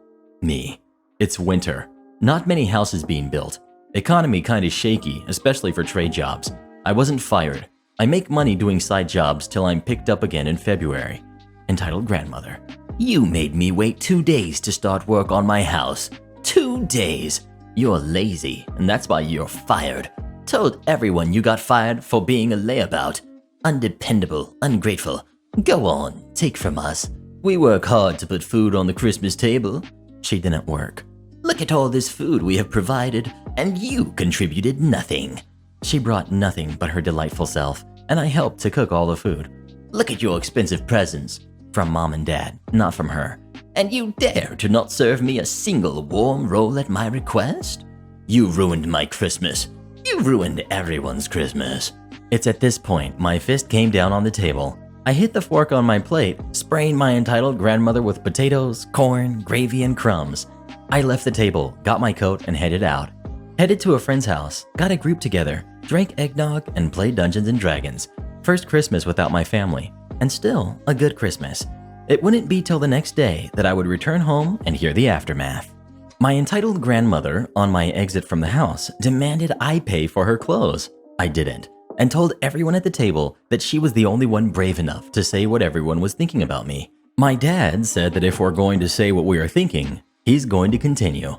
Me. It's winter. Not many houses being built. Economy kinda shaky, especially for trade jobs. I wasn't fired. I make money doing side jobs till I'm picked up again in February. Entitled grandmother. You made me wait 2 days to start work on my house. 2 days. You're lazy, and that's why you're fired. Told everyone you got fired for being a layabout. Undependable, ungrateful. Go on, take from us. We work hard to put food on the Christmas table. She didn't work. Look at all this food we have provided, and you contributed nothing. She brought nothing but her delightful self, and I helped to cook all the food. Look at your expensive presents. From mom and dad, not from her. And you dare to not serve me a single warm roll at my request? You ruined my Christmas. You ruined everyone's Christmas. It's at this point my fist came down on the table. I hit the fork on my plate, spraying my entitled grandmother with potatoes, corn, gravy, and crumbs. I left the table, got my coat, and headed out. Headed to a friend's house, got a group together, drank eggnog, and played Dungeons & Dragons. First Christmas without my family, and still a good Christmas. It wouldn't be till the next day that I would return home and hear the aftermath. My entitled grandmother, on my exit from the house, demanded I pay for her clothes. I didn't, and told everyone at the table that she was the only one brave enough to say what everyone was thinking about me. My dad said that if we're going to say what we are thinking, he's going to continue.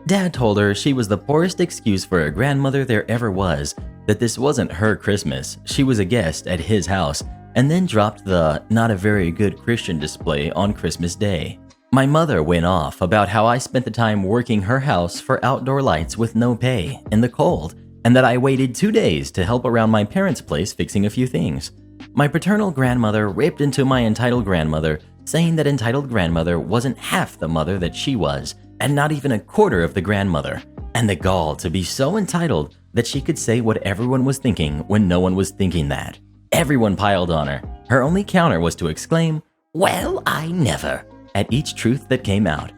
Dad told her she was the poorest excuse for a grandmother there ever was, that this wasn't her Christmas, she was a guest at his house, and then dropped the not a very good Christian display on Christmas Day. My mother went off about how I spent the time working her house for outdoor lights with no pay in the cold, and that I waited 2 days to help around my parents' place fixing a few things. My paternal grandmother ripped into my entitled grandmother, saying that entitled grandmother wasn't half the mother that she was, and not even a quarter of the grandmother, and the gall to be so entitled that she could say what everyone was thinking when no one was thinking that. Everyone piled on her. Her only counter was to exclaim, "Well, I never," at each truth that came out.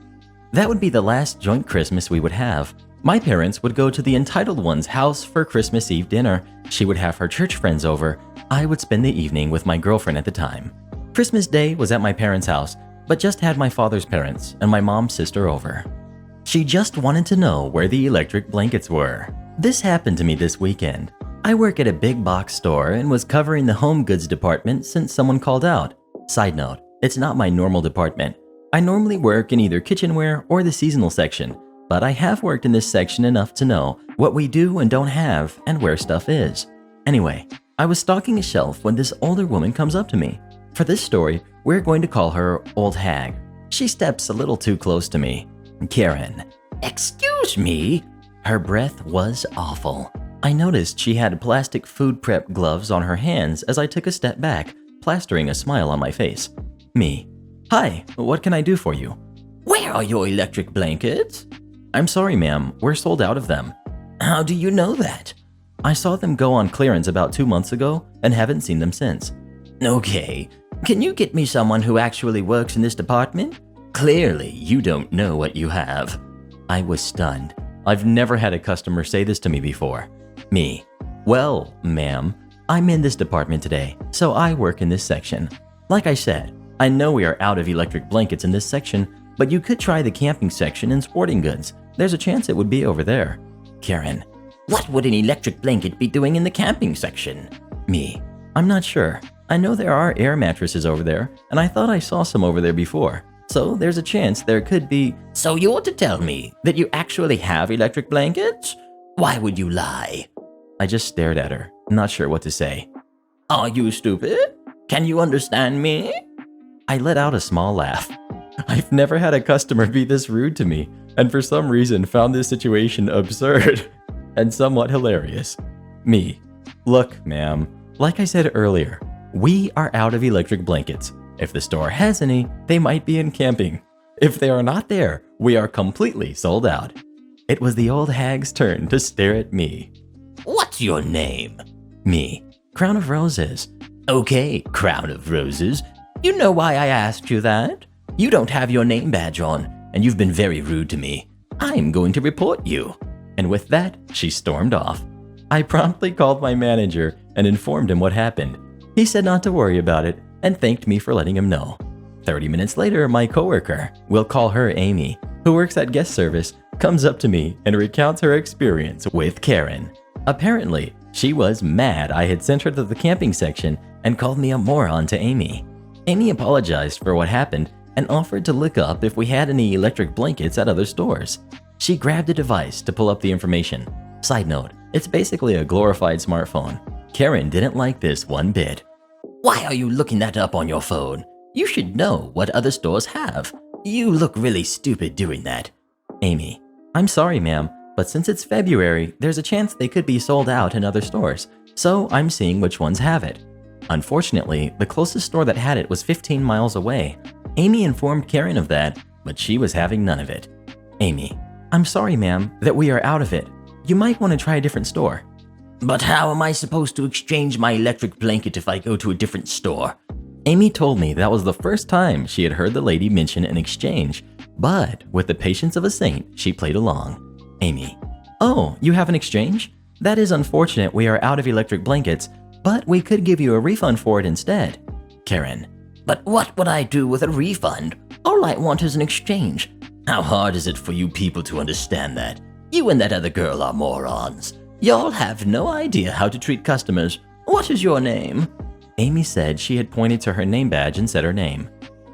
That would be the last joint Christmas we would have. My parents would go to the entitled one's house for Christmas Eve dinner. She would have her church friends over. I would spend the evening with my girlfriend at the time. Christmas Day was at my parents' house, but just had my father's parents and my mom's sister over. She just wanted to know where the electric blankets were. This happened to me this weekend. I work at a big box store and was covering the home goods department since someone called out. Side note, it's not my normal department. I normally work in either kitchenware or the seasonal section, but I have worked in this section enough to know what we do and don't have and where stuff is. Anyway, I was stocking a shelf when this older woman comes up to me. For this story, we're going to call her Old Hag. She steps a little too close to me. Karen. "Excuse me?" Her breath was awful. I noticed she had plastic food prep gloves on her hands as I took a step back, plastering a smile on my face. Me. Hi, what can I do for you? "Where are your electric blankets?" I'm sorry, ma'am, we're sold out of them. "How do you know that?" I saw them go on clearance about 2 months ago and haven't seen them since. "Okay, Can you get me someone who actually works in this department? Clearly, you don't know what you have. I was stunned. I've never had a customer say this to me before. Me. Well, ma'am, I'm in this department today, so I work in this section. Like I said, I know we are out of electric blankets in this section, but you could try the camping section and sporting goods. There's a chance it would be over there. Karen. What would an electric blanket be doing in the camping section? Me. I'm not sure. I know there are air mattresses over there, and I thought I saw some over there before. So there's a chance there could be. So you're to tell me that you actually have electric blankets? Why would you lie? I just stared at her, not sure what to say. Are you stupid? Can you understand me? I let out a small laugh. I've never had a customer be this rude to me, and for some reason found this situation absurd and somewhat hilarious. Me. Look, ma'am, like I said earlier, we are out of electric blankets. If the store has any, they might be in camping. If they are not there, we are completely sold out. It was the old hag's turn to stare at me. What's your name? Me. Crown of Roses. Okay, Crown of Roses. You know why I asked you that? You don't have your name badge on, and you've been very rude to me. I'm going to report you. And with that, she stormed off. I promptly called my manager and informed him what happened. He said not to worry about it and thanked me for letting him know. 30 minutes later, my coworker, we'll call her Amy, who works at guest service, comes up to me and recounts her experience with Karen. Apparently, she was mad I had sent her to the camping section and called me a moron to Amy. Amy apologized for what happened and offered to look up if we had any electric blankets at other stores. She grabbed a device to pull up the information. Side note, it's basically a glorified smartphone. Karen didn't like this one bit. Why are you looking that up on your phone? You should know what other stores have. You look really stupid doing that. Amy. I'm sorry, ma'am, but since it's February, there's a chance they could be sold out in other stores, so I'm seeing which ones have it. Unfortunately, the closest store that had it was 15 miles away. Amy informed Karen of that, but she was having none of it. Amy. I'm sorry, ma'am, that we are out of it. You might want to try a different store. But how am I supposed to exchange my electric blanket if I go to a different store? Amy told me that was the first time she had heard the lady mention an exchange, but with the patience of a saint, she played along. Amy. Oh, you have an exchange? That is unfortunate we are out of electric blankets, but we could give you a refund for it instead. Karen. But what would I do with a refund? All I want is an exchange. How hard is it for you people to understand that? You and that other girl are morons. Y'all have no idea how to treat customers. What is your name? Amy said she had pointed to her name badge and said her name.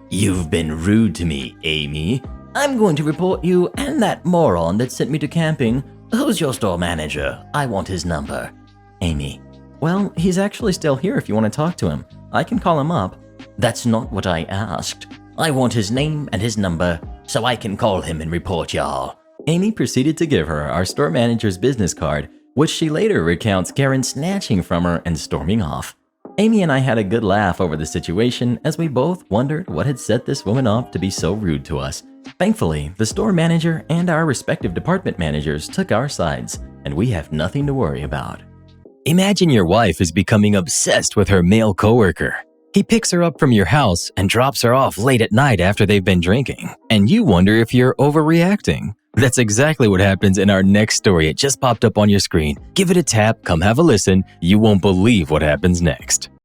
You've been rude to me, Amy. I'm going to report you and that moron that sent me to camping. Who's your store manager? I want his number. Amy. Well, he's actually still here if you want to talk to him. I can call him up. That's not what I asked. I want his name and his number so I can call him and report y'all. Amy proceeded to give her our store manager's business card, which she later recounts Karen snatching from her and storming off. Amy and I had a good laugh over the situation as we both wondered what had set this woman off to be so rude to us. Thankfully, the store manager and our respective department managers took our sides, and we have nothing to worry about. Imagine your wife is becoming obsessed with her male coworker. He picks her up from your house and drops her off late at night after they've been drinking, and you wonder if you're overreacting. That's exactly what happens in our next story. It just popped up on your screen. Give it a tap, come have a listen. You won't believe what happens next.